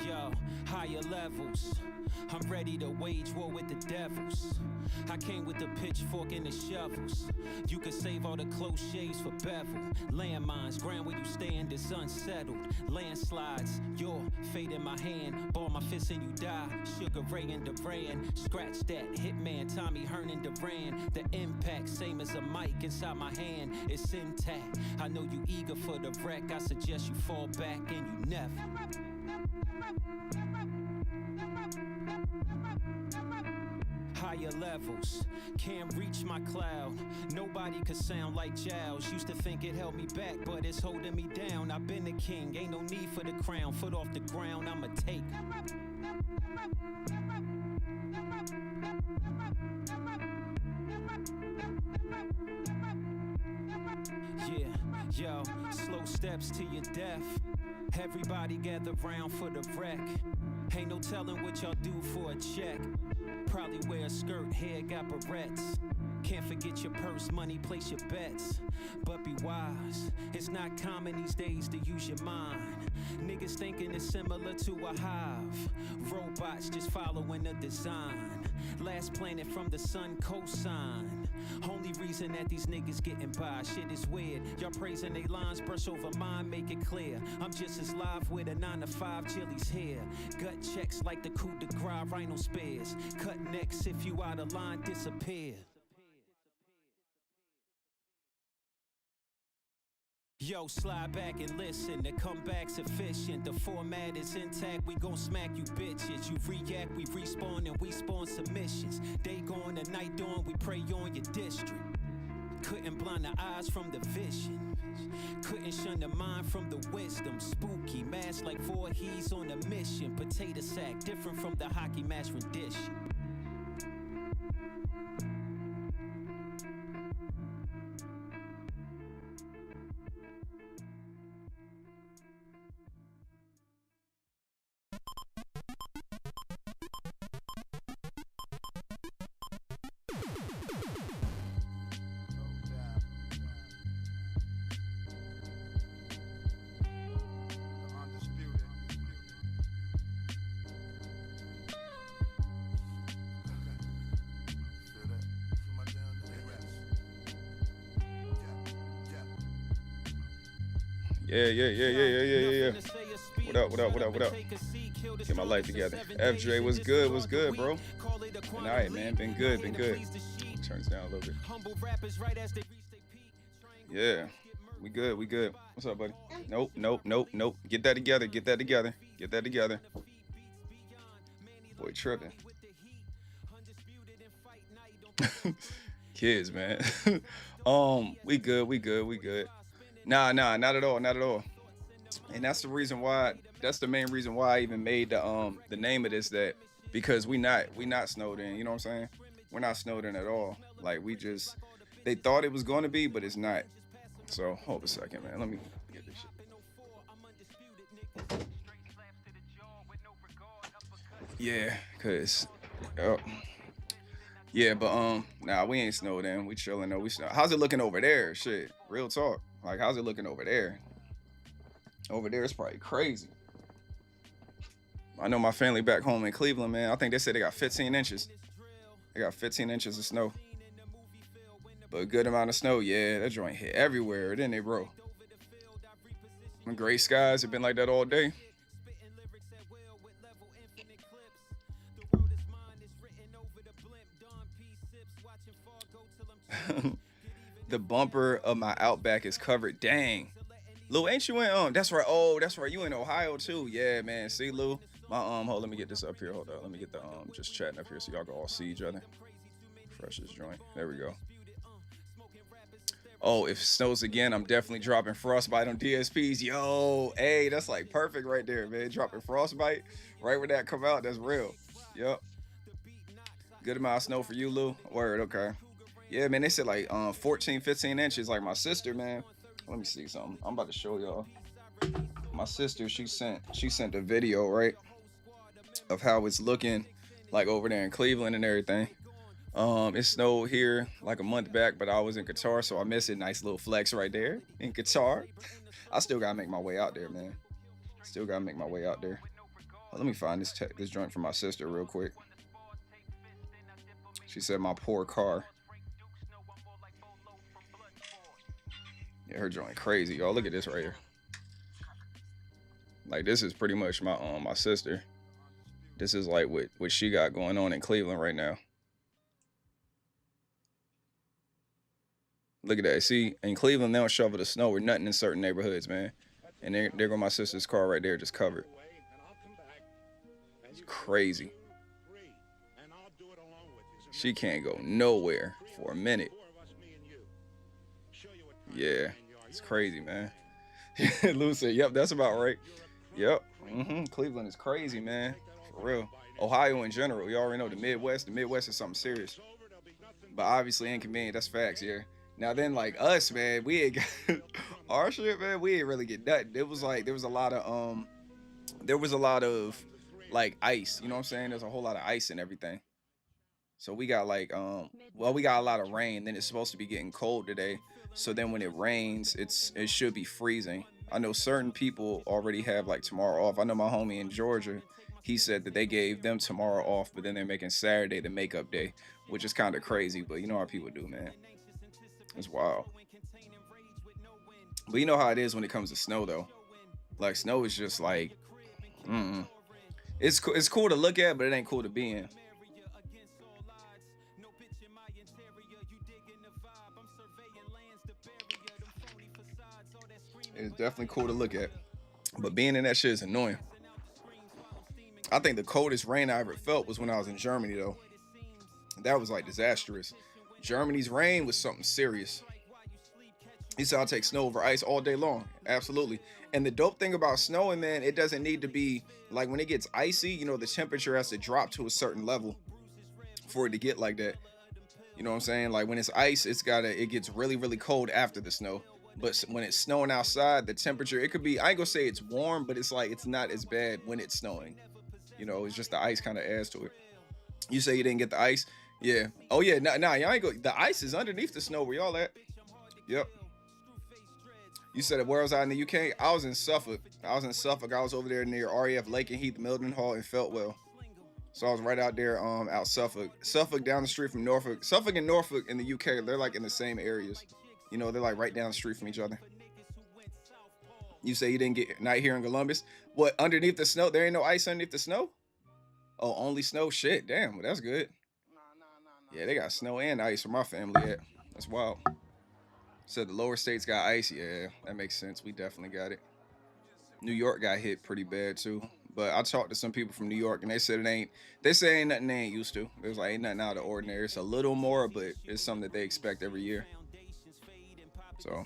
Yo, higher levels. I'm ready to wage war with the devils. I came with the pitchfork and the shovels. You could save all the close shaves for bevel. Landmines, ground where you stand is unsettled. Landslides, your fate in my hand. Ball my fist and you die. Sugar Ray and Duran. Scratch that, Hitman, Tommy Hernan Duran. The impact, same as a mic inside my hand. It's intact. I know you eager for the wreck. I suggest you fall back and you never. Higher levels, can't reach my cloud. Nobody could sound like Giles. Used to think it held me back, but it's holding me down. I've been the king, ain't no need for the crown. Foot off the ground, I'ma take. Yeah, yo, slow steps to your death. Everybody gather round for the wreck. Ain't no telling what y'all do for a check. Probably wear a skirt, hair got barrettes. Can't forget your purse, money, place your bets. But be wise, it's not common these days to use your mind. Niggas thinking it's similar to a hive. Robots just following the design. Last planet from the sun cosign. Only reason that these niggas getting by, shit is weird. Y'all praising they lines, brush over mine, make it clear. I'm just as live with a 9 to 5 Chili's here. Gut checks like the coup de grace, rhino spears. Cut necks if you out of line, disappear. Yo, slide back and listen, the comeback's efficient. The format is intact, we gon' smack you bitches. You react, we respawn and we spawn submissions. Day gone, the night dawn, we prey on your district. Couldn't blind the eyes from the vision. Couldn't shun the mind from the wisdom. Spooky, mask like Voorhees on a mission. Potato sack, different from the hockey match rendition. Yeah. What up? Get my life together. FJ, what's good, bro? All right, man. Been good. Turns down a little bit. Yeah, we good. What's up, buddy? Nope. Get that together. Boy, tripping. Kids, man. We good. Nah, not at all. And that's the reason why. That's the main reason why I even made the name of this, that because we not snowed in. You know what I'm saying? We're not snowed in at all. Like they thought it was going to be, but it's not. So hold a second, man. Let me get this shit. Yeah, cause. Yeah, but nah, we ain't snowed in. We chilling though. How's it looking over there? Shit, real talk. Like, how's it looking over there? Over there, it's probably crazy. I know my family back home in Cleveland, man. I think they said they got 15 inches. They got 15 inches of snow. But a good amount of snow, yeah. That joint hit everywhere, didn't it, bro? The gray skies have been like that all day. The bumper of my Outback is covered. Dang. Lou, ain't you in that's right. Oh, that's right. You in Ohio too. Yeah, man. See, Lou. My hold, let me get this up here. Hold up. Let me get the just chatting up here so y'all can all see each other. Freshest joint. There we go. Oh, if it snows again, I'm definitely dropping Frostbite on DSPs. Yo, hey, that's like perfect right there, man. Dropping Frostbite right when that come out. That's real. Yep. Good amount of snow for you, Lou. Word, okay. Yeah, man, they said like 14, 15 inches. Like my sister, man. Let me see something. I'm about to show y'all. My sister, she sent a video, right, of how it's looking like over there in Cleveland and everything. It snowed here like a month back, but I was in Qatar, so I missed it. Nice little flex right there in Qatar. I still gotta make my way out there, man. Still gotta make my way out there. Let me find this joint for my sister real quick. She said my poor car. Yeah, her joint crazy, y'all. Look at this right here. Like, this is pretty much my sister. This is like what she got going on in Cleveland right now. Look at that. See, in Cleveland, they don't shovel the snow or nothing in certain neighborhoods, man. And there go my sister's car right there, just covered. It's crazy. She can't go nowhere for a minute. Yeah, it's crazy, man. Lou said, yep, that's about right. Yep. Cleveland is crazy, man. For real. Ohio in general. You already know the Midwest. The Midwest is something serious. But obviously inconvenient. That's facts, yeah. Now then, like us, man, we ain't got our shit, man. We ain't really get nothing. It was like there was a lot of like ice. You know what I'm saying? There's a whole lot of ice and everything. So we got like we got a lot of rain. Then it's supposed to be getting cold today. So then when it rains, it should be freezing. I know certain people already have like tomorrow off. I know my homie in Georgia, he said that they gave them tomorrow off, but then they're making Saturday the makeup day, which is kind of crazy. But you know how people do, man. It's wild. But you know how it is when it comes to snow, though. Like, snow is just like, It's cool to look at, but it ain't cool to be in. It's definitely cool to look at, but being in that shit is annoying. I think the coldest rain I ever felt was when I was in Germany, though. That was like disastrous. Germany's rain was something serious. He said I'll take snow over ice all day long. Absolutely. And the dope thing about snowing, man, it doesn't need to be like when it gets icy, you know, the temperature has to drop to a certain level for it to get like that. You know what I'm saying? Like when it's ice, it gets really, really cold after the snow. But when it's snowing outside, the temperature, it could be, I ain't gonna say it's warm, but it's like, it's not as bad when it's snowing. You know, it's just the ice kind of adds to it. You say you didn't get the ice? Yeah. Oh yeah, nah, y'all ain't go. The ice is underneath the snow where y'all at. Yep. You said where was I in the UK? I was in Suffolk. I was over there near RAF Lakenheath, Mildenhall, and Feltwell. So I was right out there, out Suffolk. Suffolk down the street from Norfolk. Suffolk and Norfolk in the UK, they're like in the same areas. You know, they're like right down the street from each other. You say you didn't get night here in Columbus. What, underneath the snow? There ain't no ice underneath the snow? Oh, only snow? Shit, damn, well, that's good. Yeah, they got snow and ice where my family at. That's wild. Said the lower states got ice. Yeah, that makes sense. We definitely got it. New York got hit pretty bad too. But I talked to some people from New York and they said ain't nothing they ain't used to. It was like ain't nothing out of the ordinary. It's a little more, but it's something that they expect every year. So,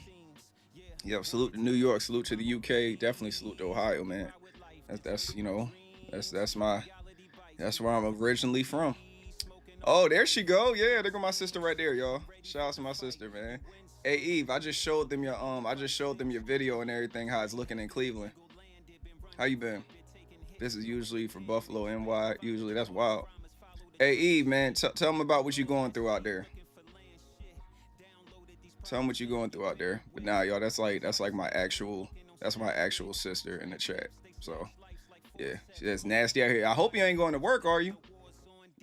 yep, salute to New York, salute to the UK, definitely salute to Ohio, man. That's you know, that's where I'm originally from. Oh, there she go. Yeah, there go my sister right there, y'all. Shout out to my sister, man. Hey Eve, I just showed them your video and everything, how it's looking in Cleveland. How you been? This is usually for Buffalo, NY. Usually, that's wild. Hey Eve, man, tell them about what you going through out there. Tell them what you going through out there. But nah, y'all, that's like my actual sister in the chat. So yeah, that's nasty out here. I hope you ain't going to work, are you?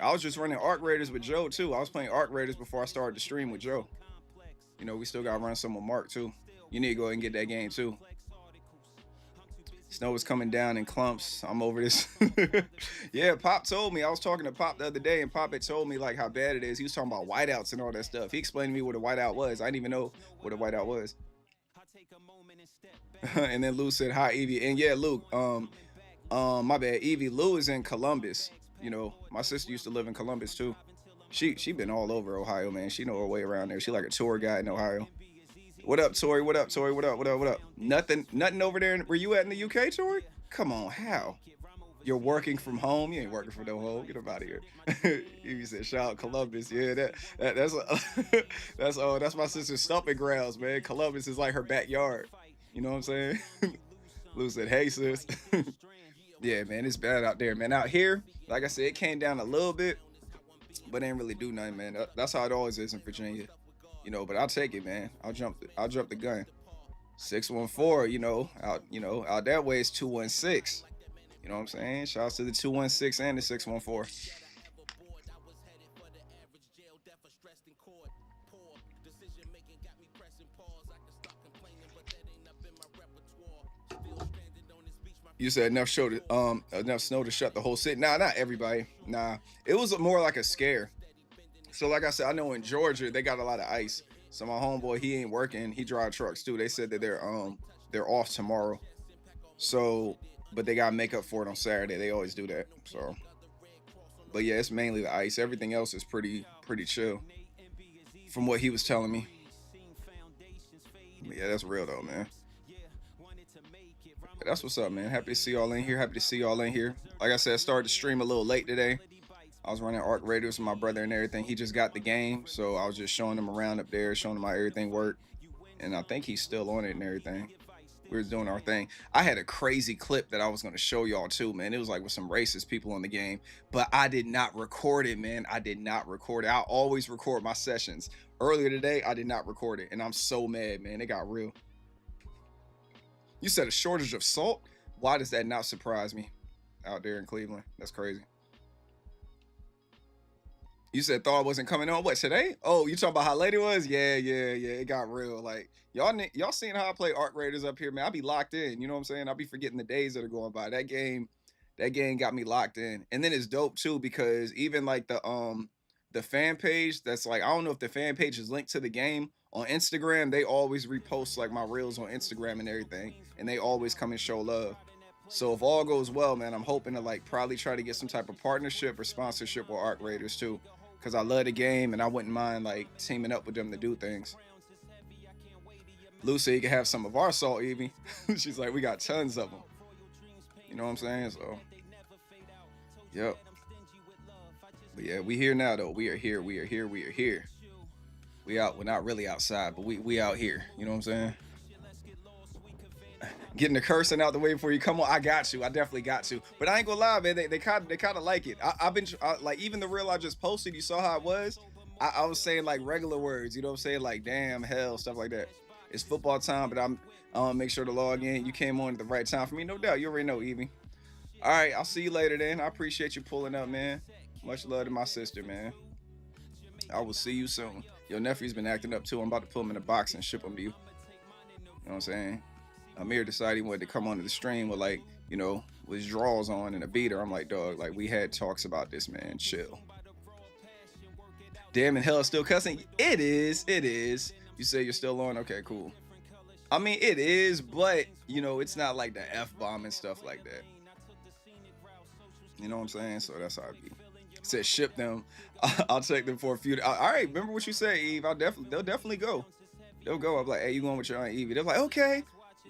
I was just running Arc Raiders with Joe too. I was playing Arc Raiders before I started the stream with Joe. You know, we still got to run some with Mark too. You need to go ahead and get that game too. Snow is coming down in clumps. I'm over this. Yeah, Pop told me. I was talking to Pop the other day, and Pop had told me like how bad it is. He was talking about whiteouts and all that stuff. He explained to me what a whiteout was. I didn't even know what a whiteout was. And then Lou said, "Hi, Evie." And yeah, Luke. My bad, Evie. Lou is in Columbus. You know, my sister used to live in Columbus too. She been all over Ohio, man. She know her way around there. She like a tour guide in Ohio. What up, Tori? What up, Tori? What up? What up? What up? Nothing over there where you at in the UK, Tori? Come on, how? You're working from home. You ain't working from no home. Get him out of here. You said shout out Columbus. Yeah, that's that's my sister's stomping grounds, man. Columbus is like her backyard. You know what I'm saying? Lou said, "Hey sis." Yeah, man, it's bad out there, man. Out here, like I said, it came down a little bit, but ain't really do nothing, man. That's how it always is in Virginia, you know. But I'll take it, man. I'll jump the gun. 614, out that way it's 216. You know what I'm saying? Shouts to the 216 and the 614. You said enough snow to shut the whole city. Nah, not everybody. Nah, it was more like a scare. So like I said, I know in Georgia they got a lot of ice. So my homeboy, he ain't working. He drive trucks too. They said that they're off tomorrow. So, but they gotta make up for it on Saturday. They always do that. So, but yeah, it's mainly the ice. Everything else is pretty chill, from what he was telling me. But yeah, that's real though, man. But that's what's up, man. Happy to see y'all in here. Happy to see y'all in here. Like I said, I started to stream a little late today. I was running Arc Raiders with my brother and everything. He just got the game, so I was just showing him around up there, showing him how everything worked. And I think he's still on it and everything. We were doing our thing. I had a crazy clip that I was going to show y'all too, man. It was like with some racist people on the game, but I did not record it, man. I did not record it. I always record my sessions. Earlier today, I did not record it, and I'm so mad, man. It got real. You said a shortage of salt? Why does that not surprise me out there in Cleveland? That's crazy. You said Thor wasn't coming on. What, today? Oh, you talking about how late it was? Yeah. It got real. Like, y'all seen how I play Arc Raiders up here, man? I be locked in. You know what I'm saying? I be forgetting the days that are going by. That game got me locked in. And then it's dope too, because even like the fan page that's like, I don't know if the fan page is linked to the game on Instagram. They always repost like my reels on Instagram and everything. And they always come and show love. So if all goes well, man, I'm hoping to like probably try to get some type of partnership or sponsorship with Arc Raiders too. Because I love the game and I wouldn't mind like teaming up with them to do things. Lucy, you can have some of our salt, Evie. She's like, we got tons of them. You know what I'm saying? So, yep. But yeah, we here now though. We are here. We out. We're not really outside, but we out here. You know what I'm saying? Getting the cursing out the way before you come on. I got you. I definitely got you. But I ain't gonna lie, man. They kind of like it. I've been like, even the reel I just posted. You saw how it was. I was saying like regular words. You know what I'm saying? Like damn, hell, stuff like that. It's football time, but I'm make sure to log in. You came on at the right time for me, no doubt. You already know, Evie. All right, I'll see you later then. I appreciate you pulling up, man. Much love to my sister, man. I will see you soon. Your nephew's been acting up too. I'm about to put him in a box and ship him to you. You know what I'm saying? Amir decided he wanted to come onto the stream with like, you know, with his drawers on and a beater. I'm like, dog, like we had talks about this, man. Chill. Damn, and hell still cussing. It is. You say you're still on? Okay, cool. I mean, it is, but you know, it's not like the F-bomb and stuff like that. You know what I'm saying? So that's how it be. It said ship them. I'll take them for a few. All right, remember what you said, Eve. They'll definitely go. They'll go. I'm like, hey, you going with your Aunt Evie? They're like, okay.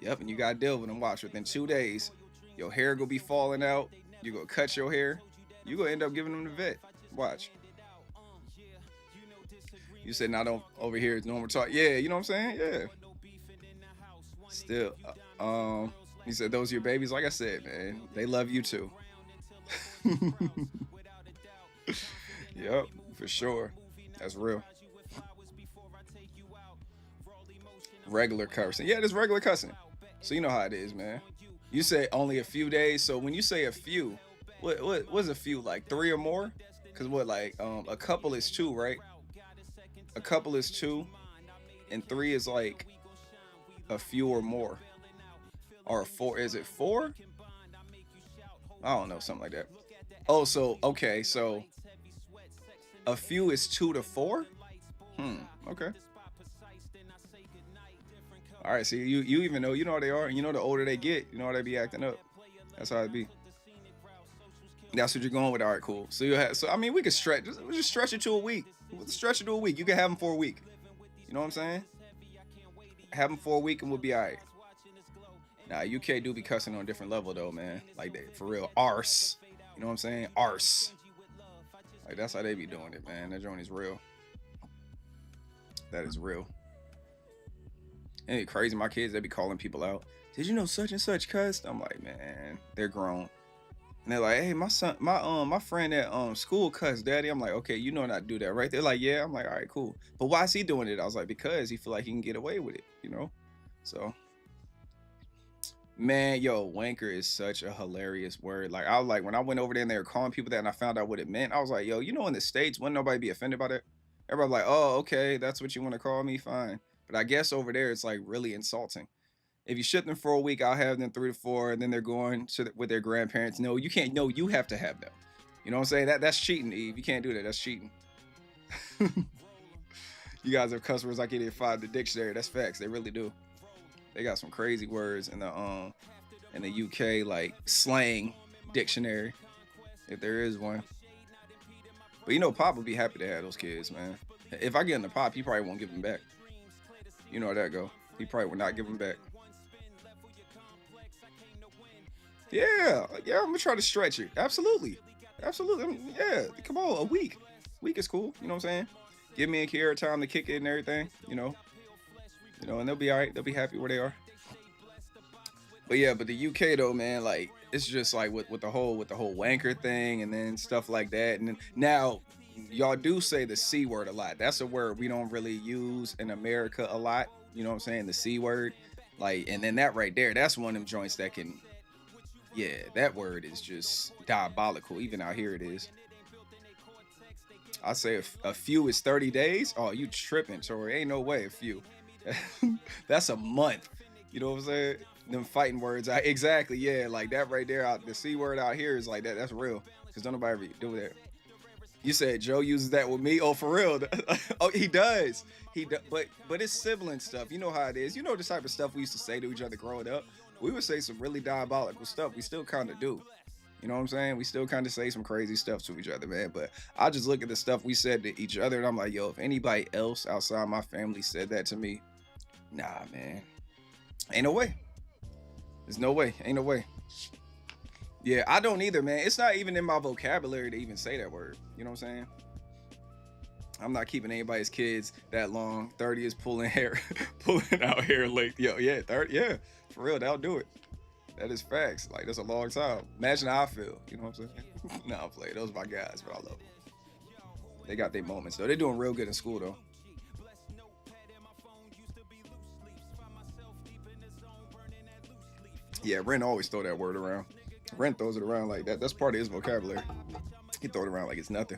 Yep, and you gotta deal with them. Watch, within 2 days, your hair gonna be falling out. You gonna cut your hair. You gonna end up giving them the vet. Watch. You said not over here is normal talk. Yeah, you know what I'm saying? Yeah. Still, you said those are your babies. Like I said, man, they love you too. Yep, for sure. That's real. Regular cussing. Yeah, there's regular cussing. So you know how it is, man. You say only a few days. So when you say a few, what's a few, like 3 or more? Because what, like a couple is 2, right? A couple is 2, and 3 is like a few or more. Or 4, is it 4? I don't know, something like that. Oh, so okay, so a few is 2 to 4? Okay. All right, see, you even know, you know how they are. You know, the older they get, you know how they be acting up. That's how it be. That's what you're going with. All right, cool. So you have, so I mean, we could stretch, just stretch it to a week. We'll stretch it to a week. You can have them for a week. You know what I'm saying? Have them for a week and we'll be all right. Nah, UK do be cussing on a different level though, man. Like they for real, arse. You know what I'm saying? Arse. Like that's how they be doing it, man. That joint is real. That is real. Ain't it crazy? My kids, they be calling people out. Did you know such and such cussed? I'm like, man, they're grown. And they're like, hey, my son, my friend at school cussed, daddy. I'm like, okay, you know not to do that, right? They're like, yeah. I'm like, all right, cool. But why is he doing it? I was like, because he feel like he can get away with it, you know? So, man, yo, wanker is such a hilarious word. Like, I was like, when I went over there and they were calling people that and I found out what it meant, I was like, yo, you know, in the States, wouldn't nobody be offended by that? Everybody like, oh, okay, that's what you want to call me? Fine. But I guess over there, it's like really insulting. If you ship them for a week, I'll have them 3 to 4, and then they're going to with their grandparents. No, you can't. No, you have to have them. You know what I'm saying? That's cheating, Eve. You can't do that. That's cheating. You guys have customers like it find the dictionary. That's facts. They really do. They got some crazy words in the UK like slang dictionary, if there is one. But you know, Pop would be happy to have those kids, man. If I get into Pop, he probably won't give them back. You know how that go. He probably will not give them back. Yeah, I'm gonna try to stretch it. Absolutely. Yeah, come on, a week. Week is cool. You know what I'm saying? Give me and Kiara time to kick it and everything. You know, and they'll be all right. They'll be happy where they are. But yeah, but the UK though, man, like it's just like with the whole wanker thing and then stuff like that. And then, now y'all do say the C word a lot. That's a word we don't really use in America a lot. You know what I'm saying? The C word. Like, and then that right there, that's one of them joints that can, yeah, that word is just diabolical. Even out here it is. I say a few is 30 days. Oh, you tripping, Tori. Ain't no way a few. That's a month. You know what I'm saying? Them fighting words. Exactly, yeah. Like that right there. The C word out here is like that. That's real. Because don't nobody ever do that. You said Joe uses that with me? Oh, for real? Oh, he does. But it's sibling stuff. You know how it is. You know the type of stuff we used to say to each other growing up. We would say some really diabolical stuff. We still kind of do. You know what I'm saying? We still kind of say some crazy stuff to each other, man. But I just look at the stuff we said to each other and I'm like, yo, if anybody else outside my family said that to me, nah, man. Ain't no way. There's no way. Ain't no way. Yeah, I don't either, man. It's not even in my vocabulary to even say that word. You know what I'm saying? I'm not keeping anybody's kids that long. 30 is pulling out hair length. Yo, yeah, 30, yeah. For real, that'll do it. That is facts. Like, that's a long time. Imagine how I feel. You know what I'm saying? Nah, I'm playing. Those are my guys, but I love them. They got their moments, though. They're doing real good in school, though. Yeah, Ren always throw that word around. Ren throws it around like that. That's part of his vocabulary. He throw it around like it's nothing.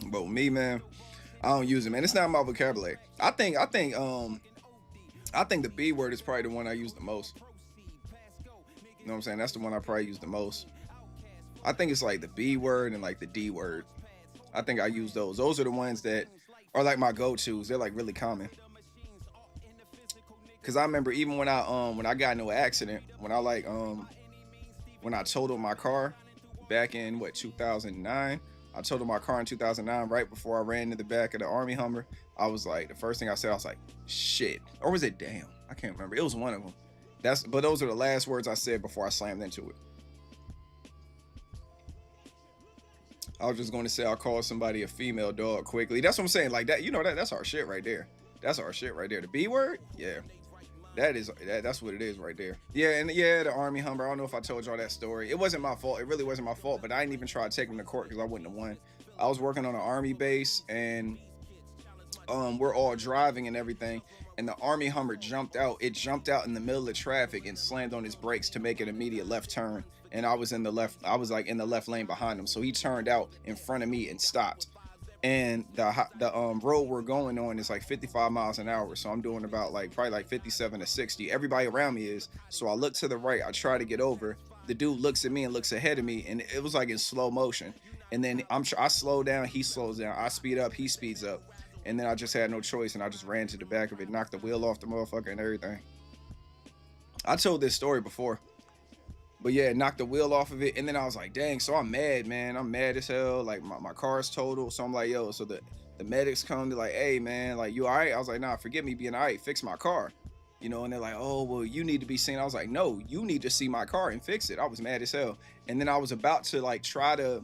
But with me, man, I don't use it, man. It's not my vocabulary. I think the B word is probably the one I use the most. You know what I'm saying? That's the one I probably use the most. I think it's like the B word and like the D word. I think I use those. Those are the ones that are like my go-tos. They're like really common. Cause I remember even when I got into an accident, when I totaled my car back in 2009. I totaled my car in 2009, right before I ran into the back of the Army Hummer. I was like, the first thing I said, I was like, shit. Or was it damn? I can't remember. It was one of them. But those are the last words I said before I slammed into it. I was just going to say I'll call somebody a female dog quickly. That's what I'm saying. Like that, you know, that's our shit right there. That's our shit right there. The B word? Yeah. That's what it is right there. Yeah, and yeah, the Army Hummer. I don't know if I told y'all that story. It wasn't my fault. It really wasn't my fault, but I didn't even try to take him to court because I wouldn't have won. I was working on an Army base and we're all driving and everything, and the Army Hummer jumped out. It jumped out in the middle of traffic and slammed on his brakes to make an immediate left turn. And I was in the left lane behind him. So he turned out in front of me and stopped. And the road we're going on is like 55 miles an hour. So I'm doing about probably 57 to 60. Everybody around me is. So I look to the right. I try to get over. The dude looks at me and looks ahead of me, and it was like in slow motion. And then I slow down. He slows down. I speed up. He speeds up. And then I just had no choice, and I just ran to the back of it, knocked the wheel off the motherfucker and everything. I told this story before. But yeah, knocked the wheel off of it. And then I was like, dang, so I'm mad, man. I'm mad as hell. Like, my car's totaled. So I'm like, yo, so the medics come. They're like, hey, man, like, you all right? I was like, nah, forget me being all right. Fix my car. you know, and they're like, oh, well, you need to be seen. I was like, no, you need to see my car and fix it. I was mad as hell. And then I was about to like try to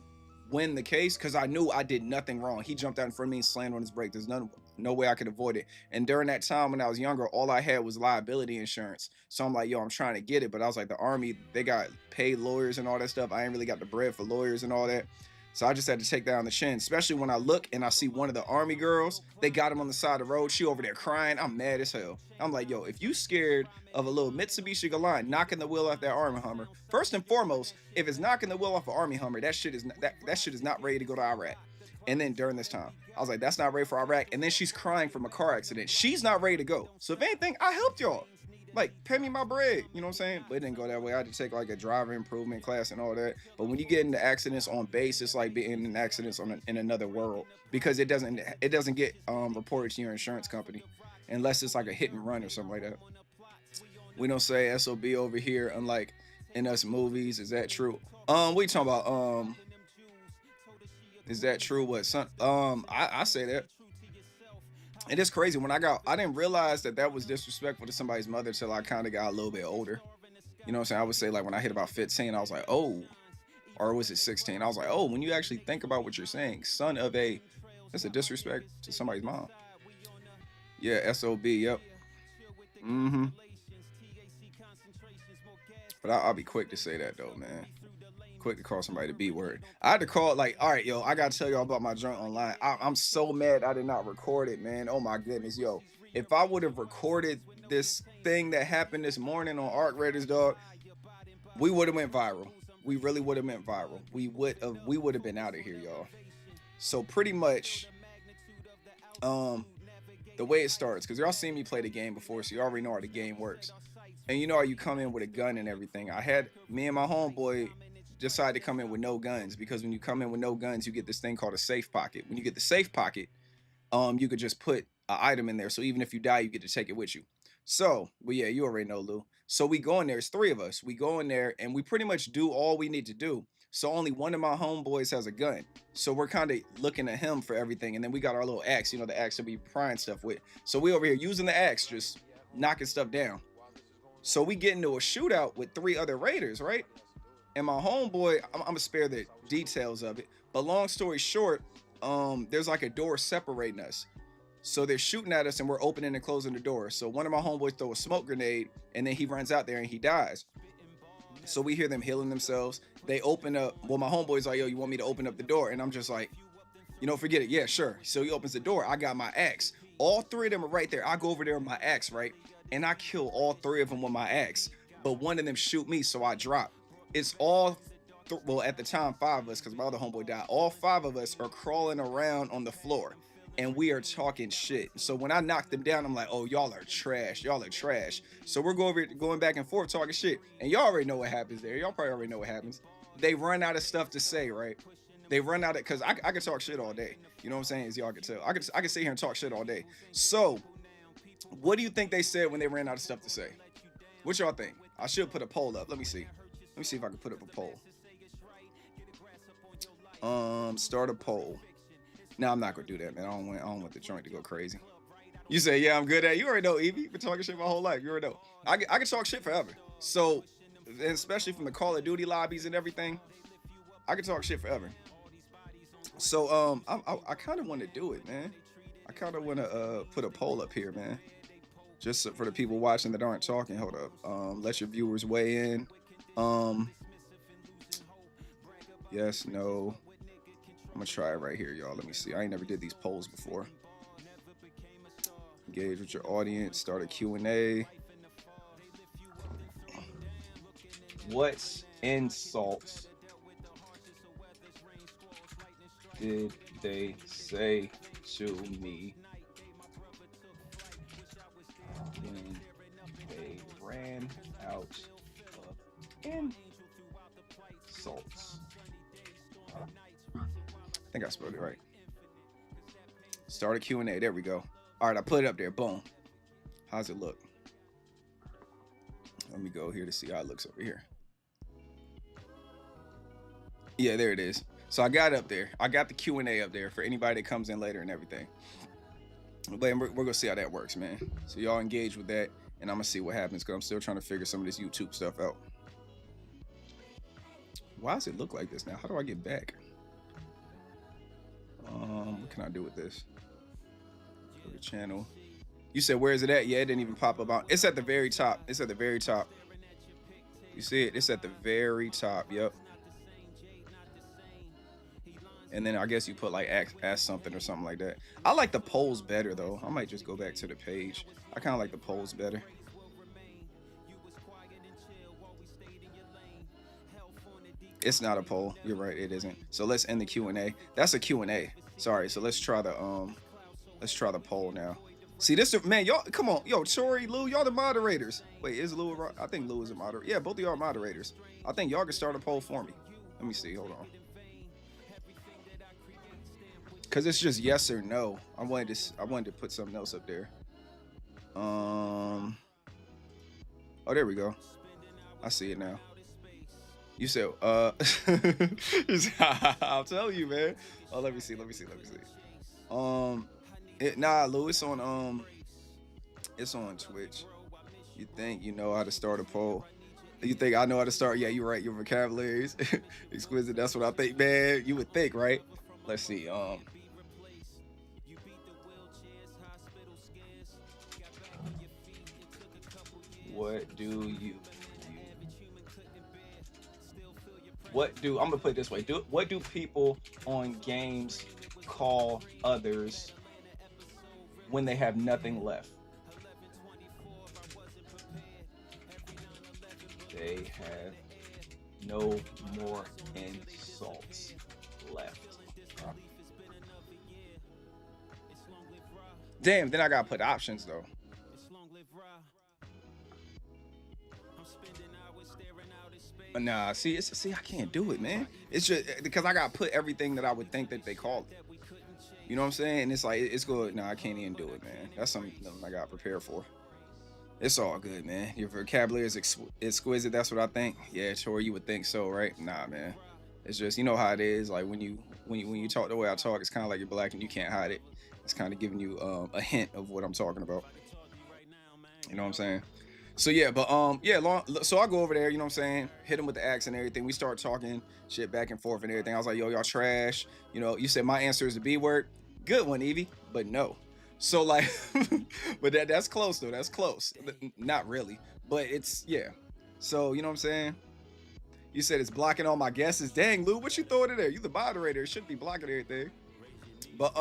win the case because I knew I did nothing wrong. He jumped out in front of me and slammed on his brake. There's no way I could avoid it. And during that time when I was younger, all I had was liability insurance. So I'm like, yo, I'm trying to get it. But I was like, the Army, they got paid lawyers and all that stuff. I ain't really got the bread for lawyers and all that. So I just had to take that on the chin, especially when I look and I see one of the Army girls. They got him on the side of the road. She over there crying. I'm mad as hell. I'm like, yo, if you scared of a little Mitsubishi Galant knocking the wheel off that Army Hummer, first and foremost, if it's knocking the wheel off an Army Hummer, that shit is not ready to go to Iraq. And then during this time, I was like, that's not ready for Iraq. And then she's crying from a car accident. She's not ready to go. So if anything, I helped y'all. Like, pay me my bread, you know what I'm saying? But it didn't go that way. I had to take like a driver improvement class and all that. But when you get into accidents on base, it's like being in accidents in another world, because it doesn't get reported to your insurance company unless it's like a hit and run or something like that. We don't say SOB over here, unlike in us movies. Is that true? What you talking about? Is that true? What, son? I say that. And it's crazy. When I didn't realize that was disrespectful to somebody's mother till I kind of got a little bit older. You know what I'm saying? I would say like when I hit about 15, I was like, oh, or was it 16? I was like, oh, when you actually think about what you're saying, son of a, that's a disrespect to somebody's mom. Yeah, SOB, yep. But I'll be quick to say that though, man. Quick to call somebody the B word. I had to call, like, all right, yo, I gotta tell y'all about my joint online. I'm so mad I did not record it, man. Oh my goodness, yo. If I would have recorded this thing that happened this morning on Arc Raiders, dog, we would have went viral. We really would have went viral. We would have been out of here, y'all. So pretty much, the way it starts, because y'all seen me play the game before, so you already know how the game works. And you know how you come in with a gun and everything. Me and my homeboy decided to come in with no guns, because when you come in with no guns, you get this thing called a safe pocket. When you get the safe pocket, you could just put an item in there. So even if you die, you get to take it with you. So, well, yeah, you already know, Lou. So we go in there. It's 3 of us. We go in there and we pretty much do all we need to do. So only one of my homeboys has a gun. So we're kind of looking at him for everything. And then we got our little axe, you know, the axe that we prying stuff with. So we over here using the axe, just knocking stuff down. So we get into a shootout with 3 other raiders, right? And my homeboy, I'm gonna spare the details of it, but long story short, there's like a door separating us. So they're shooting at us and we're opening and closing the door. So one of my homeboys throw a smoke grenade and then he runs out there and he dies. So we hear them healing themselves. They open up, well, my homeboy's like, yo, you want me to open up the door? And I'm just like, you know, forget it. Yeah, sure. So he opens the door. I got my axe. All 3 of them are right there. I go over there with my axe, right? And I kill all 3 of them with my axe. But one of them shoot me, so I drop. It's all, well, at the time, 5 of us, because my other homeboy died. All 5 of us are crawling around on the floor, and we are talking shit. So when I knock them down, I'm like, oh, y'all are trash. Y'all are trash. So we're going back and forth talking shit, and y'all already know what happens there. Y'all probably already know what happens. They run out of stuff to say, right? They run out of, because I can talk shit all day. You know what I'm saying? As y'all can tell. I can sit here and talk shit all day. So what do you think they said when they ran out of stuff to say? What y'all think? I should put a poll up. Let me see. Let me see if I can put up a poll. Start a poll. No, I'm not gonna do that, man. I don't want the joint to go crazy. You say, yeah, I'm good at it. You already know, Evie. Been talking shit my whole life. You already know. I can talk shit forever. So, and especially from the Call of Duty lobbies and everything, I can talk shit forever. So, I kind of want to do it, man. I kind of want to put a poll up here, man. Just for the people watching that aren't talking. Hold up. Let your viewers weigh in. Yes, no. I'm gonna try it right here, y'all. Let me see. I ain't never did these polls before. Engage with your audience. Start a Q&A. What insults did they say to me when they ran out of insults? I think I spelled it right. Start a Q&A. There we go. All right, I put it up there. Boom. How's it look? Let me go here to see how it looks over here. Yeah, there it is. So I got it up there. I got the Q&A up there for anybody that comes in later and everything. But we're going to see how that works, man. So y'all engage with that. and I'm gonna see what happens because I'm still trying to figure some of this YouTube stuff out. Why does it look like this now? How do I get back? What can I do with this? Go to channel. You said, where is it at? Yeah, it didn't even pop up. It's at the very top. It's at the very top. You see it? It's at the very top. Yep. And then I guess you put like ask something or something like that. I like the polls better though. I might just go back to the page. I kind of like the polls better. It's not a poll. You're right. It isn't. So let's end the Q&A. That's a Q&A. Sorry. So let's try the poll now. See this, man, y'all, come on. Yo, Tori, Lou, y'all the moderators. Wait, is Lou, I think Lou is a moderator. Yeah, both of y'all are moderators. I think y'all can start a poll for me. Let me see, hold on. Cause it's just yes or no. I wanted to put something else up there. Oh, there we go. I see it now. You said, I'll tell you, man. Oh, let me see. Nah, Lou, it's on Twitch. You think you know how to start a poll? You think I know how to start? Yeah, you're right. Your vocabulary is exquisite. That's what I think, man. You would think, right? Let's see. What do I'm gonna put it this way? What do people on games call others when they have nothing left? They have no more insults left. Damn, then I gotta put options though. Nah, see, I can't do it, man. It's just because I gotta put everything that I would think that they call it. You know what I'm saying? And it's like, it's good. Nah, I can't even do it, man. That's something I got prepared for. It's all good, man. Your vocabulary is exquisite. That's what I think. Yeah, sure, you would think so, right? Nah, man. It's just, you know how it is. Like when you talk the way I talk, it's kind of like you're black and you can't hide it. It's kind of giving you a hint of what I'm talking about. You know what I'm saying? So yeah, but so I go over there, you know what I'm saying, hit him with the axe and everything. We start talking shit back and forth and everything. I was like, yo, y'all trash. You know, you said my answer is the B word. Good one, Evie, but no. So like, but that's close though. That's close. Not really, but it's, yeah. So you know what I'm saying? You said it's blocking all my guesses. Dang, Lou, what you throwing in there? You the moderator. It shouldn't be blocking everything. But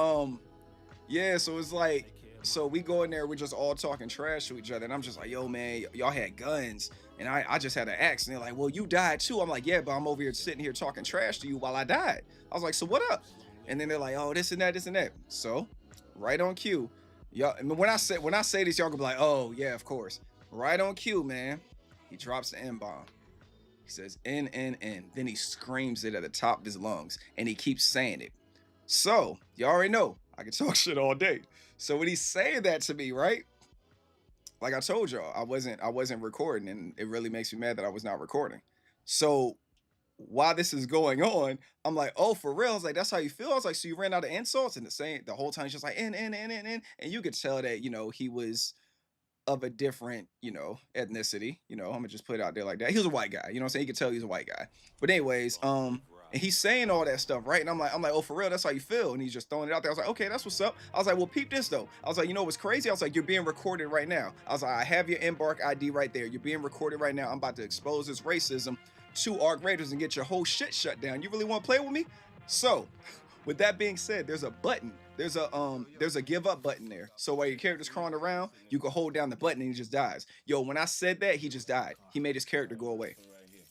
yeah, so it's like, so we go in there, we're just all talking trash to each other, and I'm just like, yo, man, y'all had guns, and I just had an axe, and they're like, well, you died too. I'm like, yeah, but I'm over here sitting here talking trash to you while I died. I was like, so what up? And then they're like, oh, this and that. So, right on cue, y'all. I mean, when I say this, y'all gonna be like, oh yeah, of course. Right on cue, man. He drops the N-bomb. He says N. Then he screams it at the top of his lungs, and he keeps saying it. So you already know I can talk shit all day. So when he's saying that to me, right? Like I told y'all, I wasn't recording, and it really makes me mad that I was not recording. So while this is going on, I'm like, oh, for real? I was like, that's how you feel? I was like, so you ran out of insults? And the whole time he's just like, N. And you could tell that, you know, he was of a different, you know, ethnicity. You know, I'm gonna just put it out there like that. He was a white guy, you know what I'm saying? You could tell he's a white guy. But anyways, and he's saying all that stuff, right? And I'm like, oh, for real, that's how you feel? And he's just throwing it out there. I was like, okay, that's what's up. I was like, well, peep this though. I was like, you know what's crazy? I was like, you're being recorded right now. I was like, I have your Embark ID right there. You're being recorded right now. I'm about to expose this racism to Arc Raiders and get your whole shit shut down. You really want to play with me? So, with that being said, there's a button. There's a give up button there. So while your character's crawling around, you can hold down the button and he just dies. Yo, when I said that, he just died. He made his character go away.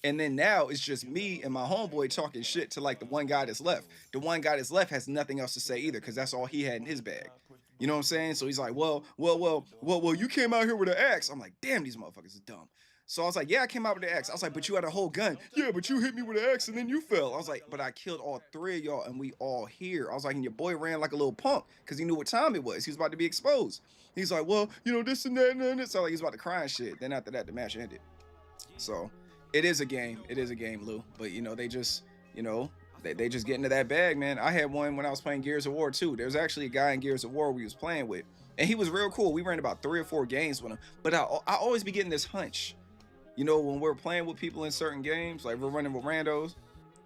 And then now it's just me and my homeboy talking shit to like the one guy that's left. The one guy that's left has nothing else to say either, because that's all he had in his bag. You know what I'm saying? So he's like, well, you came out here with an axe. I'm like, damn, these motherfuckers is dumb. So I was like, yeah, I came out with the axe. I was like, but you had a whole gun. Yeah, but you hit me with an axe and then you fell. I was like, but I killed all three of y'all and we all here. I was like, and your boy ran like a little punk because he knew what time it was. He was about to be exposed. He's like, well, you know, this and that and that. So like, he was about to cry and shit. Then after that, the match ended. So it is a game. It is a game, Lou. But, you know, they just, you know, They just get into that bag, man. I had one when I was playing Gears of War too. There's actually a guy in Gears of War we was playing with, and he was real cool. We ran about 3 or 4 games with him, but I always be getting this hunch, when we're playing with people in certain games, like we're running with randos.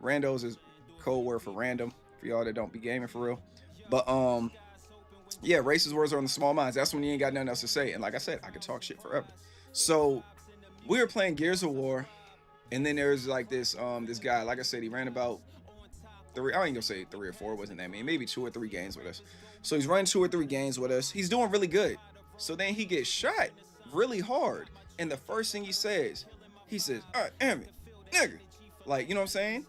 Randos is code word for random for y'all that don't be gaming for real. But yeah, racist words are on the small minds. That's when you ain't got nothing else to say. And like I said, I could talk shit forever. So we were playing Gears of War, and then there's like this guy, like I said, he ran about 3, I ain't gonna say 3 or 4, wasn't that many, maybe 2 or 3 games with us. So he's running 2 or 3 games with us. He's doing really good. So then he gets shot really hard. And the first thing he says, damn it, nigga. Like, you know what I'm saying?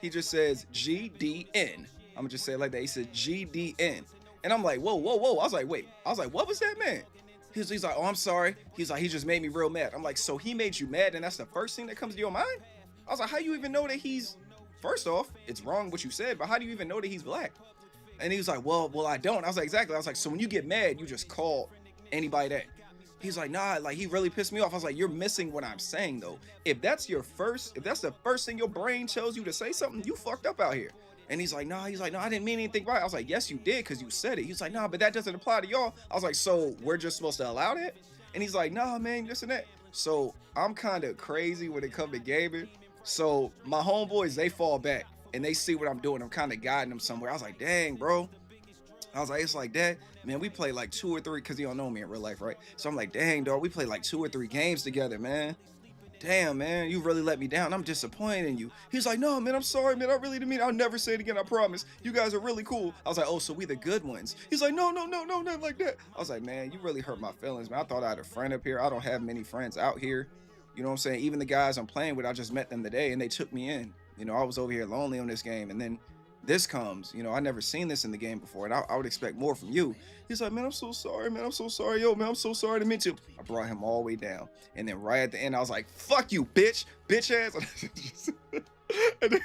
He just says GDN. I'm gonna just say it like that. He said GDN. And I'm like, whoa. I was like, wait. I was like, what was that, man? He's like, oh, I'm sorry. He's like, he just made me real mad. I'm like, so he made you mad, and that's the first thing that comes to your mind? I was like, how you even know that he's, first off, it's wrong what you said, but how do you even know that he's black? And he was like, well, I don't. I was like, exactly. I was like, so when you get mad, you just call anybody that. He's like, nah, like he really pissed me off. I was like, you're missing what I'm saying though. If that's the first thing your brain tells you to say something, you fucked up out here. And he's like, no, I didn't mean anything right. I was like, yes, you did, because you said it. He's like, nah, but that doesn't apply to y'all. I was like, so we're just supposed to allow that? And he's like, nah, man, this and that. So I'm kind of crazy when it comes to gaming. So my homeboys, they fall back and they see what I'm doing. I'm kind of guiding them somewhere. I was like, dang, bro. I was like, it's like that, man. We play like 2 or 3, because you don't know me in real life, right? So I'm like, dang, dog, we play like 2 or 3 games together, man. Damn, man, you really let me down. I'm disappointed in you. He's like, no, man, I'm sorry, man. I really didn't mean. I'll never say it again. I promise. You guys are really cool. I was like, oh, so we the good ones. He's like, no, nothing like that. I was like, man, you really hurt my feelings, man. I thought I had a friend up here. I don't have many friends out here. You know what I'm saying? Even the guys I'm playing with, I just met them today, and they took me in. I was over here lonely on this game, and then this comes, I never seen this in the game before, and I would expect more from you. He's like, man, I'm so sorry, man. I'm so sorry. Yo, man, I'm so sorry to meet you. I brought him all the way down. And then right at the end, I was like, fuck you, bitch ass. And then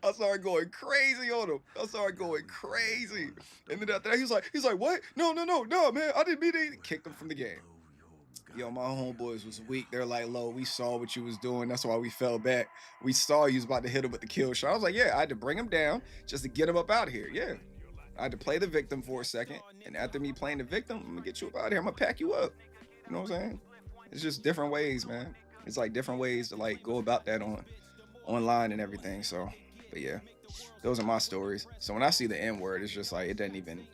I started going crazy on him. And then after that, he's like, what? No, man. I didn't mean anything. Kicked him from the game. Yo, my homeboys was weak. They're like, Lo, we saw what you was doing. That's why we fell back. We saw you was about to hit him with the kill shot. I was like, yeah, I had to bring him down just to get him up out of here. Yeah. I had to play the victim for a second. And after me playing the victim, I'm going to get you up out of here. I'm going to pack you up. You know what I'm saying? It's just different ways, man. It's like different ways to like go about that online and everything. So, but yeah, those are my stories. So when I see the N word, it's just like, it don't even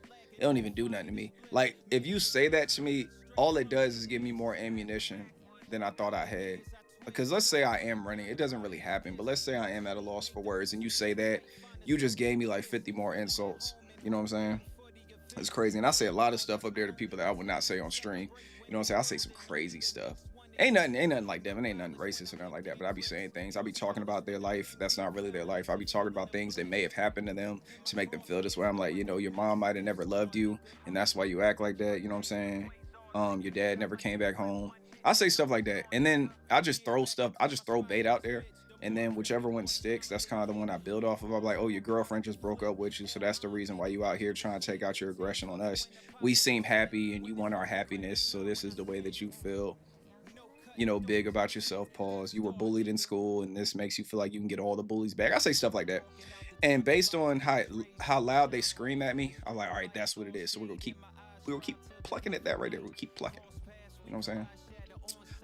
do nothing to me. Like, if you say that to me, all it does is give me more ammunition than I thought I had. Because let's say I am running, it doesn't really happen, but let's say I am at a loss for words and you say that, you just gave me like 50 more insults. You know what I'm saying? It's crazy. And I say a lot of stuff up there to people that I would not say on stream. You know what I'm saying? I say some crazy stuff. Ain't nothing like that. It ain't nothing racist or nothing like that, but I be saying things. I be talking about their life that's not really their life. I be talking about things that may have happened to them to make them feel this way. I'm like, your mom might have never loved you, and that's why you act like that. You know what I'm saying? Your dad never came back home. I say stuff like that, and then I just throw bait out there, and then whichever one sticks, that's kind of the one I build off of. I'm like, oh, your girlfriend just broke up with you, so that's the reason why you out here trying to take out your aggression on us. We seem happy, and you want our happiness, so this is the way that you feel, big about yourself. Pause. You were bullied in school, and this makes you feel like you can get all the bullies back. I say stuff like that, and based on how loud they scream at me, I'm like, all right, that's what it is. So we're gonna keep plucking at that right there. We'll keep plucking. You know what I'm saying?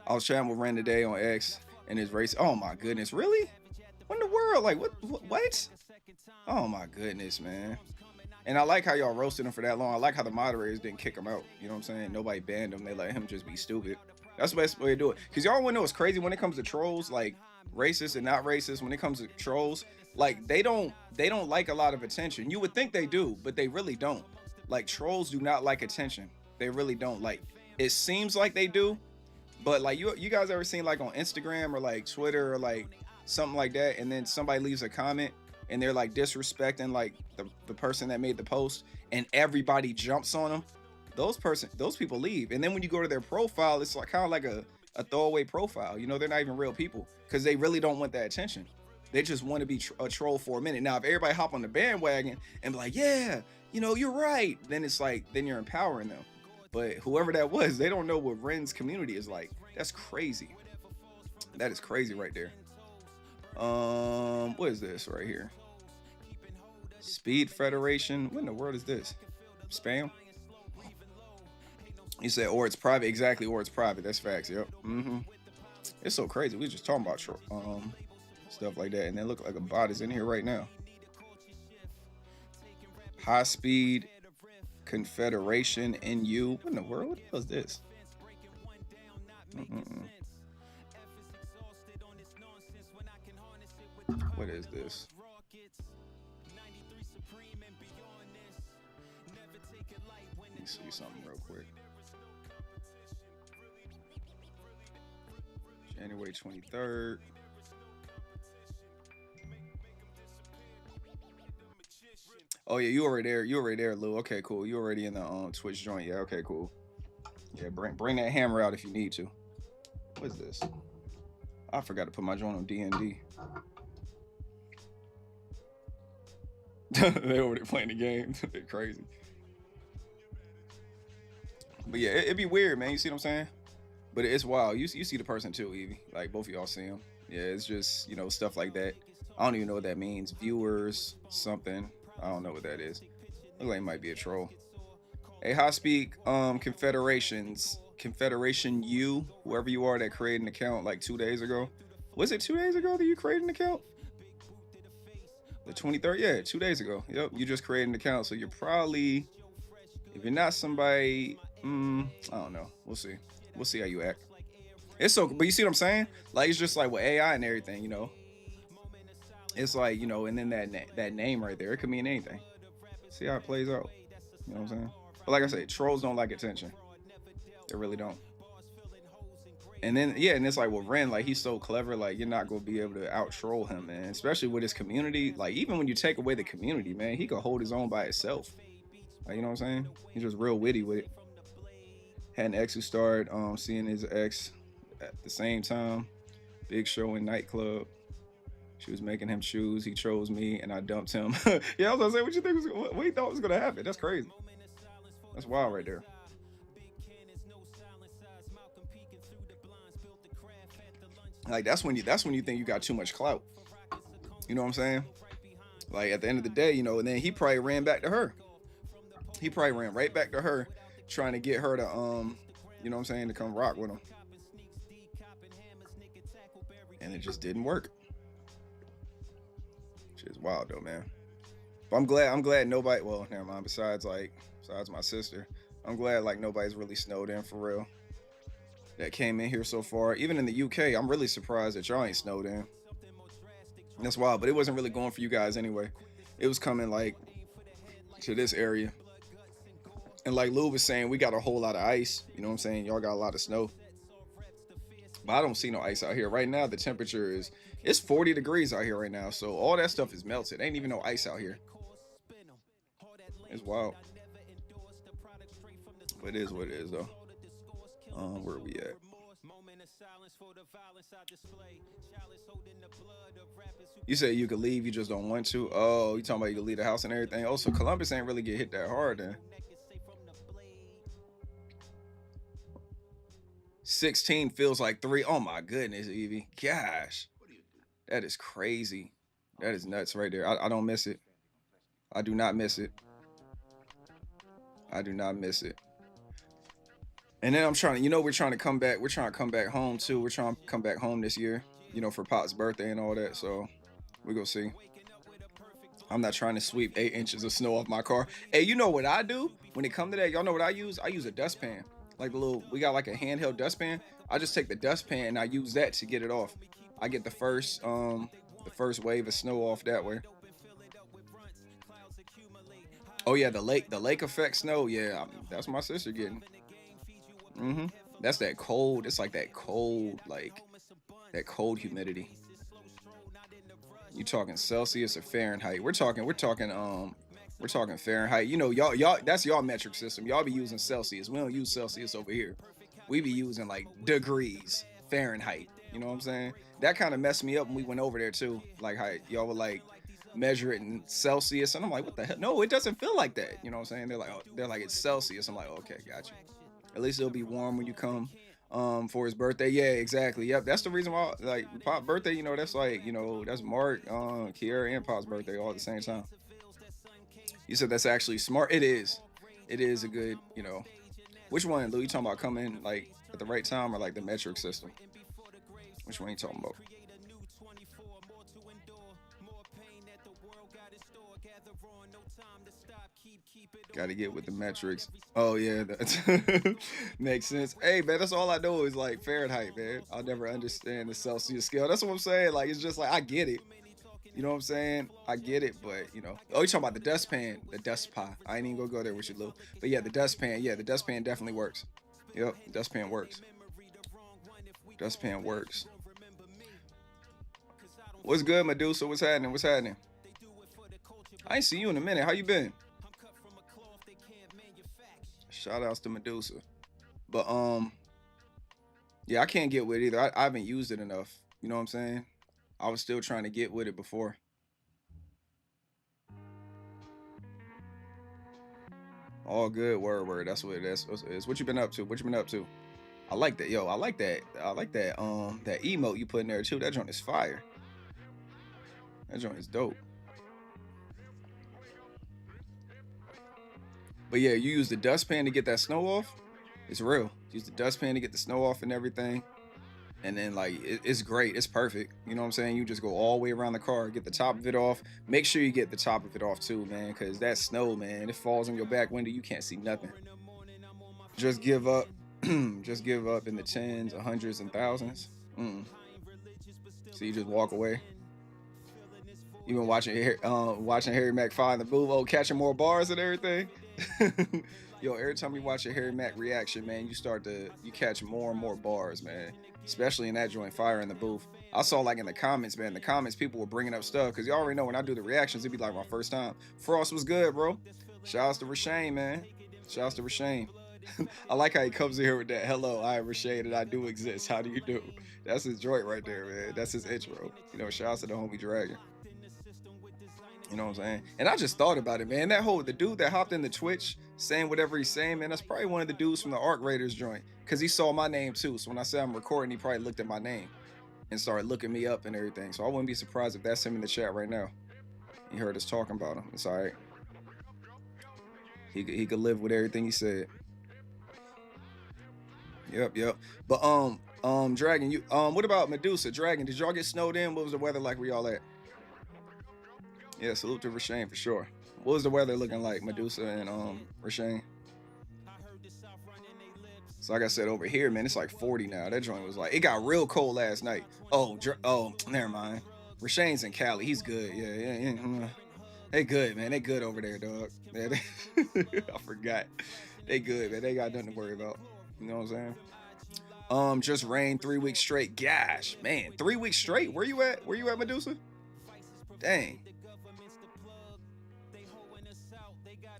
I was chatting with Ren today on X and his race. Oh my goodness, really? What in the world? Like what? Oh my goodness, man. And I like how y'all roasted him for that long. I like how the moderators didn't kick him out. You know what I'm saying? Nobody banned him. They let him just be stupid. That's the best way to do it. Because y'all want to know what's crazy when it comes to trolls, like racist and not racist. When it comes to trolls, like they don't like a lot of attention. You would think they do, but they really don't. Like, trolls do not like attention. They really don't. Like, it seems like they do, but like you guys ever seen like on Instagram or like Twitter or like something like that, and then somebody leaves a comment and they're like disrespecting like the person that made the post, and everybody jumps on them. Those people leave, and then when you go to their profile, it's like kind of like a throwaway profile. They're not even real people because they really don't want that attention. They just want to be a troll for a minute. Now, if everybody hop on the bandwagon and be like, yeah, you're right, then it's like, then you're empowering them. But whoever that was, they don't know what Ren's community is like. That's crazy. That is crazy right there. What is this right here? Speed Federation. What in the world is this? Spam? He said, or it's private. Exactly, or it's private. That's facts. Yep. It's so crazy. We just talking about stuff like that, and it look like a bot is in here right now. High Speed Confederation NU. What in the world? What the hell is this? What is this? Let me see something real quick. January 23rd. Oh yeah, you already there. You already there, Lou. Okay, cool. You already in the Twitch joint. Yeah, okay, cool. Yeah, bring that hammer out if you need to. What is this? I forgot to put my joint on D&D. They over there playing the game. They're crazy. But yeah, it'd be weird, man. You see what I'm saying? But it's wild. You see the person too, Evie. Like both of y'all see him. Yeah, it's just, you know, stuff like that. I don't even know what that means. Viewers, something. I don't know what that is. Look like it might be a troll. Hey, High Speed Confederation U, whoever you are that created an account like 2 days ago. Was it 2 days ago that you created an account? The 23rd? Yeah, 2 days ago. Yep, you just created an account. So you're probably, if you're not somebody, I don't know. We'll see. We'll see how you act. It's so, but you see what I'm saying? Like, it's just like with AI and everything, you know. It's like, you know, and then that name right there, it could mean anything. See how it plays out. You know what I'm saying? But like I said, trolls don't like attention. They really don't. And then, yeah, and it's like, well, Ren, like, he's so clever, like, you're not going to be able to out-troll him, man. Especially with his community. Like, even when you take away the community, man, he could hold his own by himself. Like, you know what I'm saying? He's just real witty with it. Had an ex who started seeing his ex at the same time. Big show in nightclub. She was making him choose. He chose me, and I dumped him. Yeah, I was gonna say, what you think what you thought was gonna happen? That's crazy. That's wild right there. Like that's when you think you got too much clout. You know what I'm saying? Like at the end of the day, you know, and then he probably ran back to her. He probably ran right back to her, trying to get her to you know what I'm saying, to come rock with him. And it just didn't work. Shit's wild though, man. But I'm glad nobody, well, never mind, besides my sister, I'm glad like nobody's really snowed in for real that came in here so far. Even in the UK, I'm really surprised that y'all ain't snowed in. That's wild, but it wasn't really going for you guys anyway. It was coming like to this area. And like Lou was saying, we got a whole lot of ice. You know what I'm saying? Y'all got a lot of snow. But I don't see no ice out here. Right now, the temperature it's 40 degrees out here right now. So all that stuff is melted. Ain't even no ice out here. It's wild. But it is what it is, though. Where are we at? You say you could leave, you just don't want to. Oh, you talking about you could leave the house and everything. Oh, so Columbus ain't really get hit that hard then. 16 feels like 3. Oh my goodness, Evie. Gosh. That is crazy. That is nuts right there. I don't miss it. I do not miss it. I do not miss it. And then I'm trying to, you know, we're trying to come back home too. We're trying to come back home this year, you know, for Pop's birthday and all that. So we go see. I'm not trying to sweep 8 inches of snow off my car. Hey, you know what I do when it comes to that? Y'all know what I use? I use a dustpan. Like we got like a handheld dustpan. I just take the dustpan and I use that to get it off. I get the first wave of snow off that way. Oh yeah, the lake effect snow. Yeah, that's my sister getting. That's that cold. It's like that cold humidity. You talking Celsius or Fahrenheit? We're talking Fahrenheit. You know, y'all that's y'all metric system. Y'all be using Celsius. We don't use Celsius over here. We be using like degrees, Fahrenheit. You know what I'm saying? That kind of messed me up when we went over there too. Like how y'all would like measure it in Celsius, and I'm like, what the hell? No, it doesn't feel like that. You know what I'm saying? They're like, it's Celsius. I'm like, okay, got you. At least it'll be warm when you come. For his birthday. Yeah, exactly. Yep, that's the reason why. Like Pop birthday, you know, that's like, you know, that's Mark, Kiera, and Pop's birthday all at the same time. You said that's actually smart. It is. It is a good, you know. Which one, Lou? You talking about coming like at the right time or like the metric system? Which one you talking about? Got to get with the metrics. Oh yeah, that makes sense. Hey man, that's all I know is like Fahrenheit, man. I'll never understand the Celsius scale. That's what I'm saying. Like it's just like I get it. You know what I'm saying? I get it, but you know. Oh, you talking about the dustpan, the dust pie. I ain't even gonna go there with you, Lou. But yeah, the dustpan. Yeah, the dustpan definitely works. Yep, dustpan works. Dustpan works. What's good, Medusa? What's happening? What's happening? I ain't seen you in a minute. How you been? Shout outs to Medusa. But yeah, I can't get with it either. I haven't used it enough. You know what I'm saying? I was still trying to get with it before. All good, word. That's what it is. What you been up to? What you been up to? I like that, yo. I like that. I like that. That emote you put in there too. That joint is fire. That joint is dope. But yeah, you use the dustpan to get that snow off. It's real. Use the dustpan to get the snow off and everything. And then like it's great. It's perfect. You know what I'm saying? You just go all the way around the car, get the top of it off. Make sure you get the top of it off too, man, because that snow, man, it falls on your back window. You can't see nothing. Just give up. Just give up in the tens, hundreds, and thousands. So you just walk away. You been watching Harry Mack find the booth, catching more bars and everything. Yo, every time you watch a Harry Mack reaction, man, you catch more and more bars, man. Especially in that joint, fire in the booth. I saw like in the comments, man. In the comments, people were bringing up stuff because you already know when I do the reactions, it'd be like my first time. Frost was good, bro. Shouts to Rashane, man. Shouts to Rashane. I like how he comes in here with that. Hello, I am Rashane and I do exist. How do you do? That's his joint right there, man. That's his intro. You know, shouts to the homie Dragon. You know what I'm saying? And I just thought about it, man. The dude that hopped in the Twitch saying whatever he's saying, man, that's probably one of the dudes from the Arc Raiders joint. Because he saw my name too. So when I said I'm recording, he probably looked at my name and started looking me up and everything. So I wouldn't be surprised if that's him in the chat right now. He heard us talking about him. It's all right. He could live with everything he said. Yep. But Dragon, what about Medusa? Dragon, did y'all get snowed in? What was the weather like where y'all at? Yeah, salute to Rashane for sure. What was the weather looking like, Medusa and Rashane? So like I said, over here, man, it's like 40 now. That joint was like, it got real cold last night. Oh, never mind. Rashane's in Cali. He's good. Yeah. They good, man. They good over there, dog. Yeah, I forgot. They good, man. They got nothing to worry about. You know what I'm saying? Just rain 3 weeks straight. Gosh, man, 3 weeks straight. Where you at? Where you at, Medusa? Dang.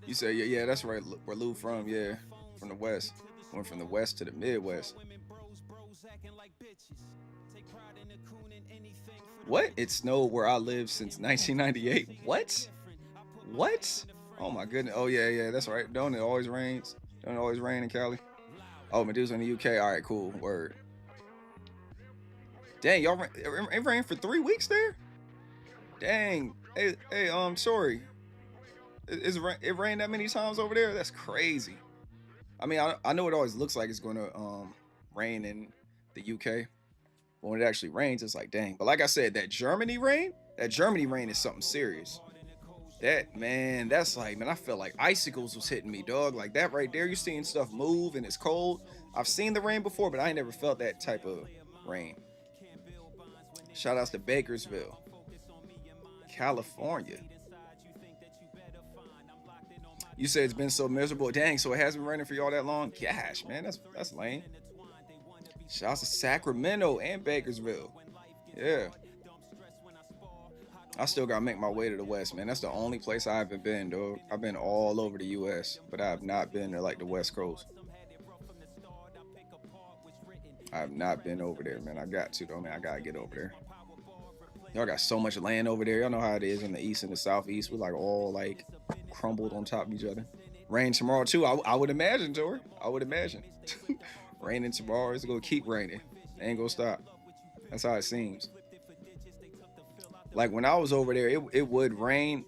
You say, yeah, that's right. Where Lou from? Yeah, from the West. Went from the West to the Midwest. What? It snowed where I live since 1998. What? Oh my goodness. Oh yeah, that's right. Don't it always rains? Don't it always rain in Cali? Oh, Medusa in the UK. All right, cool. Word. Dang, y'all it rained for 3 weeks there? Dang. Hey, sorry. It rained that many times over there? That's crazy. I mean, I know it always looks like it's going to rain in the UK. But when it actually rains, it's like, dang. But like I said, that Germany rain is something serious. That's like, man, I felt like icicles was hitting me, dog. Like that right there, you're seeing stuff move and it's cold. I've seen the rain before, but I ain't never felt that type of rain. Shout outs to Bakersville, California. You said it's been so miserable. Dang, so it hasn't been raining for y'all that long? Gosh, man, that's lame. Shouts to Sacramento and Bakersville. Yeah. I still gotta make my way to the West, man. That's the only place I haven't been, dog. I've been all over the US, but I have not been to like the West Coast. I have not been over there, man. I got to though, man. I gotta get over there. Y'all got so much land over there. Y'all know how it is in the east and the southeast. We're like all like crumbled on top of each other. Rain tomorrow too. I would imagine, Tori. I would imagine. raining tomorrow. It's gonna keep raining. It ain't gonna stop. That's how it seems. Like when I was over there, it would rain.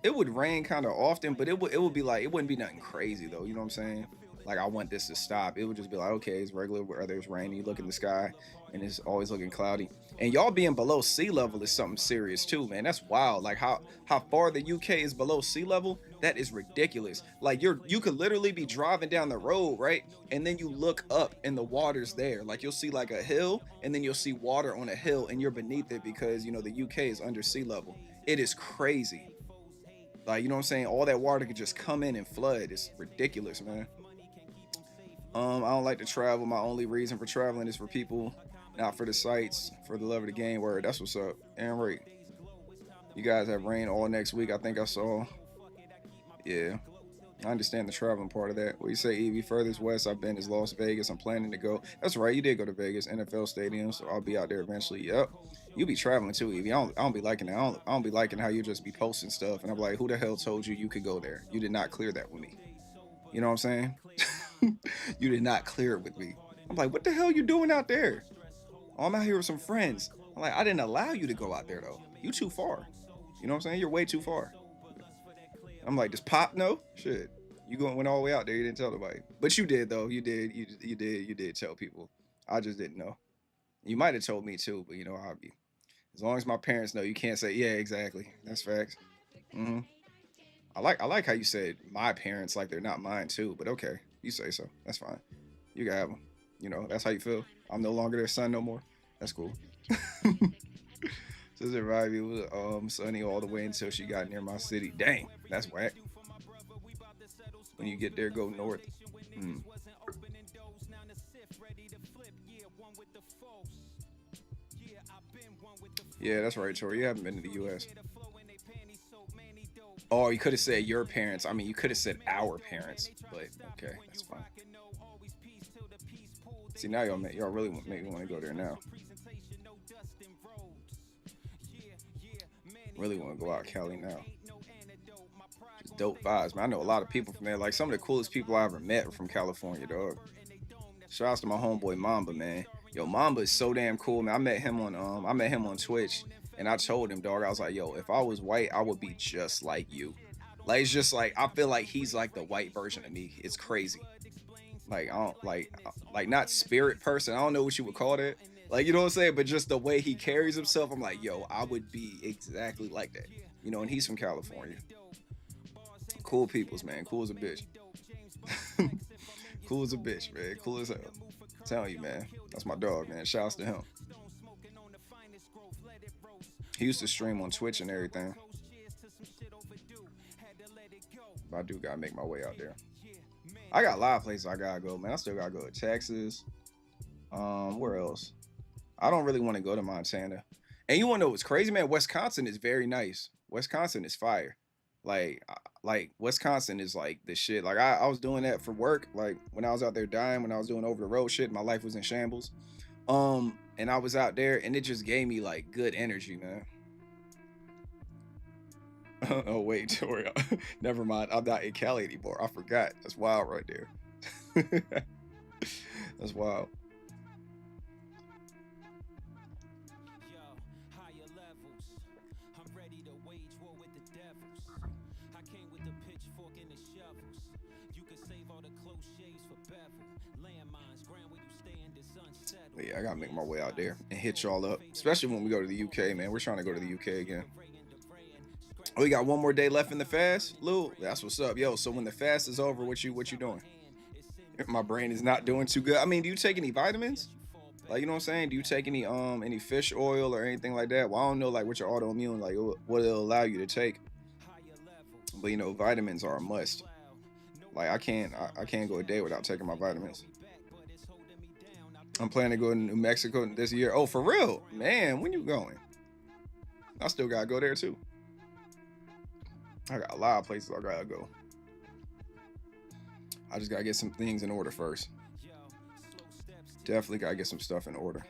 It would rain kind of often, but it would be like, it wouldn't be nothing crazy though. You know what I'm saying? Like I want this to stop. It would just be like, okay, it's regular weather, it's rainy. You look in the sky, and it's always looking cloudy. And y'all being below sea level is something serious too, man. That's wild. Like how far the UK is below sea level, that is ridiculous. Like you could literally be driving down the road, right? And then you look up and the water's there. Like you'll see like a hill, and then you'll see water on a hill, and you're beneath it because you know the UK is under sea level. It is crazy. Like, you know what I'm saying? All that water could just come in and flood. It's ridiculous, man. I don't like to travel. My only reason for traveling is for people, not for the sights, for the love of the game. Word, that's what's up. Aaron Ray, you guys have rain all next week. I think I saw. Yeah, I understand the traveling part of that. What you say, Evie? Furthest west I've been is Las Vegas. I'm planning to go. That's right. You did go to Vegas, NFL Stadium, so I'll be out there eventually. Yep. You be traveling too, Evie. I don't be liking that. I don't be liking how you just be posting stuff, and I'm like, who the hell told you could go there? You did not clear that with me. You know what I'm saying? You did not clear it with me. I'm like, what the hell you doing out there? Oh, I'm out here with some friends. I'm like, I didn't allow you to go out there though. You too far. You know what I'm saying? You're way too far. I'm like, does Pop know? Shit. You went all the way out there. You didn't tell nobody. But you did though. You did tell people. I just didn't know. You might have told me too, but you know, I'll be. As long as my parents know, you can't say, yeah, exactly. That's facts. Mm-hmm. I like how you said my parents, like they're not mine too, but okay, you say so. That's fine. You can have them. You know, that's how you feel. I'm no longer their son no more. That's cool. Sister Ivy was sunny all the way until she got near my city. Dang, that's whack. When you get there, go north. Yeah, that's right, Tori. You haven't been to the U.S. Oh, you could have said your parents. I mean, you could have said our parents, but okay, that's fine. See, now y'all really make me want to go there now. Really want to go out Cali now. Just dope vibes, man. I know a lot of people from there. Like some of the coolest people I ever met are from California, dog. Shouts to my homeboy Mamba, man. Yo, Mamba is so damn cool, man. I met him on Twitch, and I told him, dog, I was like, yo, if I was white, I would be just like you. Like it's just like I feel like he's like the white version of me. It's crazy. Like I don't like not spirit person. I don't know what you would call that. Like, you know what I'm saying? But just the way he carries himself, I'm like, yo, I would be exactly like that. You know, and he's from California. Cool peoples, man. Cool as a bitch. Cool as a bitch, man. Cool as hell. I'm telling you, man. That's my dog, man. Shouts to him. He used to stream on Twitch and everything. But I do gotta make my way out there. I got a lot of places I gotta go, man. I still gotta go to Texas. Where else? I don't really want to go to Montana. And you want to know what's crazy, man? Wisconsin is very nice. Wisconsin is fire. Like Wisconsin is like the shit. Like I was doing that for work. Like when I was out there dying, when I was doing over the road shit, my life was in shambles. And I was out there, and it just gave me like good energy, man. Oh wait, Tori. Never mind. I'm not in Cali anymore. I forgot. That's wild right there. That's wild. But yeah, I gotta make my way out there and hit y'all up, especially when we go to the UK, man. We're trying to go to the UK again. Oh, we got one more day left in the fast, Lou. That's what's up, yo. So when the fast is over, what you doing? My brain is not doing too good. I mean, do you take any vitamins? Like, you know what I'm saying? Do you take any fish oil or anything like that? Well, I don't know like what your autoimmune, like what it'll allow you to take. But you know, vitamins are a must. Like I can't go a day without taking my vitamins. I'm planning to go to New Mexico this year. Oh, for real? Man, when you going? I still gotta go there too. I got a lot of places I gotta go. I just gotta get some things in order first. Definitely gotta get some stuff in order.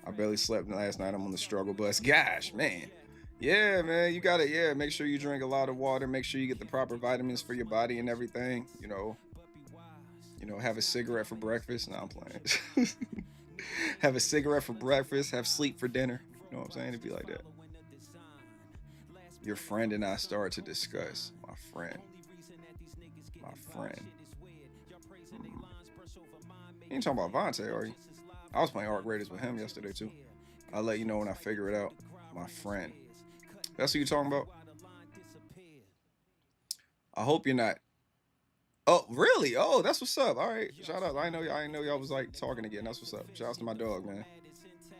I barely slept last night. I'm on the struggle bus. Gosh, man. Yeah, man. You gotta, make sure you drink a lot of water. Make sure you get the proper vitamins for your body and everything. You know, You know, have a cigarette for breakfast. No, I'm playing. Have a cigarette for breakfast. Have sleep for dinner. You know what I'm saying? It'd be like that. Your friend and I started to discuss. My friend. My friend. You ain't talking about Vontae, are you? I was playing Arc Raiders with him yesterday too. I'll let you know when I figure it out. My friend. That's who you talking about? I hope you're not. Oh, really? Oh, that's what's up. All right. Shout out. I didn't know y'all was like talking again. That's what's up. Shout out to my dog, man.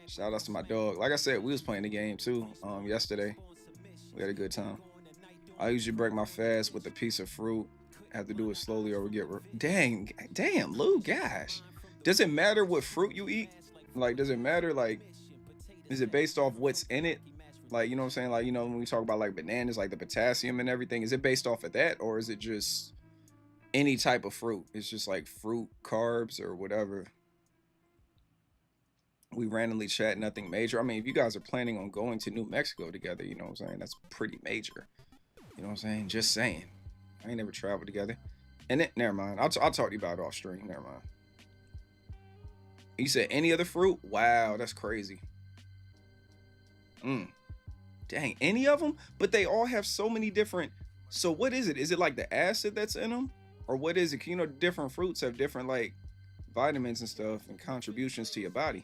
Shout out to my dog. Like I said, we was playing the game too yesterday. We had a good time. I usually break my fast with a piece of fruit. Have to do it slowly or we get damn, Lou, gosh. Does it matter what fruit you eat? Like, does it matter, like, is it based off what's in it? Like, you know what I'm saying? Like, you know, when we talk about like bananas, like the potassium and everything, is it based off of that, or is it just any type of fruit? It's just like fruit, carbs, or whatever. We randomly chat, nothing major. I mean, if you guys are planning on going to New Mexico together, you know what I'm saying? That's pretty major. You know what I'm saying? Just saying. I ain't never traveled together. And then, never mind. I'll talk to you about it off stream. Never mind. You said any other fruit? Wow, that's crazy. Dang, any of them? But they all have so many different. So what is it? Is it like the acid that's in them? Or what is it? You know, different fruits have different like vitamins and stuff and contributions to your body.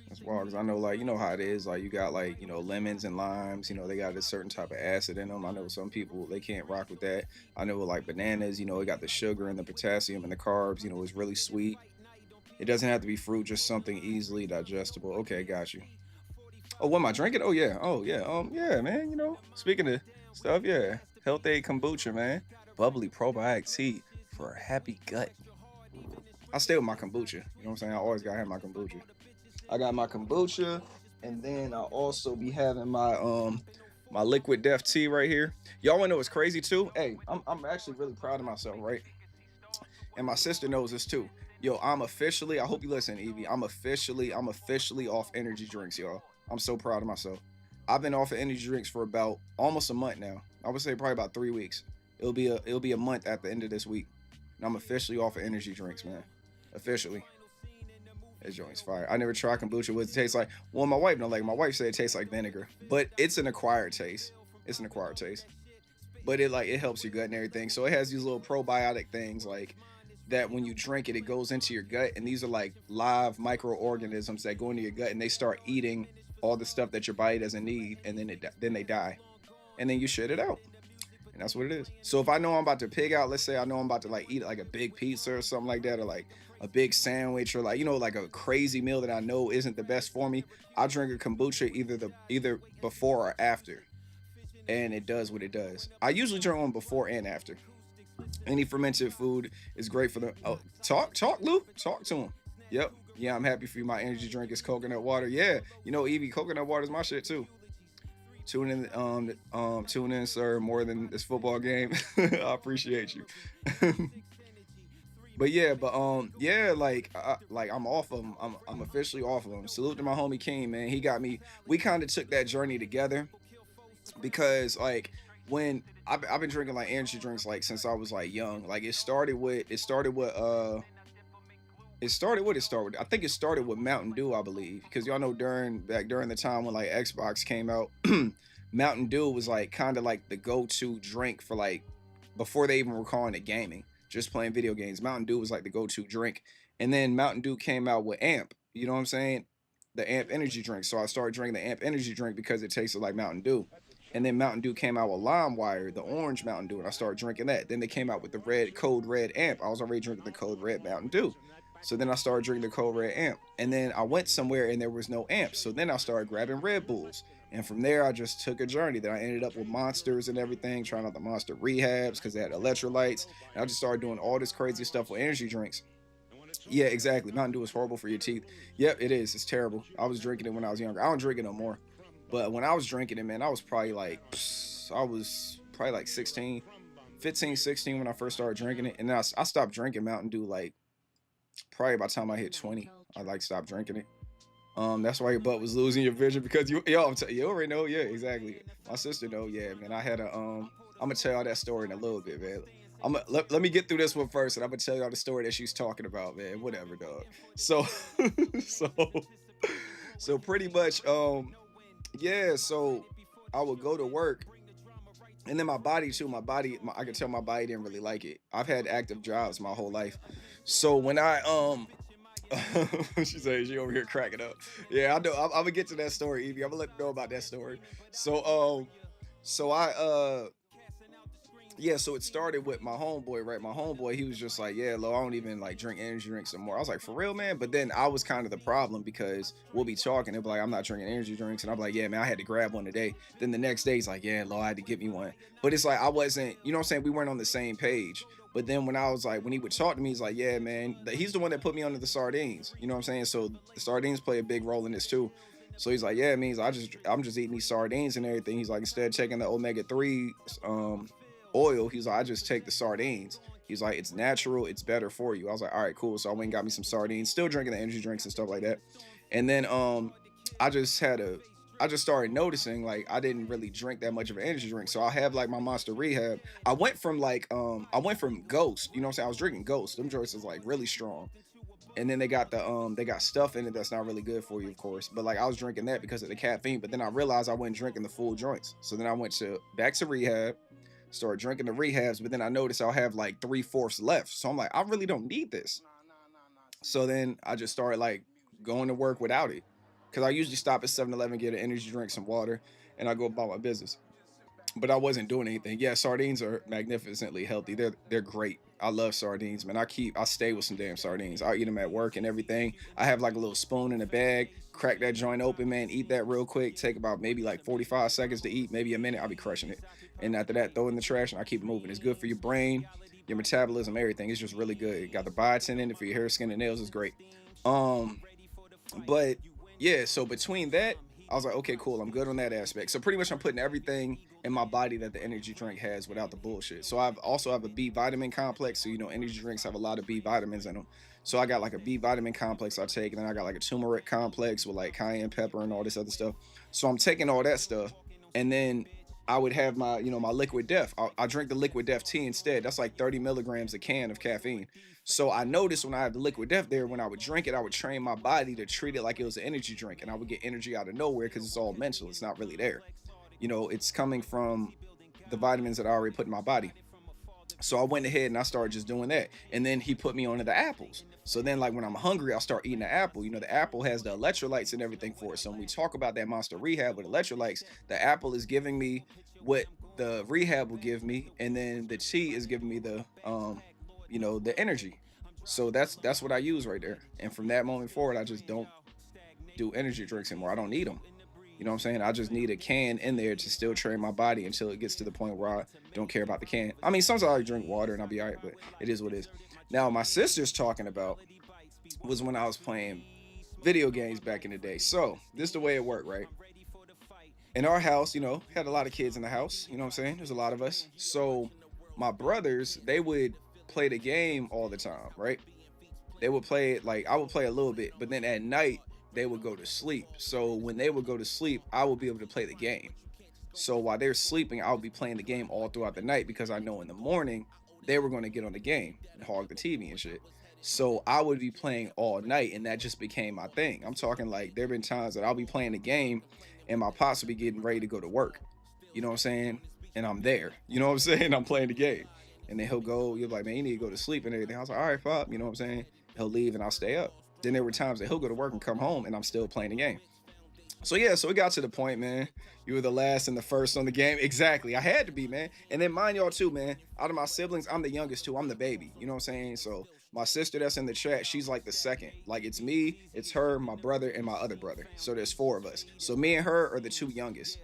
That's wild, because I know, like, you know how it is. Like, you got, like, you know, lemons and limes. You know, they got a certain type of acid in them. I know some people, they can't rock with that. I know, like, bananas, you know, it got the sugar and the potassium and the carbs. You know, it's really sweet. It doesn't have to be fruit, just something easily digestible. Okay, got you. Oh, what am I drinking? Oh, yeah. Oh, yeah. Yeah, man, you know, speaking of stuff, yeah. Health-Ade Kombucha, man. Bubbly probiotic tea for a happy gut. I stay with my kombucha. You know what I'm saying? I always gotta have my kombucha. I got my kombucha, and then I'll also be having my my liquid death tea right here. Y'all wanna know what's crazy too? Hey, I'm actually really proud of myself, right? And my sister knows this too. Yo, I'm officially, I hope you listen, Evie. I'm officially off energy drinks, y'all. I'm so proud of myself. I've been off of energy drinks for about almost a month now. I would say probably about 3 weeks. It'll be a month at the end of this week. And I'm officially off of energy drinks, man. Officially. That joint's fire. I never tried kombucha. What it tastes like? Well, my wife don't like it. My wife said it tastes like vinegar, but it's an acquired taste. It's an acquired taste. But it helps your gut and everything. So it has these little probiotic things like that. When you drink it, it goes into your gut, and these are like live microorganisms that go into your gut, and they start eating all the stuff that your body doesn't need, and then they die, and then you shit it out. And that's what it is. So if I know I'm about to pig out, let's say I know I'm about to like eat like a big pizza or something like that, or like a big sandwich, or like, you know, like a crazy meal that I know isn't the best for me, I'll drink a kombucha either before or after. And it does what it does. I usually drink one before and after. Any fermented food is great for the talk, Lou. Talk to him. Yep. Yeah, I'm happy for you. My energy drink is coconut water. Yeah, you know, Evie, coconut water is my shit too. Tune in, sir, more than this football game. I appreciate you. But yeah, like I'm off of them. I'm officially off of them. Salute to my homie King, man. He got me. We kind of took that journey together, because like when I've been drinking like energy drinks like since I was like young. Like it started with I think it started with Mountain Dew, I believe, because y'all know during the time when like Xbox came out, Mountain Dew was like kind of like the go-to drink for like before they even were calling it gaming, just playing video games. Mountain Dew was like the go-to drink, and then Mountain Dew came out with Amp. You know what I'm saying? The Amp energy drink. So I started drinking the Amp energy drink because it tasted like Mountain Dew. And then Mountain Dew came out with LimeWire, the orange Mountain Dew, and I started drinking that. Then they came out with the Code Red Amp. I was already drinking the Code Red Mountain Dew. So then I started drinking the Code Red Amp. And then I went somewhere and there was no Amp. So then I started grabbing Red Bulls. And from there, I just took a journey. Then I ended up with Monsters and everything, trying out the Monster Rehabs because they had electrolytes. And I just started doing all this crazy stuff with energy drinks. Yeah, exactly. Mountain Dew is horrible for your teeth. Yep, it is. It's terrible. I was drinking it when I was younger. I don't drink it no more. But when I was drinking it, man, I was probably like, 16, 15, 16 when I first started drinking it. And then I stopped drinking Mountain Dew like probably by the time I hit 20. I like stopped drinking it. That's why your butt was losing your vision because you already know, yeah, exactly. My sister know, yeah, man. I had a I'm gonna tell y'all that story in a little bit, man. Let me get through this one first, and I'm gonna tell y'all the story that she's talking about, man. Whatever, dog. So, so, so pretty much, yeah. So I would go to work, and then my body too. I could tell my body didn't really like it. I've had active jobs my whole life, so when I she said she over here cracking up. Yeah, I know. I'm gonna get to that story, Evie. I'm gonna let you know about that story. So so I yeah, so it started with my homeboy, right? My homeboy, he was just like, yeah, Lo, I don't even like drink energy drinks anymore. I was like, for real, man? But then I was kind of the problem because we'll be talking, they'll be like, I'm not drinking energy drinks. And I'm like, yeah, man, I had to grab one today. Then the next day, he's like, yeah, Lo, I had to get me one. But it's like, I wasn't, you know what I'm saying? We weren't on the same page. But then when I was like, when he would talk to me, he's like, yeah, man, he's the one that put me onto the sardines. You know what I'm saying? So the sardines play a big role in this too. So he's like, yeah, it means I'm just eating these sardines and everything. He's like, instead of taking the omega-3 oil, he's like, I just take the sardines. He's like, it's natural, it's better for you. I was like, all right, cool. So I went and got me some sardines, still drinking the energy drinks and stuff like that. And then I just started noticing like I didn't really drink that much of an energy drink. So I have like my Monster Rehab. I went from Ghost, you know what I'm saying? I was drinking Ghost. Them joints is like really strong. And then they got they got stuff in it that's not really good for you, of course. But like I was drinking that because of the caffeine. But then I realized I wasn't drinking the full joints. So then I went back to rehab, started drinking the rehabs. But then I noticed I'll have like 3/4 left. So I'm like, I really don't need this. So then I just started like going to work without it. Cause I usually stop at 7-Eleven, get an energy drink, some water, and I go about my business. But I wasn't doing anything. Yeah, sardines are magnificently healthy. They're great. I love sardines, man. I stay with some damn sardines. I eat them at work and everything. I have like a little spoon in a bag, crack that joint open, man, eat that real quick. Take about maybe like 45 seconds to eat, maybe a minute. I'll be crushing it. And after that, throw it in the trash and I keep moving. It's good for your brain, your metabolism, everything. It's just really good. It got the biotin in it for your hair, skin, and nails. It's great. Um, but yeah, so between that, I was like, okay, cool. I'm good on that aspect. So pretty much I'm putting everything in my body that the energy drink has without the bullshit. So I've also have a B vitamin complex. So, you know, energy drinks have a lot of B vitamins in them. So I got like a B vitamin complex I take, and then I got like a turmeric complex with like cayenne pepper and all this other stuff. So I'm taking all that stuff, and then I would have my, you know, my liquid death. I drink the liquid death tea instead. That's like 30 milligrams a can of caffeine. So I noticed when I had the liquid death there, when I would drink it, I would train my body to treat it like it was an energy drink, and I would get energy out of nowhere because it's all mental. It's not really there. You know, it's coming from the vitamins that I already put in my body. So I went ahead and I started just doing that. And then he put me onto the apples. So then like when I'm hungry, I'll start eating the apple. You know, the apple has the electrolytes and everything for it. So when we talk about that Monster Rehab with electrolytes, the apple is giving me what the rehab will give me, and then the tea is giving me the you know, the energy. So that's what I use right there. And from that moment forward, I just don't do energy drinks anymore. I don't need them. You know what I'm saying? I just need a can in there to still train my body until it gets to the point where I don't care about the can. I mean, sometimes I drink water and I'll be all right, but it is what it is. Now, my sister's talking about was when I was playing video games back in the day. So, this is the way it worked, right? In our house, you know, had a lot of kids in the house. You know what I'm saying? There's a lot of us. So, my brothers, they would play the game all the time, right? They would play it like I would play a little bit, but then at night, they would go to sleep. So when they would go to sleep, I would be able to play the game. So while they're sleeping, I would be playing the game all throughout the night because I know in the morning they were going to get on the game and hog the TV and shit. So I would be playing all night, and that just became my thing. I'm talking like there have been times that I'll be playing the game and my pops will be getting ready to go to work. You know what I'm saying? And I'm there. You know what I'm saying? I'm playing the game. And then you're like, man, you need to go to sleep and everything. I was like, all right, pop, you know what I'm saying? He'll leave and I'll stay up. Then there were times that he'll go to work and come home and I'm still playing the game. So yeah, so it got to the point, man. You were the last and the first on the game. Exactly. I had to be, man. And then mind y'all too, man. Out of my siblings, I'm the youngest too. I'm the baby. You know what I'm saying? So my sister that's in the chat, she's like the second. Like it's me, it's her, my brother, and my other brother. So there's 4 of us. So me and her are the 2 youngest.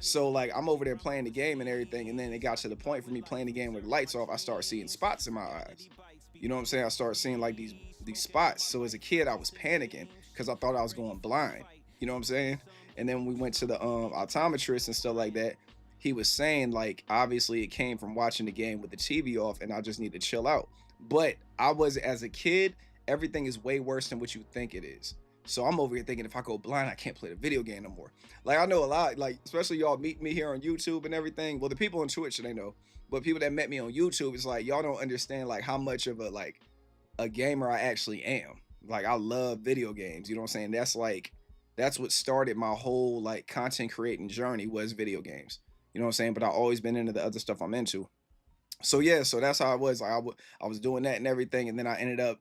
So like I'm over there playing the game and everything, and then it got to the point for me playing the game with the lights off, I started seeing spots in my eyes. You know what I'm saying? I started seeing like these spots. So as a kid, I was panicking because I thought I was going blind. You know what I'm saying? And then we went to the optometrist and stuff like that. He was saying like obviously it came from watching the game with the TV off, and I just need to chill out. But I was, as a kid, everything is way worse than what you think it is. So I'm over here thinking if I go blind, I can't play the video game no more. Like I know a lot, like especially y'all meet me here on YouTube and everything. Well, the people on Twitch, they know, but people that met me on YouTube, it's like y'all don't understand like how much of a gamer I actually am. Like I love video games. You know what I'm saying? That's what started my whole like content creating journey was video games. You know what I'm saying? But I always been into the other stuff I'm into. So yeah, so that's how I was. Like I was doing that and everything, and then I ended up,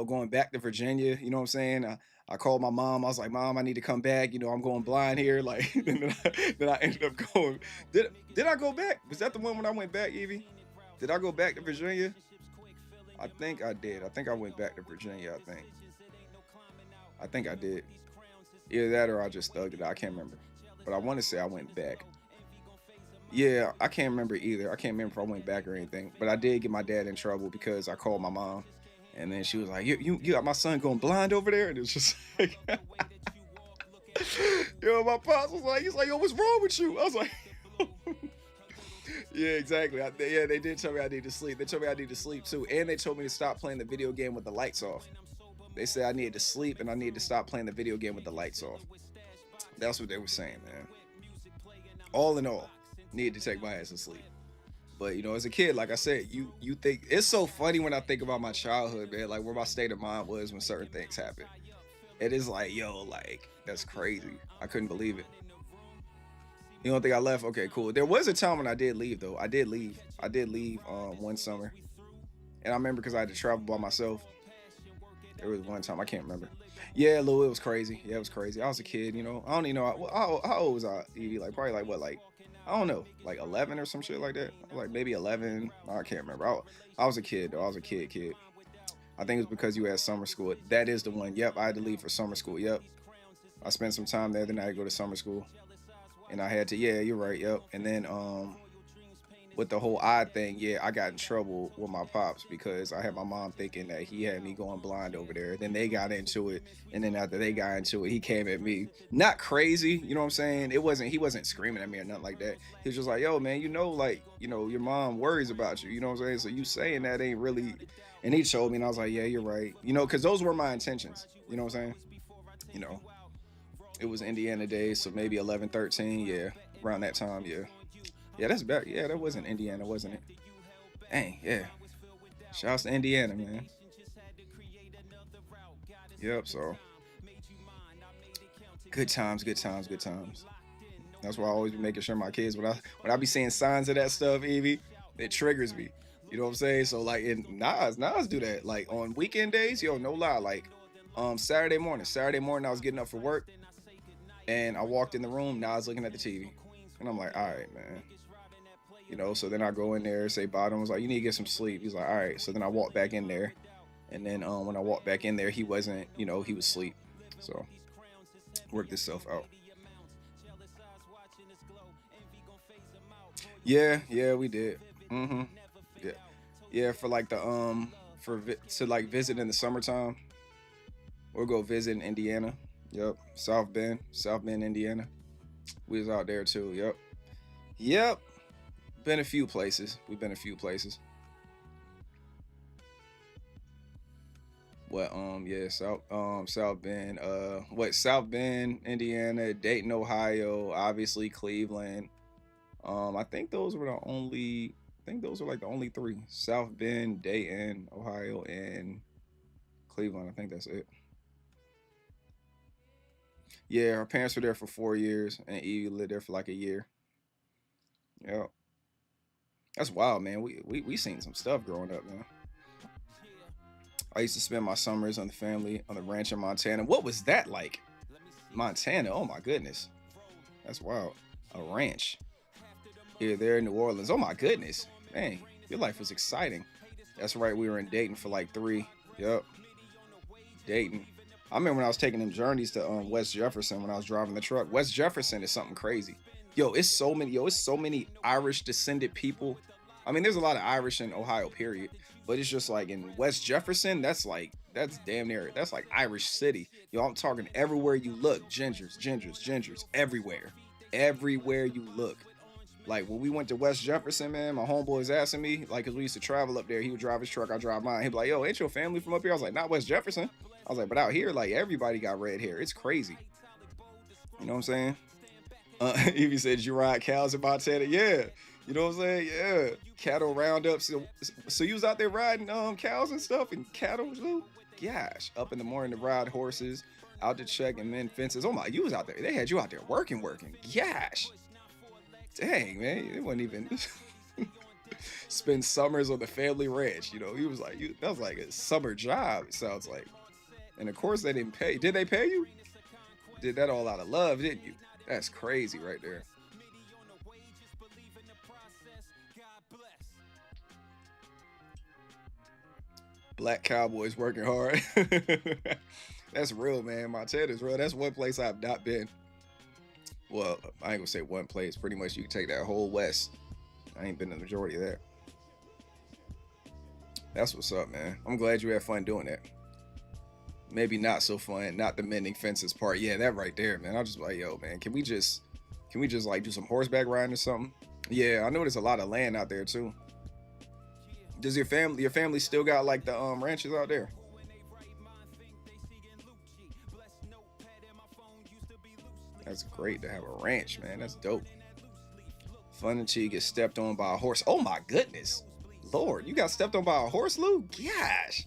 going back to Virginia. You know what I'm saying? I called my mom. I was like, Mom, I need to come back. I'm going blind here. Like, then I ended up going. Did I go back? Was that the one when I went back, Evie? Did I go back to Virginia? I think I did. I think I went back to Virginia. I think I did. Either that or I just thugged it out. I can't remember. But I want to say I went back. Yeah, I can't remember either. I can't remember if I went back or anything. But I did get my dad in trouble because I called my mom. And then she was like, you got my son going blind over there? And it's just like, my pops was like, he's like, yo, what's wrong with you? I was like, yeah, exactly. They did tell me I need to sleep. They told me I need to sleep too. And they told me to stop playing the video game with the lights off. They said I needed to sleep and I needed to stop playing the video game with the lights off. That's what they were saying, man. All in all, needed to take my ass to sleep. But as a kid, like I said, you think it's so funny when I think about my childhood, man, like where my state of mind was when certain things happened. It is like, yo, like that's crazy. I couldn't believe it. You don't think I left? Okay, cool. There was a time when I did leave though. I did leave one summer. And I remember because I had to travel by myself. There was one time, I can't remember. Yeah, Lou, it was crazy. Yeah, it was crazy. I was a kid, I don't even know. How old was I, Evie? Like, probably like what, like, I don't know, like 11 or some shit like that. Like maybe 11. I can't remember. I was a kid, though. I was a kid. I think it's because you had summer school. That is the one. Yep, I had to leave for summer school. Yep. I spent some time there, then I had to go to summer school. And I had to, yeah, you're right. Yep. And then, with the whole eye thing, yeah, I got in trouble with my pops because I had my mom thinking that he had me going blind over there. Then they got into it, and then after they got into it, he came at me. Not crazy, you know what I'm saying? He wasn't screaming at me or nothing like that. He was just like, yo, man, your mom worries about you, you know what I'm saying? So you saying that ain't really. And he told me, and I was like, yeah, you're right. Because those were my intentions, you know what I'm saying? It was Indiana days, so maybe 11, 13, yeah, around that time, yeah. Yeah, that's better. Yeah, that wasn't Indiana, wasn't it? Dang, yeah. Shouts to Indiana, man. Yep, so. Good times. That's why I always be making sure my kids, when I be seeing signs of that stuff, Evie, it triggers me. You know what I'm saying? So like in Nas do that. Like on weekend days, yo, no lie. Like Saturday morning I was getting up for work and I walked in the room, Nas looking at the TV. And I'm like, all right, man. So then I go in there, say Bottom was like, you need to get some sleep. He's like, all right. So then I walked back in there. And then when I walked back in there, he wasn't, he was asleep. So worked itself out. Yeah, we did. Mm-hmm. Yeah. Yeah, for like the to visit in the summertime. We'll go visit in Indiana. Yep. South Bend, Indiana. We was out there too. Yep. Been a few places. We've been a few places. What yeah, South Bend, South Bend, Indiana, Dayton, Ohio, obviously Cleveland. I think those were like the only three. South Bend, Dayton, Ohio, and Cleveland. I think that's it. Yeah, our parents were there for 4 years, and Evie lived there for like a year. Yeah, that's wild, man. We seen some stuff growing up, man. I used to spend my summers on the ranch in Montana. What was that like? Montana, oh my goodness. That's wild. A ranch. Here, there in New Orleans. Oh my goodness. Dang, your life was exciting. That's right, we were in Dayton for like 3. Yep. Dayton. I remember when I was taking them journeys to West Jefferson when I was driving the truck. West Jefferson is something crazy. It's so many Irish descended people. I mean, there's a lot of Irish in Ohio, period. But it's just like in West Jefferson, that's damn near, that's like Irish city. I'm talking everywhere you look, gingers, everywhere you look. Like when we went to West Jefferson, man, my homeboy was asking me, like, cause we used to travel up there. He would drive his truck, I drive mine. He'd be like, yo, ain't your family from up here? I was like, not West Jefferson. I was like, but out here, like everybody got red hair. It's crazy. You know what I'm saying? Evie said you ride cows in Montana. Yeah. You know what I'm saying? Yeah. Cattle roundups. So you was out there riding cows and stuff and cattle, Lou? Gosh. Up in the morning to ride horses, out to check and mend fences. Oh my, you was out there. They had you out there working. Gosh. Dang, man. It wasn't even spend summers on the family ranch. You know, he was like, that was like a summer job, it sounds like. And of course they didn't pay. Did they pay you? Did that all out of love, didn't you? That's crazy right there. Black cowboys working hard. That's real, man. Montana's real. That's one place I've not been. Well, I ain't gonna say one place. Pretty much you can take that whole west. I ain't been in the majority of that. That's what's up, man. I'm glad you had fun doing that. Maybe not so fun, not the mending fences part. Yeah, that right there, man. I was just like, yo, man, can we just like do some horseback riding or something? Yeah, I know there's a lot of land out there too. Does your family still got like the ranches out there? That's great to have a ranch, man. That's dope. Fun until you get stepped on by a horse. Oh my goodness. Lord, you got stepped on by a horse, Lou? Gosh.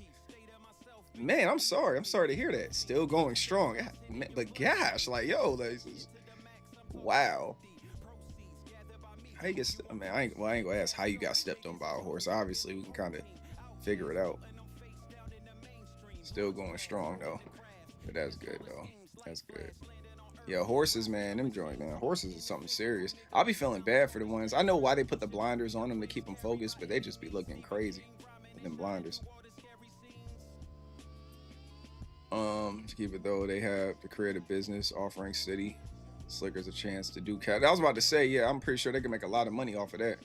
Man, I'm sorry. I'm sorry to hear that. Still going strong. But gosh, like, yo, wow. How you get, I mean, I ain't gonna ask how you got stepped on by a horse. Obviously, we can kind of figure it out. Still going strong, though. But that's good, though. That's good. Yeah, horses, man, them joint, man. Horses is something serious. I'll be feeling bad for the ones. I know why they put the blinders on them to keep them focused, but they just be looking crazy with them blinders. To keep it though, they have to create a business offering city slickers a chance to do cat. I was about to say, yeah, I'm pretty sure they can make a lot of money off of that.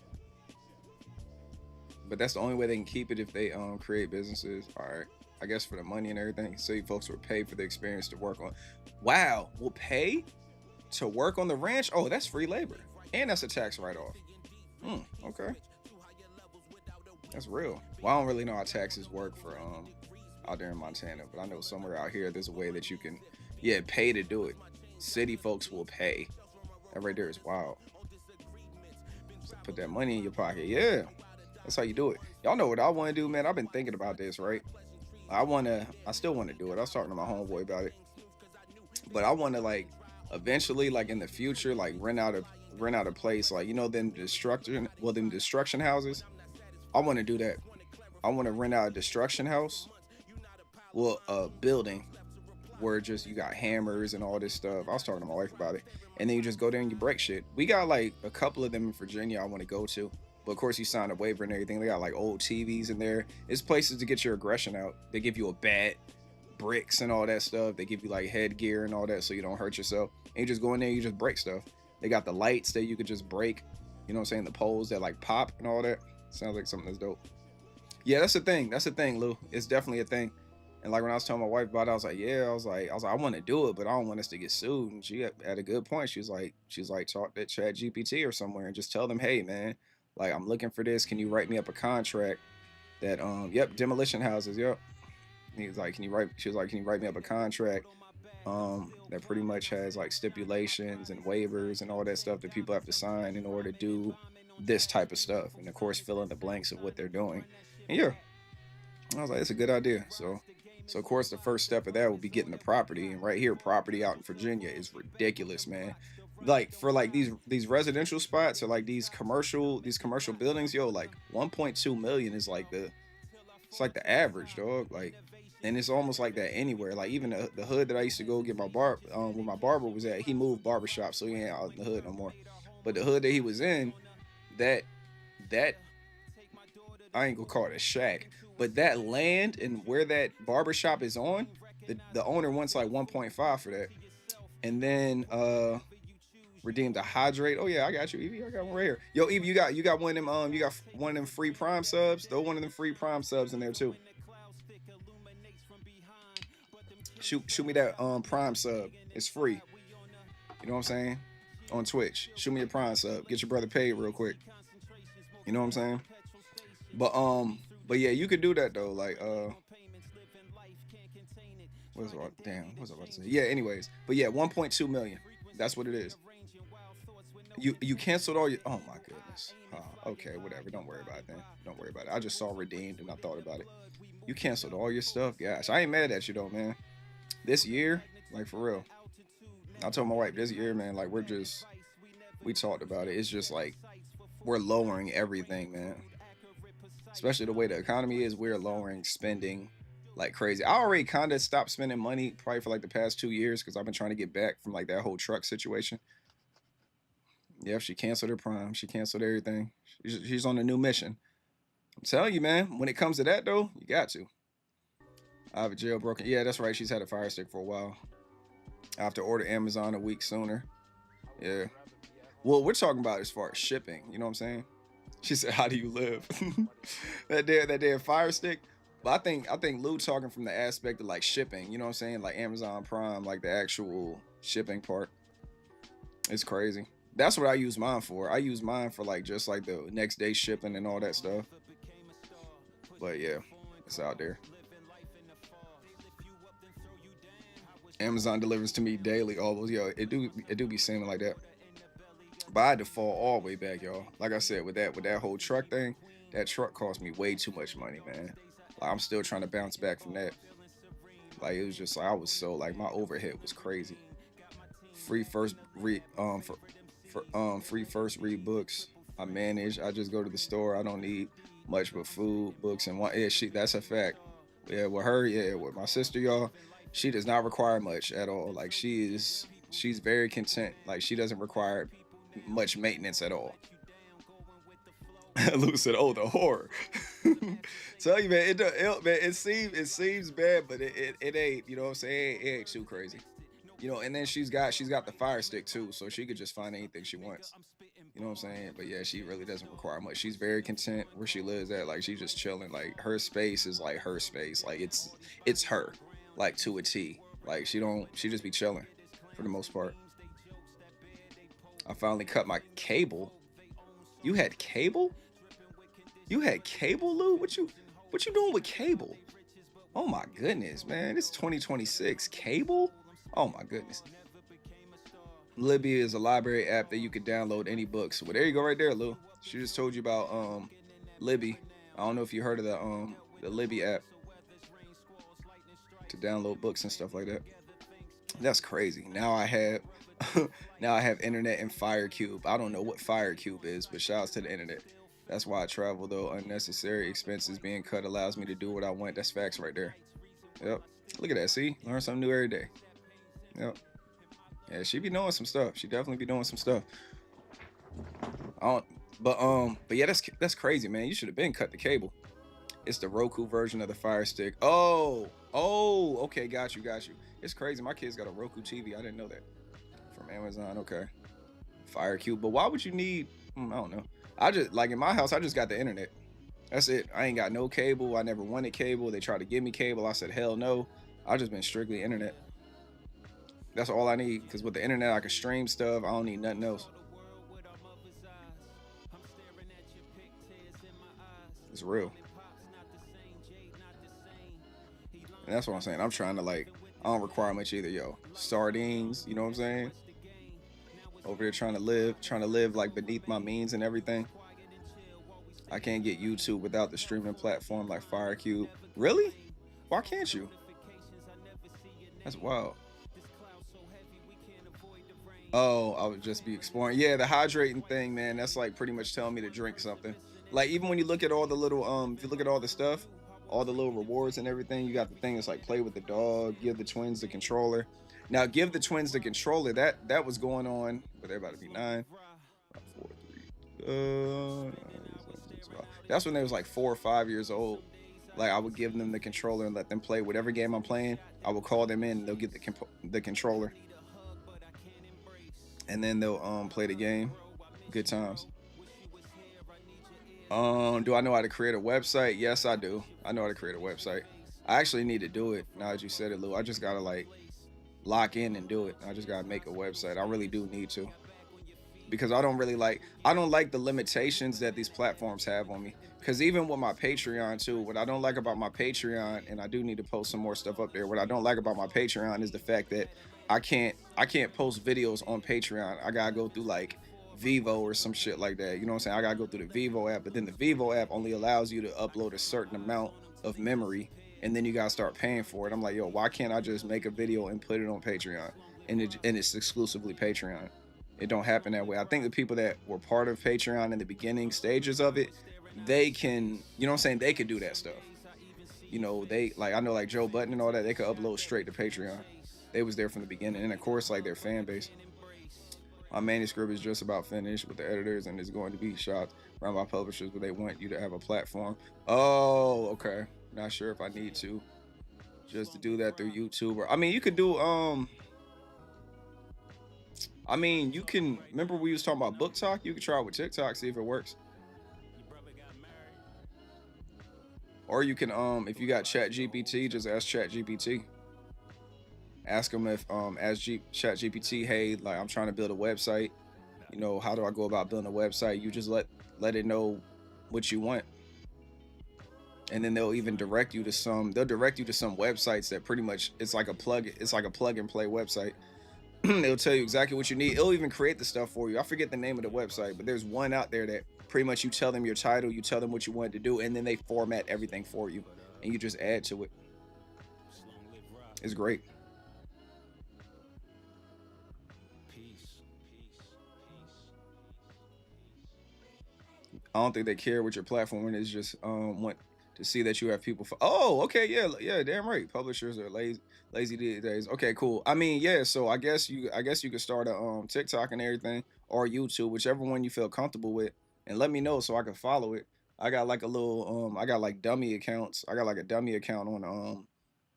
But that's the only way they can keep it if they create businesses. All right. I guess for the money and everything. So you folks will pay for the experience to work on. Wow, will pay to work on the ranch? Oh, that's free labor. And that's a tax write-off. Okay. That's real. Well, I don't really know how taxes work for out there in Montana, but I know somewhere out here there's a way that you can, yeah, pay to do it. City folks will pay. That right there is wild. So put that money in your pocket. Yeah, that's how you do it. Y'all know what I want to do, man. I've been thinking about this, right? I still want to do it. I was talking to my homeboy about it, but I want to like eventually, like in the future, like rent out a place, like, you know, them destruction houses. I want to do that. I want to rent out a destruction house. Well, a building where just you got hammers and all this stuff. I was talking to my wife about it. And then you just go there and you break shit. We got like a couple of them in Virginia I want to go to. But of course you sign a waiver and everything. They got like old TVs in there. It's places to get your aggression out. They give you a bat, bricks and all that stuff. They give you like headgear and all that so you don't hurt yourself. And you just go in there, you just break stuff. They got the lights that you could just break. You know what I'm saying? The poles that like pop and all that. Sounds like something that's dope. Yeah, that's the thing. That's the thing, Lou. It's definitely a thing. And like when I was telling my wife about it, I was like, yeah, I was like, I want to do it, but I don't want us to get sued. And she had a good point. She was like, talk to ChatGPT or somewhere and just tell them, hey man, like I'm looking for this. Can you write me up a contract that, yep, demolition houses, yep. He's like, she was like, can you write me up a contract that pretty much has like stipulations and waivers and all that stuff that people have to sign in order to do this type of stuff. And of course, fill in the blanks of what they're doing. And yeah, I was like, it's a good idea. So of course, the first step of that will be getting the property. And right here, property out in Virginia is ridiculous, man. Like for like these residential spots or like these commercial buildings, yo, like 1.2 million is like the average, dog. Like, and it's almost like that anywhere. Like even the hood that I used to go get my where my barber was at, he moved barbershop, so he ain't out in the hood no more. But the hood that he was in, that I ain't gonna call it a shack, but that land and where that barbershop is on, the owner wants like 1.5 for that. And then redeemed a hydrate. Oh yeah, I got you, Evie. I got one right here. Yo, Evie, you got one of them, you got one of them free Prime subs. Throw one of them free Prime subs in there too. Shoot me that Prime sub. It's free. You know what I'm saying? On Twitch. Shoot me a Prime sub. Get your brother paid real quick. You know what I'm saying? But yeah, you could do that though. Like Damn, what was I about to say? Yeah, anyways. But yeah, 1.2 million. That's what it is. You canceled all your. Oh my goodness. Okay, whatever. Don't worry about it then. Don't worry about it. I just saw redeemed and I thought about it. You canceled all your stuff. Gosh, I ain't mad at you though, man. This year, like for real. I told my wife this year, man. Like we talked about it. It's just like we're lowering everything, man. Especially the way the economy is, we're lowering spending like crazy. I already kind of stopped spending money probably for like the past 2 years because I've been trying to get back from like that whole truck situation. Yeah, she canceled her prime. She canceled everything. She's on a new mission. I'm telling you, man, when it comes to that, though, you got to. I have a jailbroken. Yeah, that's right. She's had a Fire Stick for a while. I have to order Amazon a week sooner. Yeah. Well, we're talking about as far as shipping. You know what I'm saying? She said, "How do you live?" that damn Fire Stick. But I think Lou talking from the aspect of like shipping. You know what I'm saying? Like Amazon Prime, like the actual shipping part. It's crazy. That's what I use mine for. I use mine for like just like the next day shipping and all that stuff. But yeah, it's out there. Amazon delivers to me daily almost. Yo, it do be seeming like that. But I had to fall all the way back, y'all. Like I said, with that whole truck thing, that truck cost me way too much money, man. Like I'm still trying to bounce back from that. Like it was just like I was so like my overhead was crazy. Free first read books. I manage. I just go to the store. I don't need much but food, books, and one. Yeah, that's a fact. Yeah, with her, yeah, with my sister, y'all, she does not require much at all. Like she's very content. Like she doesn't require much maintenance at all. Lou said, "Oh, the horror." Tell you, man, it seems bad, but it ain't. You know what I'm saying? It ain't too crazy. You know, and then she's got the Fire Stick too, so she could just find anything she wants. You know what I'm saying? But yeah, she really doesn't require much. She's very content where she lives at. Like she's just chilling. Like her space is like her space. Like it's her, like to a T. Like she just be chilling for the most part. I finally cut my cable. You had cable? You had cable, Lou? What you doing with cable? Oh my goodness, man. It's 2026. Cable? Oh my goodness. Libby is a library app that you could download any books. Well, there you go right there, Lou. She just told you about Libby. I don't know if you heard of the Libby app to download books and stuff like that. That's crazy. Now I have internet and FireCube. I don't know what FireCube is, but shouts to the internet. That's why I travel though. Unnecessary expenses being cut allows me to do what I want. That's facts right there. Yep. Look at that. See? Learn something new every day. Yep. Yeah, she be knowing some stuff. She definitely be doing some stuff. But yeah, that's crazy, man. You should have been cut the cable. It's the Roku version of the Fire Stick. Oh, okay, got you. It's crazy. My kids got a Roku TV. I didn't know that. From Amazon, okay. FireCube. But why would you need? I don't know. I just like in my house, I just got the internet. That's it. I ain't got no cable. I never wanted cable. They tried to give me cable. I said hell no. I just been strictly internet. That's all I need, because with the internet I can stream stuff. I don't need nothing else. It's real. And that's what I'm saying. I'm trying to I don't require much either, yo. Sardines, you know what I'm saying? Over there trying to live like beneath my means and everything. I can't get YouTube without the streaming platform like FireCube. Really? Why can't you? That's wild. Oh, I would just be exploring. Yeah, the hydrating thing, man, that's like pretty much telling me to drink something. Like even when you look at all the little if you look at all the stuff, all the little rewards and everything, you got the thing that's like play with the dog, give the twins the controller. Now give the twins the controller. That was going on, but they're about to be 9. 4, 3. That's when they was like 4 or 5 years old. Like I would give them the controller and let them play whatever game I'm playing. I would call them in and they'll get the controller. And then they'll play the game. Good times. Do I know how to create a website? Yes, I do. I know how to create a website. I actually need to do it now that you said it, Lou. I just gotta lock in and do it. I just gotta make a website. I really do need to. because I don't like the limitations that these platforms have on me. Because even with my Patreon too, what I don't like about my Patreon, and I do need to post some more stuff up there. What I don't like about my Patreon is the fact that I can't post videos on Patreon. I gotta go through like Vivo or some shit like that. You know what I'm saying? I gotta go through the Vivo app, but then the Vivo app only allows you to upload a certain amount of memory, and then you gotta start paying for it. I'm like, yo, why can't I just make a video and put it on Patreon? And it's exclusively Patreon. It don't happen that way. I think the people that were part of Patreon in the beginning stages of it, they can, you know what I'm saying, they could do that stuff. You know, they like, I know like Joe Button and all that, they could upload straight to Patreon. They was there from the beginning, and of course like their fan base. My manuscript is just about finished with the editors, and it's going to be shot around by publishers, but they want you to have a platform. Oh, okay. Not sure if I need to just to do that through YouTube, or I mean you could do I mean, you can, remember we was talking about Book Talk? You can try it with TikTok, see if it works. Or you can, if you got ChatGPT, just ask ChatGPT. Ask them if, ask ChatGPT, hey, like I'm trying to build a website. You know, how do I go about building a website? You just let it know what you want. And then they'll even direct you to some websites that pretty much, it's like a plug and play website. It'll tell you exactly what you need. It'll even create the stuff for you. I forget the name of the website, but there's one out there that pretty much you tell them your title, you tell them what you want to do, and then they format everything for you, and you just add to it. It's great. I don't think they care what your platform is. Just want to see that you have people. Oh, okay, yeah, damn right. Publishers are lazy these days. Okay, cool. I mean, yeah. So I guess you could start a TikTok and everything, or YouTube, whichever one you feel comfortable with, and let me know so I can follow it. I got like a little I got like dummy accounts. I got like a dummy account on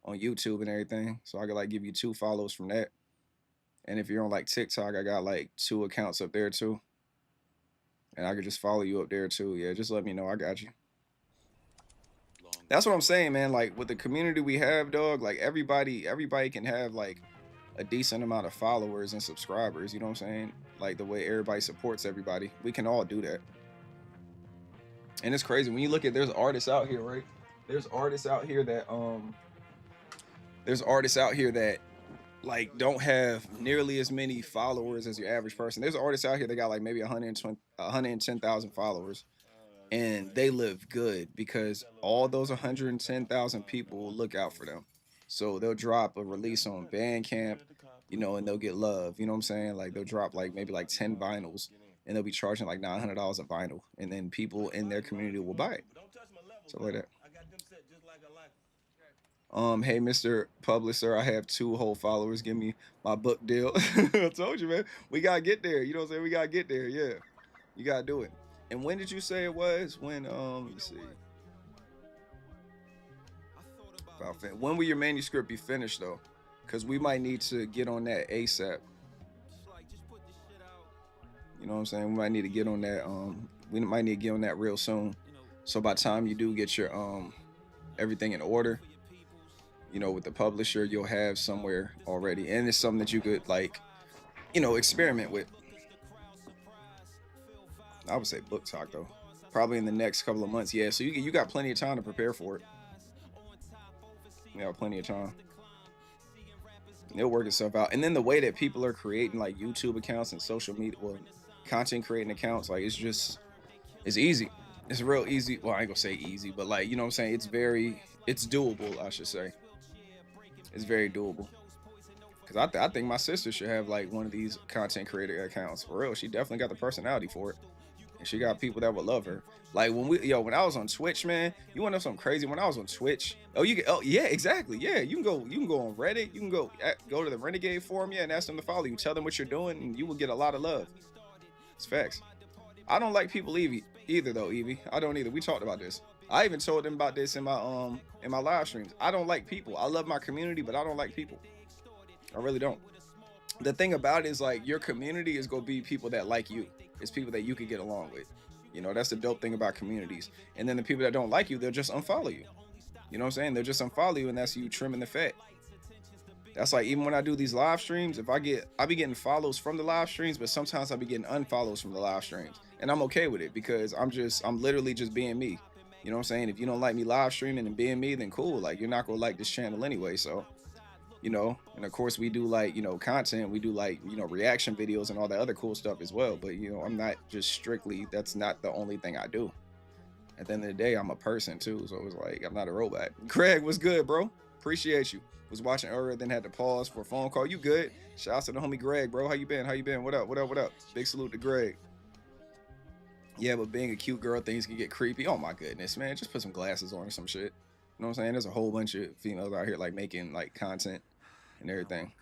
YouTube and everything, so I could like give you 2 follows from that. And if you're on like TikTok, I got like 2 accounts up there too, and I could just follow you up there too. Yeah, just let me know. I got you. That's what I'm saying, man. Like with the community we have, dog, like everybody can have like a decent amount of followers and subscribers, you know what I'm saying? Like the way everybody supports everybody. We can all do that. And it's crazy when you look at, there's artists out here, right? There's artists out here that like don't have nearly as many followers as your average person. There's artists out here that got like maybe 110,000 followers, and they live good because all those 110,000 people will look out for them. So they'll drop a release on Bandcamp, you know, and they'll get love. You know what I'm saying? Like they'll drop like maybe like 10 vinyls, and they'll be charging like $900 a vinyl, and then people in their community will buy it. So like that. Hey, Mr. Publisher, I have 2 whole followers. Give me my book deal. I told you, man. We gotta get there. You know what I'm saying? We gotta get there. Yeah, you gotta do it. And when did you say it was? When let me see. When will your manuscript be finished though? Because we might need to get on that ASAP. You know what I'm saying? We might need to get on that. We might need to get on that real soon. So by the time you do get your everything in order, you know, with the publisher, you'll have somewhere already, and it's something that you could like, you know, experiment with. I would say Book Talk though, probably in the next couple of months. Yeah, so you got plenty of time to prepare for it. You got plenty of time. It'll work itself out. And then the way that people are creating like YouTube accounts and social media, well, content creating accounts, like it's easy. It's real easy. Well, I ain't gonna say easy, but like, you know what I'm saying? It's doable, I should say. It's very doable. Because I think my sister should have like one of these content creator accounts. For real, she definitely got the personality for it. And she got people that would love her. Like when I was on Twitch, man, you wanna know something crazy? When I was on Twitch, yeah, exactly. Yeah, you can go on Reddit, you can go to the Renegade forum, yeah, and ask them to follow you. Tell them what you're doing, and you will get a lot of love. It's facts. I don't like people either though, Evie. I don't either. We talked about this. I even told them about this in my live streams. I don't like people. I love my community, but I don't like people. I really don't. The thing about it is like your community is gonna be people that like you. It's people that you could get along with. You know, that's the dope thing about communities. And then the people that don't like you, they'll just unfollow you. You know what I'm saying? They'll just unfollow you, and that's you trimming the fat. That's like, even when I do these live streams, I be getting follows from the live streams, but sometimes I be getting unfollows from the live streams, and I'm okay with it because I'm literally just being me. You know what I'm saying? If you don't like me live streaming and being me, then cool. Like, you're not gonna like this channel anyway. So, you know, and of course we do, like, you know, content. We do, like, you know, reaction videos and all that other cool stuff as well. But, you know, I'm not just strictly, that's not the only thing I do. At the end of the day, I'm a person too. So it's like, I'm not a robot. Craig, what's good, bro? Appreciate you. Was watching earlier, then had to pause for a phone call. You good? Shouts to the homie Greg, bro. How you been? How you been? What up? What up? What up? Big salute to Greg. Yeah, but being a cute girl, things can get creepy. Oh my goodness, man. Just put some glasses on or some shit. You know what I'm saying? There's a whole bunch of females out here, like, making, like, content and everything.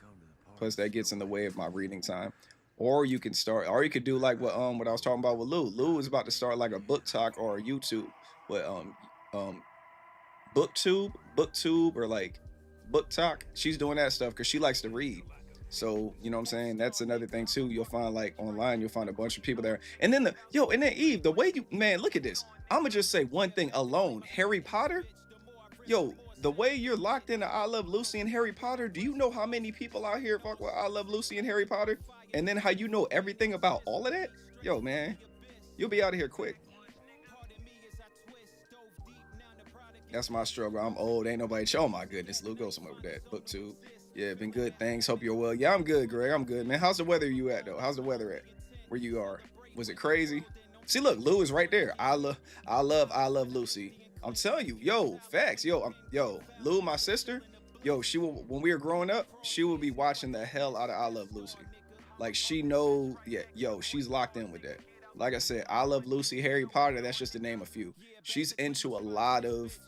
Plus that gets in the way of my reading time. Or you can start, or you could do like what I was talking about with Lou. Lou is about to start like a book talk or a YouTube with booktube or like book talk. She's doing that stuff because she likes to read. So, you know what I'm saying? That's another thing too. You'll find, like, online, you'll find a bunch of people there. And then and then Eve, the way you, man, look at this. I'ma just say one thing alone. Harry Potter, yo, the way you're locked into I Love Lucy and Harry Potter, do you know how many people out here fuck with I Love Lucy and Harry Potter? And then how you know everything about all of that? Yo, man, you'll be out of here quick. That's my struggle. I'm old. Ain't nobody. Oh my goodness. Lou, go somewhere with that. BookTube. Yeah, been good. Thanks. Hope you're well. Yeah, I'm good, Greg. I'm good, man. How's the weather you at though? How's the weather at where you are? Was it crazy? See, look, Lou is right there. I love Lucy. I'm telling you, yo, facts. Yo, Lou, my sister, yo, she will, when we were growing up, she will be watching the hell out of I Love Lucy. Like, she know, yeah, yo, she's locked in with that. Like I said, I Love Lucy, Harry Potter, that's just to name a few. She's into a lot of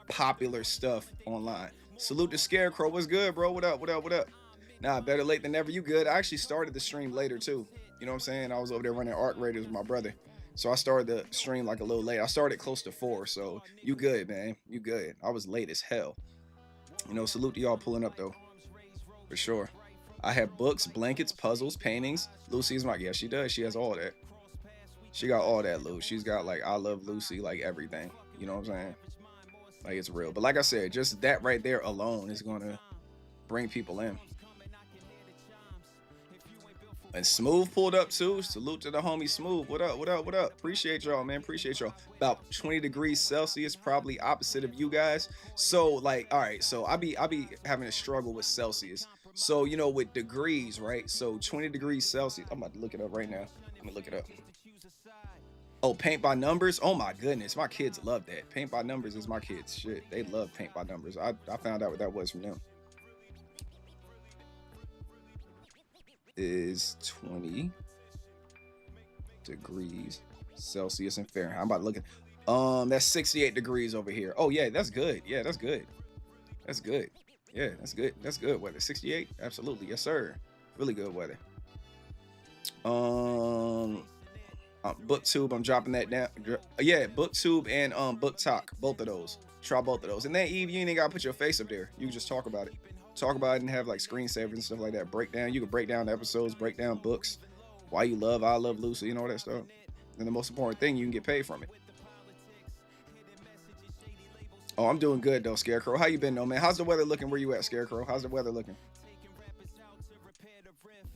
popular stuff online. Salute to Scarecrow. What's good, bro? What up? What up? What up? Nah, better late than never. You good? I actually started the stream later too. You know what I'm saying? I was over there running Arc Raiders with my brother. So I started the stream like a little late. I started close to 4. So you good, man. You good. I was late as hell. You know, salute to y'all pulling up though. For sure. I have books, blankets, puzzles, paintings. Lucy's my, yeah, she does. She has all that. She got all that, Lou. She's got, like, I Love Lucy, like, everything. You know what I'm saying? Like, it's real. But like I said, just that right there alone is going to bring people in. And Smooth pulled up too. Salute to the homie Smooth. What up? What up? What up? Appreciate y'all, man. Appreciate y'all. About 20 degrees Celsius, probably opposite of you guys. So, like, all right. So I be having a struggle with Celsius. So, you know, with degrees, right? So 20 degrees Celsius. I'm about to look it up right now. Let me look it up. Oh, Paint by Numbers. Oh my goodness, my kids love that. Paint by Numbers is my kids' shit. They love Paint by Numbers. I found out what that was from them. Is 20 degrees Celsius and Fahrenheit. I'm about to look at. That's 68 degrees over here. Oh yeah, that's good. Yeah, that's good. That's good. Yeah, that's good. That's good weather. 68. Absolutely, yes sir. Really good weather. BookTube, I'm dropping that down. Yeah, BookTube and BookTok, both of those. Try both of those. And then Eve, you ain't gotta put your face up there. You can just talk about it. Talk about it and have like screensavers and stuff like that. Break down. You can break down episodes, break down books, why you love I Love Lucy, and all that stuff. And the most important thing, you can get paid from it. Oh, I'm doing good though, Scarecrow. How you been though, man? How's the weather looking where you at, Scarecrow? How's the weather looking?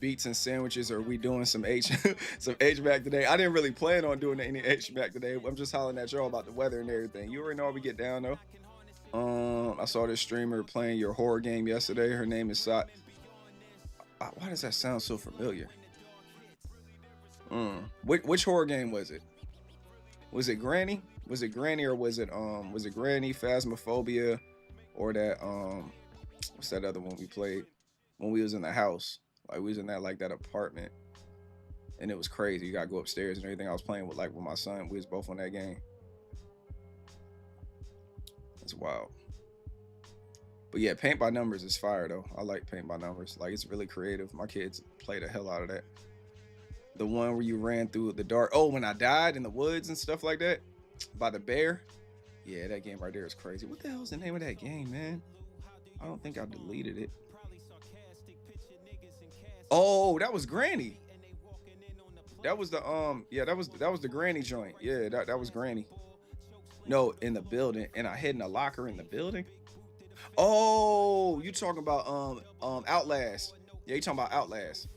Beats and sandwiches, or are we doing some some HVAC today? I didn't really plan on doing any HVAC today. I'm just hollering at y'all about the weather and everything. You already know how we get down though. I saw this streamer playing your horror game yesterday. Her name is Sot. Why does that sound so familiar? Which horror game was it? Was it Granny? Was it Granny, or was it Granny, Phasmophobia, or that what's that other one we played when we was in the house? Like, we was in that apartment, and it was crazy. You gotta go upstairs and everything. I was playing with my son. We was both on that game. That's wild. But yeah, Paint by Numbers is fire though. I like Paint by Numbers. Like, it's really creative. My kids play the hell out of that. The one where you ran through the dark. Oh, when I died in the woods and stuff like that by the bear. Yeah, that game right there is crazy. What the hell is the name of that game, man? I don't think I deleted it. Oh, that was Granny. That was the yeah, that was the Granny joint. Yeah, that was Granny. No, in the building, and I hid in a locker in the building. Oh, you talking about Outlast? Yeah, you talking about Outlast?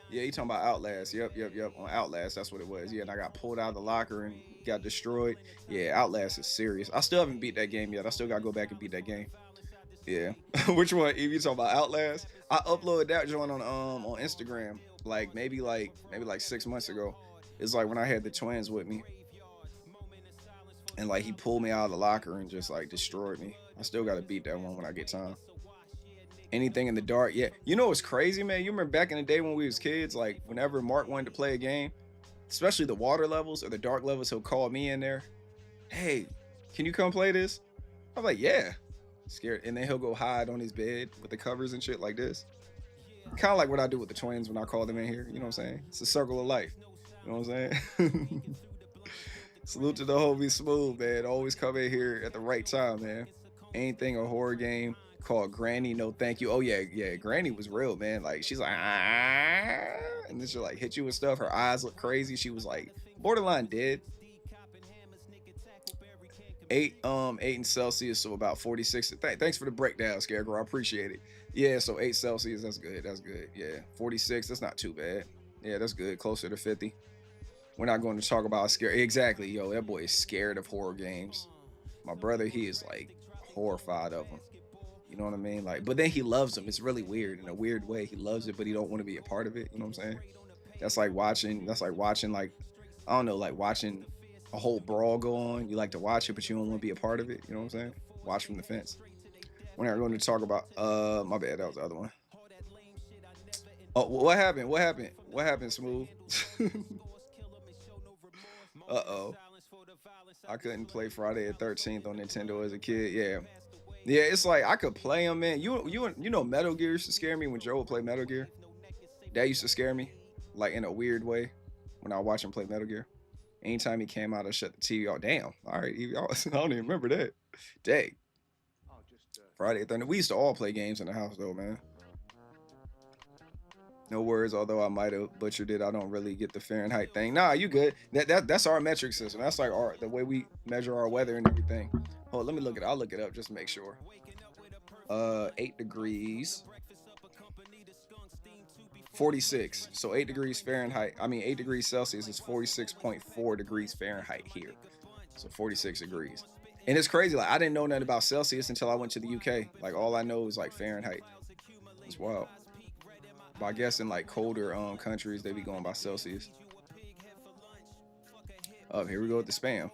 Yeah, you talking about Outlast? Yep. On Outlast, that's what it was. Yeah, and I got pulled out of the locker and got destroyed. Yeah, Outlast is serious. I still haven't beat that game yet. I still gotta go back and beat that game. Yeah. Which one? If you talking about Outlast, I uploaded that joint on Instagram maybe like 6 months ago. It's like when I had the twins with me, and like he pulled me out of the locker and just like destroyed me. I still gotta beat that one when I get time. Anything in the dark, yeah. You know what's crazy, man? You remember back in the day when we was kids, like whenever Mark wanted to play a game, especially the water levels or the dark levels, he'll call me in there. Hey, can you come play this? I'm like, yeah. Scared, and then he'll go hide on his bed with the covers and shit like this. Kind of like what I do with the twins when I call them in here. You know what I'm saying? It's a circle of life. You know what I'm saying? Salute to the homie Smooth, man. Always come in here at the right time, man. Anything a horror game called Granny, no thank you. Oh yeah, Granny was real, man. Like she's like, and then she'll like hit you with stuff. Her eyes look crazy. She was like borderline dead. 8 in Celsius, so about 46. Thanks for the breakdown, Scarecrow. I appreciate it. Yeah, so 8 Celsius, that's good. Yeah, 46, that's not too bad. Yeah, that's good. Closer to 50. We're not going to talk about scary. Exactly, yo, that boy is scared of horror games. My brother, he is like horrified of them. You know what I mean? Like, but then he loves them. It's really weird in a weird way. He loves it, but he don't want to be a part of it. You know what I'm saying? That's like watching like I don't know, like watching a whole brawl go on. You like to watch it, but you don't want to be a part of it. You know what I'm saying? Watch from the fence. We're not going to talk about my bad, that was the other one. Oh, what happened? What happened, Smooth? Uh-oh. I couldn't play Friday the 13th on Nintendo as a kid. Yeah, it's like I could play them, man. You know Metal Gear used to scare me when Joe would play Metal Gear. That used to scare me, like in a weird way, when I watch him play Metal Gear. Anytime he came out, I shut the TV off. Damn. All right, I don't even remember that. Dang. Friday the 13th. We used to all play games in the house though, man. No words, although I might have butchered it. I don't really get the Fahrenheit thing. Nah, you good. That's our metric system. That's like the way we measure our weather and everything. Hold, let me look it. I'll look it up just to make sure. 8 degrees. 46. So 8 degrees Fahrenheit. 8 degrees Celsius is 46.4 degrees Fahrenheit here. So 46 degrees. And it's crazy. Like I didn't know nothing about Celsius until I went to the UK. Like all I know is like Fahrenheit. It's wild. But I guess in like colder countries, they be going by Celsius. Oh, here we go with the spam.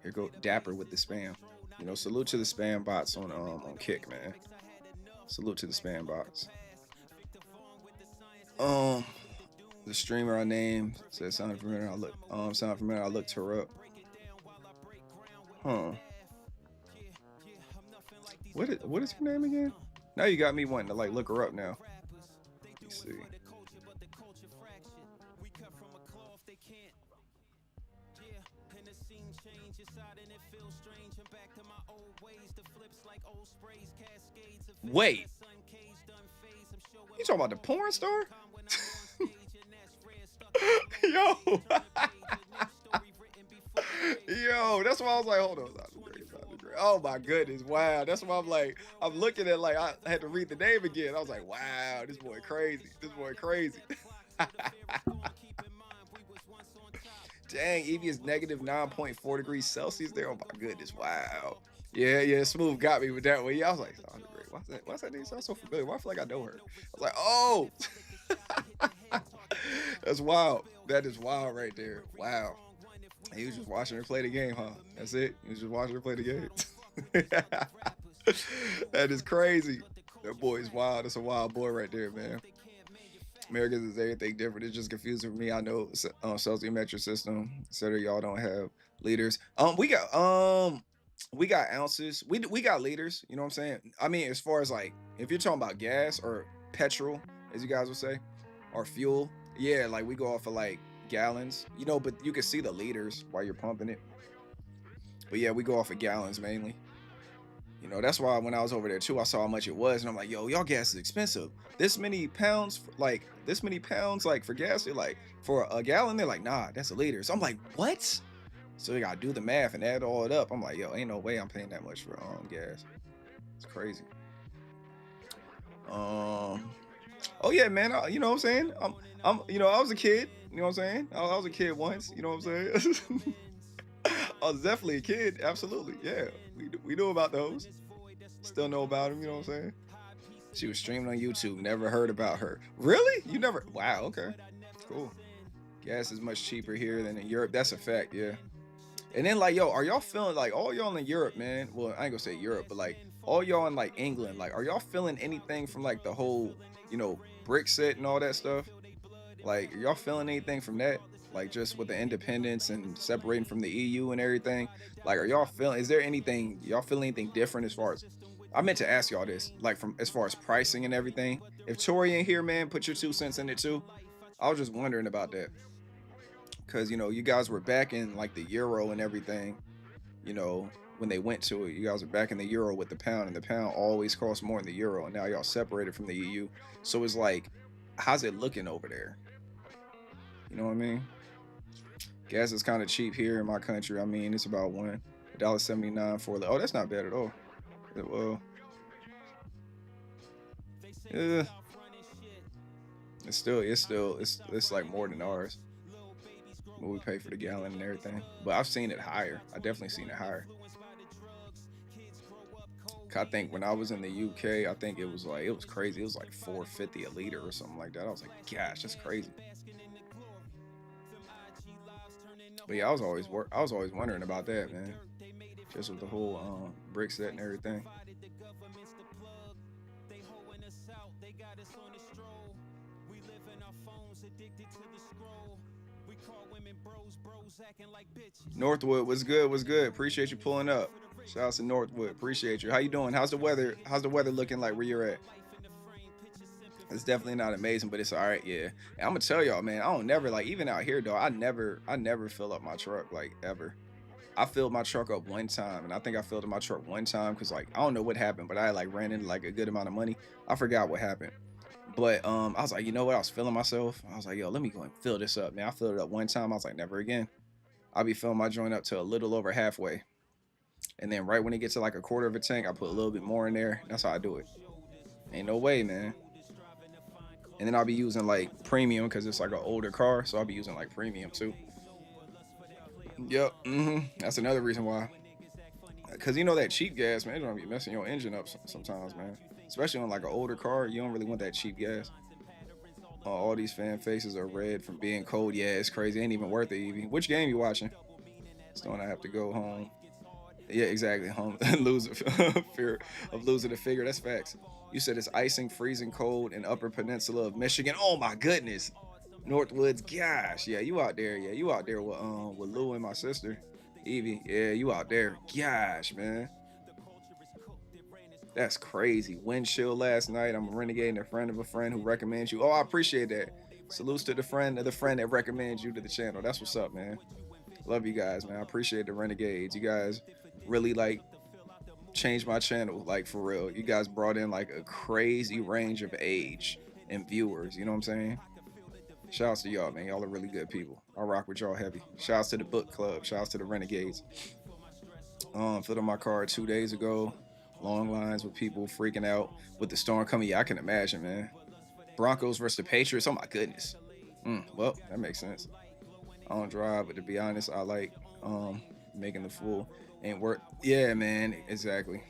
Here go Dapper with the spam. You know, salute to the spam bots on Kick, man. Salute to the spam bots. The streamer I named said sounded familiar. I looked her up. Huh. What is her name again? Now you got me wanting to like look her up now. Let's see. Wait. You talking about the porn star? Yo. Yo, that's why I was like, hold on. Oh my goodness, wow. That's why I'm looking at like I had to read the name again. I was like, wow, this boy crazy. Dang, Eevee is negative 9.4 degrees Celsius there. Oh my goodness, wow. Yeah, Smooth got me with that one. Yeah, I was like, oh, great. Why's that name sound so familiar? Why I feel like I know her? I was like, oh. That's wild. That is wild right there. Wow. He was just watching her play the game, huh? That's it? He was just watching her play the game? That is crazy. That boy is wild. That's a wild boy right there, man. Americans is everything different. It's just confusing for me. I know Celsius metric system, etc. Y'all don't have leaders. We got ounces. We got liters. You know what I'm saying? As far as like, if you're talking about gas or petrol, as you guys would say, or fuel, yeah, like we go off of like gallons, you know, but you can see the liters while you're pumping it. But yeah, we go off of gallons mainly. You know, that's why when I was over there too, I saw how much it was, and I'm like, yo, y'all gas is expensive. This many pounds like for gas, they're like, for a gallon, they're like, nah, that's a liter. So I'm like, what? So they gotta do the math and add all it up. I'm like, yo, ain't no way I'm paying that much for gas. It's crazy. Oh yeah, man. You know what I'm saying? I was a kid. You know what I'm saying? I was a kid once. You know what I'm saying? I was definitely a kid. Absolutely. Yeah. We knew about those. Still know about them. You know what I'm saying? She was streaming on YouTube. Never heard about her. Really? You never? Wow. Okay. Cool. Gas is much cheaper here than in Europe. That's a fact. Yeah. And then like, yo, are y'all feeling like all y'all in Europe, man? Well, I ain't gonna say Europe, but like all y'all in like England, like, are y'all feeling anything from like the whole, Brexit and all that stuff? Like, are y'all feeling anything from that? Like, just with the independence and separating from the EU and everything. Like, are y'all feeling? Is there anything y'all feeling anything different as far as? I meant to ask y'all this, like, from as far as pricing and everything. If Tori in here, man, put your 2 cents in it too. I was just wondering about that because you guys were back in like the euro and everything. When they went to it, you guys are back in the euro with the pound, and the pound always costs more than the euro. And now y'all separated from the EU, so it's like, how's it looking over there? You know what I mean? Gas is kind of cheap here in my country. I mean, it's about $1.79 for. Oh, that's not bad at all. Well, yeah, it's like more than ours. What we pay for the gallon and everything. But I've seen it higher. I definitely seen it higher. I think when I was in the UK, I think it was crazy. It was like $4.50 a liter or something like that. I was like, gosh, that's crazy. But yeah, I was always wondering about that, man. Just with the whole Brexit and everything. Northwood, what's good? What's good? Appreciate you pulling up. Shout out to Northwood. Appreciate you. How you doing? How's the weather? How's the weather looking like where you're at? It's definitely not amazing, but it's all right. Yeah, and I'm gonna tell y'all, man. I don't never like even out here though. I never fill up my truck like ever. I filled my truck up one time, and I think I filled up my truck one time because like I don't know what happened, but I like ran into like a good amount of money. I forgot what happened, but I was like, you know what? I was feeling myself. I was like, yo, let me go and fill this up, man. I filled it up one time. I was like, never again. I'll be filling my joint up to a little over halfway, and then right when it gets to like a quarter of a tank, I put a little bit more in there. That's how I do it. Ain't no way, man. And then I'll be using like premium because it's like an older car, so I'll be using like premium too. Yep. That's another reason why. Because that cheap gas, man, it's gonna be messing your engine up sometimes, man. Especially on like an older car, you don't really want that cheap gas. All these fan faces are red from being cold. Yeah, it's crazy. Ain't even worth it, Evie. Which game you watching? It's when I have to go home. Yeah, exactly. Home lose fear of losing the figure. That's facts. You said it's icing, freezing cold in Upper Peninsula of Michigan. Oh my goodness. Northwoods, gosh, yeah, you out there, with Lou and my sister, Evie, yeah, you out there, gosh, man, that's crazy. Wind chill last night. I'm renegading a friend of a friend who recommends you. Oh, I appreciate that. Salutes to the friend of the friend that recommends you to the channel. That's what's up, man. Love you guys, man. I appreciate the renegades. You guys really like changed my channel, like for real. You guys brought in like a crazy range of age and viewers. You know what I'm saying? Shouts to y'all, man. Y'all are really good people. I rock with y'all heavy. Shouts to the book club. Shouts to the renegades. Filled up my car 2 days ago. Long lines with people freaking out with the storm coming. Yeah, I can imagine, man. Broncos versus the Patriots. Oh my goodness. Well, that makes sense. I don't drive, but to be honest, I like making the full ain't worth. Yeah, man. Exactly.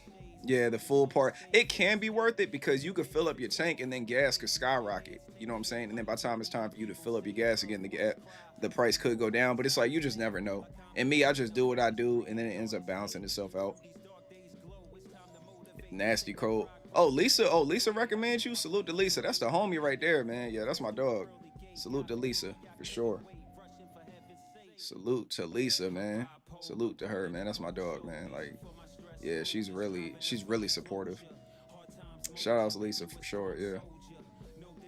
Yeah, the full part. It can be worth it because you could fill up your tank and then gas could skyrocket. You know what I'm saying? And then by the time it's time for you to fill up your gas again, the price could go down. But it's like you just never know. And me, I just do what I do, and then it ends up balancing itself out. Nasty cold. Oh, Lisa. Oh, Lisa recommends you. Salute to Lisa. That's the homie right there, man. Yeah, that's my dog. Salute to Lisa for sure. Salute to Lisa, man. Salute to her, man. That's my dog, man. Like, yeah, she's really supportive. Shout out to Lisa for sure. Yeah.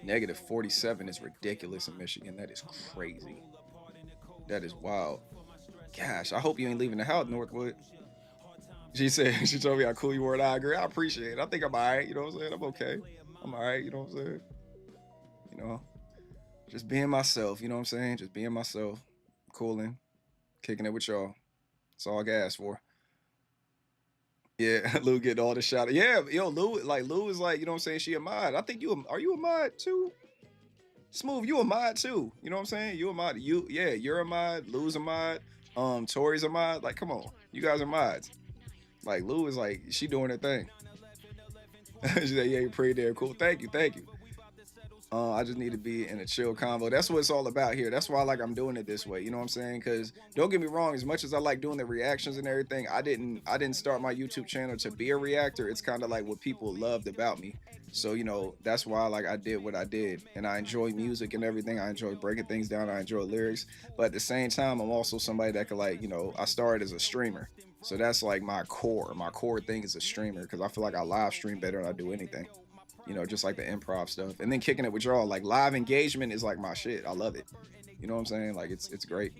-47 is ridiculous in Michigan. That is crazy. That is wild. Gosh, I hope you ain't leaving the house, Northwood. She said, she told me how cool you were, and I agree. I appreciate it. I think I'm all right. You know what I'm saying? I'm okay. I'm all right. You know what I'm saying? Just being myself. You know what I'm saying? Just being myself. Cooling. Kicking it with y'all. That's all I can ask for. Yeah, Lou getting all the shout. Yeah, yo, Lou is like, you know what I'm saying? She a mod. I think are you a mod too? Smooth, you a mod too. You know what I'm saying? You a mod. Yeah, you're a mod. Lou's a mod. Tori's a mod. Like, come on, you guys are mods. Like Lou is like, she doing her thing. She said, yeah, you're pretty damn cool. Thank you, thank you. I just need to be in a chill convo. That's what it's all about here. That's why like I'm doing it this way. You know what I'm saying? Because don't get me wrong, as much as I like doing the reactions and everything, I didn't start my YouTube channel to be a reactor. It's kind of like what people loved about me. So you know that's why like I did what I did, and I enjoy music and everything. I enjoy breaking things down. I enjoy lyrics, but at the same time, I'm also somebody that could like I started as a streamer. So that's like my core. My core thing is a streamer because I feel like I live stream better than I do anything, just like the improv stuff. And then kicking it with y'all, like live engagement is like my shit. I love it. You know what I'm saying? Like it's great.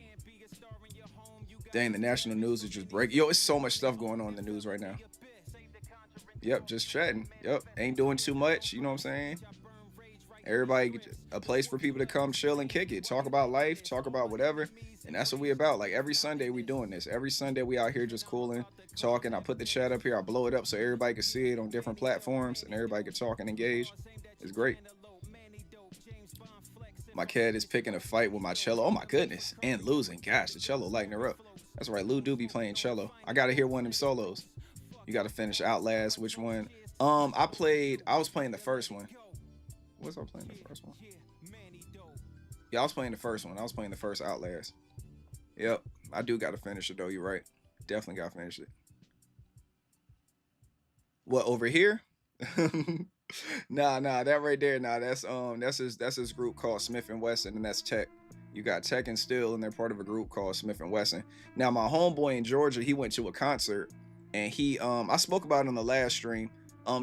Dang, the national news is just breaking. Yo, it's so much stuff going on in the news right now. Yep, just chatting. Yep, ain't doing too much. You know what I'm saying? Everybody, a place for people to come chill and kick it, talk about life, talk about whatever, and that's what we about. Like every Sunday we doing this. Every Sunday we out here just cooling, talking. I put the chat up here, I blow it up so everybody can see it on different platforms and everybody can talk and engage. It's great. My cat is picking a fight with my cello. Oh my goodness, and losing. Gosh, the cello lighting her up. That's right, Lou do be playing cello. I gotta hear one of them solos. You gotta finish Outlast. Which one? I was playing the first one. Was I playing the first one? Yeah, I was playing the first one. I was playing the first Outlast. Yep, I do gotta finish it though. You're right. Definitely gotta finish it. What over here? Nah, that right there. Nah, that's his group called Smith and Wesson, and that's Tech. You got Tech and Still, and they're part of a group called Smith and Wesson. Now, my homeboy in Georgia, he went to a concert, and he I spoke about it on the last stream.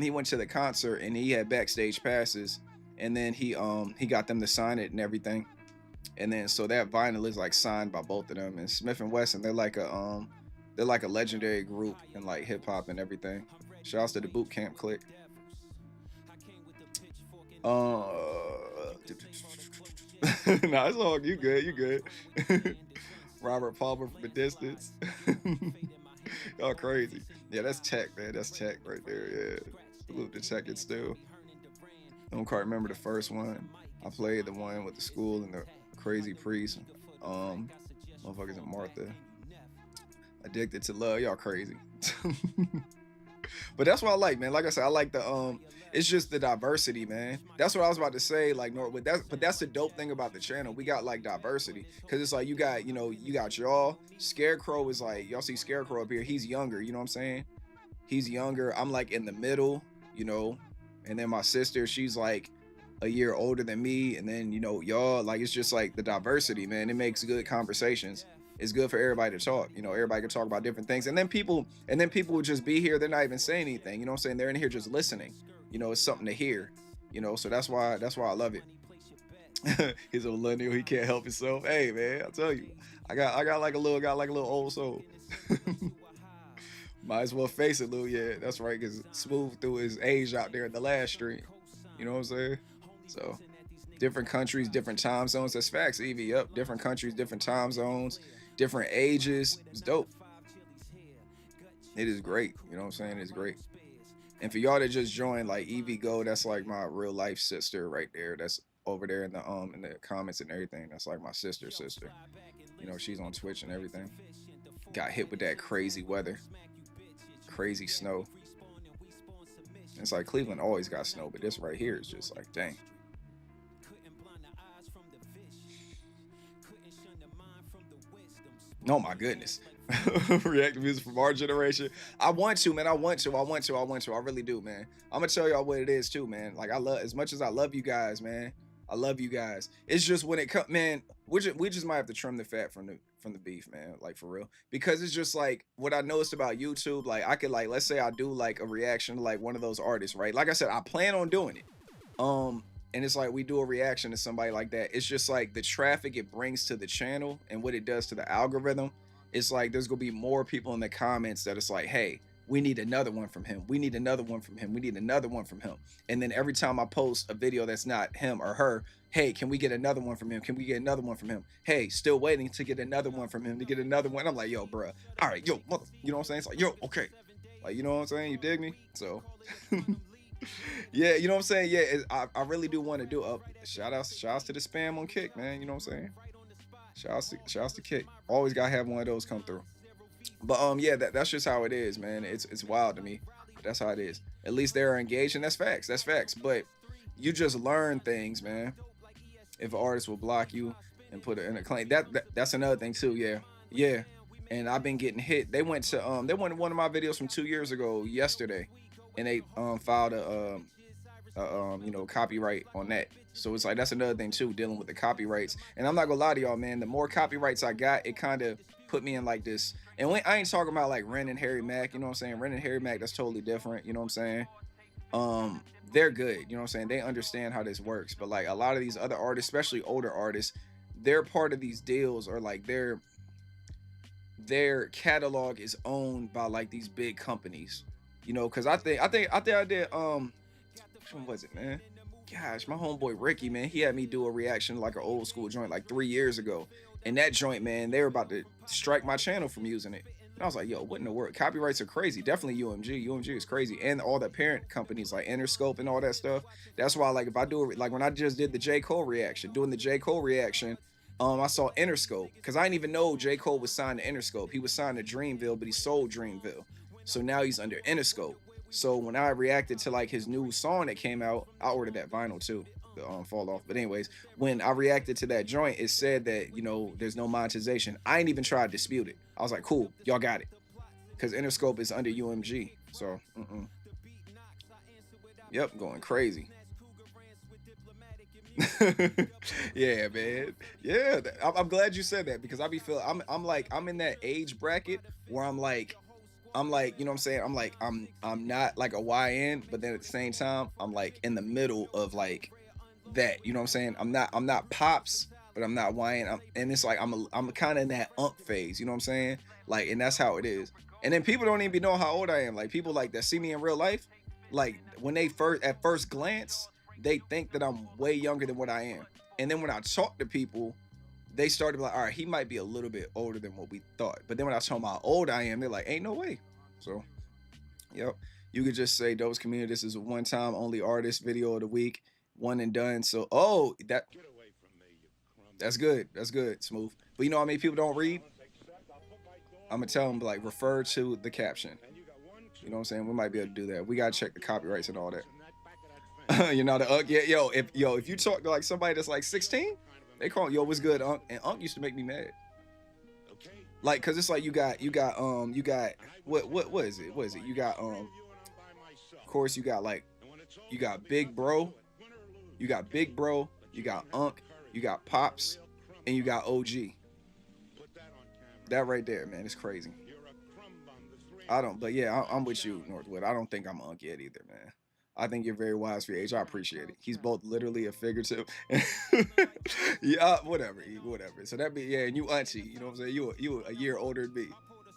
He went to the concert and he had backstage passes, and then he got them to sign it and everything. And then so that vinyl is like signed by both of them. And Smith and Wesson, they're like a legendary group in like hip hop and everything. Shouts to the Boot Camp Clique. Nah, it's all you good. You good. Robert Palmer from a distance. Y'all crazy. Yeah, that's Tech, man. That's Tech right there. Yeah. Salute to Tech and Still. I don't quite remember the first one. I played the one with the school and the crazy priest. Motherfuckers and Martha. Addicted to Love. Y'all crazy. But that's what I like, man. Like I said, I like the it's just the diversity, man. That's what I was about to say. Like, but that's the dope thing about the channel. We got like diversity, because it's like you got y'all. Scarecrow is like, y'all see Scarecrow up here. He's younger. You know what I'm saying? He's younger. I'm like in the middle, and then my sister, she's like a year older than me, and then y'all, like, it's just like the diversity, man. It makes good conversations. It's good for everybody to talk. Everybody can talk about different things, and then people will just be here. They're not even saying anything. You know what I'm saying? They're in here just listening. It's something to hear. So that's why I love it. He's a millennial. He can't help himself. Hey, man, I'll tell you, I got like a little old soul. Might as well face it, Lou. Yeah, that's right. Cause Smooth threw his age out there in the last stream. You know what I'm saying? So different countries, different time zones. That's facts, Evie. Yep. Different countries, different time zones, different ages. It's dope. It is great. You know what I'm saying? It's great. And for y'all that just joined, like Evie Go, that's like my real life sister right there. That's over there in the comments and everything. That's like my sister. She's on Twitch and everything. Got hit with that crazy weather, crazy snow. It's like Cleveland always got snow, but this right here is just like, dang. Oh my goodness. Reactive music from our generation. I want to, man. I want to. I really do, man. I'm gonna tell y'all what it is too, man. Like, as much as I love you guys, man. I love you guys. It's just when it comes, man, we just might have to trim the fat from the beef, man. Like, for real. Because it's just like what I noticed about YouTube. Like, I could, like, let's say I do like a reaction to like one of those artists, right? Like I said, I plan on doing it. And it's like we do a reaction to somebody like that. It's just like the traffic it brings to the channel and what it does to the algorithm. It's like there's gonna be more people in the comments that it's like, hey, we need another one from him. We need another one from him. We need another one from him. And then every time I post a video that's not him or her, hey, can we get another one from him? Can we get another one from him? Hey, still waiting to get another one from him, to get another one. I'm like, yo, bro. All right, yo, mother. You know what I'm saying? It's like, yo, okay. Like, you know what I'm saying? You dig me? So yeah, you know what I'm saying? Yeah, I really do want to do shout outs to the spam on Kick, man. You know what I'm saying? Shout outs to Kick. Always gotta have one of those come through. But yeah, that's just how it is, man. It's wild to me. But that's how it is. At least they're engaged, and that's facts. That's facts. But you just learn things, man. If an artist will block you and put it in a claim, that's another thing too. Yeah, yeah. And I've been getting hit. They went to one of my videos from 2 years ago yesterday, and they filed a copyright on that. So it's like that's another thing too, dealing with the copyrights. And I'm not gonna lie to y'all, man. The more copyrights I got, it kind of put me in like this. And I ain't talking about like Ren and Harry Mack, you know what I'm saying? Ren and Harry Mack, that's totally different, you know what I'm saying? They're good, you know what I'm saying? They understand how this works. But like a lot of these other artists, especially older artists, they're part of these deals, or like their catalog is owned by like these big companies, you know? Because I did which one was it, man? Gosh, my homeboy Ricky, man, he had me do a reaction like an old school joint like 3 years ago. And that joint, man, they were about to strike my channel from using it. And I was like, yo, what in the world? Copyrights are crazy. Definitely UMG. UMG is crazy. And all the parent companies like Interscope and all that stuff. That's why, like, if I do it, like when I just did the J. Cole reaction, I saw Interscope, because I didn't even know J. Cole was signed to Interscope. He was signed to Dreamville, but he sold Dreamville. So now he's under Interscope. So when I reacted to like his new song that came out, I ordered that vinyl too, the Fall Off. But anyways, when I reacted to that joint, it said that, you know, there's no monetization. I ain't even tried to dispute it. I was like, cool, y'all got it, because Interscope is under UMG. So yep, going crazy. Yeah, man. Yeah, I'm glad you said that, because I be feeling I'm in that age bracket where I'm like, you know what I'm saying? I'm not like a YN, but then at the same time, I'm like in the middle of like that. You know what I'm saying? I'm not pops, but I'm not YN. And it's like I'm kind of in that phase. You know what I'm saying? Like, and that's how it is. And then people don't even know how old I am. Like people like that see me in real life, like when they at first glance, they think that I'm way younger than what I am. And then when I talk to people, they started like, all right, he might be a little bit older than what we thought. But then when I tell them how old I am, they're like, ain't no way. So, yep. You could just say, Dope's Community, this is a one-time only artist video of the week, one and done. So, that's good. That's good, Smooth. But you know how many people don't read? I'm going to tell them, like, refer to the caption. You know what I'm saying? We might be able to do that. We got to check the copyrights and all that. You know, if you talk to like somebody that's like 16, they call, yo, what's good, Unc? And Unc used to make me mad. Like, cause it's like you got what is it? What is it? You got of course you got Big Bro, you got Unc, you got Pops, and you got OG. That right there, man, it's crazy. But yeah, I'm with you, Northwood. I don't think I'm Unc yet either, man. I think you're very wise for your age. I appreciate it. He's both literally a figurative. Yeah, whatever. So that be, yeah, and you auntie. You know what I'm saying? You a year older than me.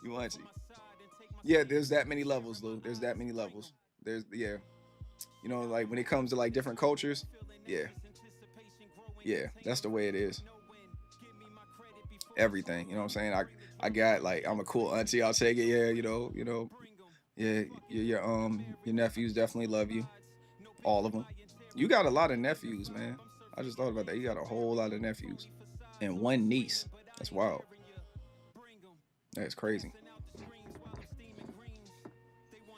You auntie. Yeah, there's that many levels, Lou. There's that many levels. Yeah. You know, like when it comes to like different cultures, yeah. Yeah, that's the way it is. Everything. You know what I'm saying? I got like, I'm a cool auntie. I'll take it. Yeah, you know. Yeah, your nephews definitely love you. All of them. You got a lot of nephews, man. I just thought about that. You got a whole lot of nephews. And one niece. That's wild. That's crazy.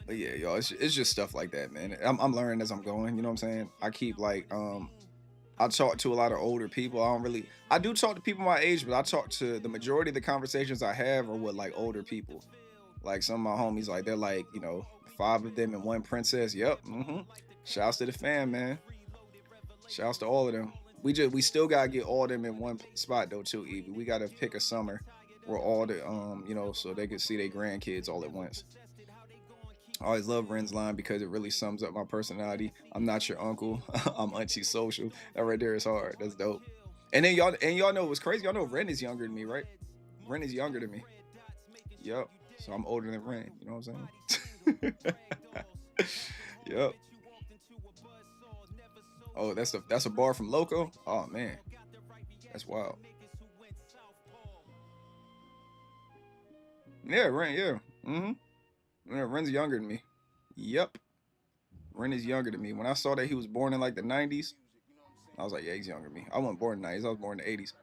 But yeah, y'all, it's just stuff like that, man. I'm learning as I'm going, you know what I'm saying? I keep like, I talk to a lot of older people. I do talk to people my age, but I talk to the majority of the conversations I have are with like older people. Like some of my homies, like they're like, you know, 5 of them and 1 princess. Yep. Shouts to the fam, man. Shouts to all of them. We still gotta get all of them in one spot though too, Evie. We gotta pick a summer where all the you know, so they can see their grandkids all at once. I always love Ren's line because it really sums up my personality. I'm not your uncle. I'm auntie social. That right there is hard. That's dope. And then y'all know what's crazy. Y'all know Ren is younger than me, right? Ren is younger than me. Yep. So I'm older than Ren. You know what I'm saying? Yep. Oh, that's a bar from Loco. Oh man, that's wild. Yeah, Ren. Yeah. Yeah, Ren's younger than me. Yep. Ren is younger than me. When I saw that he was born in like the 90s, I was like, yeah, he's younger than me. I wasn't born in the 90s. I was born in the 80s.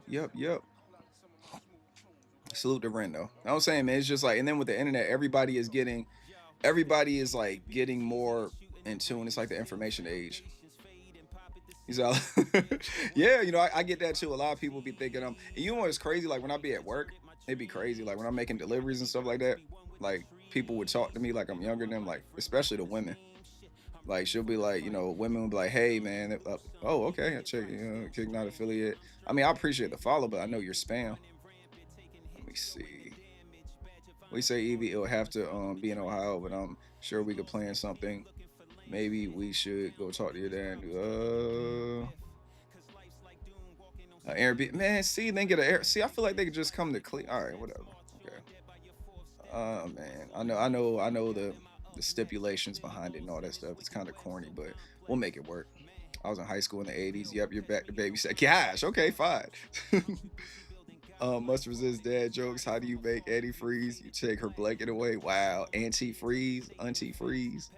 Yep. Salute to Ren though. I was saying, man, it's just like, and then with the internet, everybody is like getting more in tune. It's like the information age. He's out. Yeah, I get that too. A lot of people be thinking and you know what's crazy? Like when I be at work, it'd be crazy. Like when I'm making deliveries and stuff like that, like people would talk to me like I'm younger than them, like especially the women. Like she'll be like, women will be like, "Hey, man, oh, okay, I check, kick not affiliate." I mean, I appreciate the follow, but I know you're spam. Let me see. We say Evie, it'll have to be in Ohio, but I'm sure we could plan something. Maybe we should go talk to your dad. Airbnb, man. See, they get an air. See, I feel like they could just come to Cle. All right, whatever. Okay. Man, I know the stipulations behind it and all that stuff. It's kind of corny, but we'll make it work. I was in high school in the 80s. Yep, you're back to babysit. Gosh, okay, fine. Must resist dad jokes. How do you make antifreeze? You take her blanket away. Wow, antifreeze.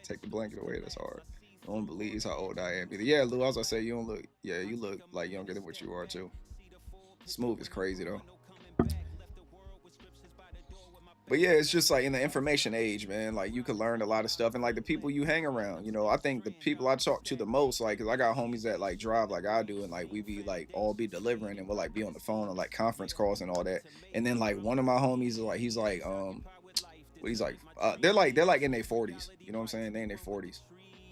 Take the blanket away. That's hard. No one believes how old I am. Either. Yeah, Lou, as I say, you don't look. Yeah, you look like younger than what you are too. Smooth is crazy though. But yeah, it's just like in the information age, man. Like you can learn a lot of stuff, and like the people you hang around. I think the people I talk to the most, like, cause I got homies that like drive like I do, and like we be like all be delivering, and we'll like be on the phone on like conference calls and all that. And then like one of my homies is like, he's like, they're like in their 40s. You know what I'm saying? They in their 40s.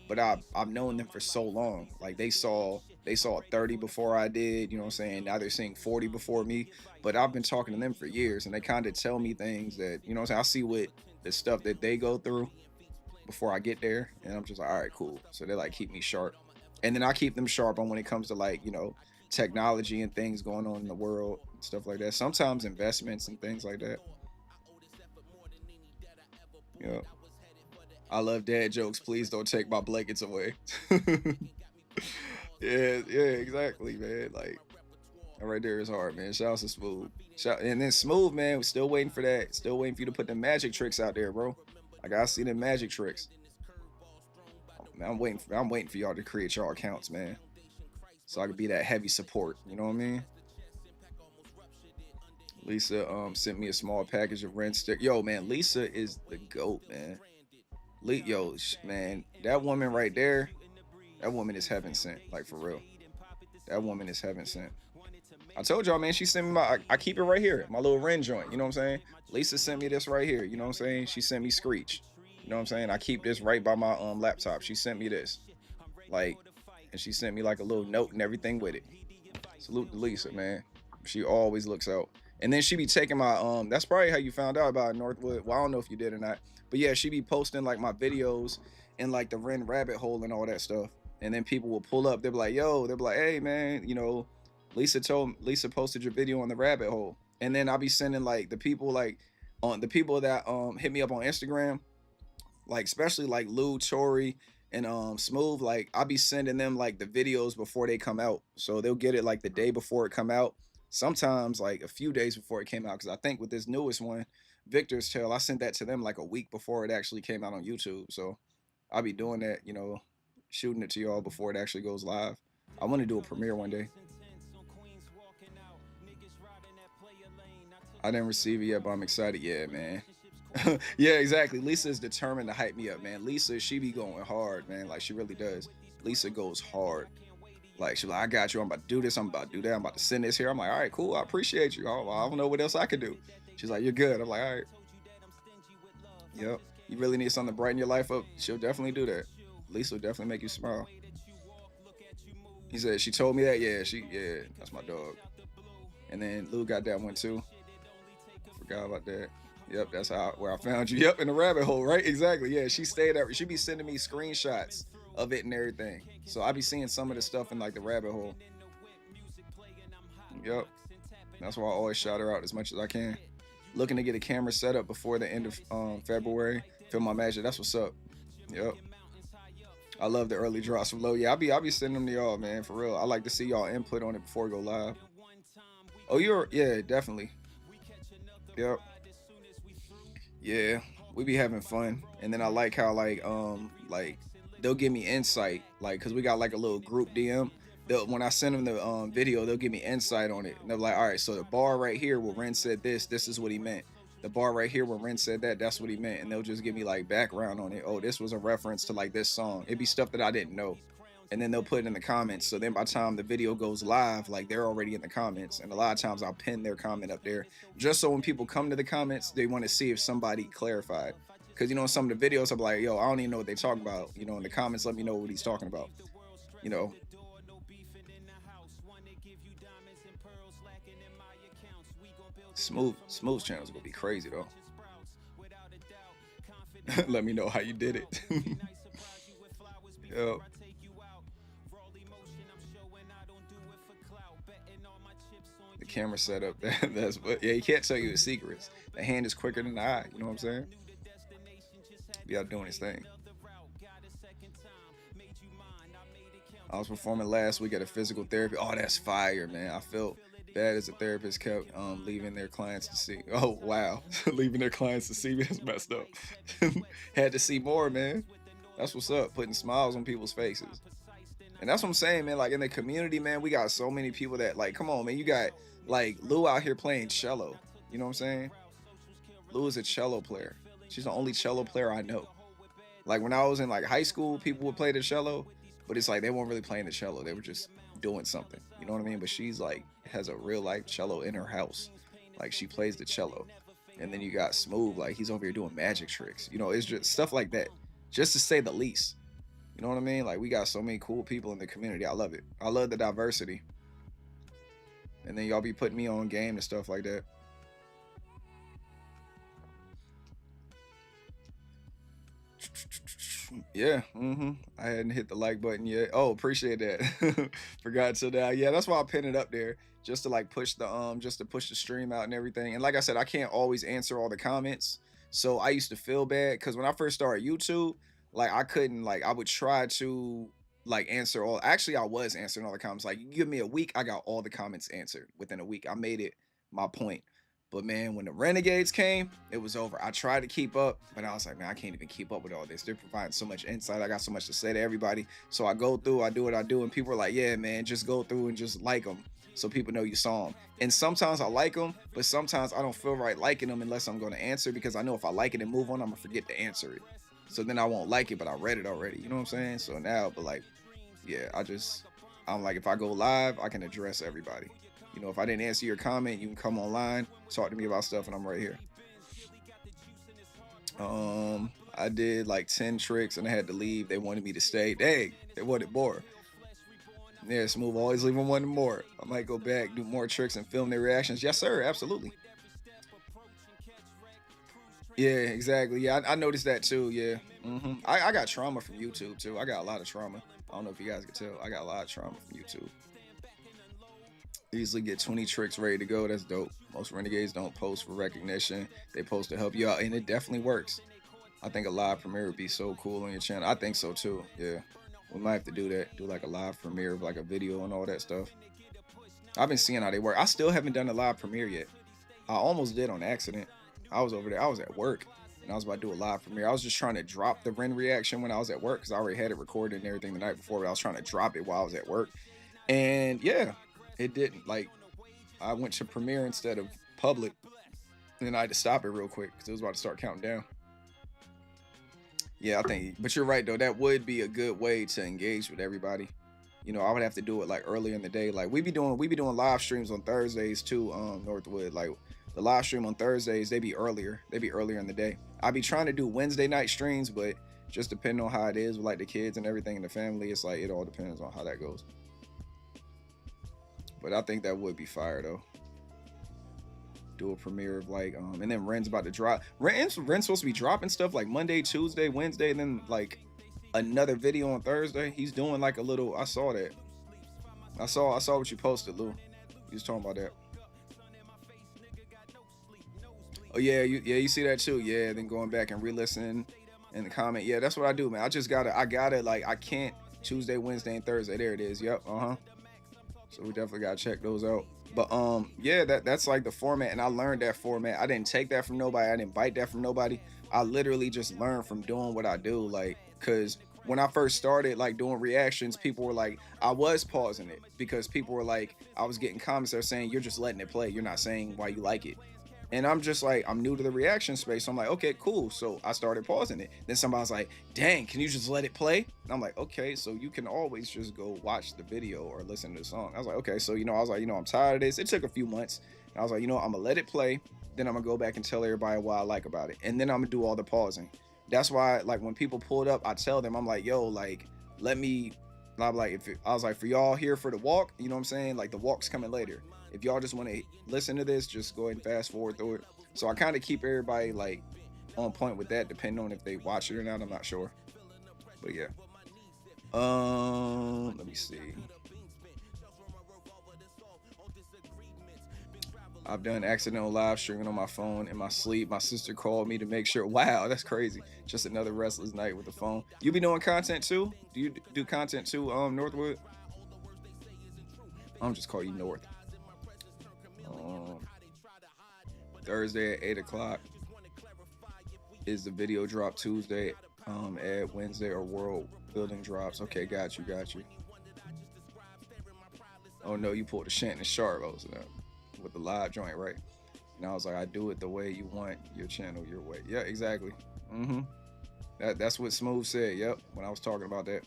But I've known them for so long. Like they saw 30 before I did, you know what I'm saying? Now they're seeing 40 before me. But I've been talking to them for years, and they kind of tell me things that, you know what I'm saying? I see what the stuff that they go through before I get there, and I'm just like, all right, cool. So they like keep me sharp. And then I keep them sharp on when it comes to like, technology and things going on in the world and stuff like that. Sometimes investments and things like that. Yeah. I love dad jokes. Please don't take my blankets away. Yeah, exactly, man. Like that right there is hard, man. Shout out to Smooth. And then Smooth, man, we're still waiting for that. Still waiting for you to put the magic tricks out there, bro. I gotta see the magic tricks. Man, I'm waiting for y'all to create y'all accounts, man. So I could be that heavy support. You know what I mean? Lisa sent me a small package of rent stick. Yo, man, Lisa is the GOAT, man. Man, that woman right there, that woman is heaven sent, like for real. That woman is heaven sent. I told y'all, man, she sent me I keep it right here, my little Ren joint, you know what I'm saying? Lisa sent me this right here, you know what I'm saying? She sent me Screech, you know what I'm saying? I keep this right by my laptop. She sent me this, like, and she sent me like a little note and everything with it. Salute to Lisa, man. She always looks out. And then she be taking my that's probably how you found out about Northwood. Well, I don't know if you did or not, but yeah, she be posting like my videos in like the Ren rabbit hole and all that stuff. And then people will pull up. They'll be like, "Yo," they'll be like, "Hey, man, Lisa posted your video on the rabbit hole." And then I'll be sending like the people that hit me up on Instagram, like especially like Lou, Tori, and Smooth. Like I'll be sending them like the videos before they come out, so they'll get it like the day before it come out. Sometimes like a few days before it came out, because I think with this newest one, Victor's Tale, I sent that to them like a week before it actually came out on YouTube. So I'll be doing that, shooting it to y'all before it actually goes live. I want to do a premiere one day. I didn't receive it yet, but I'm excited. Yeah, man. Yeah, exactly. Lisa is determined to hype me up, man. Lisa, she be going hard, man. Like she really does. Lisa goes hard. Like she's like, I got you. I'm about to do this. I'm about to do that. I'm about to send this here. I'm like, all right, cool. I appreciate you. I don't know what else I could do. She's like, you're good. I'm like, all right. Yep. You really need something to brighten your life up. She'll definitely do that. Lisa will definitely make you smile. He said she told me that. Yeah, that's my dog. And then Lou got that one too. Forgot about that. Yep, that's where I found you. Yep, in the rabbit hole, right? Exactly. Yeah, she be sending me screenshots of it and everything. So I be seeing some of the stuff in like the rabbit hole. Yep. That's why I always shout her out as much as I can. Looking to get a camera set up before the end of February. Film my magic. That's what's up. Yep. I love the early drops from Low. Yeah, I'll be sending them to y'all, man, for real. I like to see y'all input on it before we go live. Oh, yeah, definitely. Yep. Yeah, we be having fun, and then I like how like they'll give me insight, like because we got like a little group DM. They'll, when I send them the video, they'll give me insight on it, and they're like, all right, so the bar right here where Ren said this is what he meant. The bar right here where Ren said that's what he meant, and they'll just give me like background on it. Oh, this was a reference to like this song. It'd be stuff that I didn't know, and then they'll put it in the comments. So then by the time the video goes live, like they're already in the comments, and a lot of times I'll pin their comment up there just so when people come to the comments, they want to see if somebody clarified. Because some of the videos I'm like, yo, I don't even know what they talking about. In the comments, let me know what he's talking about. You know, smooth channels gonna be crazy though. Let me know how you did it. Yo. The camera setup, that's what. Yeah, he can't tell you his secrets. The hand is quicker than the eye. You know what I'm saying? Be out doing his thing. I was performing last week at a physical therapy. Oh, that's fire, man. I felt bad as a therapist kept leaving their clients to see. Oh, wow. Leaving their clients to see me. That's messed up. Had to see more, man. That's what's up. Putting smiles on people's faces. And that's what I'm saying, man. Like in the community, man, we got so many people that like, come on, man. You got like Lou out here playing cello. You know what I'm saying? Lou is a cello player. She's the only cello player I know. Like when I was in like high school, people would play the cello, but it's like they weren't really playing the cello. They were just doing something. You know what I mean? But she's like has a real life cello in her house. Like she plays the cello. And then you got Smooth, like he's over here doing magic tricks. It's just stuff like that. Just to say the least. You know what I mean? Like we got so many cool people in the community. I love it. I love the diversity. And then y'all be putting me on game and stuff like that. Yeah, I hadn't hit the like button yet. Oh, appreciate that. Forgot to that. Yeah, that's why I pinned it up there, just to like push the stream out and everything. And like I said, I can't always answer all the comments, so I used to feel bad because when I first started YouTube, like I couldn't like I would try to like answer all. Actually, I was answering all the comments. Like you give me a week, I got all the comments answered within a week. I made it my point. But man, when the Renegades came, it was over. I tried to keep up, but I was like, man, I can't even keep up with all this. They're providing so much insight. I got so much to say to everybody. So I go through, I do what I do, and people are like, yeah, man, just go through and just like them so people know you saw them. And sometimes I like them, but sometimes I don't feel right liking them unless I'm going to answer, because I know if I like it and move on, I'm going to forget to answer it. So then I won't like it, but I read it already. You know what I'm saying? So now, but like, yeah, I'm like, if I go live, I can address everybody. If I didn't answer your comment, you can come online, talk to me about stuff, and I'm right here. I did like 10 tricks and I had to leave. They wanted me to stay. Dang, they wanted more. Yeah, Smooth, always leaving one more. I might go back, do more tricks, and film their reactions. Yes, sir, absolutely. Yeah, exactly. Yeah, I noticed that too. Yeah, I got trauma from YouTube too. I got a lot of trauma. I don't know if you guys can tell. I got a lot of trauma from YouTube. Easily get 20 tricks ready to go. That's dope. Most Renegades don't post for recognition. They post to help you out, and it definitely works. I think a live premiere would be so cool on your channel. I think so too. Yeah, we might have to do that. Do like a live premiere of like a video and all that stuff. I've been seeing how they work. I still haven't done a live premiere yet. I almost did on accident. I was over there. I was at work, and I was about to do a live premiere. I was just trying to drop the Ren reaction when I was at work because I already had it recorded and everything the night before, but I was trying to drop it while I was at work. And yeah, it didn't. Like, I went to premiere instead of public, and then I had to stop it real quick because it was about to start counting down. Yeah, I think, but you're right though. That would be a good way to engage with everybody. I would have to do it like earlier in the day. Like we be doing live streams on Thursdays too. Northwood, like the live stream on Thursdays, they be earlier in the day. I be trying to do Wednesday night streams, but just depending on how it is with like the kids and everything in the family, it's like it all depends on how that goes. But I think that would be fire though. Do a premiere of like and then Ren's about to drop. Ren's supposed to be dropping stuff like Monday, Tuesday, Wednesday, and then like another video on Thursday. He's doing like a little. I saw that. I saw what you posted, Lou. You was talking about that. Oh yeah, you see that too. Yeah, then going back and re-listening in the comment. Yeah, that's what I do, man. I gotta like I can't Tuesday, Wednesday, and Thursday. There it is. Yep. So we definitely gotta check those out. But yeah, that's like the format, and I learned that format. I didn't take that from nobody. I didn't bite that from nobody. I literally just learned from doing what I do. Like, cause when I first started like doing reactions, people were like, I was pausing it because people were like, I was getting comments that were saying you're just letting it play. You're not saying why you like it. And I'm just like, I'm new to the reaction space. So I'm like, okay, cool. So I started pausing it. Then somebody's like, dang, can you just let it play? And I'm like, okay, so you can always just go watch the video or listen to the song. I was like, okay, so I was like, I'm tired of this. It took a few months. And I was like, I'm gonna let it play. Then I'm gonna go back and tell everybody what I like about it. And then I'm gonna do all the pausing. That's why, like, when people pull it up, I tell them, I'm like, yo, like, let me. I'm like, I was like, for y'all here for the walk, you know what I'm saying? Like, the walk's coming later. If y'all just want to listen to this, just go ahead and fast forward through it. So I kind of keep everybody like on point with that, depending on if they watch it or not. I'm not sure, but yeah. Let me see. I've done accidental live streaming on my phone in my sleep. My sister called me to make sure. Wow, that's crazy. Just another restless night with the phone. You be doing content too? Do you do content too, Northwood? I'm just call you North. Thursday at 8 o'clock is the video drop. Tuesday at Wednesday or world building drops. Okay, got you. Oh no, you pulled a Shannon Sharp with the live joint, right? And I was like, I do it the way you want your channel, your way. Yeah, exactly. That's what Smooth said. Yep, when I was talking about that.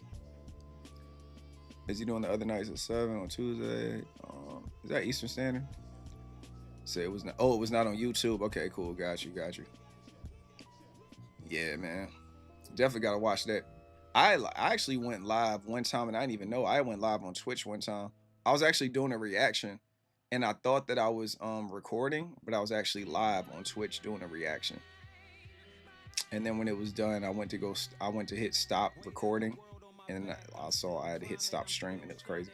Is he doing the other nights at 7 on Tuesday? Is that Eastern Standard? Say it was not. Oh, it was not on YouTube. Okay, cool. Got you. Yeah, man. Definitely gotta watch that. I actually went live one time, and I didn't even know. I went live on Twitch one time. I was actually doing a reaction, and I thought that I was recording, but I was actually live on Twitch doing a reaction. And then when it was done, I went to hit stop recording, and I saw I had to hit stop streaming. It was crazy.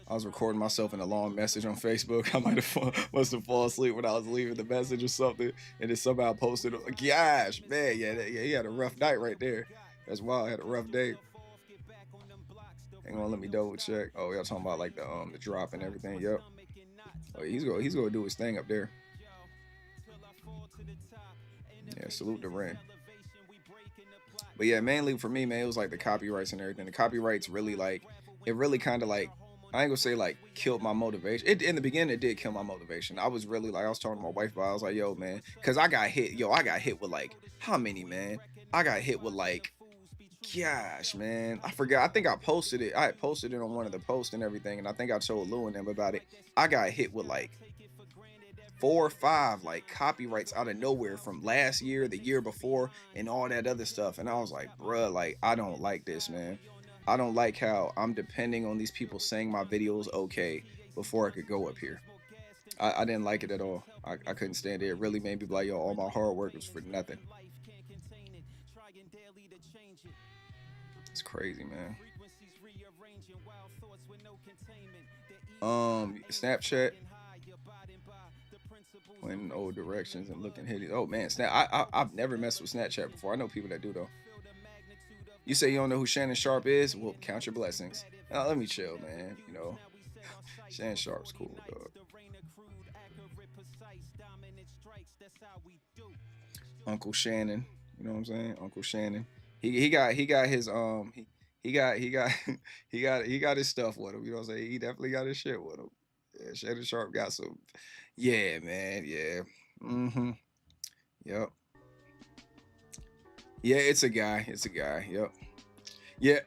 I was recording myself in a long message on Facebook. I must have fallen asleep when I was leaving the message or something, and then somehow posted it. Gosh, man, yeah, he had a rough night right there. That's wild. I had a rough day. Hang on, let me double check. Oh, y'all talking about like the drop and everything. Yep. Oh, he's gonna do his thing up there. Yeah, salute to Ren. But yeah, mainly for me, man, it was like the copyrights and everything. The copyrights really kind of like, I ain't gonna say like killed my motivation. In the beginning, it did kill my motivation. I was really like, I was talking to my wife about it. I was like, yo, man, because I got hit with like, how many, man? I got hit with like, gosh, man, I forgot. I think I posted it. I had posted it on one of the posts and everything, and I think I told Lou and them about it. I got hit with like 4 or 5 like copyrights out of nowhere from last year, the year before, and all that other stuff. And I was like, bruh, like, I don't like this, man. I don't like how I'm depending on these people saying my video's okay before I could go up here. I didn't like it at all. I couldn't stand it. It really made me be like, yo, all my hard work was for nothing. It's crazy, man. Snapchat. When old directions and looking hideous. Oh man, I've never messed with Snapchat before. I know people that do though. You say you don't know who Shannon Sharp is? Well, count your blessings. Let me chill, man. Shannon Sharp's cool, dog. Uncle Shannon, you know what I'm saying? Uncle Shannon. He got his he got his stuff with him. You know what I'm saying? He definitely got his shit with him. Yeah, Shannon Sharp got some. Yeah, man. Yeah. Yep. Yeah, it's a guy. Yep. Yeah.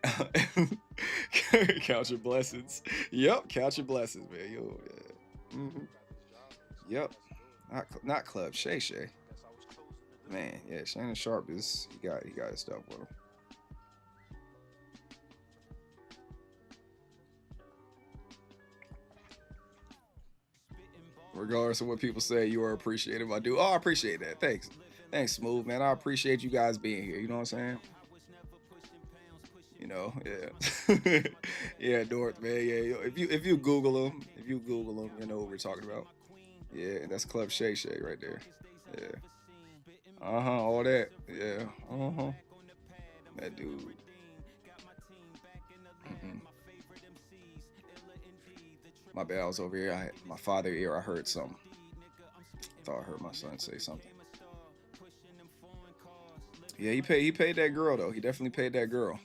Count your blessings. Yep. Count your blessings, man. Yo. Yeah. Yep. Not Club Shay. Man, yeah. Shannon Sharp is he got his stuff with him. Regardless of what people say, you are appreciative. I do. Oh, I appreciate that. Thanks, Smooth, man. I appreciate you guys being here. You know what I'm saying? Yeah. Yeah, Dork, man. Yeah, if you Google them, you know what we're talking about. Yeah, that's Club Shay right there. Yeah. All that. Yeah. That dude. My bad, I was over here. My father ear. I heard something. Thought I heard my son say something. Yeah, he paid that girl though. He definitely paid that girl.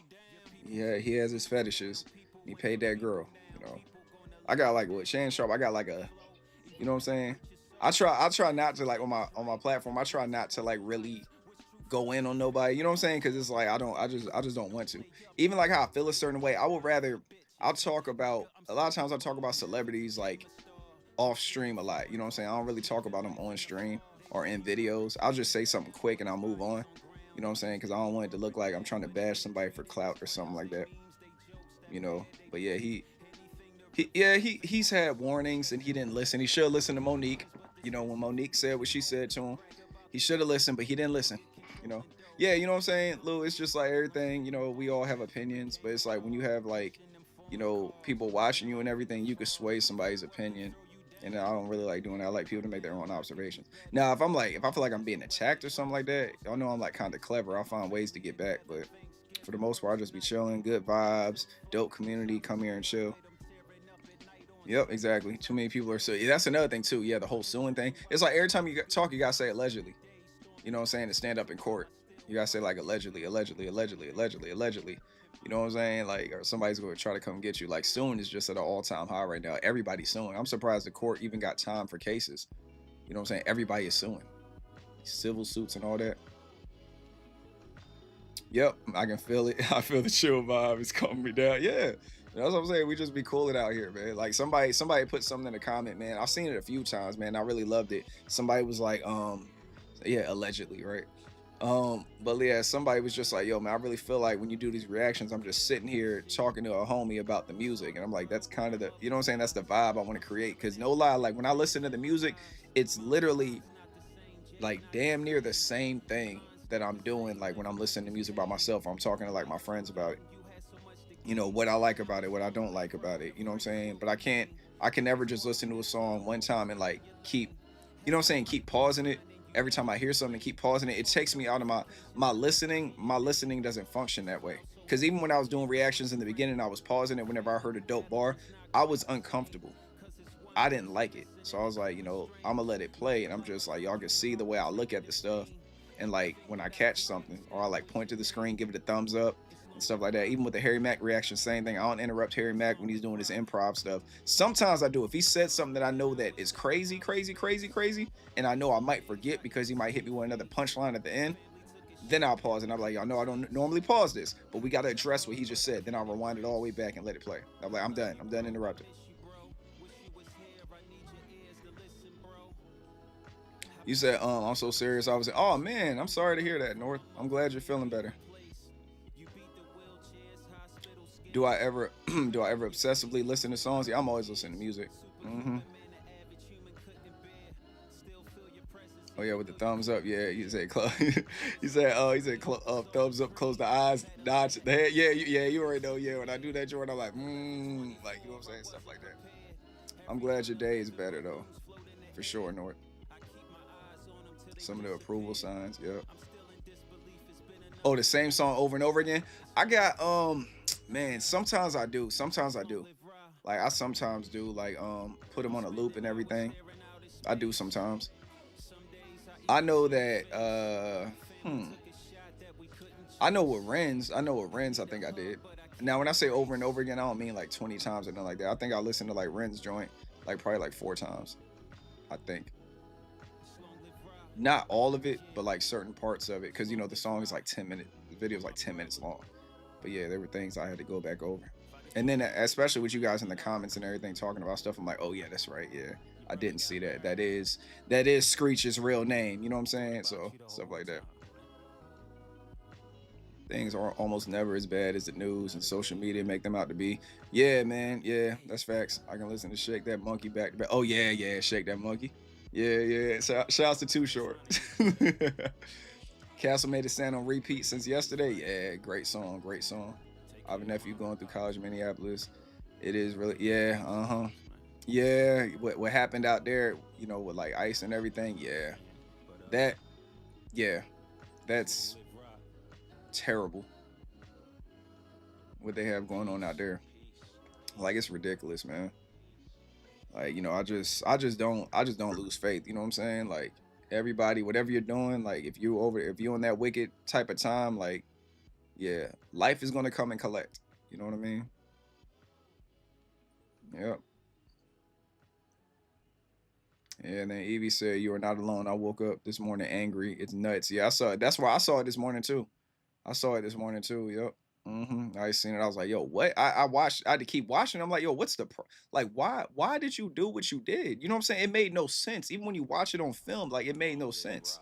Yeah, he has his fetishes. He paid that girl. You know, I got like with Shannon Sharp. I got like a, you know what I'm saying. I try not to like on my platform. I try not to like really go in on nobody. You know what I'm saying? Because it's like I just don't want to. Even like how I feel a certain way. I would rather. I'll talk about a lot of times. I talk about celebrities like off stream a lot. You know what I'm saying? I don't really talk about them on stream or in videos. I'll just say something quick and I'll move on. You know what I'm saying? Because I don't want it to look like I'm trying to bash somebody for clout or something like that. You know. But yeah, he's had warnings and he didn't listen. He should have listened to Monique. You know, when Monique said what she said to him, he should have listened, but he didn't listen. You know. Yeah, you know what I'm saying, Lou. It's just like everything. You know, we all have opinions, but it's like when you have like, you know, people watching you and everything, you could sway somebody's opinion. And I don't really like doing that. I like people to make their own observations. Now, if I feel like I'm being attacked or something like that, y'all know I'm like kind of clever. I'll find ways to get back. But for the most part, I'll just be chilling, good vibes, dope community. Come here and chill. Yep, exactly. Too many people are suing. That's another thing too. Yeah, the whole suing thing. It's like every time you talk, you gotta say allegedly. You know what I'm saying? To stand up in court, you gotta say like allegedly, allegedly, allegedly, allegedly, allegedly. You know what I'm saying? Like, or somebody's going to try to come get you. Like, suing is just at an all-time high right now. Everybody's suing. I'm surprised the court even got time for cases. You know what I'm saying? Everybody is suing. Civil suits and all that. Yep, I can feel it. I feel the chill vibe. It's calming me down. Yeah, that's what I'm saying. We just be cooling out here, man. Like somebody put something in the comment, man. I've seen it a few times, man. I really loved it. Somebody was like, yeah, allegedly, right? But yeah, somebody was just like, yo, man, I really feel like when you do these reactions, I'm just sitting here talking to a homie about the music. And I'm like, that's kind of the, you know what I'm saying? That's the vibe I want to create. Cause no lie, like when I listen to the music, it's literally like damn near the same thing that I'm doing. Like when I'm listening to music by myself, I'm talking to like my friends about it. You know, what I like about it, what I don't like about it. You know what I'm saying? But I can never just listen to a song one time and like keep, you know what I'm saying? Keep pausing it every time I hear something, keep pausing it. It takes me out of my listening. My listening doesn't function that way. Because even when I was doing reactions in the beginning, I was pausing it whenever I heard a dope bar. I was uncomfortable. I didn't like it. So I was like, you know, I'm gonna let it play. And I'm just like, y'all can see the way I look at the stuff. And like when I catch something, or I like point to the screen, give it a thumbs up and stuff like that. Even with the Harry Mack reaction, same thing. I don't interrupt Harry Mack when he's doing his improv stuff. Sometimes I do. If he said something that I know that is crazy, crazy, crazy, crazy, and I know I might forget because he might hit me with another punchline at the end, then I'll pause and I'm like, y'all know I don't normally pause this, but we got to address what he just said. Then I'll rewind it all the way back and let it play. I'm like, I'm done interrupting. You said, I'm so serious. I was like, oh man, I'm sorry to hear that, North. I'm glad you're feeling better. Do I ever obsessively listen to songs? Yeah, I'm always listening to music. Mm-hmm. Oh yeah, with the thumbs up. Yeah, you said close. Thumbs up, close the eyes, dodge the head. Yeah, you already know. Yeah, when I do that, Jordan, I'm like, like you know what I'm saying, stuff like that. I'm glad your day is better though, for sure, North. Some of the approval signs. Yep. Oh, the same song over and over again. I got man. Sometimes I do. Sometimes I do. Like I sometimes do. Like put them on a loop and everything. I do sometimes. I know that I know what Renz. I think I did. Now when I say over and over again, I don't mean like 20 times or nothing like that. I think I listened to like Renz joint like probably like 4 times. I think. Not all of it, but like certain parts of it. Cause you know the song is like 10 minutes. The video is like 10 minutes long. But yeah, there were things I had to go back over. And then especially with you guys in the comments and everything talking about stuff, I'm like, oh yeah, that's right. Yeah. I didn't see that. That is Screech's real name. You know what I'm saying? So stuff like that. Things are almost never as bad as the news and social media make them out to be. Yeah, man. Yeah, that's facts. I can listen to Shake That Monkey back to back. Oh yeah, Shake That Monkey. Yeah. Shouts to Too Short. Castle made it sound on repeat since yesterday. Yeah, great song. I have a nephew going through college in Minneapolis. It is really, yeah, yeah. What happened out there, you know, with like ice and everything. Yeah, that's terrible. What they have going on out there, like it's ridiculous, man. Like, you know, I just don't lose faith. You know what I'm saying? Like everybody, whatever you're doing, like if you're in that wicked type of time, like yeah, life is gonna come and collect. You know what I mean? Yep. And then Evie said, "You are not alone. I woke up this morning angry. It's nuts." Yeah, I saw it. That's why I saw it this morning too. I saw it this morning too. Yep. I seen it. I was like, "Yo, what?" I watched. I had to keep watching. I'm like, "Yo, what's the like? Why did you do what you did?" You know what I'm saying? It made no sense. Even when you watch it on film, like it made no sense.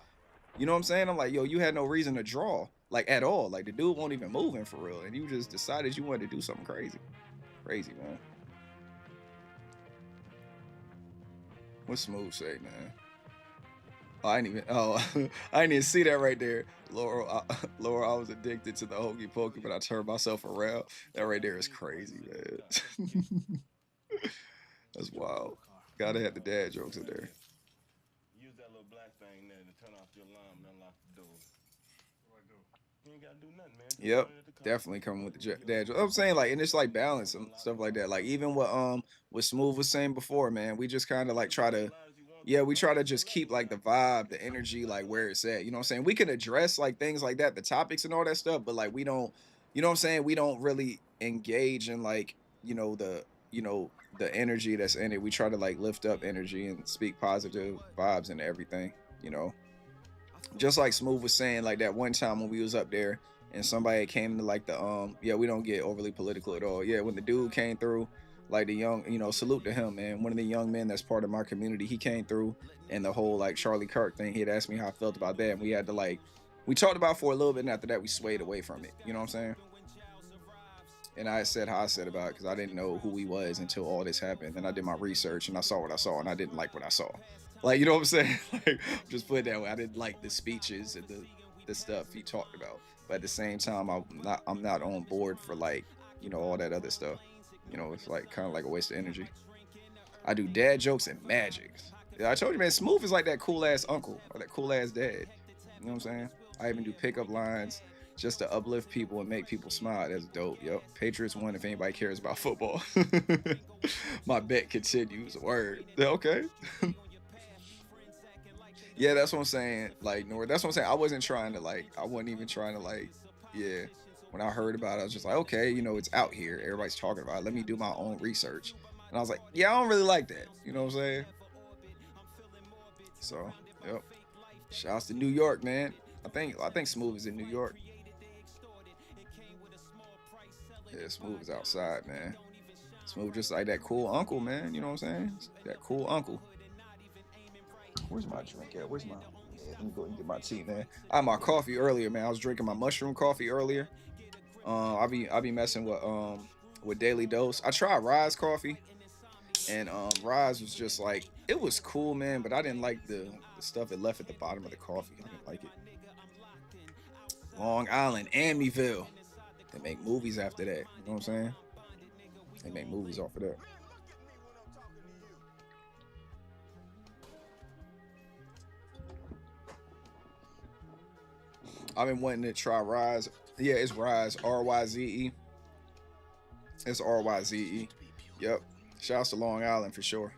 You know what I'm saying? I'm like, "Yo, you had no reason to draw like at all. Like the dude won't even moving for real, and you just decided you wanted to do something crazy, crazy man." What Smooth say, man? Oh, I didn't even. Oh, I didn't even see that right there, Laura. Laura, I was addicted to the hokey pokey, but I turned myself around. That right there is crazy, man. That's wild. Gotta have the dad jokes in there. Use that little black thing there to turn off your alarm and unlock the door. What do I do? You ain't gotta do nothing, man. Just Yep, run it at the car. definitely coming with the dad jokes. I'm saying like, and it's like balance and stuff like that. Like even what Smooth was saying before, man. We just kind of like try to. Yeah, we try to just keep like the vibe, the energy, like where it's at. You know what I'm saying? We can address like things like that, the topics and all that stuff, but like we don't, you know what I'm saying? We don't really engage in like, you know, the energy that's in it. We try to like lift up energy and speak positive vibes and everything, you know. Just like Smooth was saying, like that one time when we was up there and somebody came to like the yeah, we don't get overly political at all. Yeah, when the dude came through, like the young, you know, salute to him, man. One of the young men that's part of my community, he came through and the whole like Charlie Kirk thing, he had asked me how I felt about that. And we had to like we talked about it for a little bit, and after that we swayed away from it. You know what I'm saying? And I said how I said about it because I didn't know who he was until all this happened. And I did my research and I saw what I saw and I didn't like what I saw. Like, you know what I'm saying? Like, just put it that way. I didn't like the speeches and the stuff he talked about. But at the same time, I'm not on board for like, you know, all that other stuff. You know, it's like kind of like a waste of energy. I do dad jokes and magics. Yeah, I told you, man, Smooth is like that cool ass uncle or that cool ass dad. You know what I'm saying? I even do pickup lines just to uplift people and make people smile. That's dope. Yep. Patriots won if anybody cares about football. My bet continues. Word. Yeah, okay. Yeah, that's what I'm saying. Like, Nora, that's what I'm saying. I wasn't trying to like, I wasn't even trying to like, yeah. When I heard about it, I was just like, okay, you know, it's out here. Everybody's talking about it. Let me do my own research. And I was like, yeah, I don't really like that. You know what I'm saying? So, yep. Shouts to New York, man. I think Smooth is in New York. Yeah, Smooth is outside, man. Smooth just like that cool uncle, man. You know what I'm saying? That cool uncle. Where's my drink at? Where's my? Yeah, let me go and get my tea, man. I had my coffee earlier, man. I was drinking my mushroom coffee earlier. I be messing with Daily Dose. I tried Rise coffee, and Rise was just like it was cool, man. But I didn't like the stuff it left at the bottom of the coffee. I didn't like it. Long Island, Amityville. They make movies after that. You know what I'm saying? They make movies off of that. I've been wanting to try Rise. Yeah, it's Rise. RYZE. It's RYZE. Yep. Shouts to Long Island for sure.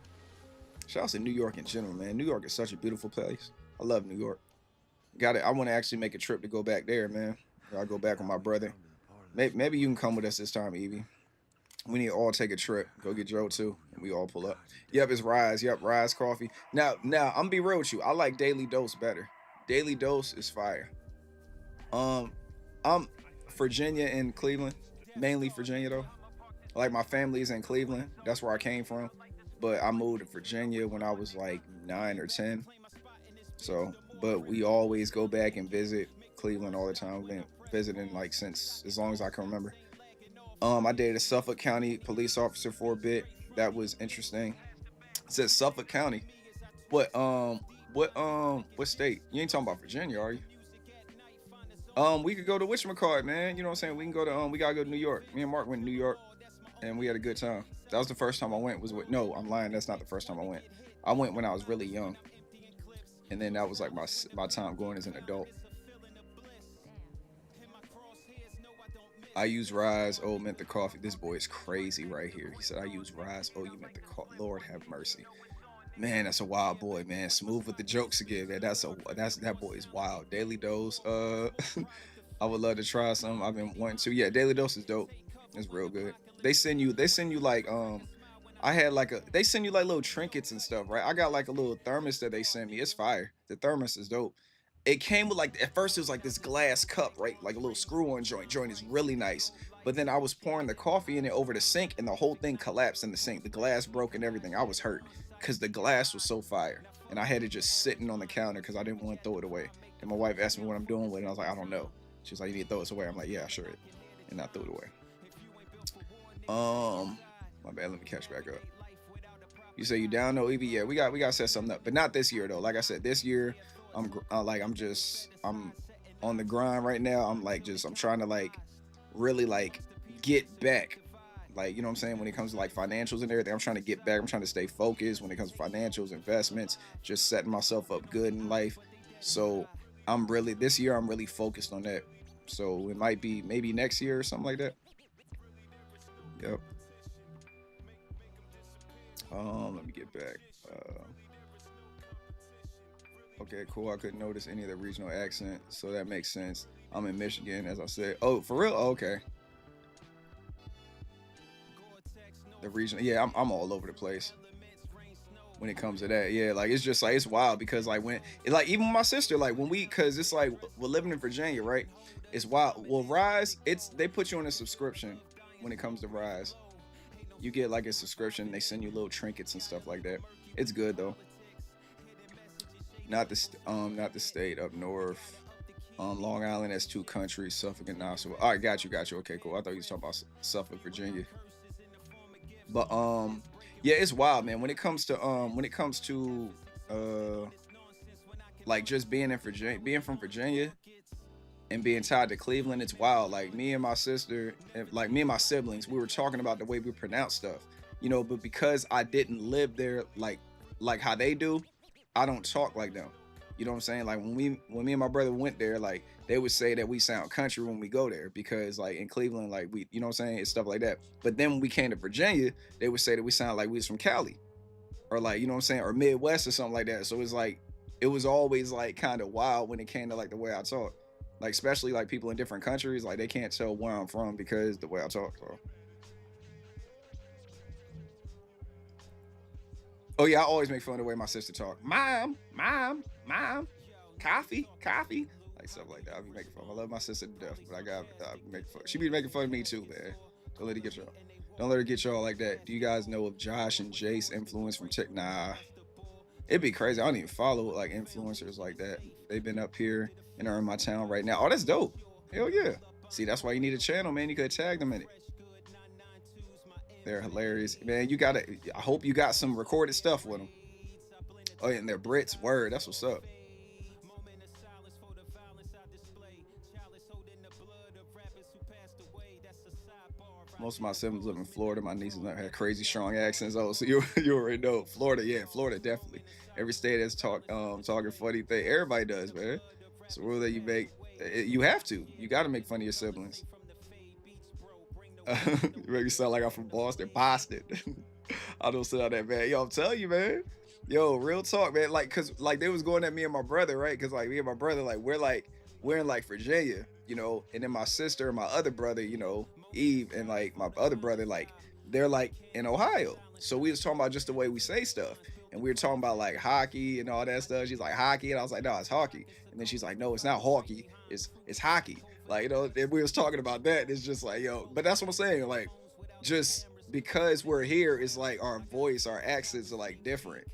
Shouts to New York in general, man. New York is such a beautiful place. I love New York. Got it. I want to actually make a trip to go back there, man. I'll go back with my brother. Maybe you can come with us this time, Evie. We need to all take a trip. Go get Joe too, and we all pull up. Yep, it's Rise. Yep, Rise Coffee. Now, I'm gonna be real with you. I like Daily Dose better. Daily Dose is fire. Um, I'm Virginia and Cleveland, mainly Virginia though. Like my family is in Cleveland. That's where I came from. But I moved to Virginia when I was like 9 or 10. So, but we always go back and visit Cleveland all the time. We've been visiting like since as long as I can remember. I dated a Suffolk County police officer for a bit. That was interesting. It says Suffolk County. What state? You ain't talking about Virginia, are you? We could go to whatchamacallit, man. You know what I'm saying? We can go to we gotta go to New York. Me and Mark went to New York and we had a good time. That was the first time I went was with no, I'm lying, that's not the first time I went. I went when I was really young. And then that was like my time going as an adult. I use Rise. Oh, meant the coffee. This boy is crazy right here. He said, I use Rise. Oh, you meant the coffee. Lord have mercy. Man, that's a wild boy, man. Smooth with the jokes again, man. That boy is wild. Daily Dose. I would love to try some. I've been wanting to. Yeah, Daily Dose is dope. It's real good. They send you like I had like they send you like little trinkets and stuff, right? I got like a little thermos that they sent me. It's fire. The thermos is dope. It came with like at first it was like this glass cup, right? Like a little screw-on joint. Joint is really nice. But then I was pouring the coffee in it over the sink and the whole thing collapsed in the sink. The glass broke and everything. I was hurt because the glass was so fire. And I had it just sitting on the counter because I didn't want to throw it away. And my wife asked me what I'm doing with it. And I was like, I don't know. She was like, you need to throw this away. I'm like, yeah, sure. And I threw it away. My bad. Let me catch back up. You say you down though, Evie? Yeah, we got to set something up, but not this year though. Like I said, this year I'm on the grind right now. I'm trying to like really like get back. Like, you know what I'm saying? When it comes to like financials and everything, I'm trying to get back. I'm trying to stay focused when it comes to financials, investments, just setting myself up good in life. So this year I'm really focused on that. So it might be maybe next year or something like that. Yep. Let me get back. Okay, cool. I couldn't notice any of the regional accent, so that makes sense. I'm in Michigan, as I said. Oh, for real? Oh, okay. The region, yeah, I'm all over the place when it comes to that. Yeah, like it's just like it's wild because like even my sister, like cause it's like we're living in Virginia, right? It's wild. Well, Rise, they put you on a subscription when it comes to Rise. You get like a subscription. They send you little trinkets and stuff like that. It's good though. Not the state up north. Long Island has 2 countries, Suffolk and Nassau. All right, got you. Okay, cool. I thought you was talking about Suffolk, Virginia. But yeah, it's wild, man. When it comes to like just being from Virginia and being tied to Cleveland, it's wild. Like me and my sister, like me and my siblings, we were talking about the way we pronounce stuff, you know. But because I didn't live there, like how they do, I don't talk like them. You know what I'm saying? Like when me and my brother went there, like they would say that we sound country when we go there because like in Cleveland, like we, you know what I'm saying? It's stuff like that. But then when we came to Virginia, they would say that we sound like we was from Cali or like, you know what I'm saying? Or Midwest or something like that. So it's like, it was always like kind of wild when it came to like the way I talk. Like, especially like people in different countries, like they can't tell where I'm from because the way I talk. So. Oh yeah, I always make fun of the way my sister talk. Mom, coffee, like stuff like that. I be making fun. I love my sister to death, but I got make fun. She be making fun of me too, man. Don't let her get y'all like that. Do you guys know of Josh and Jace influence from TikTok? Nah, it'd be crazy. I don't even follow like influencers like that. They've been up here and are in my town right now. Oh, that's dope. Hell yeah. See, that's why you need a channel, man. You could tag them in it. They're hilarious, man. I hope you got some recorded stuff with them. Oh, and they're Brits. Word, that's what's up. Most of my siblings live in Florida. My nieces have crazy strong accents. Oh, so you already know Florida. Yeah, Florida definitely. Every state that's talking funny thing. Everybody does, man. So rule that you make, you have to. You got to make fun of your siblings. You make me sound like I'm from Boston. I don't sound that bad. Yo, I'm telling you, man. Yo, real talk, man. Like, cause like they was going at me and my brother, right? Cause like me and my brother, like we're in like Virginia, you know, and then my sister and my other brother, you know, Eve, and like my other brother, like they're like in Ohio. So we was talking about just the way we say stuff. And we were talking about like hockey and all that stuff. She's like, hockey. And I was like, no, it's hockey. And then she's like, no, it's not hockey. It's hockey. Like, you know, and we was talking about that. It's just like, yo, but that's what I'm saying. Like, just because we're here, it's like our voice, our accents are like different,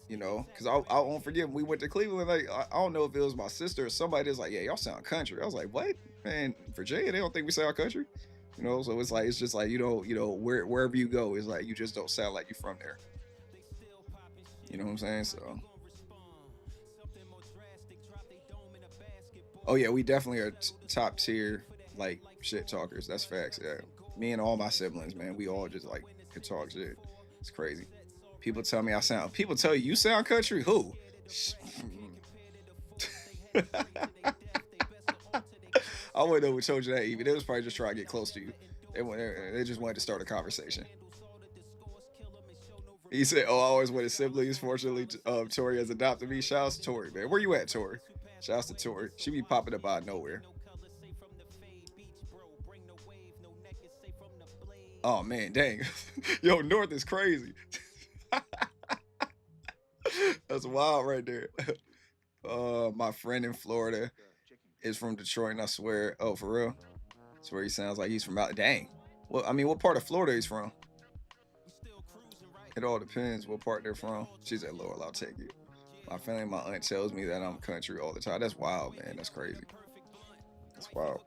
you know? Because I won't forget when we went to Cleveland, like, I don't know if it was my sister or somebody that's like, yeah, y'all sound country. I was like, what? Man, Virginia, they don't think we sound country. You know, so it's like, it's just like, you know, wherever you go, it's like, you just don't sound like you're from there. You know what I'm saying? So. Oh yeah, we definitely are top tier, like, shit talkers. That's facts. Yeah, me and all my siblings, man, we all just like could talk shit. It's crazy. People tell me people tell you sound country. I wouldn't know what told you that even. They was probably just trying to get close to you. They just wanted to start a conversation. He said, "Oh, I always wanted siblings. Fortunately, Tori has adopted me. Shouts to Tori, man. Where you at, Tori? Shouts to Tori. She be popping up out of nowhere. Oh man, dang. Yo, North is crazy. That's wild right there. My friend in Florida is from Detroit, and I swear, oh, for real? I swear he sounds like he's from out. Dang. Well, I mean, what part of Florida he's from? It all depends what part they're from. She's at Laurel, I'll take it. My family, my aunt tells me that I'm country all the time. That's wild, man. That's crazy. That's wild.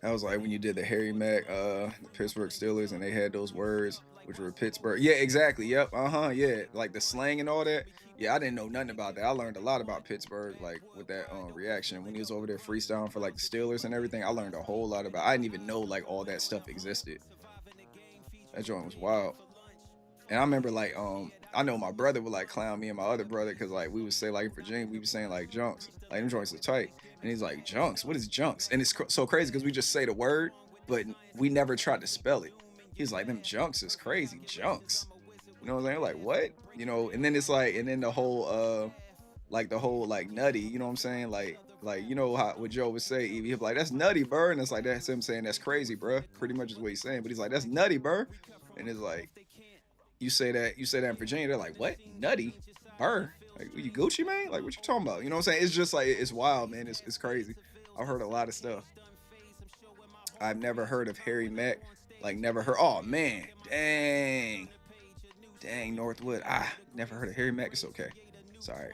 That was like when you did the Harry Mack, the Pittsburgh Steelers, and they had those words, which were Pittsburgh. Yeah, exactly. Yep. Yeah. Like the slang and all that. Yeah, I didn't know nothing about that. I learned a lot about Pittsburgh, like with that reaction when he was over there freestyling for like the Steelers and everything. I learned a whole lot about. I didn't even know like all that stuff existed. That joint was wild. And I remember like I know my brother would like clown me and my other brother because like we would say like in Virginia we would saying like junks, like them joints are tight, and he's like junks, what is junks? And it's so crazy because we just say the word, but we never tried to spell it. He's like, them junks is crazy, junks. You know what I'm saying? Like what? You know? And then it's like, and then the whole like nutty. You know what I'm saying? Like you know how what Joe would say, he'd be like, that's nutty, bro. And it's like that's him saying that's crazy, bro. Pretty much is what he's saying. But he's like, that's nutty, bro. And it's like. You say that in Virginia, they're like, what? Nutty? Burr? Like, you Gucci, man? Like, what you talking about? You know what I'm saying? It's just like, it's wild, man. It's crazy. I've heard a lot of stuff. I've never heard of Harry Mack. Like, never heard. Oh, man. Dang, Northwood. Never heard of Harry Mack. It's okay. Sorry.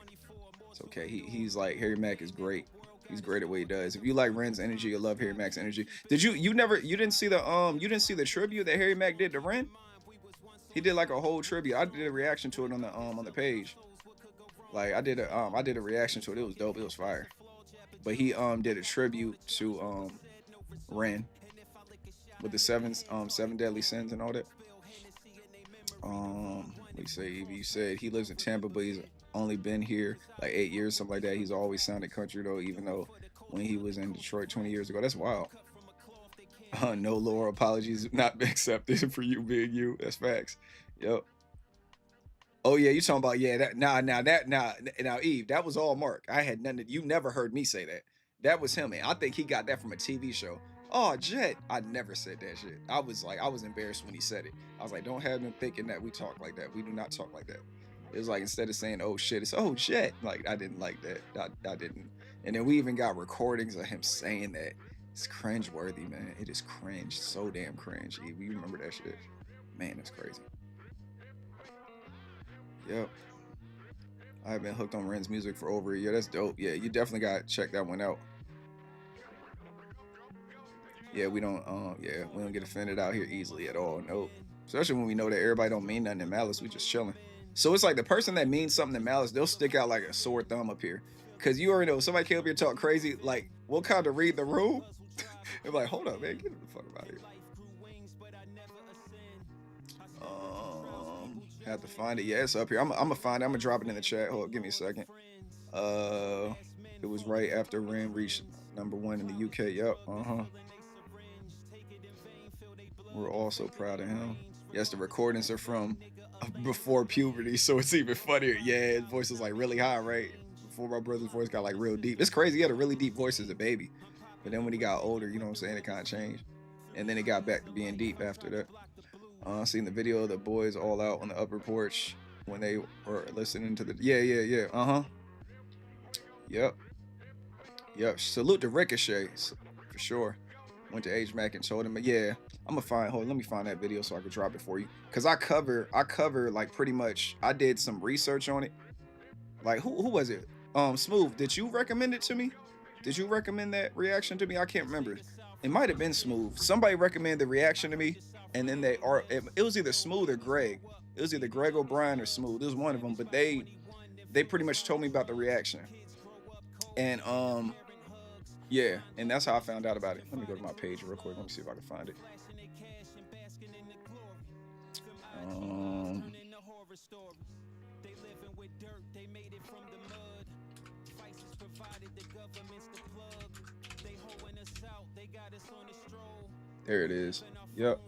It's okay. He's like, Harry Mack is great. He's great at what he does. If you like Ren's energy, you love Harry Mack's energy. You didn't see the tribute that Harry Mack did to Ren? He did like a whole tribute. I did a reaction to it on the page. Like I did a reaction to it. It was dope. It was fire. But he did a tribute to Ren with the seven deadly sins and all that. He said he lives in Tampa, but he's only been here like 8 years, something like that. He's always sounded country though, even though when he was in Detroit 20 years ago. That's wild. No lower apologies not been accepted for you being you. That's facts. Yep. Oh yeah, you talking about now Eve, that was all Mark. I had nothing. You never heard me say that. That was him, man. I think he got that from a TV show. Oh, Jet. I never said that shit. I was embarrassed when he said it. I was like, don't have him thinking that we talk like that. We do not talk like that. It was like instead of saying oh shit, it's oh Jet. Like I didn't like that. I didn't. And then we even got recordings of him saying that. It's cringe worthy, man. It is cringe. So damn cringe. You remember that shit? Man, that's crazy. Yep. I've been hooked on Ren's music for over a year. That's dope. Yeah, you definitely got to check that one out. Yeah, we don't get offended out here easily at all. Nope. Especially when we know that everybody don't mean nothing in Malice. We just chilling. So it's like the person that means something in Malice, they'll stick out like a sore thumb up here. Cause you already know if somebody came up here talk crazy, like we'll kind of read the room. They're like, hold up, man, get the fuck out of here. Have to find it. Yeah, it's up here. I'm gonna find it. I'm gonna drop it in the chat. Hold up, give me a second. It was right after Ren reached #1 in the UK. Yep. We're all so proud of him. Yes, the recordings are from before puberty, so it's even funnier. Yeah, his voice is like really high, right? Before my brother's voice got like real deep. It's crazy. He had a really deep voice as a baby. But then when he got older, you know what I'm saying, it kind of changed. And then it got back to being deep after that. Seen the video of the boys all out on the upper porch when they were listening to the... Yeah. Yep. Salute to Ricochet, for sure. Went to H Mac and told him, yeah, I'm gonna find... Hold on, let me find that video so I can drop it for you. Because I cover like pretty much... I did some research on it. Like, who was it? Smooth, did you recommend it to me? Did you recommend that reaction to me? I can't remember. It might have been Smooth. Somebody recommended the reaction to me, and then it was either Smooth or Greg. It was either Greg O'Brien or Smooth. It was one of them, but they pretty much told me about the reaction. And yeah, and that's how I found out about it. Let me go to my page real quick. Let me see if I can find it. There it is. Yep.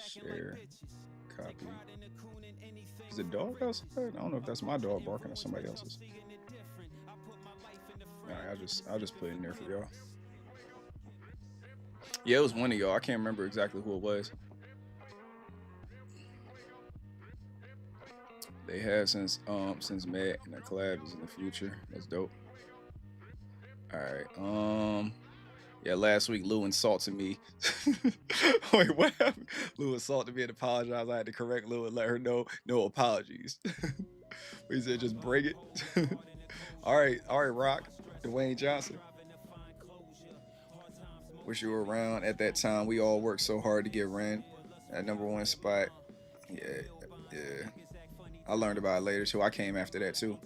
Share. Copy. Is the dog outside? I don't know if that's my dog barking or somebody else's. Alright, I'll just put it in there for y'all. Yeah, it was one of y'all. I can't remember exactly who it was. They have since Matt, and the collab is in the future. That's dope. Alright. Yeah, last week Lou insulted me. Wait, what happened? Lou insulted me and apologized. I had to correct Lou and let her know no apologies. He said just bring it. All right, Rock. Dwayne Johnson. Wish you were around at that time. We all worked so hard to get Ren at #1 spot. Yeah. I learned about it later too. I came after that too.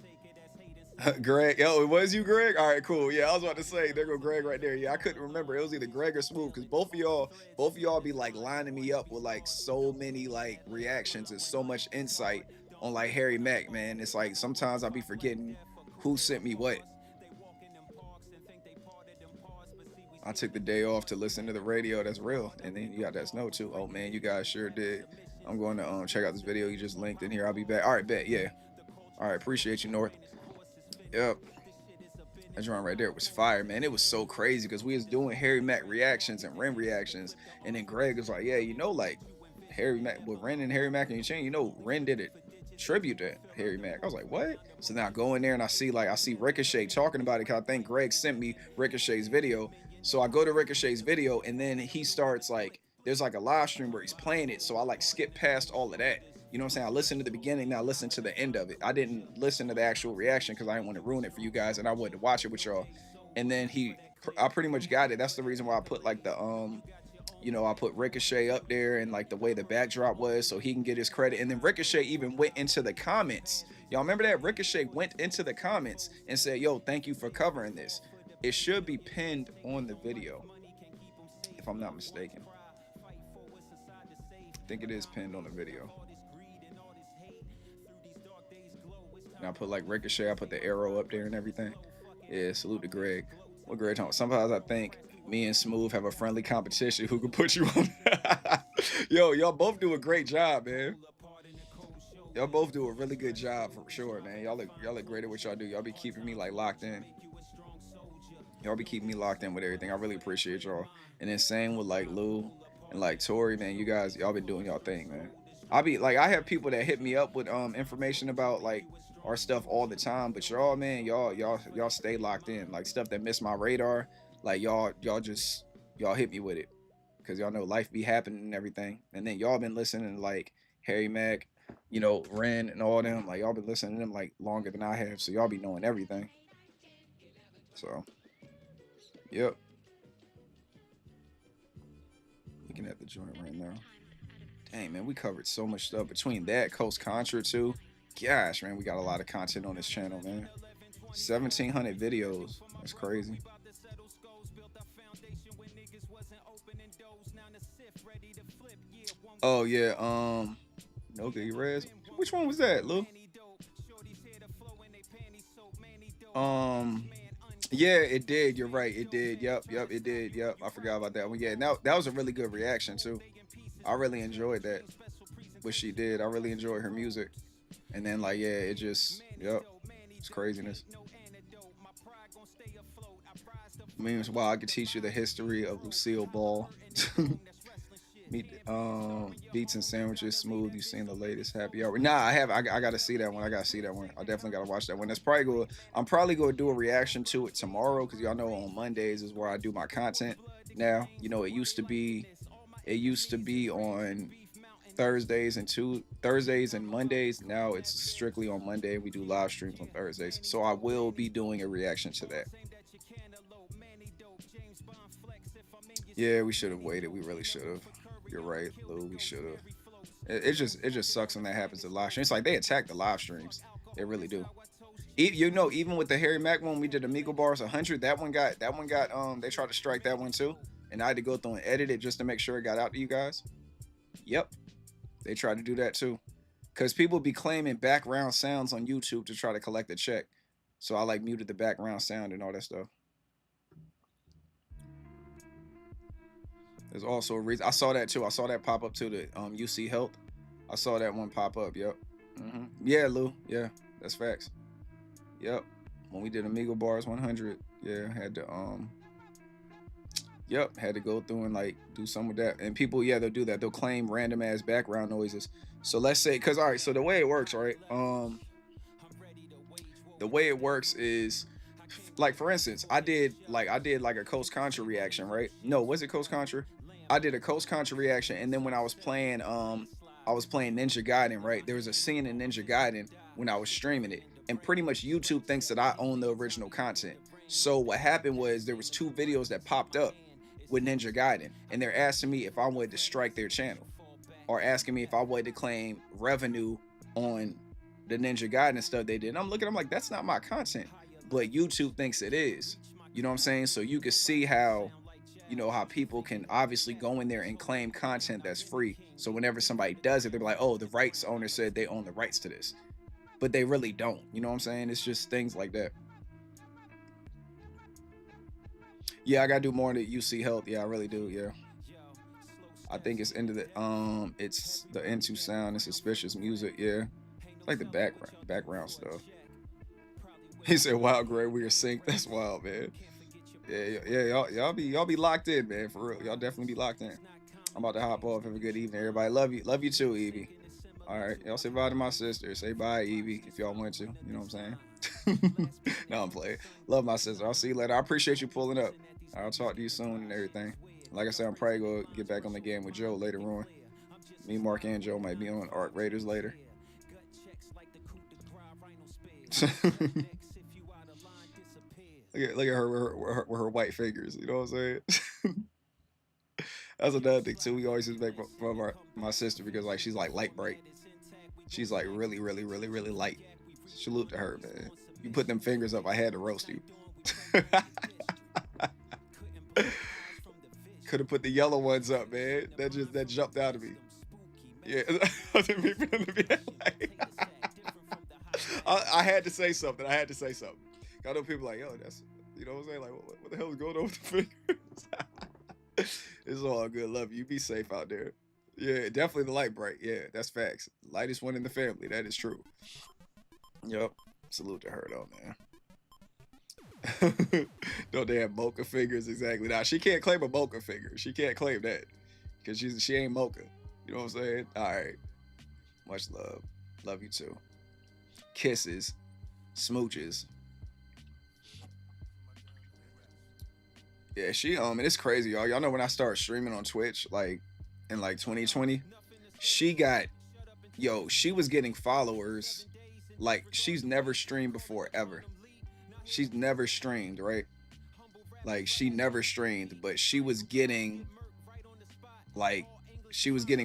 Greg, it was you, Greg? All right, cool. Yeah, I was about to say, there go Greg right there. Yeah, I couldn't remember. It was either Greg or Smooth, because both of y'all be like lining me up with like so many like reactions and so much insight on like Harry Mack, man. It's like sometimes I'll be forgetting who sent me what. I took the day off to listen to the radio. That's real. And then you got that snow too. Oh man, you guys sure did. I'm going to check out this video you just linked in here. I'll be back. All right, bet. Yeah. All right, appreciate you, North. Yep. That drawing right there was fire, man. It was so crazy because we was doing Harry Mack reactions and Ren reactions, and then Greg was like, yeah, you know, like Harry Mack with Ren and Harry Mack and your chain, you know, Ren did it tribute to Harry Mack. I was like, what? So now I go in there and I see Ricochet talking about it, because I think Greg sent me Ricochet's video. So I go to Ricochet's video, and then he starts like, there's like a live stream where he's playing it, so I like skip past all of that. You know what I'm saying? I listened to the beginning, now I listened to the end of it. I didn't listen to the actual reaction because I didn't want to ruin it for you guys, and I wanted to watch it with y'all. And then I pretty much got it. That's the reason why I put like the I put Ricochet up there and like the way the backdrop was, so he can get his credit. And then Ricochet even went into the comments. Y'all remember that? Ricochet went into the comments and said, yo, thank you for covering this. It should be pinned on the video, if I'm not mistaken. I think it is pinned on the video. And I put like Ricochet, I put the arrow up there and everything. Yeah, salute to Greg. What Greg talking? Sometimes I think me and Smooth have a friendly competition who can put you on. Yo, y'all both do a great job, man. Y'all both do a really good job for sure, man. Y'all look great at what y'all do. Y'all be keeping me like locked in. Y'all be keeping me locked in with everything. I really appreciate y'all. And then same with like Lou and like Tori, man. You guys, y'all been doing y'all thing, man. I have people that hit me up with information about like our stuff all the time, but y'all, man, y'all stay locked in. Like stuff that missed my radar, like y'all hit me with it, because y'all know life be happening and everything. And then y'all been listening to like Harry Mack, you know, Ren and all them. Like y'all been listening to them like longer than I have, so y'all be knowing everything. So, yep. Looking at the joint right now. Dang, man, we covered so much stuff between that, Coast Contra too. Gosh, man, we got a lot of content on this channel, man. 1,700 videos. That's crazy. Oh yeah, no good res. Which one was that, Lou? Yeah, it did. You're right. It did. Yep, it did. Yep, I forgot about that one. Yeah, now that was a really good reaction too. I really enjoyed that. What she did. I really enjoyed her music. And then like, yeah, it just, yep, it's craziness. Meanwhile, I could teach you the history of Lucille Ball. Beats and Sandwiches, Smooth. You seen the latest Happy Hour? Nah, I have. I gotta see that one. I definitely gotta watch that one. That's probably good. I'm probably gonna do a reaction to it tomorrow, because y'all know on Mondays is where I do my content now. You know, it used to be on Thursdays and Mondays. Now it's strictly on Monday. We do live streams on Thursdays, so I will be doing a reaction to that. Yeah, we should have waited. We really should have. You're right, Lou. We should have. It just sucks when that happens to live streams. It's like they attack the live streams. They really do. You know, even with the Harry Mack one, we did Amigo Bars 100. That one got. They tried to strike that one too, and I had to go through and edit it just to make sure it got out to you guys. Yep. They tried to do that too. Cause people be claiming background sounds on YouTube to try to collect a check. So I like muted the background sound and all that stuff. There's also a reason. I saw that too. I saw that pop up to the UC Health. I saw that one pop up. Yep. Yeah, Lou. Yeah, that's facts. Yep. When we did Amigo Bars 100, yeah, had to yep, had to go through and like do some of that. And people, yeah, they'll do that. They'll claim random ass background noises. So let's say, cause all right, so the way it works, right? The way it works is, like, for instance, I did like a Coast Contra reaction, right? No, was it Coast Contra? I did a Coast Contra reaction, and then when I was playing Ninja Gaiden, right? There was a scene in Ninja Gaiden when I was streaming it, and pretty much YouTube thinks that I own the original content. So what happened was there was 2 videos that popped up with Ninja Gaiden, and they're asking me if I wanted to strike their channel, or asking me if I wanted to claim revenue on the Ninja Gaiden stuff they did. And I'm looking, I'm like, that's not my content, but YouTube thinks it is. You know what I'm saying? So you can see how, you know, how people can obviously go in there and claim content that's free. So whenever somebody does it, they're like, oh, the rights owner said they own the rights to this, but they really don't. You know what I'm saying? It's just things like that. Yeah, I gotta do more in the UC Health. Yeah, I really do. Yeah, I think it's into the it's the into sound and suspicious music. Yeah, it's like the background stuff. He said, "Wow, Gray, we are synced." That's wild, man. Yeah, y'all be locked in, man. For real, y'all definitely be locked in. I'm about to hop off. Have a good evening, everybody. Love you too, Evie. All right, y'all say bye to my sister. Say bye, Evie, if y'all want to. You know what I'm saying? No, I'm playing. Love my sister. I'll see you later. I appreciate you pulling up. I'll talk to you soon and everything. Like I said, I'm probably gonna get back on the game with Joe later on. Me, Mark, and Joe might be on Arc Raiders later. Look at her with her white fingers. You know what I'm saying? That's another thing too. We always just make fun of my sister because like she's like light bright. She's like really light. Salute to her, man. You put them fingers up, I had to roast you. Could have put the yellow ones up, man. That jumped out of me. Yeah, I didn't mean for them to be like. I had to say something. I know people like, yo, that's, you know what I'm saying? Like, what the hell is going on with the fingers? It's all good. Love you. Be safe out there. Yeah, definitely the light bright. Yeah, that's facts. Lightest one in the family. That is true. Yep. Salute to her though, man. Don't they have mocha fingers? Exactly. Now she can't claim a mocha finger. She can't claim that because she ain't mocha. You know what I'm saying? All right. Much love. Love you too. Kisses, smooches. Yeah, she and it's crazy, y'all. Y'all know when I started streaming on Twitch, like in like 2020, she was getting followers. Like she's never streamed before ever. She's never streamed, right? Like she never streamed, but she was getting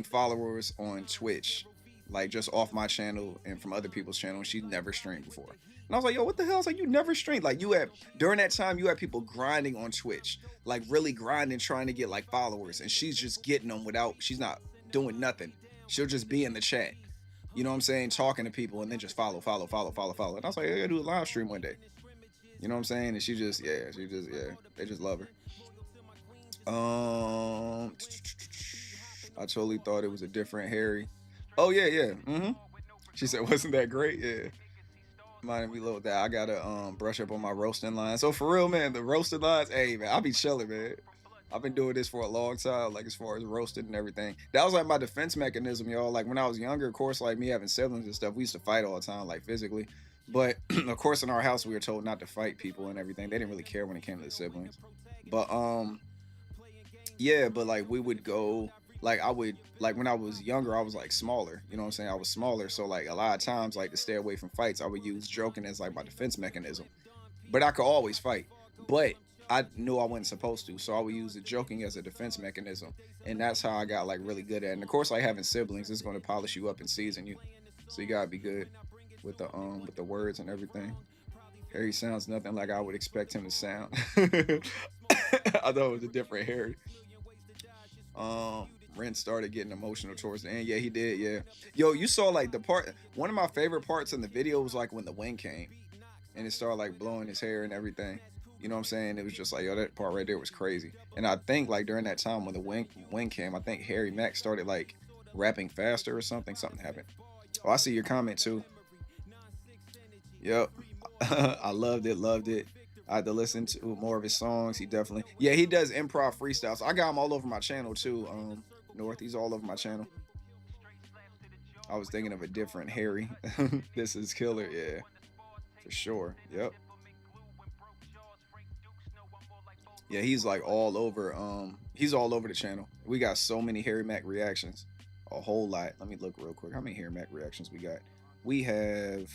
followers on Twitch, like just off my channel and from other people's channels. She'd never streamed before. And I was like, yo, what the hell? I was like, you never streamed. Like during that time, you had people grinding on Twitch, like really grinding, trying to get like followers. And she's just getting them she's not doing nothing. She'll just be in the chat. You know what I'm saying? Talking to people and then just follow. And I was like, I gotta do a live stream one day. You know what I'm saying? And they just love her. I totally thought it was a different Harry. Oh yeah. She said, wasn't that great? Yeah. Reminded me a little that I gotta brush up on my roasting lines. So for real, man, the roasting lines, hey man, I'll be chilling, man. I've been doing this for a long time, like as far as roasting and everything. That was like my defense mechanism, y'all. Like when I was younger, of course, like me having siblings and stuff, we used to fight all the time, like physically. But of course, in our house, we were told not to fight people and everything. They didn't really care when it came to the siblings. But yeah, but like we would go, like I would, like when I was younger, I was like smaller. You know what I'm saying? I was smaller, so like a lot of times, like to stay away from fights, I would use joking as like my defense mechanism. But I could always fight. But I knew I wasn't supposed to, so I would use the joking as a defense mechanism, and that's how I got like really good at it. And of course, like having siblings is going to polish you up and season you, so you gotta be good with the words and everything. Harry sounds nothing like I would expect him to sound. I thought it was a different Harry. Ren started getting emotional towards the end. Yeah, he did. Yeah. Yo, you saw like the part. One of my favorite parts in the video was like when the wind came, and it started like blowing his hair and everything. You know what I'm saying? It was just like, yo, that part right there was crazy. And I think like during that time when the wind came, I think Harry Mack started like rapping faster or something. Something happened. Oh, I see your comment too. Yep. I loved it. Loved it. I had to listen to more of his songs. He definitely, yeah, he does improv freestyles. I got him all over my channel too. North, he's all over my channel. I was thinking of a different Harry. This is killer, yeah, for sure. Yep. Yeah, he's like all over. He's all over the channel. We got so many Harry Mack reactions, a whole lot. Let me look real quick. How many Harry Mack reactions we got? We have.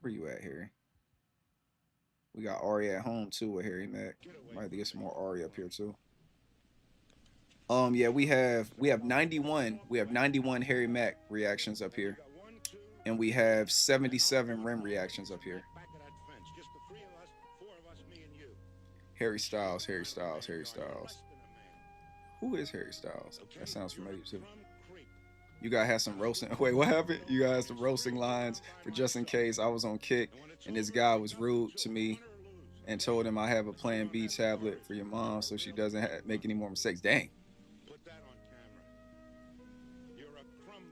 Where you at, Harry? We got Ari at home too with Harry Mack. Might have to get some more Ari up here too. Yeah, we have 91. We have 91 Harry Mack reactions up here, and we have 77 Ren reactions up here. Harry Styles, Harry Styles, Harry Styles. Who is Harry Styles? That sounds familiar too. You gotta have some roasting. Wait, what happened? You gotta have some roasting lines for just in case I was on kick and this guy was rude to me and told him I have a Plan B tablet for your mom so she doesn't make any more mistakes. Dang.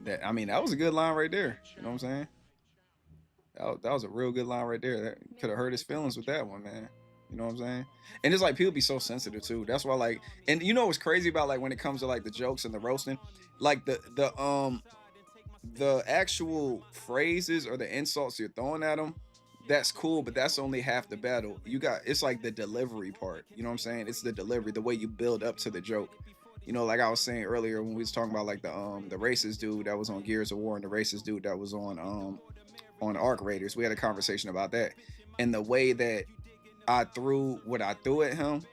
That, I mean, that was a good line right there. You know what I'm saying? That was a real good line right there. That could have hurt his feelings with that one, man. You know what I'm saying? And it's like people be so sensitive too. That's why, like, and you know what's crazy about like when it comes to like the jokes and the roasting, like the actual phrases or the insults you're throwing at them, that's cool, but that's only half the battle. You got, it's like the delivery part. You know what I'm saying? It's the delivery, the way you build up to the joke. You know, like I was saying earlier when we was talking about like the racist dude that was on Gears of War and the racist dude that was on Arc Raiders. We had a conversation about that. And the way that I threw what I threw at him,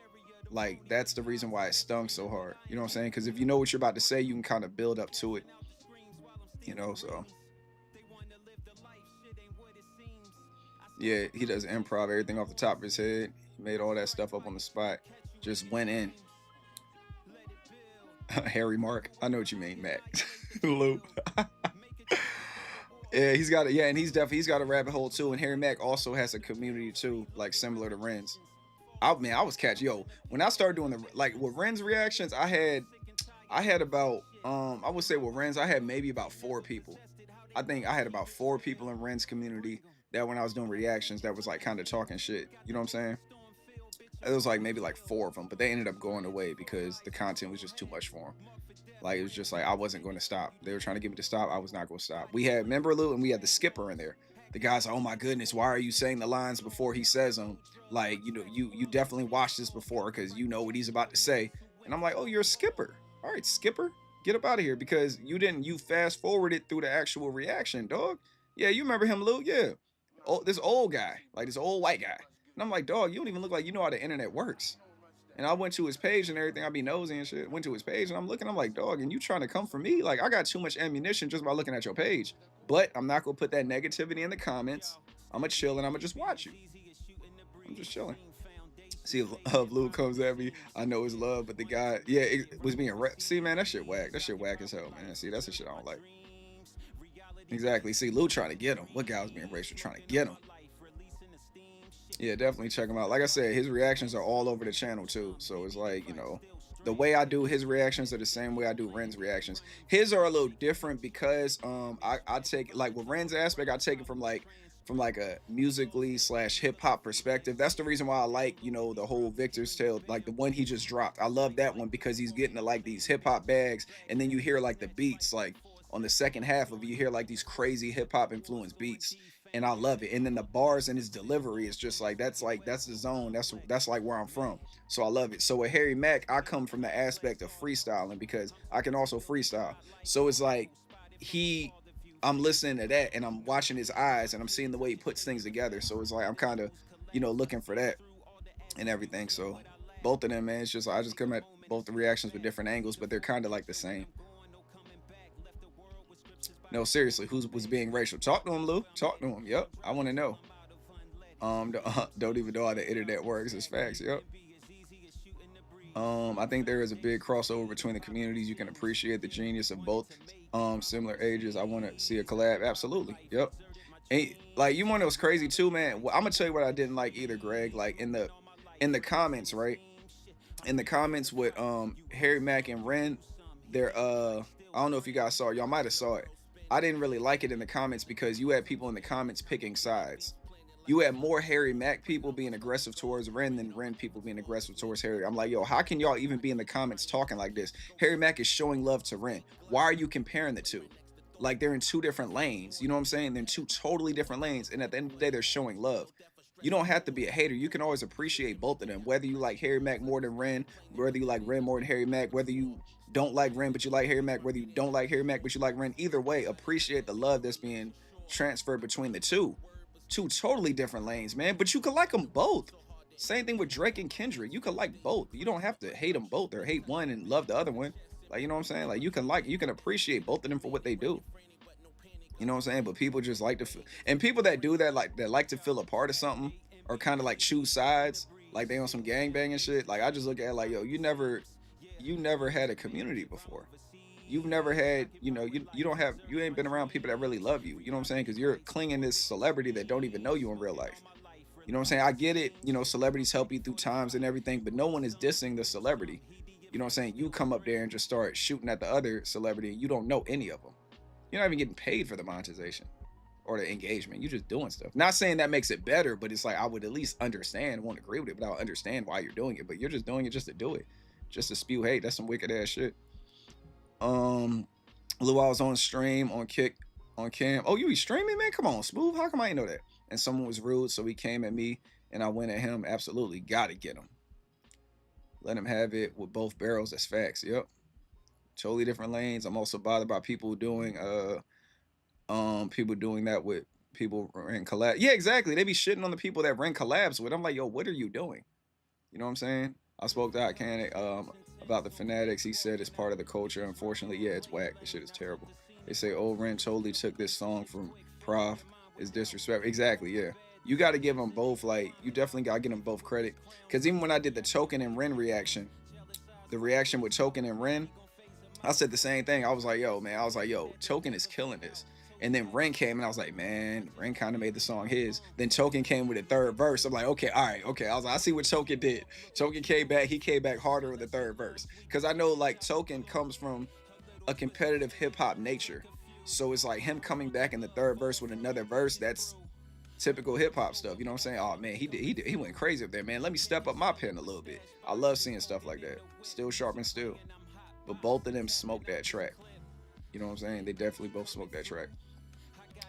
like that's the reason why it stung so hard. You know what I'm saying? Because if you know what you're about to say, you can kind of build up to it. You know, so yeah, he does improv, everything off the top of his head. He made all that stuff up on the spot. Just went in. Harry Mark, I know what you mean, Mac. Lou. Yeah, he's got and he's got a rabbit hole too. And Harry Mack also has a community too, like similar to Ren's. I was catching, yo, when I started doing with Ren's reactions, I had about I would say with Ren's, I had maybe about 4 people. I think I had about 4 people in Ren's community that when I was doing reactions that was like kind of talking shit. You know what I'm saying? It was like maybe like 4 of them, but they ended up going away because the content was just too much for them. Like, it was just like, I wasn't going to stop. They were trying to get me to stop. I was not going to stop. We had Member Lou and we had the skipper in there. The guy's like, oh my goodness, why are you saying the lines before he says them? Like, you know, you definitely watched this before because you know what he's about to say. And I'm like, oh, you're a skipper. All right, skipper, get up out of here because you fast forwarded through the actual reaction, dog. Yeah, you remember him, Lou? Yeah. Oh, this old guy, like this old white guy. And I'm like, dog, you don't even look like you know how the internet works. And I went to his page and everything. I be nosy and shit. Went to his page and I'm looking. I'm like, dog, and you trying to come for me? Like, I got too much ammunition just by looking at your page. But I'm not gonna put that negativity in the comments. I'm gonna chill and I'm gonna just watch you. I'm just chilling. See if Lou comes at me, I know it's love. But the guy, yeah, it was being rep. See, man, that shit whack. That shit whack as hell, man. See, that's the shit I don't like. Exactly. See, Lou trying to get him. What guy was being racial trying to get him? Yeah, definitely check him out. Like I said, his reactions are all over the channel too. So it's like, you know, the way I do his reactions are the same way I do Ren's reactions. His are a little different because I take, like with Ren's aspect, I take it from like a musically / hip hop perspective. That's the reason why I like, you know, the whole Victor's Tale, like the one he just dropped. I love that one because he's getting to like these hip hop bags, and then you hear like the beats, like on the second half of it, you hear like these crazy hip hop influenced beats. And I love it. And then the bars and his delivery is just like that's the zone. That's like where I'm from. So I love it. So with Harry Mack, I come from the aspect of freestyling because I can also freestyle. So it's like I'm listening to that and I'm watching his eyes and I'm seeing the way he puts things together. So it's like I'm kind of, you know, looking for that and everything. So both of them, man, it's just I just come at both the reactions with different angles, but they're kind of like the same. No, seriously, who was being racial? Talk to him, Lou. Talk to him. Yep, I want to know. Don't even know how the internet works. It's facts. Yep. I think there is a big crossover between the communities. You can appreciate the genius of both similar ages. I want to see a collab. Absolutely. Yep. And like you want to know what's crazy too, man. Well, I'm gonna tell you what I didn't like either, Greg. Like in the comments, right? In the comments with Harry Mack and Ren, they're I don't know if you guys saw it. Y'all might have saw it. I didn't really like it in the comments because you had people in the comments picking sides. You had more Harry Mack people being aggressive towards Ren than Ren people being aggressive towards Harry. I'm like, yo, how can y'all even be in the comments talking like this? Harry Mack is showing love to Ren. Why are you comparing the two? Like they're in two different lanes. You know what I'm saying? They're in two totally different lanes. And at the end of the day, they're showing love. You don't have to be a hater. You can always appreciate both of them. Whether you like Harry Mack more than Ren, whether you like Ren more than Harry Mack, whether you don't like Ren but you like Harry Mack, whether you don't like Harry Mack but you like Ren. Either way, appreciate the love that's being transferred between the two. Two totally different lanes, man. But you can like them both. Same thing with Drake and Kendrick. You can like both. You don't have to hate them both or hate one and love the other one. Like, you know what I'm saying? Like you can appreciate both of them for what they do. You know what I'm saying? But people just like to feel, and people that do that like to feel a part of something or kind of like choose sides, like they on some gangbang and shit. Like I just look at it like, yo, you never had a community before. You've never had, you ain't been around people that really love you. You know what I'm saying? Because you're clinging this celebrity that don't even know you in real life. You know what I'm saying? I get it. You know, celebrities help you through times and everything, but no one is dissing the celebrity. You know what I'm saying? You come up there and just start shooting at the other celebrity and you don't know any of them. You're not even getting paid for the monetization or the engagement. You're just doing stuff. Not saying that makes it better, but it's like I would at least understand, won't agree with it, but I'll understand why you're doing it. But you're just doing it just to do it. Just to spew hate. That's some wicked ass shit. Lou, I was on stream on Kick on Cam. Oh, you be streaming, man? Come on, Smooth. How come I didn't know that? And someone was rude, so he came at me and I went at him. Absolutely. Gotta get him. Let him have it with both barrels. That's facts. Yep. Totally different lanes. I'm also bothered by people doing that with people in collab. Yeah, exactly. They be shitting on the people that ran collabs with. I'm like, yo, what are you doing? You know what I'm saying? I spoke to Iconic about the Fanatics. He said it's part of the culture. Unfortunately, yeah, it's whack. This shit is terrible. They say, oh, Ren totally took this song from Prof. Is disrespect. Exactly, yeah. You got to give them both, like, you definitely got to give them both credit. Because even when I did the Token and Ren reaction, the reaction with Token and Ren, I said the same thing. I was like, yo, Token is killing this. And then Ren came and I was like, man, Ren kind of made the song his. Then Token came with a third verse. I'm like, okay, all right, okay. I was like, I see what Token did. Token came back. He came back harder with the third verse. Because I know, like, Token comes from a competitive hip-hop nature. So it's like him coming back in the third verse with another verse, that's typical hip-hop stuff. You know what I'm saying? Oh, man, he went crazy up there, man. Let me step up my pen a little bit. I love seeing stuff like that. Still sharp and still. But both of them smoked that track. You know what I'm saying? They definitely both smoked that track.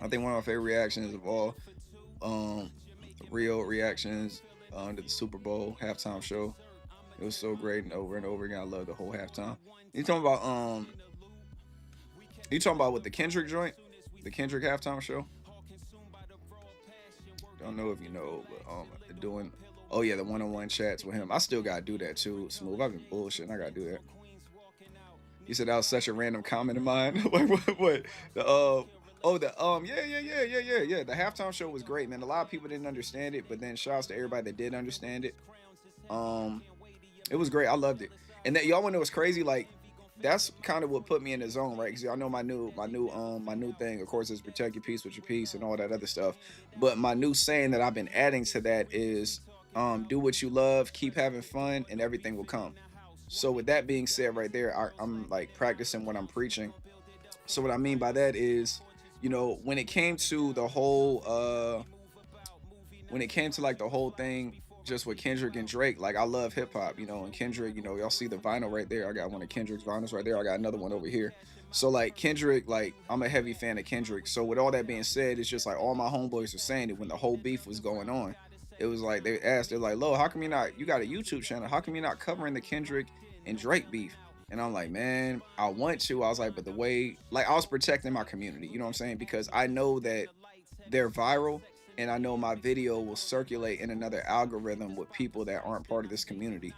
I think one of my favorite reactions of all, real reactions to the Super Bowl halftime show. It was so great and over again. I love the whole halftime. You talking about with the Kendrick joint, the Kendrick halftime show? Don't know if you know, but doing, oh yeah, the one-on-one chats with him. I still gotta do that too. Smooth. I've been bullshitting. I gotta do that. You said that was such a random comment of mine. what? The yeah. The halftime show was great, man. A lot of people didn't understand it, but then shouts to everybody that did understand it. It was great. I loved it. And that y'all wanna know what's crazy? Like, that's kind of what put me in the zone, right? Because y'all know my new thing, of course, is protect your peace with your peace and all that other stuff. But my new saying that I've been adding to that is, do what you love, keep having fun, and everything will come. So with that being said, right there, I'm like practicing what I'm preaching. So what I mean by that is, you know, when it came to the whole, the whole thing, just with Kendrick and Drake, like I love hip hop, you know, and Kendrick, you know, y'all see the vinyl right there. I got one of Kendrick's vinyls right there. I got another one over here. So like Kendrick, like I'm a heavy fan of Kendrick. So with all that being said, it's just like all my homeboys were saying it when the whole beef was going on. It was like they're like, Lo, how come you got a YouTube channel? How come you're not covering the Kendrick and Drake beef? And I'm like, man, I want to. I was like, but the way, like I was protecting my community, you know what I'm saying? Because I know that they're viral. And I know my video will circulate in another algorithm with people that aren't part of this community.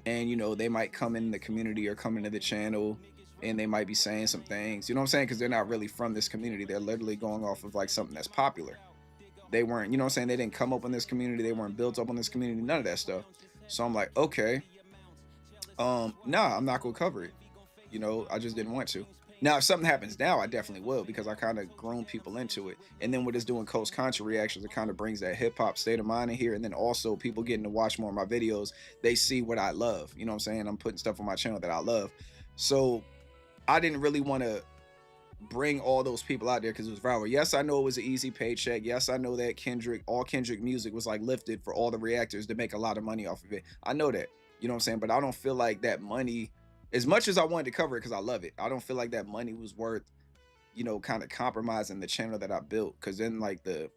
And, you know, they might come in the community or come into the channel and they might be saying some things, you know what I'm saying? Because they're not really from this community. They're literally going off of like something that's popular. They weren't, you know what I'm saying? They didn't come up in this community. They weren't built up on this community, none of that stuff. So I'm like, okay. Nah, I'm not gonna cover it. I just didn't want to. Now, if something happens now, I definitely will because I kind of groom people into it. And then with us doing Coast Contra reactions, it kind of brings that hip hop state of mind in here. And then also people getting to watch more of my videos, they see what I love. You know what I'm saying? I'm putting stuff on my channel that I love. So I didn't really want to bring all those people out there because it was viral. Yes, I know it was an easy paycheck. Yes, I know that all Kendrick music was like lifted for all the reactors to make a lot of money off of it. I know that. You know what I'm saying? But I don't feel like that money, as much as I wanted to cover it because I love it, I don't feel like that money was worth, kind of compromising the channel that I built. Because then like the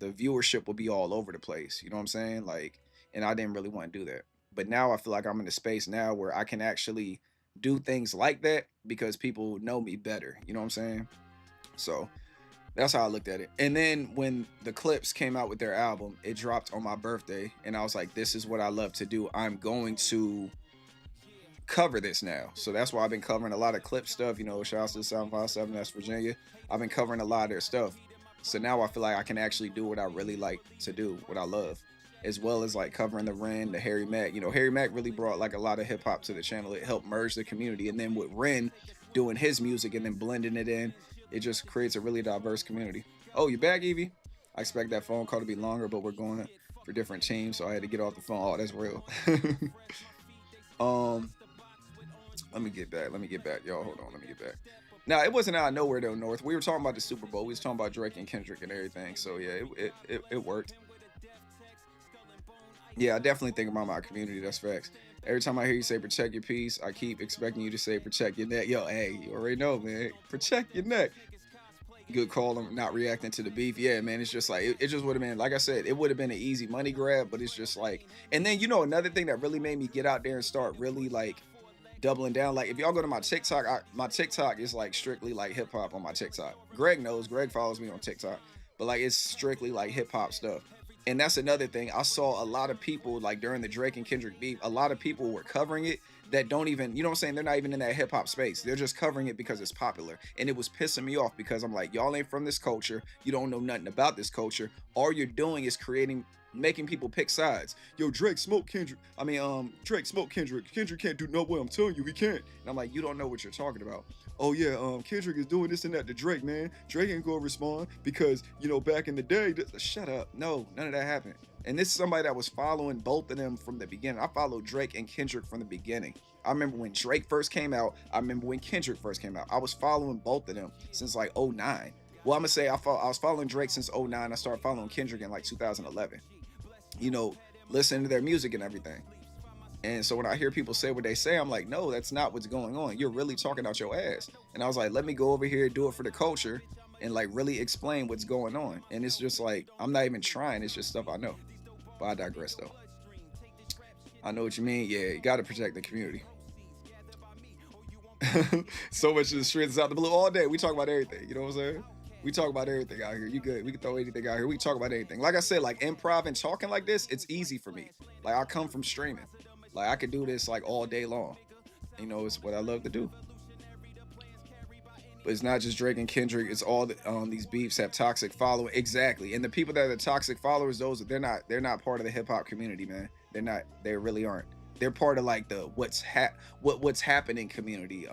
viewership will be all over the place. You know what I'm saying? Like, and I didn't really want to do that. But now I feel like I'm in a space now where I can actually do things like that because people know me better. You know what I'm saying? So that's how I looked at it. And then when the Clipse came out with their album, it dropped on my birthday. And I was like, this is what I love to do. I'm going to cover this now. So that's why I've been covering a lot of Clipse stuff. Shout out to 757, that's Virginia. I've been covering a lot of their stuff. So now I feel like I can actually do what I really like to do, what I love, as well as like covering the Ren, the Harry Mack. Harry Mack really brought like a lot of hip hop to the channel. It helped merge the community. And then with Ren doing his music and then blending it in, it just creates a really diverse community. Oh, you back, Evie? I expect that phone call to be longer, but we're going for different teams, so I had to get off the phone. Oh, that's real. Let me get back. Y'all, hold on. Let me get back. Now, it wasn't out of nowhere though, North. We were talking about the Super Bowl. We was talking about Drake and Kendrick and everything. So yeah, it worked. Yeah, I definitely think about my community. That's facts. Every time I hear you say protect your peace, I keep expecting you to say protect your neck. Yo, hey, you already know, man. Protect your neck. Good call. I'm not reacting to the beef. Yeah, man. It's just like it just would have been, like I said, it would have been an easy money grab, but it's just like, and then another thing that really made me get out there and start really like doubling down. Like if y'all go to my TikTok, my TikTok is like strictly like hip hop on my TikTok. Greg knows. Greg follows me on TikTok, but like it's strictly like hip hop stuff. And that's another thing. I saw a lot of people like during the Drake and Kendrick beef, a lot of people were covering it that don't even, you know what I'm saying? They're not even in that hip hop space. They're just covering it because it's popular. And it was pissing me off because I'm like, y'all ain't from this culture. You don't know nothing about this culture. All you're doing is making people pick sides. Yo, Drake smoke Kendrick. Drake smoke Kendrick. Kendrick can't do no way. I'm telling you, he can't. And I'm like, you don't know what you're talking about. Oh yeah, Kendrick is doing this and that to Drake, man. Drake ain't gonna respond because, back in the day, shut up. No, none of that happened. And this is somebody that was following both of them from the beginning. I followed Drake and Kendrick from the beginning. I remember when Drake first came out. I remember when Kendrick first came out. I was following both of them since like 2009. Well, I'm gonna say I was following Drake since 2009. I started following Kendrick in like 2011. Listening to their music and everything. And so when I hear people say what they say, I'm like, no, that's not what's going on. You're really talking out your ass. And I was like, let me go over here, do it for the culture, and like really explain what's going on. And it's just like, I'm not even trying. It's just stuff I know. But I digress though. I know what you mean. Yeah, you got to protect the community. So much of the streets out the blue all day. We talk about everything. You know what I'm saying? We talk about everything out here. You good. We can throw anything out here. We can talk about anything. Like I said, like improv and talking like this, it's easy for me. Like I come from streaming. Like I could do this like all day long. It's what I love to do. But it's not just Drake and Kendrick. It's all these beefs have toxic following. Exactly. And the people that are the toxic followers, they're not part of the hip hop community, man. They're not. They really aren't. They're part of like the what's happening community.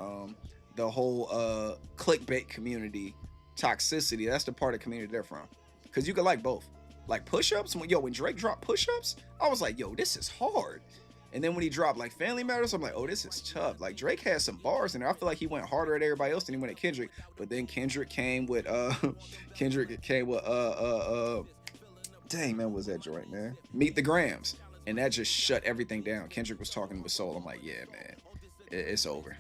The whole clickbait community. Toxicity, that's the part of the community they're from. Because you could like both. Like push-ups, when Drake dropped push-ups, I was like, yo, this is hard. And then when he dropped like Family Matters, I'm like, oh, this is tough. Like Drake had some bars in there. I feel like he went harder at everybody else than he went at Kendrick. But then Kendrick came with dang man, what was that joint, man? Meet the Grams. And that just shut everything down. Kendrick was talking with Soul. I'm like, yeah, man, it's over.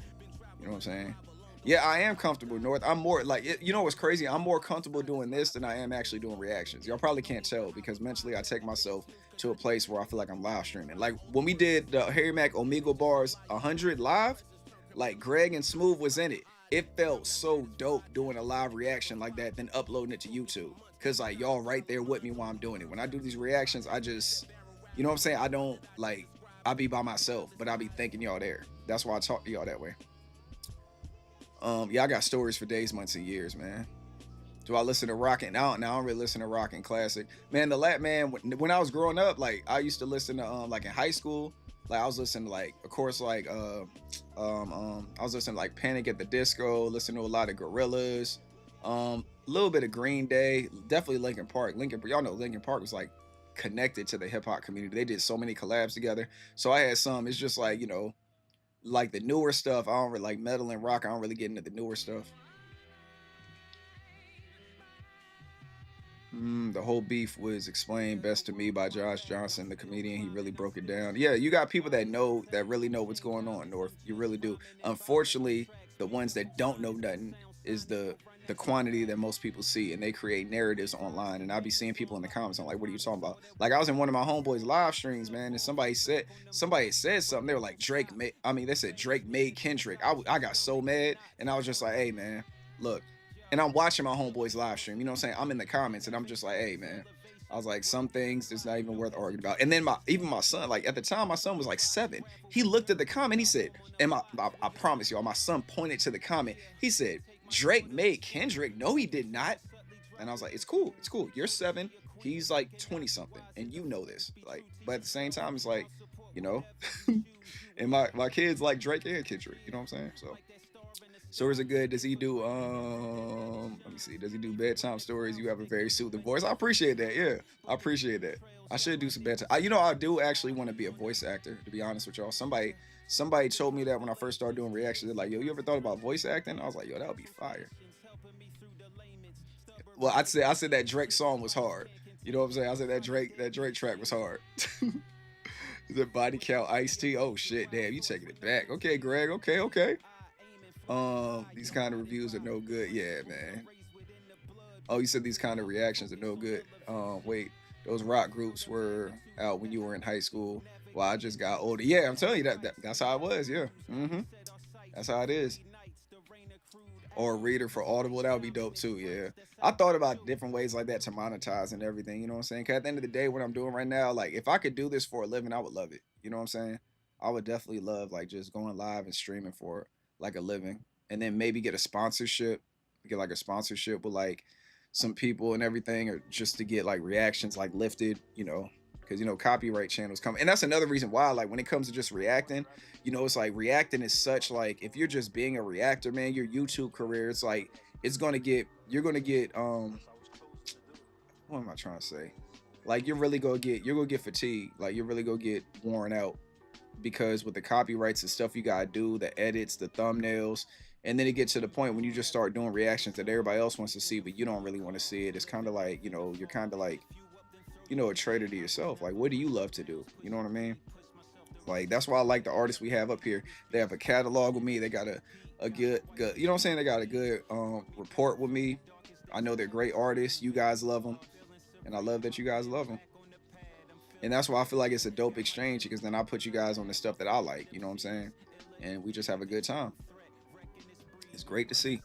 You know what I'm saying? Yeah, I am comfortable, North. I'm more like, what's crazy? I'm more comfortable doing this than I am actually doing reactions. Y'all probably can't tell because mentally I take myself to a place where I feel like I'm live streaming. Like when we did the Harry Mack Omegle Bars 100 live, like Greg and Smooth was in it. It felt so dope doing a live reaction like that, then uploading it to YouTube. Cause like y'all right there with me while I'm doing it. When I do these reactions, I just, you know what I'm saying? I don't like, I be by myself, but I be thinking y'all there. That's why I talk to y'all that way. Yeah, I got stories for days, months, and years, man. Do I listen to rock and now? I don't really listen to rock and classic. Man, when I was growing up, like I used to listen to like in high school, Like I was listening to like, of course, like I was listening to like Panic at the Disco, listening to a lot of Gorillaz, a little bit of Green Day, definitely Linkin Park. Y'all know Linkin Park was like connected to the hip hop community. They did so many collabs together. So I had some. It's just like, you know, like the newer stuff. I don't really like metal and rock. I don't really get into the newer stuff. The whole beef was explained best to me by Josh Johnson, the comedian. He really broke it down. Yeah, you got people that really know what's going on, North. You really do. Unfortunately, the ones that don't know nothing is the quantity that most people see, and they create narratives online. And I'll be seeing people in the comments. I'm like, what are you talking about? Like I was in one of my homeboys' live streams, man, and somebody said something. They were like, they said Drake made Kendrick. I got so mad, and I was just like, hey, man, look. And I'm watching my homeboys live stream, you know what I'm saying? I'm in the comments and I'm just like, hey, man. I was like, some things it's not even worth arguing about. And then my son, like at the time, my son was like 7. He looked at the comment, he said, and I promise y'all, my son pointed to the comment. He said, Drake made Kendrick. No, he did not. And I was like, it's cool. You're 7. He's like 20 something. And you know this. Like, but at the same time, it's like, you know, and my kids like Drake and Kendrick, you know what I'm saying? So is it good? Does he do let me see, does he do bedtime stories? You have a very soothing voice. I appreciate that. Yeah, I appreciate that. I should do some bedtime. I do actually want to be a voice actor, to be honest with y'all. Somebody told me that when I first started doing reactions. They're like, yo, you ever thought about voice acting? I was like, yo, that would be fire. Well, I said that Drake song was hard. You know what I'm saying? I said that Drake track was hard. The body count Ice-T. Oh shit, damn, you taking it back. Okay, Greg. Okay. These kind of reviews are no good. Yeah, man. Oh, you said these kind of reactions are no good. Wait, those rock groups were out when you were in high school. Well, I just got older. Yeah, I'm telling you that's how it was. Yeah. That's how it is. Or a reader for Audible, that would be dope too. Yeah. I thought about different ways like that to monetize and everything. You know what I'm saying? 'Cause at the end of the day, what I'm doing right now, like if I could do this for a living, I would love it. You know what I'm saying? I would definitely love like just going live and streaming for like a living, and then maybe get like a sponsorship with like some people and everything, or just to get like reactions like lifted, you know, because you know copyright channels come, and that's another reason why like when it comes to just reacting, you know, it's like reacting is such like if you're just being a reactor, man, your YouTube career, it's like you're gonna get what am I trying to say? Like you're gonna get fatigued, like you're really gonna get worn out. Because with the copyrights and stuff you gotta do, the edits, the thumbnails, and then it gets to the point when you just start doing reactions that everybody else wants to see, but you don't really want to see it. It's kind of like, you know, you're kind of like, you know, a traitor to yourself. Like, what do you love to do? You know what I mean? Like, that's why I like the artists we have up here. They have a catalog with me. They got a good, you know what I'm saying? They got a good rapport with me. I know they're great artists. You guys love them. And I love that you guys love them. And that's why I feel like it's a dope exchange, because then I put you guys on the stuff that I like, you know what I'm saying? And we just have a good time. It's great to see.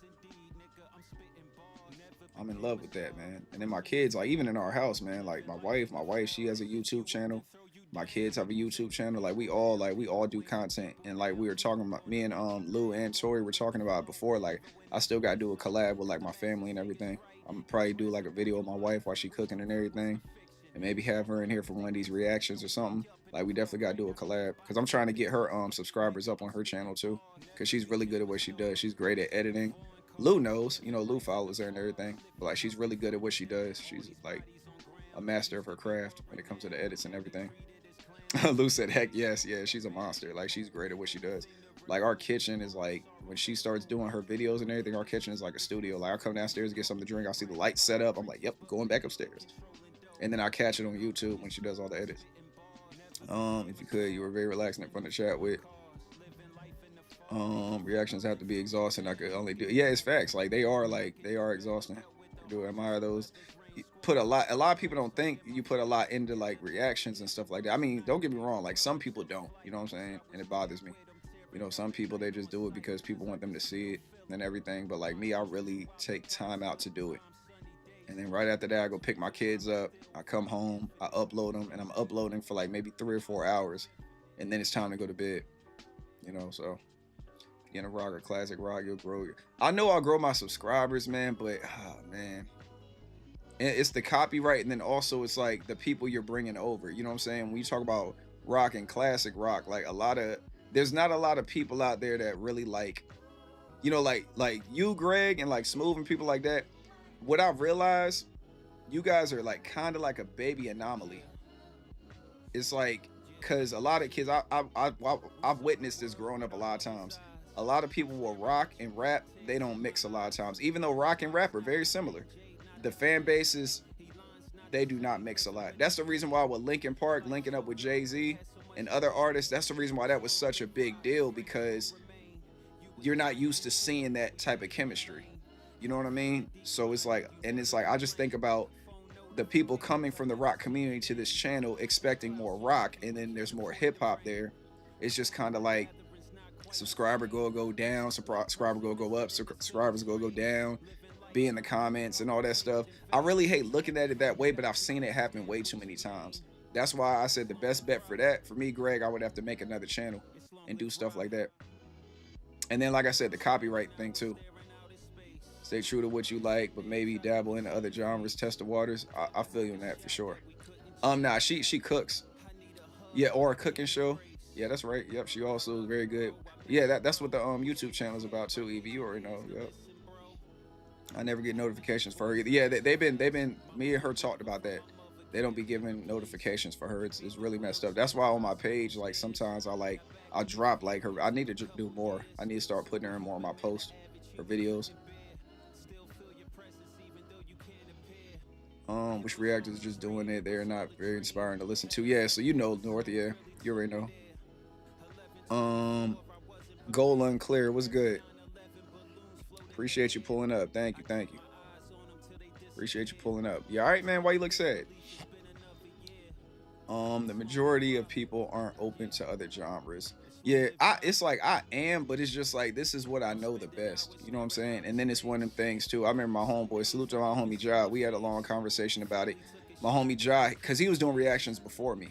I'm in love with that, man. And then my kids, like even in our house, man, like my wife, she has a YouTube channel. My kids have a YouTube channel. Like we all do content. And like we were talking about, me and Lou and Tori were talking about before, like I still gotta do a collab with like my family and everything. I'm gonna probably do like a video with my wife while she cooking and everything. And maybe have her in here for one of these reactions or something. Like we definitely gotta do a collab, because I'm trying to get her subscribers up on her channel too, because she's really good at what she does. She's great at editing. Lou knows, you know, Lou follows her and everything, but like she's really good at what she does. She's like a master of her craft when it comes to the edits and everything. Lou said, heck yes, yeah, she's a monster. Like she's great at what she does. Like our kitchen is like, when she starts doing her videos and everything, our kitchen is like a studio. Like I come downstairs to get something to drink, I see the lights set up, I'm like, yep, going back upstairs. And then I catch it on YouTube when she does all the edits. If you could, you were very relaxing in front of the chat with. Reactions have to be exhausting. I could only do. Yeah, it's facts. Like they are exhausting. I do admire those. You put a lot of people don't think you put a lot into like reactions and stuff like that. I mean, don't get me wrong. Like some people don't. You know what I'm saying? And it bothers me. You know, some people, they just do it because people want them to see it and everything. But like me, I really take time out to do it. And then right after that, I go pick my kids up. I come home, I upload them, and I'm uploading for like maybe 3 or 4 hours. And then it's time to go to bed. You know, so being a rock or classic rock, you'll grow. I know I'll grow my subscribers, man, but man. It's the copyright, and then also it's like the people you're bringing over. You know what I'm saying? When you talk about rock and classic rock. Like there's not a lot of people out there that really like, you know, like you, Greg, and like Smooth and people like that. What I've realized, you guys are like kind of like a baby anomaly. It's like, cause a lot of kids, I've witnessed this growing up a lot of times. A lot of people will rock and rap, they don't mix a lot of times. Even though rock and rap are very similar, the fan bases, they do not mix a lot. That's the reason why with Linkin Park linking up with Jay-Z and other artists, that's the reason why that was such a big deal, because you're not used to seeing that type of chemistry. You know what I mean? So it's like, and it's like, I just think about the people coming from the rock community to this channel expecting more rock, and then there's more hip hop there. It's just kind of like subscriber go down, subscriber go up, subscribers go down, be in the comments and all that stuff. I really hate looking at it that way, but I've seen it happen way too many times. That's why I said the best bet for that, for me, Greg, I would have to make another channel and do stuff like that. And then, like I said, the copyright thing too. Stay true to what you like, but maybe dabble into other genres, test the waters. I feel you on that for sure. Nah, she cooks. Yeah, or a cooking show. Yeah, that's right. Yep, she also is very good. Yeah, that's what the YouTube channel is about too, Evie. You already know. Yep. I never get notifications for her either. Yeah, they've been me and her talked about that. They don't be giving notifications for her. It's really messed up. That's why on my page, like sometimes I'll drop like her. I need to do more. I need to start putting her in more of my posts, her videos. Which reactors just doing it? They're not very inspiring to listen to. Yeah, so you know, North. Yeah, you already know. Goal unclear. What's good? Appreciate you pulling up. Thank you. Appreciate you pulling up. Yeah, all right, man. Why you look sad? The majority of people aren't open to other genres. Yeah, it's like I am, but it's just like this is what I know the best. You know what I'm saying? And then it's one of them things too. I remember my homeboy, salute to my homie Jai. We had a long conversation about it. My homie Jai, because he was doing reactions before me.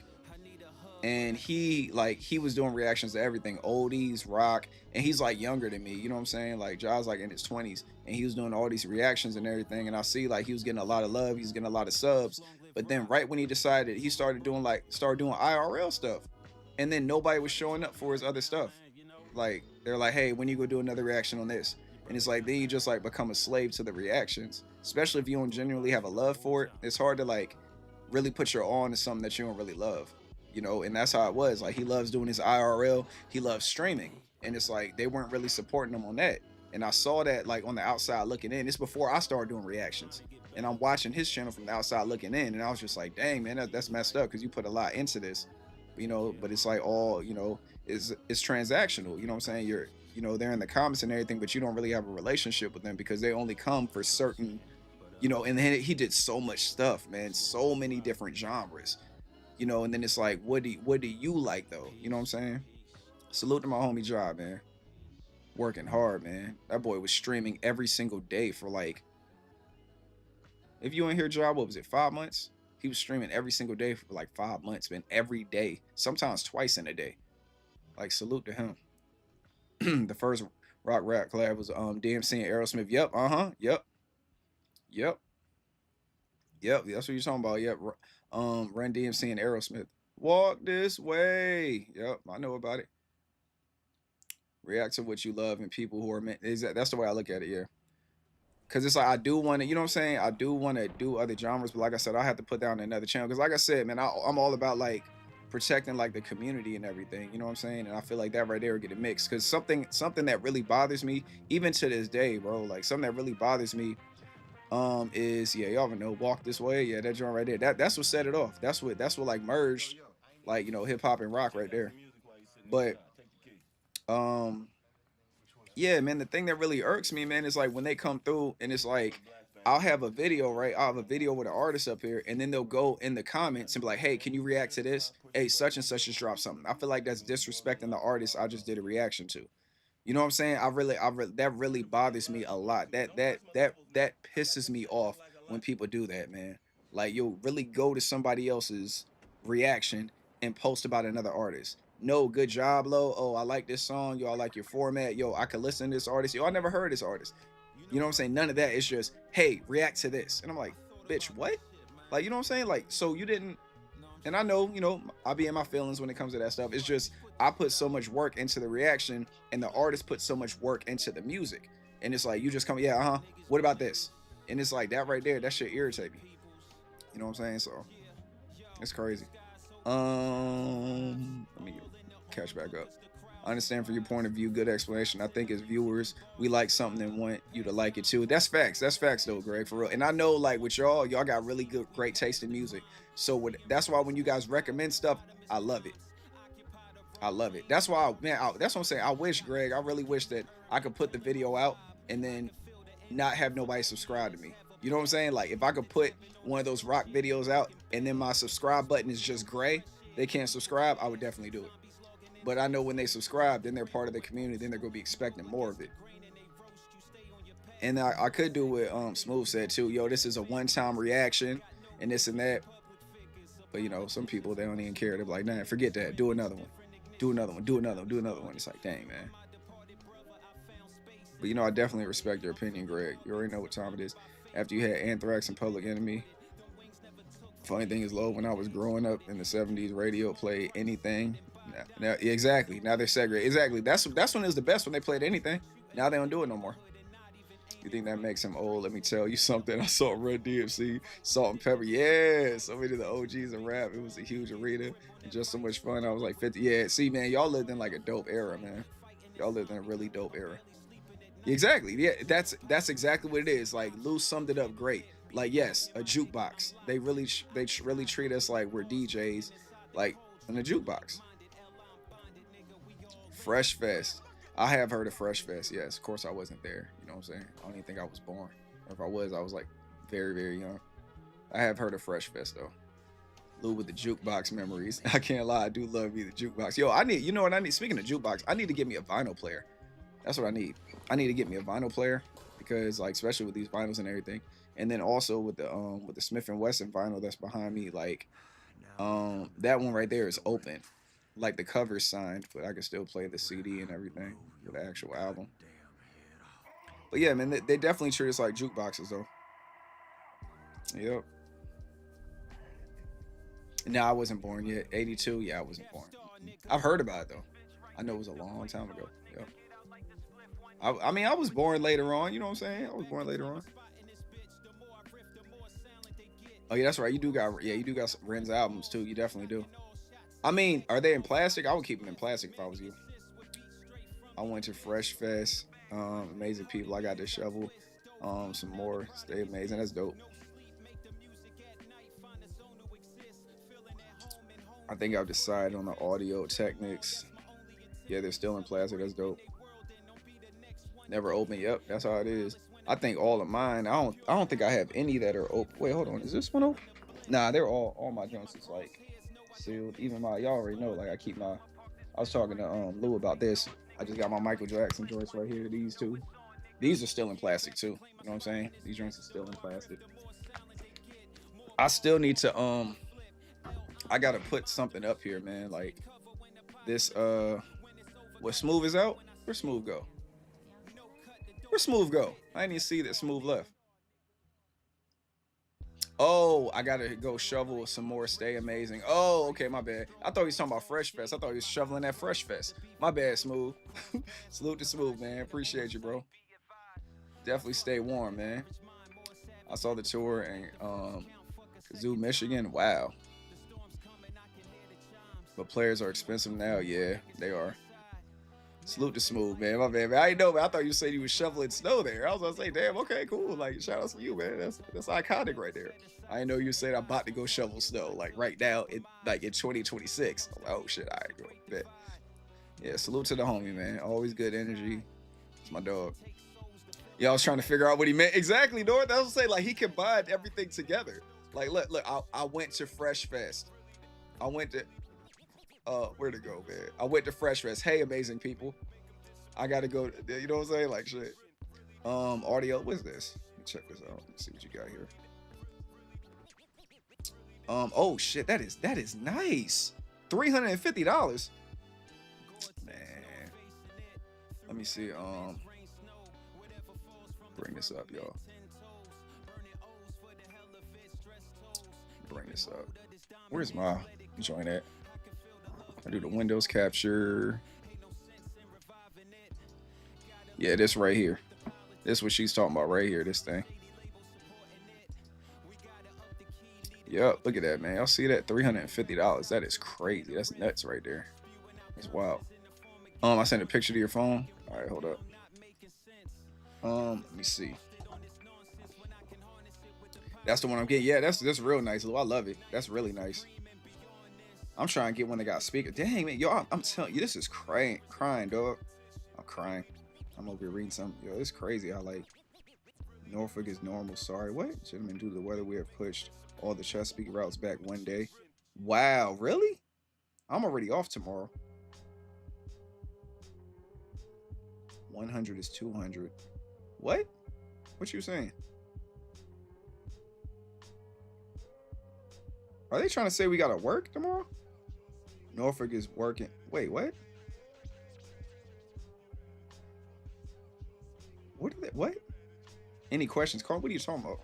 And he was doing reactions to everything, oldies, rock, and he's like younger than me, you know what I'm saying? Like Jai's like in his 20s, and he was doing all these reactions and everything, and I see like he was getting a lot of love, he's getting a lot of subs, but then right when he decided, he started doing IRL stuff, and then nobody was showing up for his other stuff. Like they're like, hey, when you go do another reaction on this? And it's like then you just like become a slave to the reactions, especially if you don't genuinely have a love for it. It's hard to like really put your all into something that you don't really love. You know, and that's how it was. Like he loves doing his IRL, he loves streaming, and it's like they weren't really supporting him on that. And I saw that like on the outside looking in. It's before I started doing reactions, and I'm watching his channel from the outside looking in, and I was just like, dang man, that's messed up, because you put a lot into this, you know. But it's like all, you know, it's transactional, you know what I'm saying? You're, you know, they're in the comments and everything, but you don't really have a relationship with them because they only come for certain, you know. And then he did so much stuff, man, so many different genres. You know, and then it's like, what do you like though? You know what I'm saying? Salute to my homie Jai, man. Working hard, man. That boy was streaming every single day for like, if you ain't hear Jai, what was it, 5 months? He was streaming every single day for like 5 months, man. Every day, sometimes twice in a day. Like, salute to him. The first rock rap collab was DMC and Aerosmith. Yep, Yep, that's what you're talking about. Yep. Run DMC and Aerosmith. Walk this way. Yep, I know about it. React to what you love and people who are meant. That's the way I look at it, yeah. Because it's like I do want to, you know what I'm saying? I do want to do other genres, but like I said, I have to put down another channel. Because like I said, man, I'm all about like protecting like the community and everything. You know what I'm saying? And I feel like that right there will get it mixed. Because something that really bothers me, even to this day, bro, like something that really bothers me is, yeah, y'all know, Walk This Way. Yeah, that joint right there. That's what set it off. That's what like merged, like, you know, hip hop and rock right there. But yeah, man, the thing that really irks me, man, is like when they come through and it's like I'll have a video, right? I'll have a video with an artist up here, and then they'll go in the comments and be like, hey, can you react to this? Hey, such and such just dropped something. I feel like that's disrespecting the artist I just did a reaction to. You know what I'm saying? That really bothers me a lot. That pisses me off when people do that, man. Like, you'll really go to somebody else's reaction and post about another artist. No, good job, Lo. Oh, I like this song. Yo, I like your format. Yo, I could listen to this artist. Yo, I never heard this artist. You know what I'm saying? None of that. It's just, hey, react to this. And I'm like, bitch, what? Like, you know what I'm saying? Like, so you didn't, And I know, I'll be in my feelings when it comes to that stuff. It's just I put so much work into the reaction, and the artist put so much work into the music. And it's like you just come, yeah, what about this? And it's like that right there, that shit irritate me. You know what I'm saying? So it's crazy. Let me catch back up. I understand from your point of view, good explanation. I think as viewers, we like something and want you to like it too. That's facts. That's facts though, Greg, for real. And I know like with y'all got really great taste in music. So that's why when you guys recommend stuff, I love it. I love it. That's why, that's what I'm saying. I wish, Greg, I really wish that I could put the video out and then not have nobody subscribe to me. You know what I'm saying? Like if I could put one of those rock videos out and then my subscribe button is just gray, they can't subscribe, I would definitely do it. But I know when they subscribe, then they're part of the community, then they're going to be expecting more of it. And I could do what Smooth said too. Yo, this is a one-time reaction and this and that. But, some people, they don't even care. They're like, nah, forget that. Do another one. Do another one. Do another one. Do another one. It's like, dang, man. But, I definitely respect your opinion, Greg. You already know what time it is. After you had Anthrax and Public Enemy. Funny thing is, Lo, when I was growing up in the 70s, radio played anything. Now, exactly. Now they're segregated. Exactly. That's when it was the best, when they played anything. Now they don't do it no more. You think that makes him old? Let me tell you something. I saw Red DMC, Salt and Pepper. Yeah, so many of the OGs of rap. It was a huge arena and just so much fun. I was like 50. Yeah, see, man, y'all lived in like a dope era, man. Y'all lived in a really dope era. Exactly. Yeah, that's exactly what it is. Like Lou summed it up great. Like, yes, a jukebox. They really treat us like we're DJs, like in a jukebox. Fresh Fest. I have heard of Fresh Fest. Yes, of course I wasn't there. You know what I'm saying? I don't even think I was born. Or if I was like very, very young. I have heard of Fresh Fest though. Lou with the jukebox memories. I can't lie, I do love me the jukebox. Yo, you know what I need? Speaking of jukebox, I need to get me a vinyl player. That's what I need. I need to get me a vinyl player because, like, especially with these vinyls and everything. And then also with the Smith & Wesson vinyl that's behind me, like, that one right there is open. Like the cover's signed, but I can still play the CD and everything for the actual album. But yeah, man, they definitely treat us like jukeboxes though. Yep. No, I wasn't born yet. 82, yeah, I wasn't born. I've heard about it though. I know it was a long time ago. Yep. I mean, I was born later on. You know what I'm saying? I was born later on. Oh yeah, that's right. You do got Ren's albums too. You definitely do. I mean, are they in plastic? I would keep them in plastic if I was you. I went to Fresh Fest. Amazing people. I got to shovel some more. Stay amazing. That's dope. I think I've decided on the audio Technics. Yeah, they're still in plastic. That's dope. Never open. Yep, that's how it is. I think all of mine. I don't think I have any that are open. Wait, hold on. Is this one open? Nah, they're all my joints is like sealed. Even y'all already know, like I was talking to Lou about this. I just got my Michael Jackson joints right here. These two. These are still in plastic too. You know what I'm saying? These joints are still in plastic. I still need to I gotta put something up here, man. Like this what Smooth is out? Where Smooth go? Where Smooth go? I didn't even see that Smooth left. Oh, I gotta go shovel some more Stay Amazing. Oh, okay, my bad. I thought he was talking about Fresh Fest. I thought he was shoveling that Fresh Fest. My bad, Smooth. Salute to Smooth, man. Appreciate you, bro. Definitely stay warm, man. I saw the tour in Kazoo, Michigan. Wow. But players are expensive now. Yeah, they are. Salute to Smooth, man. My bad, man. I didn't know, man. I thought you said you was shoveling snow there. I was gonna say, damn, okay, cool. Like, shout out to you, man. That's iconic right there. I didn't know you said I'm about to go shovel snow, like right now, in 2026. I'm like, oh shit, I ain't going bet. Yeah, salute to the homie, man. Always good energy. It's my dog. Yeah, I was trying to figure out what he meant. Exactly, Dor. That's what I'm saying. Like, he combined everything together. Like, look, I went to Fresh Fest. I went to where to go, man? I went to Fresh Fest. Hey, amazing people. I gotta go. You know what I'm saying? Like shit. Audio. What's this? Let me check this out. Let's see what you got here. Oh shit, that is nice. $350. Man. Let me see. Bring this up, y'all. Bring this up. Where's my joint at? I do the Windows capture. Yeah, this right here. This is what she's talking about right here, this thing. Yep, look at that, man. Y'all see that? $350. That is crazy. That's nuts right there. That's wild. I sent a picture to your phone. All right, hold up. Let me see. That's the one I'm getting. Yeah, that's real nice. I love it. That's really nice. I'm trying to get one that got speaker. Dang, man, yo, I'm telling you, this is crying, dog. I'm crying. I'm over here reading something. Yo, it's crazy how like Norfolk is normal. Sorry, what? Gentlemen, due to the weather, we have pushed all the Chesapeake routes back one day. Wow, really? I'm already off tomorrow. 100 is 200. What? What you saying? Are they trying to say we gotta work tomorrow? Norfolk is working. Wait, what? What? What? Any questions, Carl? What are you talking about?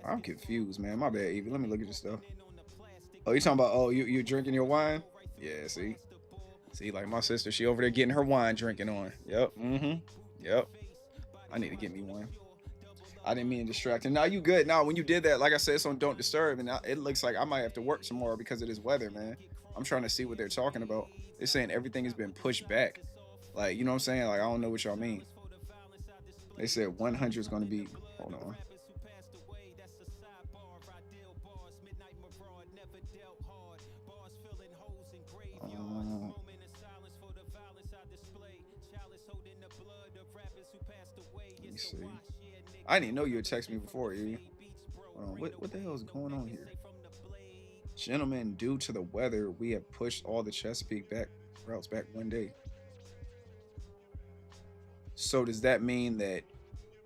I'm confused, man. My bad, Evie. Let me look at this stuff. Oh, you talking about? Oh, you drinking your wine? Yeah. See, like my sister, she over there getting her wine drinking on. Yep. Yep. I need to get me one. I didn't mean to distract. And now you good. Now, when you did that, like I said, it's on Don't Disturb, and now it looks like I might have to work tomorrow because of this weather, man. I'm trying to see what they're talking about. They're saying everything has been pushed back. Like, you know what I'm saying? Like, I don't know what y'all mean. They said 100 is going to be. Hold on. Let me see. I didn't even know you had texted me before, Evie. What the hell is going on here? Gentlemen, due to the weather, we have pushed all the Chesapeake routes back one day. So does that mean that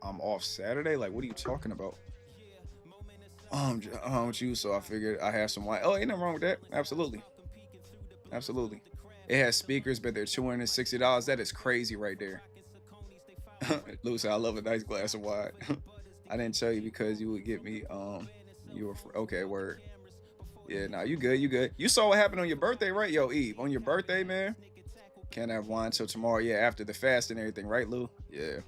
I'm off Saturday? Like, what are you talking about? With you, so I figured I have some wine. Oh, ain't nothing wrong with that. Absolutely. It has speakers, but they're $260. That is crazy right there. Lucy, I love a nice glass of wine. I didn't tell you because you would get me. You were okay. Word. Yeah, nah, you good. You saw what happened on your birthday, right? Yo, Eve, on your birthday, man. Can't have wine till tomorrow. Yeah, after the fast and everything, right, Lou? Yeah.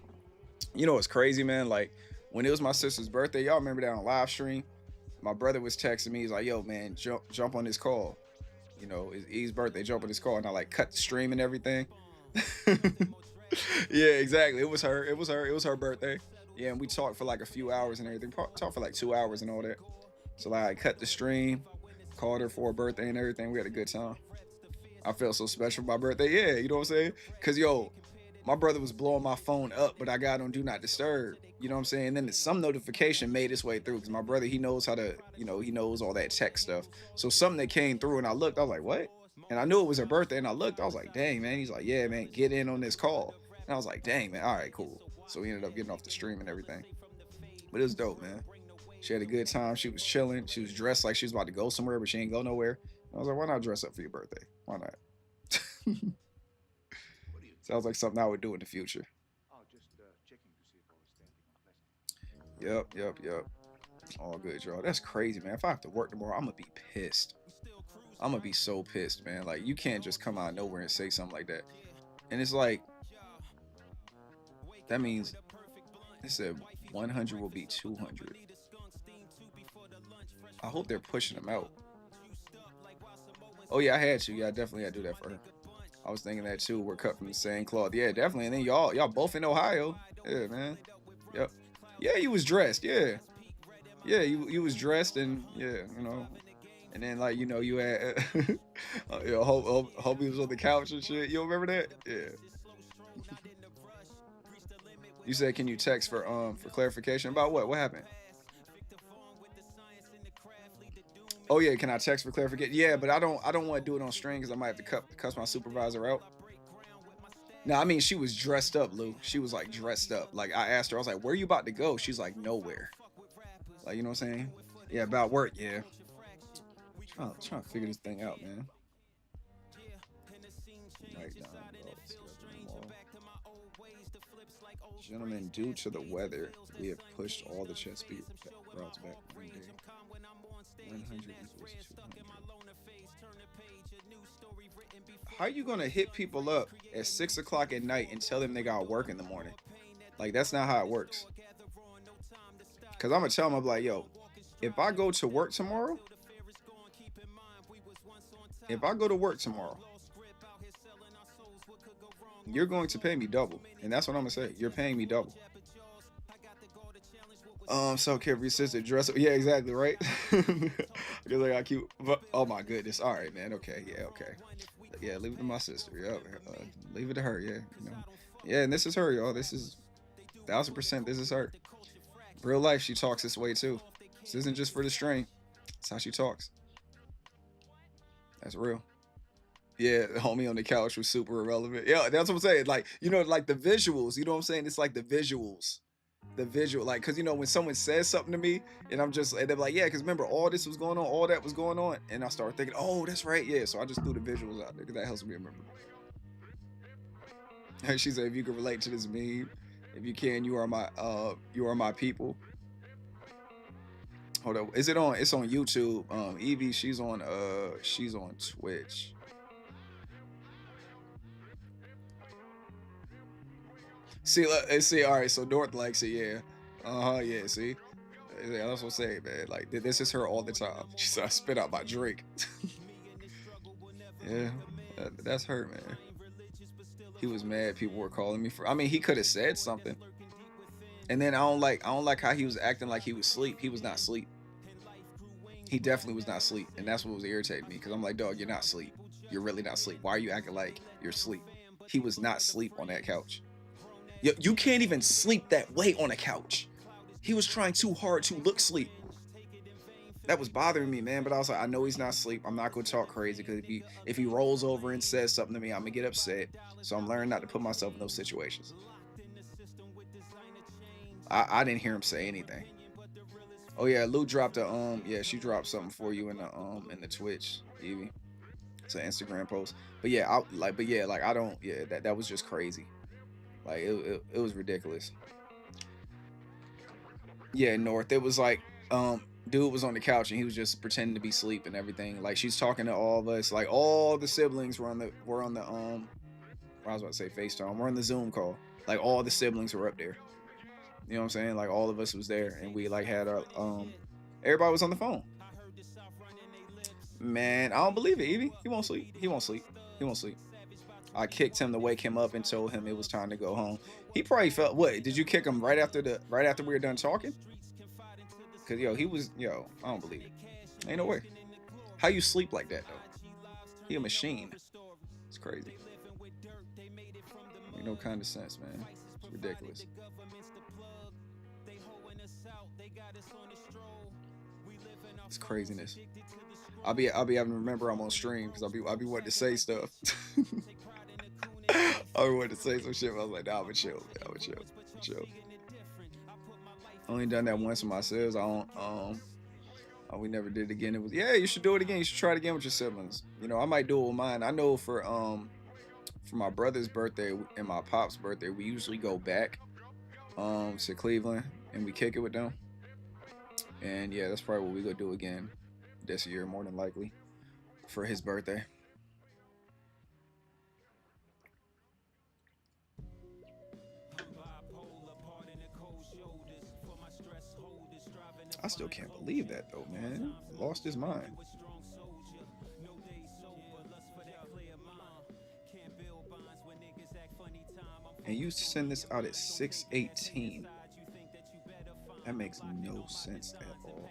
You know what's crazy, man? Like when it was my sister's birthday, y'all remember that on live stream? My brother was texting me. He's like, "Yo, man, jump on this call. You know, it's Eve's birthday. Jump on this call." And I like cut the stream and everything. Yeah, exactly. It was her birthday. Yeah, and we talked for like a few hours and everything. Talked for like 2 hours and all that. So like I cut the stream, called her for her birthday and everything. We had a good time. I felt so special for my birthday. Yeah, you know what I'm saying? Cause yo, my brother was blowing my phone up, but I got on Do Not Disturb. You know what I'm saying? And then some notification made its way through because my brother, he knows how to, he knows all that tech stuff. So something that came through and I looked, I was like, what? And I knew it was her birthday and I looked, I was like, dang, man. He's like, yeah, man, get in on this call. And I was like, dang, man, all right, cool. So we ended up getting off the stream and everything. But it was dope, man. She had a good time. She was chilling. She was dressed like she was about to go somewhere, but she ain't go nowhere. I was like, why not dress up for your birthday? Why not? Sounds like something I would do in the future. Yep. All good, y'all. That's crazy, man. If I have to work tomorrow, I'm gonna be pissed. I'm gonna be so pissed, man. Like, you can't just come out of nowhere and say something like that. And it's like, that means it said 100 will be 200. I hope they're pushing them out. Oh yeah, I had to. Yeah, I definitely had to do that for her. I was thinking that too. We're cut from the same cloth. Yeah, definitely. And then y'all both in Ohio. Yeah, man. Yep. Yeah, you was dressed. Yeah, you was dressed, and yeah, and then like you had hope he was on the couch and shit. You remember that? Yeah. You said, can you text for clarification about what? What happened? Oh yeah, can I text for clarification? Yeah, but I don't want to do it on string because I might have to cuss my supervisor out. No, I mean she was dressed up, Lou. She was like dressed up. Like I asked her, I was like, "Where are you about to go?" She's like, "Nowhere." Like, you know what I'm saying? Yeah, about work. Yeah. Trying to figure this thing out, man. Gentlemen, due to the weather, we have pushed all the chess beat routes back one day. 100 equals 200. How you gonna hit people up at 6 o'clock at night and tell them they got work in the morning? Like, that's not how it works. Cause I'm gonna tell them, I'm like, yo, if I go to work tomorrow, you're going to pay me double. And that's what I'm gonna say. You're paying me double. Self-care for your sister, dress up. Yeah, exactly, right? Because I got cute. But, oh my goodness. All right, man. Okay, yeah, okay. Yeah, leave it to my sister. Yeah, leave it to her. Yeah, you know. Yeah, and this is her, y'all. This is 1000%. This is her. Real life, she talks this way too. This isn't just for the stream. It's how she talks. That's real. Yeah, the homie on the couch was super irrelevant. Yeah, that's what I'm saying. Like, you know, like the visuals. You know what I'm saying? It's like the visuals. The visual, like, because, you know, when someone says something to me and I'm just, and they're like, yeah, because remember, all this was going on, all that was going on. And I start thinking, oh, that's right. Yeah. So I just threw the visuals out there because that helps me remember. And she said, if you can relate to this meme, if you can, you are my people. Hold up. Is it on? It's on YouTube. Evie, she's on Twitch. See, all right. So North likes it, yeah. Yeah. See, yeah, that's what I'm saying, man. Like, this is her all the time. She said, I spit out my drink. Yeah, that's her, man. He was mad. People were calling me for. I mean, he could have said something. And then I don't like how he was acting like he was asleep. He was not asleep. He definitely was not asleep, and that's what was irritating me. Because I'm like, dog, you're not asleep. You're really not asleep. Why are you acting like you're asleep? He was not asleep on that couch. You can't even sleep that way on a couch. He was trying too hard to look asleep. That was bothering me, man. But I was like, I know he's not asleep. I'm not gonna talk crazy because if he rolls over and says something to me, I'm gonna get upset. So I'm learning not to put myself in those situations. I didn't hear him say anything. Oh yeah, Lou dropped she dropped something for you in the Twitch, Evie. It's an Instagram post. But yeah, that was just crazy. Like it was ridiculous. Yeah, North. It was like dude was on the couch and he was just pretending to be asleep and everything. Like, she's talking to all of us. Like, all the siblings were on the I was about to say FaceTime. We're on the Zoom call. Like, all the siblings were up there. You know what I'm saying? Like, all of us was there, and we like had our everybody was on the phone. Man, I don't believe it, Evie. He won't sleep. He won't sleep. He won't sleep. I kicked him to wake him up and told him it was time to go home. He probably felt, what? Did you kick him right after we were done talking? Cause I don't believe it. Ain't no way. How you sleep like that though? He a machine. It's crazy. Ain't no kind of sense, man. It's ridiculous. It's craziness. I'll be having to remember I'm on stream because I'll be wanting to say stuff. I wanted to say some shit, but I was like, nah, I'm gonna chill. I only done that once with my siblings. We never did it again. It was, yeah, you should do it again. You should try it again with your siblings. You know, I might do it with mine. I know for my brother's birthday and my pop's birthday, we usually go back to Cleveland and we kick it with them. And yeah, that's probably what we gonna do again this year, more than likely, for his birthday. I still can't believe that though, man. Lost his mind. And you send this out at 6:18. That makes no sense at all.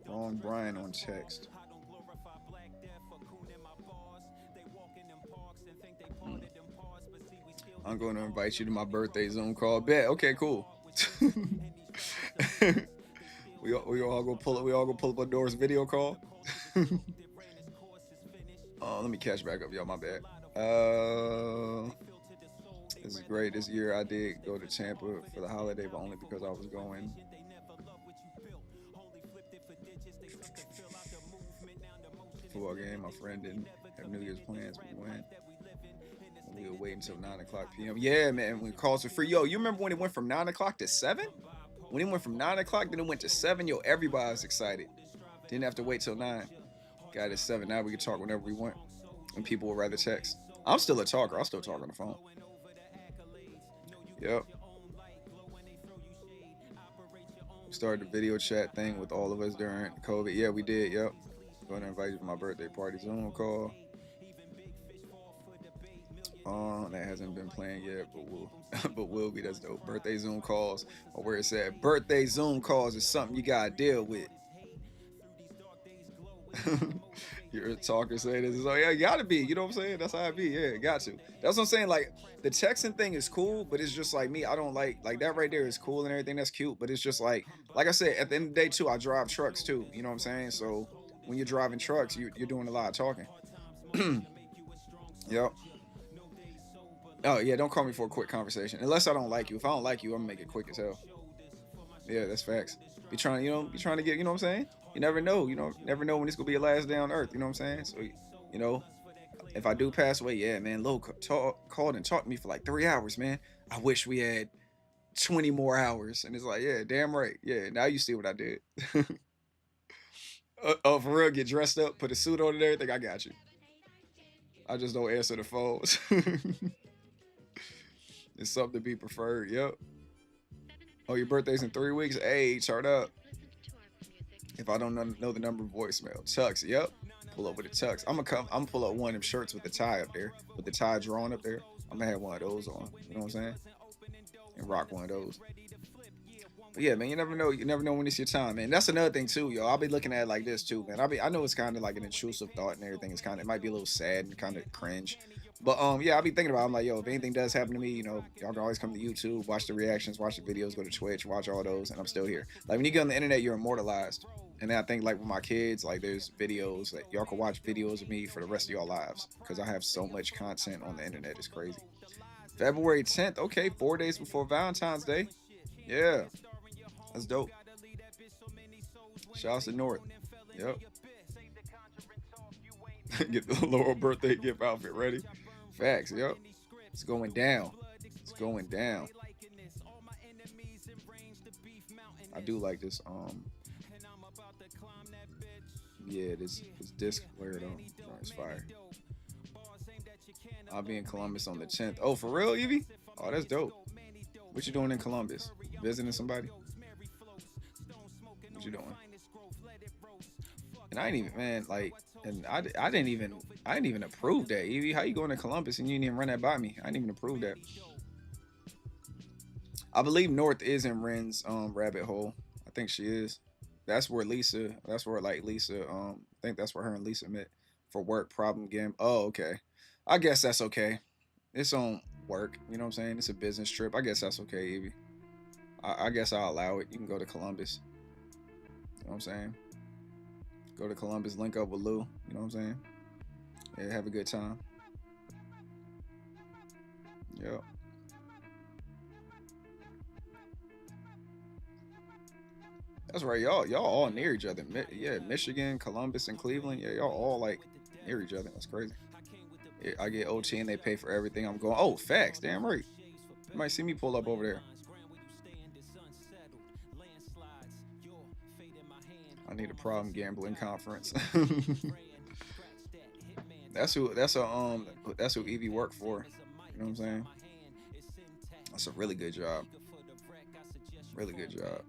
Wrong Brian on text. I'm going to invite you to my birthday Zoom call. Bet. Okay, cool. we all go pull up a Doors video call. Oh, let me catch back up, y'all. My bad. This is great. This year I did go to Tampa for the holiday, but only because I was going. football game. My friend didn't have New Year's plans. We went. We were waiting until 9 o'clock p.m. Yeah, man, when calls were free. Yo, you remember when it went from 9 o'clock to 7? When it went from 9 o'clock, then it went to 7. Yo, everybody was excited. Didn't have to wait till 9. Got it at 7. Now we can talk whenever we want. And people would rather text. I'm still a talker. I'll still talk on the phone. Yep. Started the video chat thing with all of us during COVID. Yeah, we did. Yep. Going to invite you to my birthday party Zoom call. That hasn't been planned yet, but will be. That's dope. Birthday Zoom calls, or where it said birthday Zoom calls is something you gotta deal with. You're a talker saying this. Oh yeah, you gotta be. You know what I'm saying? That's how I be. Yeah, got to. That's what I'm saying. Like the texting thing is cool, but it's just like me. I don't like that right there is cool and everything. That's cute, but it's just like I said, at the end of the day too, I drive trucks too. You know what I'm saying? So when you're driving trucks, you're doing a lot of talking. Yep. Oh yeah, don't call me for a quick conversation unless I don't like you. If I don't like you, I'm gonna make it quick as hell. Yeah, that's facts. Be trying to get, you know what I'm saying? You never know, never know when it's gonna be your last day on earth. You know what I'm saying? So, if I do pass away, yeah, man, Lil called and talked to me for like 3 hours, man. I wish we had 20 more hours. And it's like, yeah, damn right. Yeah, now you see what I did. Oh, for real, get dressed up, put a suit on and everything. I got you. I just don't answer the phones. It's something to be preferred. Yep. Oh, your birthday's in 3 weeks? Hey, chart up. If I don't know the number of voicemail. Tux, yep. Pull up with the tux. I'm gonna pull up one of them shirts with the tie up there. With the tie drawn up there. I'm gonna have one of those on. You know what I'm saying? And rock one of those. But yeah, man, you never know. You never know when it's your time, man. That's another thing too, yo. I'll be looking at it like this too, man. I know it's kind of like an intrusive thought and everything. It might be a little sad and kind of cringe. But yeah, I'll be thinking about it. I'm like, yo, if anything does happen to me, y'all can always come to YouTube, watch the reactions, watch the videos, go to Twitch, watch all those, and I'm still here. Like when you get on the internet, you're immortalized. And then I think like with my kids, like there's videos that y'all can watch videos of me for the rest of y'all lives because I have so much content on the internet. It's crazy. February 10th, okay, 4 days before Valentine's Day. Yeah, that's dope. Shouts to North. Yep. Get the Laurel birthday gift outfit ready. Facts, yep. It's going down. It's going down. I do like this. Yeah, this disc player though. It's fire. I'll be in Columbus on the 10th. Oh, for real, Evie? Oh, that's dope. What you doing in Columbus? Visiting somebody? What you doing? And I ain't even, man, like, and I didn't even approve that. Evie, how you going to Columbus and you didn't even run that by me? I didn't even approve that. I believe North is in Ren's rabbit hole. I think she is. That's where Lisa. I think that's where her and Lisa met for work. Problem game. Oh, okay. I guess that's okay. It's on work. You know what I'm saying? It's a business trip. I guess that's okay, Evie. I guess I'll allow it. You can go to Columbus. You know what I'm saying? Go to Columbus, link up with Lou. You know what I'm saying? Yeah, have a good time. Yep. That's right, y'all all near each other. Yeah, Michigan, Columbus, and Cleveland. Yeah, y'all all like near each other. That's crazy. Yeah, I get OT and they pay for everything. I'm going. Oh, facts. Damn right. You might see me pull up over there. I need a problem gambling conference. That's who Evie worked for. You know what I'm saying? That's a really good job. Really good job.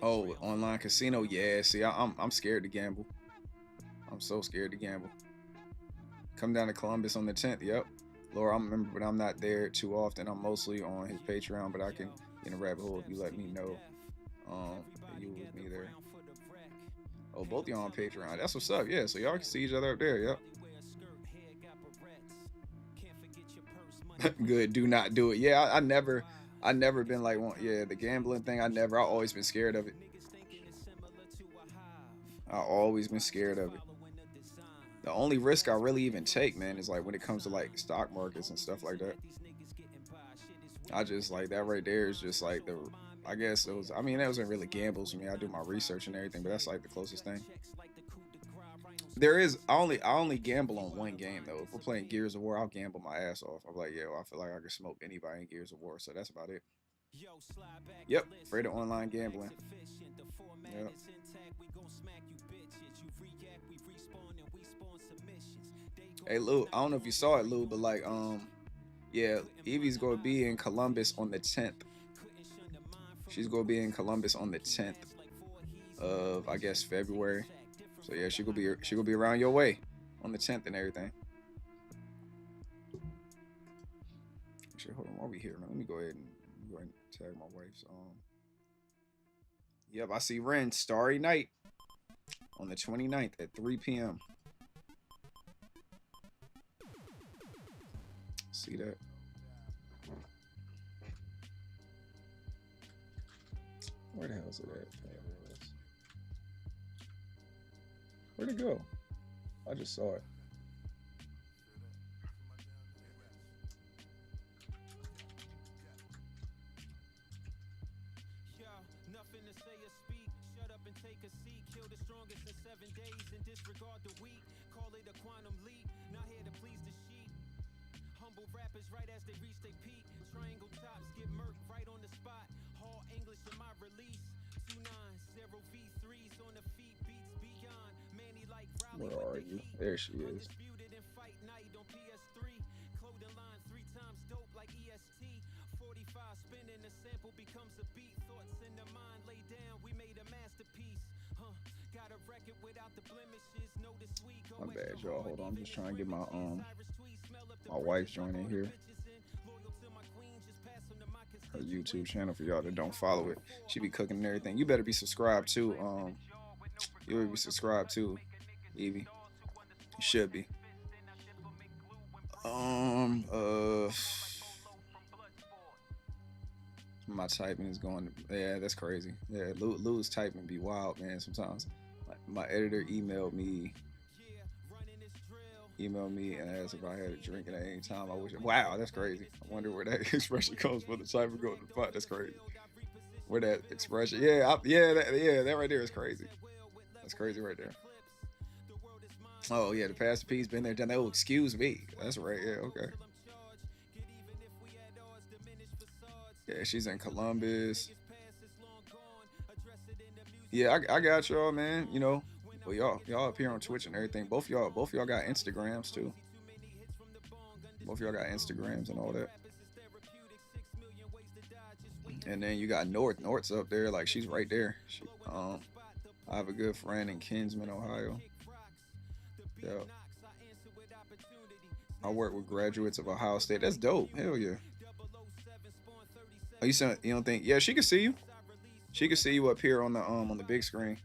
Oh, online casino. Yeah, see, I'm scared to gamble. I'm so scared to gamble. Come down to Columbus on the 10th. Yep. Laura, I remember, but I'm not there too often. I'm mostly on his Patreon, but I can get in a rabbit hole if you let me know. You with me there. Oh, both y'all on Patreon. That's what's up. Yeah, so y'all can see each other up there. Yep. Good. Do not do it. Yeah, I never been like one. Yeah, the gambling thing. I always been scared of it. I always been scared of it. The only risk I really even take, man, is like when it comes to like stock markets and stuff like that. I just like that right there is just like the, I guess it was, I mean, that wasn't really gambles for me. I do my research and everything, but that's like the closest thing. There is, I only gamble on one game though. If we're playing Gears of War, I'll gamble my ass off. I'm like, yeah, well, I feel like I can smoke anybody in Gears of War, so that's about it. Yep, afraid of online gambling. Yep. Hey Lou, I don't know if you saw it, Lou, but like yeah, Evie's gonna be in Columbus on the 10th. She's gonna be in Columbus on the 10th of, I guess, February. So yeah, she gonna be around your way on the 10th and everything. Actually, hold on, while we here, man, let me go ahead and tag my wife's Yep, I see Ren, Starry Night on the 29th at 3 p.m. See that? Where the hell is it at? Where'd it go? I just saw it. Yo, nothing to say or speak. Shut up and take a seat. Kill the strongest in 7 days and disregard the weak. Call it a quantum leap. Not here to please the sheep. Humble rappers right as they reach their peak. Triangle tops get murked right on the spot. Hall English in my release. 290 V3s on the feet. Beats beyond. Manny like Raleigh. Where are you? There she is. Undisputed in fight night on PS3. Clothing line 3 times dope like EST. 45 spinning the sample becomes a beat. Thoughts in the mind lay down. We made a masterpiece. Got a record without the blemishes. No the sweet. My bad, y'all. Hold on. I'm just trying to get my wife joining here. Her YouTube channel for y'all that don't follow it. She be cooking and everything. You better be subscribed too. You better be subscribed too, Evie. You should be. My typing is going. Yeah, that's crazy. Yeah, Lou's typing be wild, man. Sometimes my editor emailed me and asked if I had a drink at any time. I wish. Wow, that's crazy. I wonder where that expression comes from. The type go to the pot. That's crazy. Where that expression? Yeah, that right there is crazy. That's crazy right there. Oh yeah, the Pastor P's been there, done that. Oh, excuse me. That's right. Yeah, okay. Yeah, she's in Columbus. Yeah, I got y'all, man. You know, well, y'all up here on Twitch and everything. Both y'all got Instagrams too. Both y'all got Instagrams and all that. And then you got North's up there, like she's right there. I have a good friend in Kinsman, Ohio. Yeah. I work with graduates of Ohio State. That's dope. Hell yeah. Oh, you don't think? Yeah, she can see you. She can see you up here on the big screen.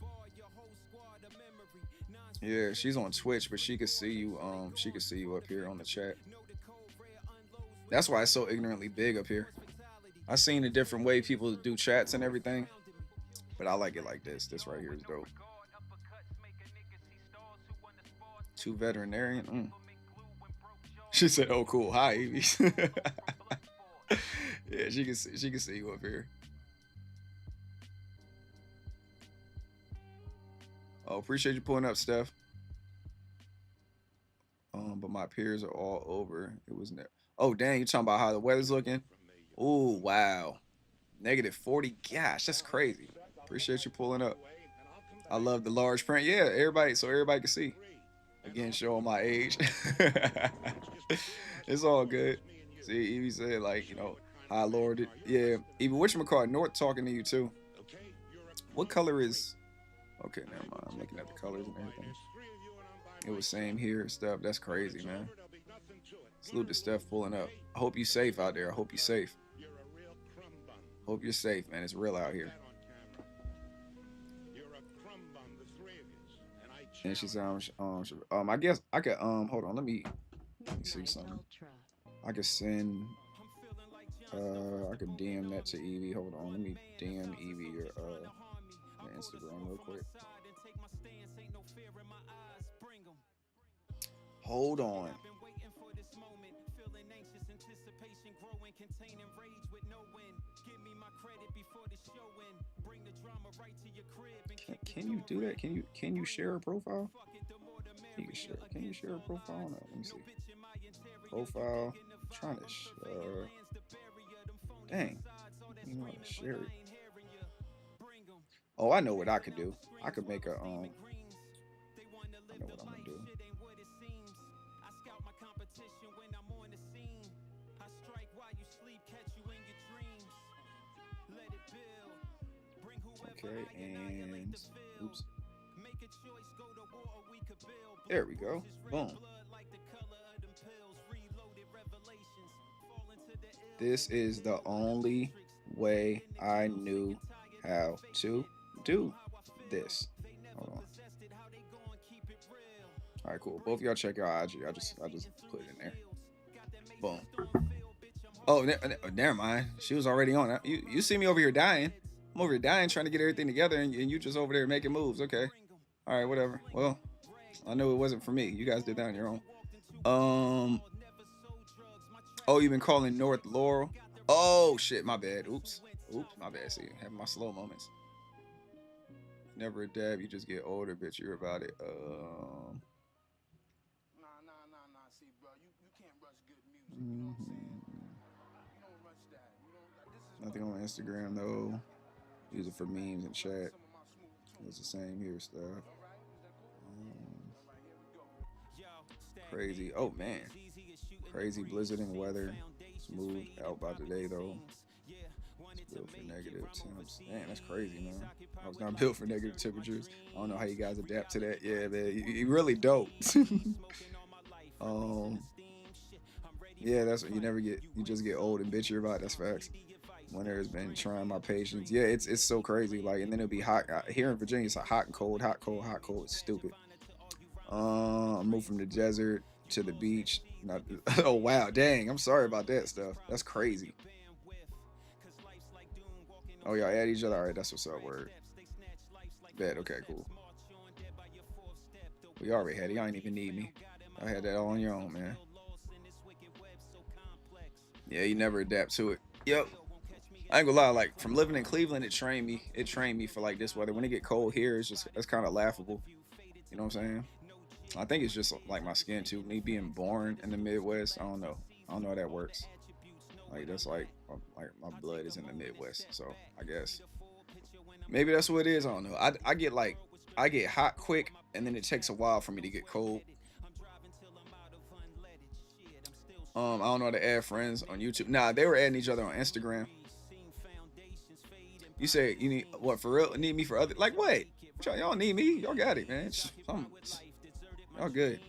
Yeah, she's on Twitch, but she can see you. She can see you up here on the chat. That's why it's so ignorantly big up here. I've seen a different way people do chats and everything, but I like it like this. This right here is dope. Two veterinarian. She said, "Oh, cool. Hi, Evie." Yeah, she can see you up here. Oh, appreciate you pulling up, Steph. But my peers are all over. It was never. Oh, dang, you talking about how the weather's looking? Oh, wow. -40. Gosh, that's crazy. Appreciate you pulling up. I love the large print. Yeah, everybody can see. Again, showing my age. It's all good. See, Evie said, like, you know, hi, Lord. Yeah, Evie, whatchamacallit, North talking to you, too. What color is... Okay, never mind. I'm looking at the colors and everything. It was same here and stuff. That's crazy, man. Salute to Steph pulling up. I hope you're safe out there. I hope you're safe. Hope you're safe, man. It's real out here. And she said, I guess I could, hold on, let me see something. I could send, I could DM that to Evie. Hold on, let me DM Evie your, Instagram real quick. Hold on. I've been waiting for this moment, feeling anxious, anticipation growing, containing rage with no end. Give me my credit before the show end. Bring the drama right to your crib and kick the Can you do door that? in. Can you share a profile? Fuck it, the more the You can share. Can you share a profile? No, let me see. no bitch in my interior. Profile. I'm trying to. Dang. You know how to share it. Oh, I know what I could do. I could make a I know what I'm gonna do. Okay, and oops. There we go. Boom. This is the only way I knew how to do this. Hold on. All right, cool. Both of y'all check your IG. I just put it in there. Boom. Oh, never mind. She was already on. You see me over here dying. I'm over here dying trying to get everything together, and you just over there making moves. Okay. All right, whatever. Well, I know it wasn't for me. You guys did that on your own. Oh, you've been calling North Laurel? Oh, shit. My bad. Oops, my bad. See, having my slow moments. Never a dab. You just get older, bitch. You're about it. Nah. See, bro, you can't rush good music. You know what I'm saying? You don't rush that. Nothing on Instagram, though. Use it for memes and chat. It's the same here stuff. Crazy. Oh, man. Crazy blizzarding weather. Smooth out by today, though. It's built for negative temps. Man, that's crazy, man. I was not built for negative temperatures. I don't know how you guys adapt to that. Yeah, man, you really don't. Yeah, that's what you just get old and bitch your about. That's facts. Winter has been trying my patience. Yeah, it's so crazy. Like, and then it'll be hot here in Virginia. It's hot and cold, hot, cold, hot, cold. It's stupid. I moved from the desert to the beach. Oh wow, dang! I'm sorry about that stuff. That's crazy. Oh, y'all add each other. All right, that's what's up. Word. Bet. Okay, cool. We already had it. Y'all ain't even need me. I had that all on your own, man. Yeah, you never adapt to it. Yep. I ain't gonna lie, like from living in Cleveland, it trained me for like this weather. When it get cold here, it's kind of laughable. You know what I'm saying? I think it's just like my skin too. Me being born in the Midwest, I don't know how that works. Like that's like my blood is in the Midwest, so I guess maybe that's what it is. I don't know. I get hot quick, and then it takes a while for me to get cold. I don't know how to add friends on YouTube. Nah, they were adding each other on Instagram. You say you need what for real? Need me for other like what? Y'all need me? Y'all got it, man. Y'all good.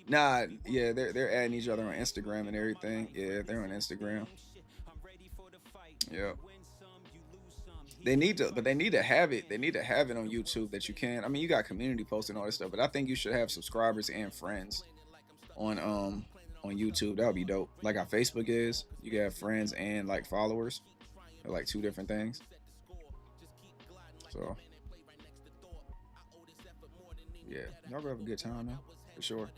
Nah, yeah, they're adding each other on Instagram and everything. Yeah, they're on Instagram. Yeah. They need to have it. They need to have it on YouTube that you can. I mean, you got community posts and all this stuff, but I think you should have subscribers and friends on YouTube. That would be dope. Like how Facebook is. You can have friends and like followers. They're like two different things. So yeah, y'all gonna have a good time though, for sure.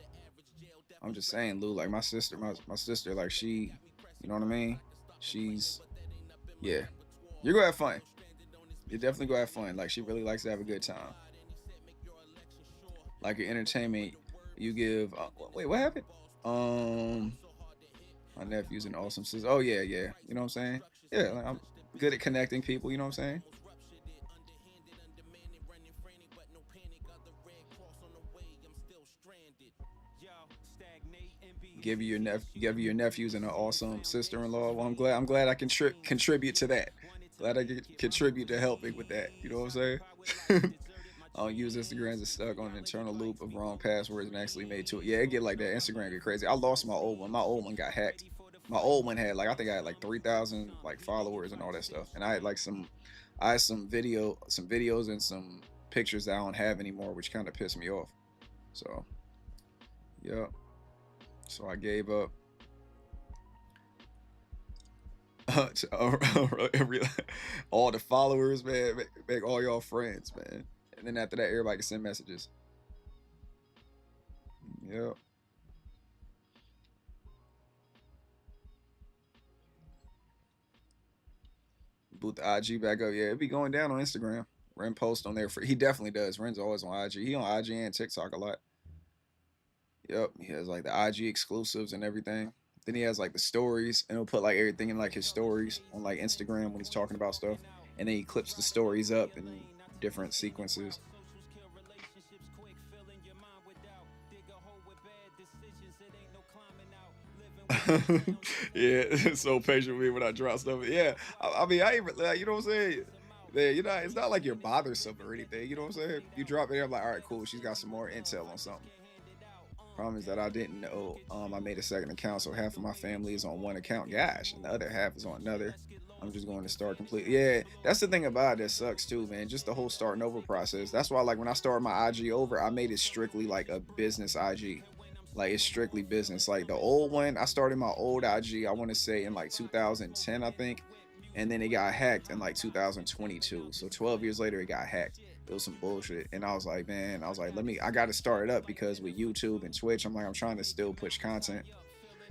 I'm just saying, Lou, like my sister, like she, you know what I mean? She's, yeah, you're gonna have fun. You're definitely gonna have fun. Like she really likes to have a good time. Like your entertainment, you give. Wait, what happened? My nephew's an awesome sister. Oh yeah. You know what I'm saying? Yeah, like, I'm good at connecting people. You know what I'm saying? Give you your nephews and an awesome sister-in-law. Well, I'm glad I can contribute to that. Glad I can contribute to helping with that. You know what I'm saying? I don't use Instagram as stuck on an internal loop of wrong passwords and actually made to it. Yeah, it get like that. Instagram get crazy. I lost my old one. My old one got hacked. My old one had I think I had like 3,000 like followers and all that stuff. And I had like some videos and some pictures that I don't have anymore, which kind of pissed me off. So, yeah. So I gave up. All the followers, man, make all y'all friends, man. And then after that, everybody can send messages. Yep. Boot the IG back up. Yeah, it be going down on Instagram. Ren post on there for he definitely does. Ren's always on IG. He on IG and TikTok a lot. Yep, he has like the IG exclusives and everything. Then he has like the stories, and he'll put like everything in like his stories on like Instagram when he's talking about stuff, and then he clips the stories up in different sequences. Yeah, so patient with me when I drop stuff. Yeah, I mean, I even like, you know what I'm saying. Yeah, you know, it's not like you're bothersome or anything. You know what I'm saying? You drop it, I'm like, all right, cool. She's got some more intel on something. Problem is that I didn't know. I made a second account, so half of my family is on one account, gosh, and the other half is on another. I'm just going to start completely. Yeah, that's the thing about it that sucks too, man. Just the whole starting over process. That's why, like, when I started my IG over, I made it strictly like a business IG. Like, it's strictly business. Like the old one, I started my old IG, I want to say in like 2010, I think, and then it got hacked in like 2022. So 12 years later, it got hacked. It was some bullshit, and I was like, man, I got to start it up because with YouTube and Twitch, I'm like, I'm trying to still push content.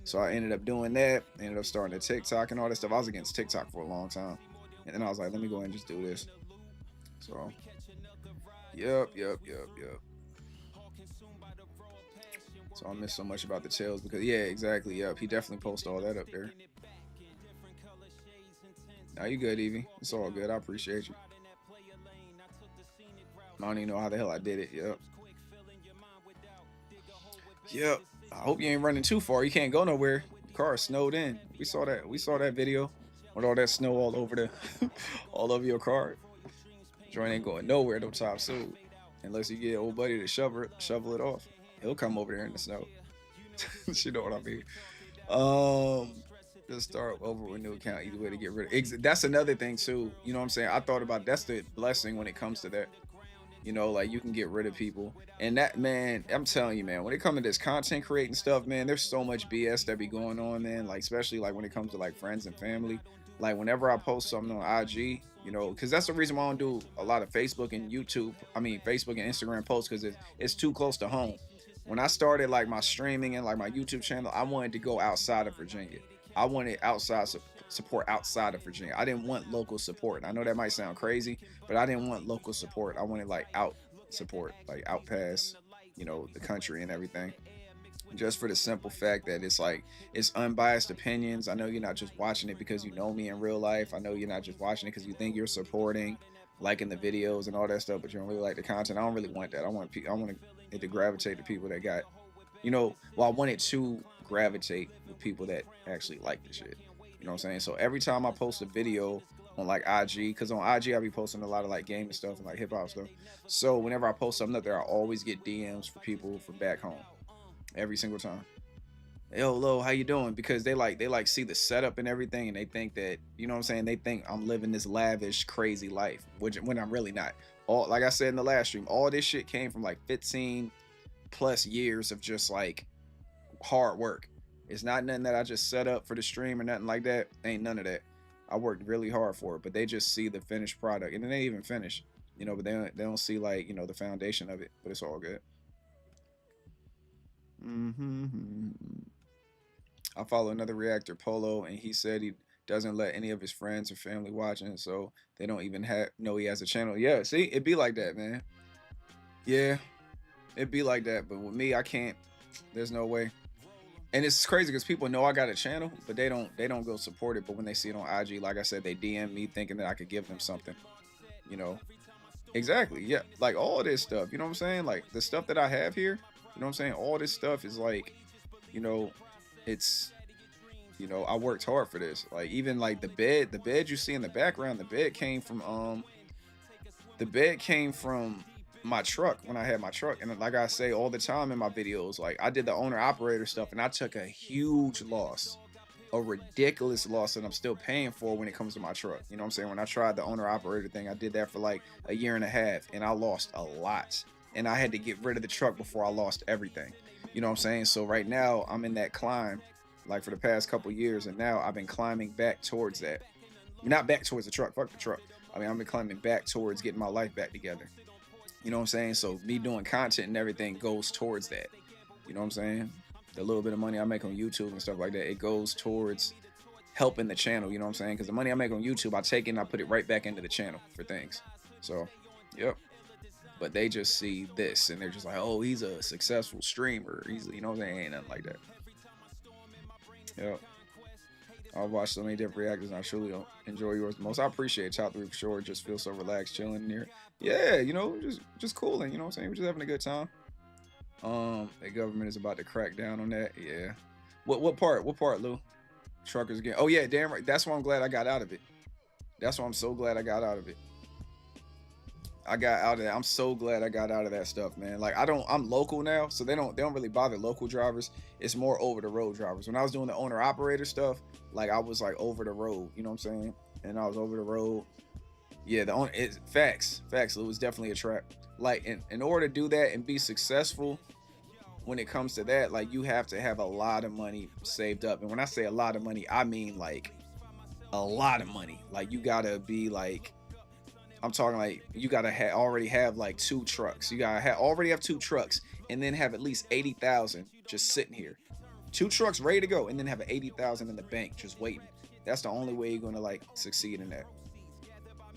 So I ended up doing that. Ended up starting a TikTok and all that stuff. I was against TikTok for a long time, and then I was like, let me go ahead and just do this. So, yep. So I miss so much about the Tales because, yeah, exactly. Yep, he definitely posted all that up there. Now you good, Evie? It's all good. I appreciate you. I don't even know how the hell I did it. Yep. I hope you ain't running too far. You can't go nowhere. The car is snowed in. We saw that video with all that snow all over the all over your car. Joint ain't going nowhere no time soon. Unless you get old buddy to shovel it off. He'll come over there in the snow. You know what I mean? Just start over with a new account. Either way to get rid of. That's another thing too. You know what I'm saying? I thought about that's the blessing when it comes to that. You know, like you can get rid of people. And that, man, I'm telling you, man, when it comes to this content creating stuff, man, there's so much BS that be going on, man. Like, especially like when it comes to like friends and family. Like whenever I post something on IG, you know, because that's the reason why I don't do a lot of Facebook and YouTube. I mean, Facebook and Instagram posts because it's too close to home. When I started like my streaming and like my YouTube channel, I wanted to go outside of Virginia. I wanted outside support outside of Virginia. I didn't want local support. I know that might sound crazy, but I didn't want local support. I wanted like out support, like out past, you know, the country and everything. Just for the simple fact that it's like, it's unbiased opinions. I know you're not just watching it because you know me in real life. I know you're not just watching it because you think you're supporting, liking the videos and all that stuff, but you don't really like the content. I don't really want that. I want it to gravitate to people that got, you know, well, I want it to gravitate with people that actually like the shit. You know what I'm saying? So every time I post a video on like IG, because on IG I be posting a lot of like gaming stuff and like hip hop stuff. So whenever I post something up there, I always get DMs for people from back home. Every single time. Yo, Lo, how you doing? Because they like see the setup and everything, and they think that, you know what I'm saying, they think I'm living this lavish, crazy life, when I'm really not. All, like I said in the last stream, all this shit came from like 15 plus years of just like hard work. It's not nothing that I just set up for the stream or nothing like that. Ain't none of that. I worked really hard for it, but they just see the finished product, and then they even finish, you know, but they don't see like, you know, the foundation of it. But it's all good. I follow another reactor, Polo, and he said he doesn't let any of his friends or family watching, so they don't even know he has a channel. Yeah, see, it be like that, man. Yeah, it be like that. But with me, I can't. There's no way. And it's crazy because people know I got a channel, but they don't go support it. But when they see it on IG, like I said, they DM me thinking that I could give them something. You know, exactly. Yeah, like all this stuff. You know what I'm saying? Like the stuff that I have here. You know what I'm saying? All this stuff is like, you know, it's, you know, I worked hard for this. Like even like the bed you see in the background, the bed came from my truck when I had my truck. And like I say all the time in my videos, like I did the owner operator stuff and I took a huge loss, a ridiculous loss that I'm still paying for when it comes to my truck. You know what I'm saying? When I tried the owner operator thing, I did that for like a year and a half and I lost a lot. And I had to get rid of the truck before I lost everything. You know what I'm saying? So right now I'm in that climb, like for the past couple years, and now I've been climbing back towards that. Not back towards the truck, fuck the truck. I mean, I've been climbing back towards getting my life back together. You know what I'm saying? So me doing content and everything goes towards that. You know what I'm saying? The little bit of money I make on YouTube and stuff like that, it goes towards helping the channel. You know what I'm saying? Because the money I make on YouTube, I take it and I put it right back into the channel for things. So, yep. But they just see this and they're just like, oh, he's a successful streamer. He's, you know what I'm saying? Ain't nothing like that. Yep. I've watched so many different reactors and I truly don't enjoy yours the most. I appreciate Top 3 for sure. It just feels so relaxed, chilling in here. Yeah, you know, just cooling, you know what I'm saying? We're just having a good time. The government is about to crack down on that. Yeah. What part? What part, Lou? Truckers again. Oh yeah, damn right. That's why I'm glad I got out of it. That's why I'm so glad I got out of it. I got out of that. I'm so glad I got out of that stuff, man. Like I'm local now, so they don't really bother local drivers. It's more over the road drivers. When I was doing the owner operator stuff, like I was like over the road, you know what I'm saying? And I was over the road. Yeah, it's facts. It was definitely a trap. Like in order to do that and be successful when it comes to that, like you have to have a lot of money saved up. And when I say a lot of money, I mean like a lot of money. Like you gotta be like, I'm talking like you gotta already have like 2 trucks. You gotta already have 2 trucks and then have at least 80,000 just sitting here. 2 trucks ready to go and then have 80,000 in the bank just waiting. That's the only way you're gonna like succeed in that.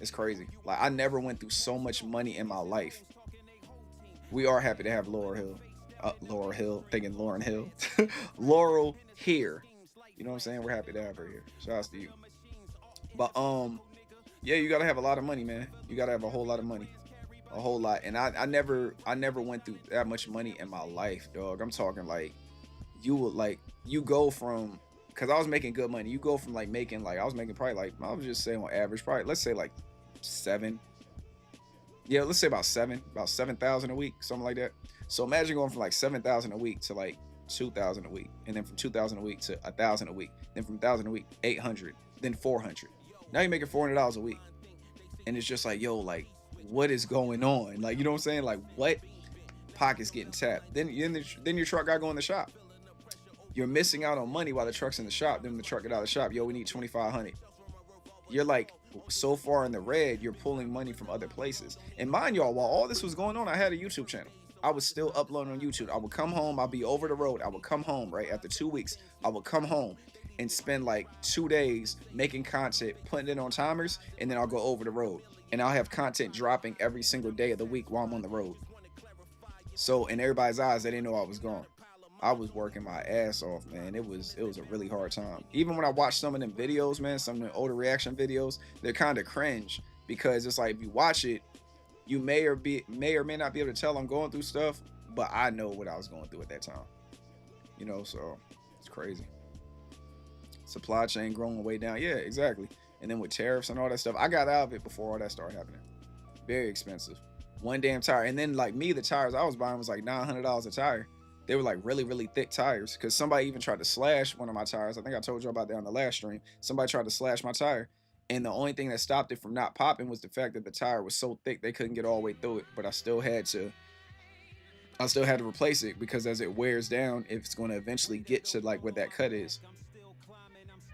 It's crazy. Like I never went through so much money in my life. We are happy to have Laurel Hill, thinking Lauryn Hill. Laurel here. You know what I'm saying? We're happy to have her here. Shout out to you. But yeah, you gotta have a lot of money, man. You gotta have a whole lot of money. A whole lot. And I never went through that much money in my life, dog. I'm talking like you go from, because I was making good money. You go from like making like I was making probably like, I was just saying on average, probably let's say like 7. Yeah, let's say about 7,000 a week, something like that. So imagine going from like 7,000 a week to like 2,000 a week, and then from 2,000 a week to 1,000 a week, then from 1,000 a week 800, then 400. Now you're making $400 a week, and it's just like, yo, like what is going on? Like, you know what I'm saying? Like what pockets getting tapped? Then your truck got to go in the shop. You're missing out on money while the truck's in the shop. Then the truck get out of the shop. Yo, we need 2,500. You're like so far in the red, you're pulling money from other places. And mind y'all, while all this was going on, I had a YouTube channel. I was still uploading on YouTube. I would come home, I'll be over the road. I would come home, right? After 2 weeks, I would come home and spend like 2 days making content, putting it on timers, and then I'll go over the road. And I'll have content dropping every single day of the week while I'm on the road. So in everybody's eyes, they didn't know I was gone. I was working my ass off, man. It was a really hard time. Even when I watch some of them videos, man, some of the older reaction videos, they're kind of cringe, because it's like if you watch it, you may or may not be able to tell I'm going through stuff, but I know what I was going through at that time. You know, so it's crazy. Supply chain growing way down. Yeah, exactly. And then with tariffs and all that stuff, I got out of it before all that started happening. Very expensive. One damn tire. And then like me, the tires I was buying was like $900 a tire. They were like really, really thick tires, because somebody even tried to slash one of my tires. I think I told you about that on the last stream. Somebody tried to slash my tire, and the only thing that stopped it from not popping was the fact that the tire was so thick they couldn't get all the way through it. But I still had to replace it, because as it wears down, it's going to eventually get to like where that cut is.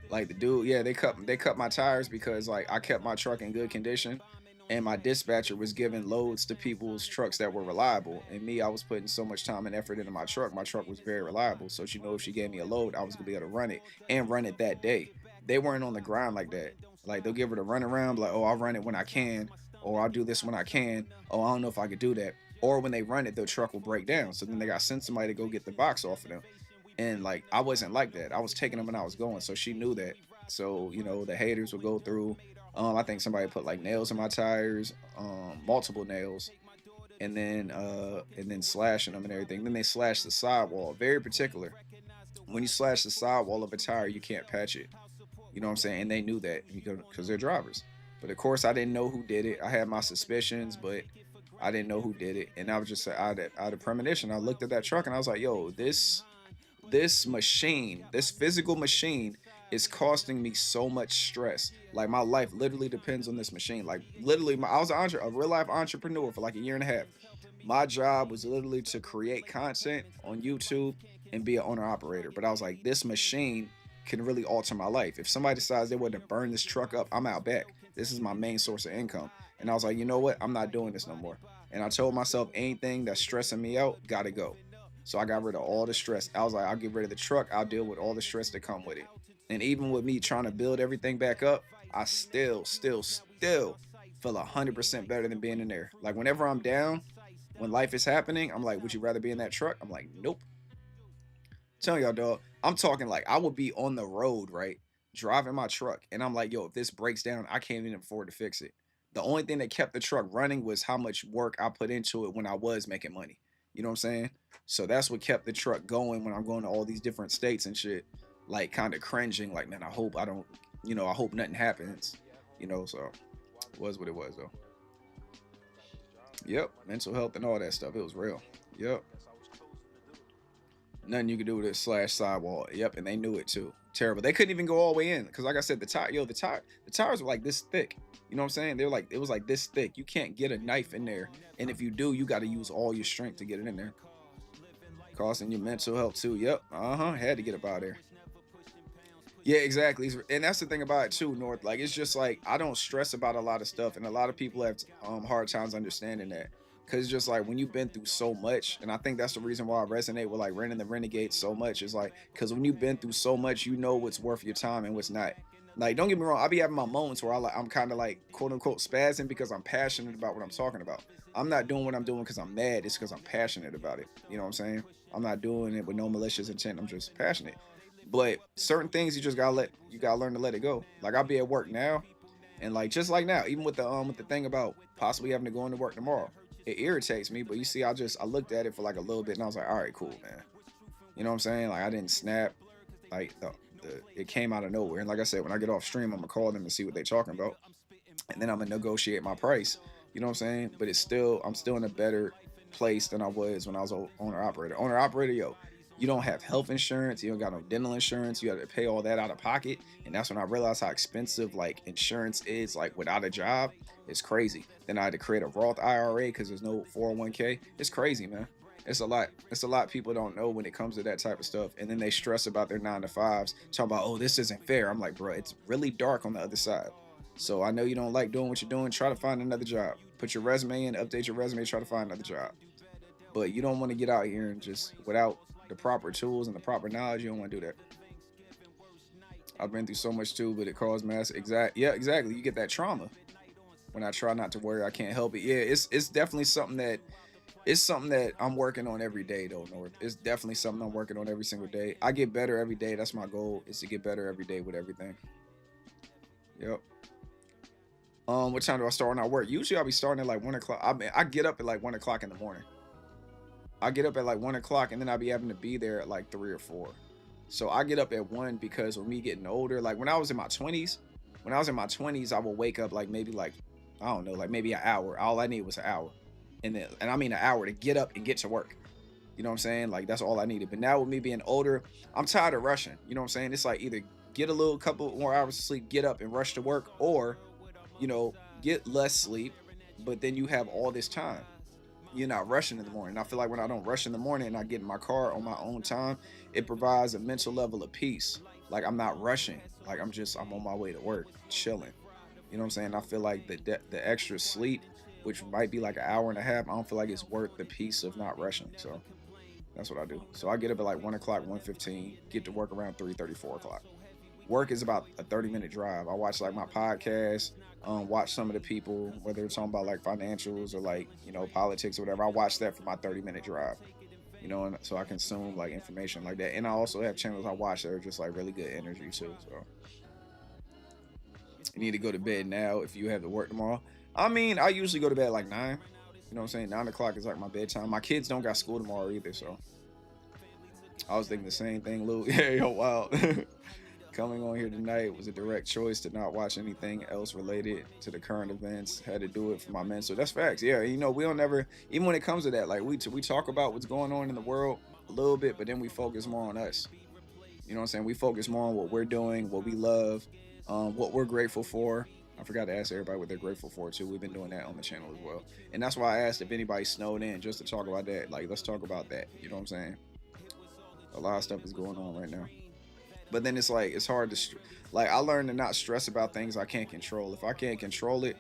Like the dude, yeah, they cut my tires because like I kept my truck in good condition, and my dispatcher was giving loads to people's trucks that were reliable. And me, I was putting so much time and effort into my truck. My truck was very reliable. So she know if she gave me a load, I was gonna be able to run it and run it that day. They weren't on the grind like that. Like they'll give her the run around, like, oh, I'll run it when I can, or I'll do this when I can. Oh, I don't know if I could do that. Or when they run it, their truck will break down. So then they got to send somebody to go get the box off of them. And like, I wasn't like that. I was taking them when I was going. So she knew that. So, you know, the haters would go through. I think somebody put like nails in my tires, multiple nails, and then slashing them and everything. Then they slashed the sidewall. Very particular. When you slash the sidewall of a tire, you can't patch it. You know what I'm saying? And they knew that because they're drivers. But of course, I didn't know who did it. I had my suspicions, but I didn't know who did it. And I was just out of premonition. I looked at that truck and I was like, yo, this machine, this physical machine is costing me so much stress. Like my life literally depends on this machine. Like literally, I was a real life entrepreneur for like a year and a half. My job was literally to create content on YouTube and be an owner operator. But I was like, this machine can really alter my life. If somebody decides they want to burn this truck up, I'm out back. This is my main source of income. And I was like, you know what? I'm not doing this no more. And I told myself, anything that's stressing me out, gotta go. So I got rid of all the stress. I was like, I'll get rid of the truck. I'll deal with all the stress that come with it. And even with me trying to build everything back up, I still feel 100% better than being in there. Like whenever I'm down, when life is happening, I'm like, would you rather be in that truck? I'm like, nope. I'm telling y'all, dog, I'm talking like I would be on the road, right? Driving my truck. And I'm like, yo, if this breaks down, I can't even afford to fix it. The only thing that kept the truck running was how much work I put into it when I was making money. You know what I'm saying? So that's what kept the truck going when I'm going to all these different states and shit. Like kind of cringing, like, man, I hope I don't, I hope nothing happens. So it was what it was though. Yep, mental health and all that stuff. It was real. Yep. Nothing you could do with it / sidewall. Yep, and they knew it too. Terrible. They couldn't even go all the way in because, like I said, the tires were like this thick. You know what I'm saying? They're like, it was like this thick. You can't get a knife in there, and if you do, you got to use all your strength to get it in there. Costing your mental health too. Yep. Had to get up out of there. Yeah, exactly. And that's the thing about it too, North. Like, it's just like I don't stress about a lot of stuff, and a lot of people have hard times understanding that. Cause it's just like when you've been through so much, and I think that's the reason why I resonate with like Ren the Renegade so much. Is like, cause when you've been through so much, you know what's worth your time and what's not. Like, don't get me wrong, I be having my moments where I'm kind of like quote unquote spazzing because I'm passionate about what I'm talking about. I'm not doing what I'm doing because I'm mad. It's because I'm passionate about it. You know what I'm saying? I'm not doing it with no malicious intent. I'm just passionate. But certain things you just gotta learn to let it go. Like I'll be at work now, and like just like now, even with the thing about possibly having to go into work tomorrow. It irritates me, but you see, I looked at it for like a little bit and I was like, all right, cool, man. You know what I'm saying? Like I didn't snap. Like it came out of nowhere. And like I said, when I get off stream, I'm gonna call them and see what they're talking about. And then I'm gonna negotiate my price. You know what I'm saying? But I'm still in a better place than I was when I was owner operator. Owner operator, yo, you don't have health insurance, you don't got no dental insurance, you got to pay all that out of pocket. And that's when I realized how expensive like insurance is, like without a job. It's crazy. Then I had to create a Roth IRA because there's no 401k. It's crazy, man. It's a lot people don't know when it comes to that type of stuff. And then they stress about their 9-to-5s, talking about, oh, this isn't fair. I'm like, bro, it's really dark on the other side. So I know you don't like doing what you're doing. Try to find another job. Put your resume in, update your resume, try to find another job. But you don't want to get out here and just without the proper tools and the proper knowledge, you don't want to do that. I've been through so much too, but it caused mass exactly. You get that trauma. When I try not to worry, I can't help it. Yeah, it's definitely something that I'm working on every day though, North. It's definitely something I'm working on every single day. I get better every day. That's my goal, is to get better every day with everything. Yep. What time do I start when I work? Usually I'll be starting at like 1 o'clock. I get up at like 1 o'clock in the morning. I get up at like 1 o'clock and then I'll be having to be there at like 3 or 4. So I get up at 1 because with me getting older, like when I was in my 20s, I would wake up like maybe like, I don't know, like maybe an hour. All I need was an hour. And I mean an hour to get up and get to work. You know what I'm saying? Like that's all I needed. But now with me being older, I'm tired of rushing. You know what I'm saying? It's like either get a couple more hours of sleep, get up and rush to work, or, get less sleep, but then you have all this time. You're not rushing in the morning. I feel like when I don't rush in the morning and I get in my car on my own time, it provides a mental level of peace. Like I'm not rushing. Like I'm on my way to work, chilling. You know what I'm saying? I feel like the extra sleep, which might be like an hour and a half, I don't feel like it's worth the peace of not rushing. So that's what I do. So I get up at like 1 o'clock, 1:15, get to work around 3:30, 4 o'clock. Work is about a 30-minute drive. I watch like my podcast, watch some of the people, whether it's talking about like financials or like, politics or whatever. I watch that for my 30-minute drive, and so I consume like information like that. And I also have channels I watch that are just like really good energy too. So you need to go to bed now if you have to work tomorrow. I mean, I usually go to bed like 9. You know what I'm saying? 9 o'clock is like my bedtime. My kids don't got school tomorrow either, so I was thinking the same thing, Lou. Yeah, yo, wow. Coming on here tonight was a direct choice to not watch anything else related to the current events. Had to do it for my mental. That's facts. Yeah, we don't ever, even when it comes to that, like we talk about what's going on in the world a little bit, but then we focus more on us. You know what I'm saying? We focus more on what we're doing, what we love, what we're grateful for. I forgot to ask everybody what they're grateful for too. We've been doing that on the channel as well. And that's why I asked if anybody snowed in, just to talk about that. Like, let's talk about that. You know what I'm saying? A lot of stuff is going on right now. But then it's like, it's hard to, I learned to not stress about things I can't control. If I can't control it,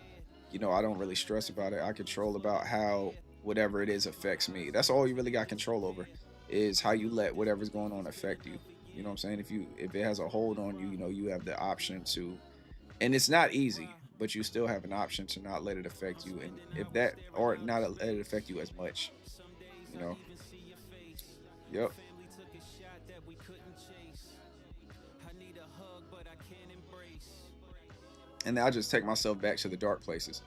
I don't really stress about it. I control about how whatever it is affects me. That's all you really got control over. is how you let whatever's going on affect you. You know what I'm saying? If it has a hold on you, you know, you have the option to, and it's not easy, but you still have an option to not let it affect you, and if that, or not let it affect you as much, you know. Yep. And then I just take myself back to the dark places.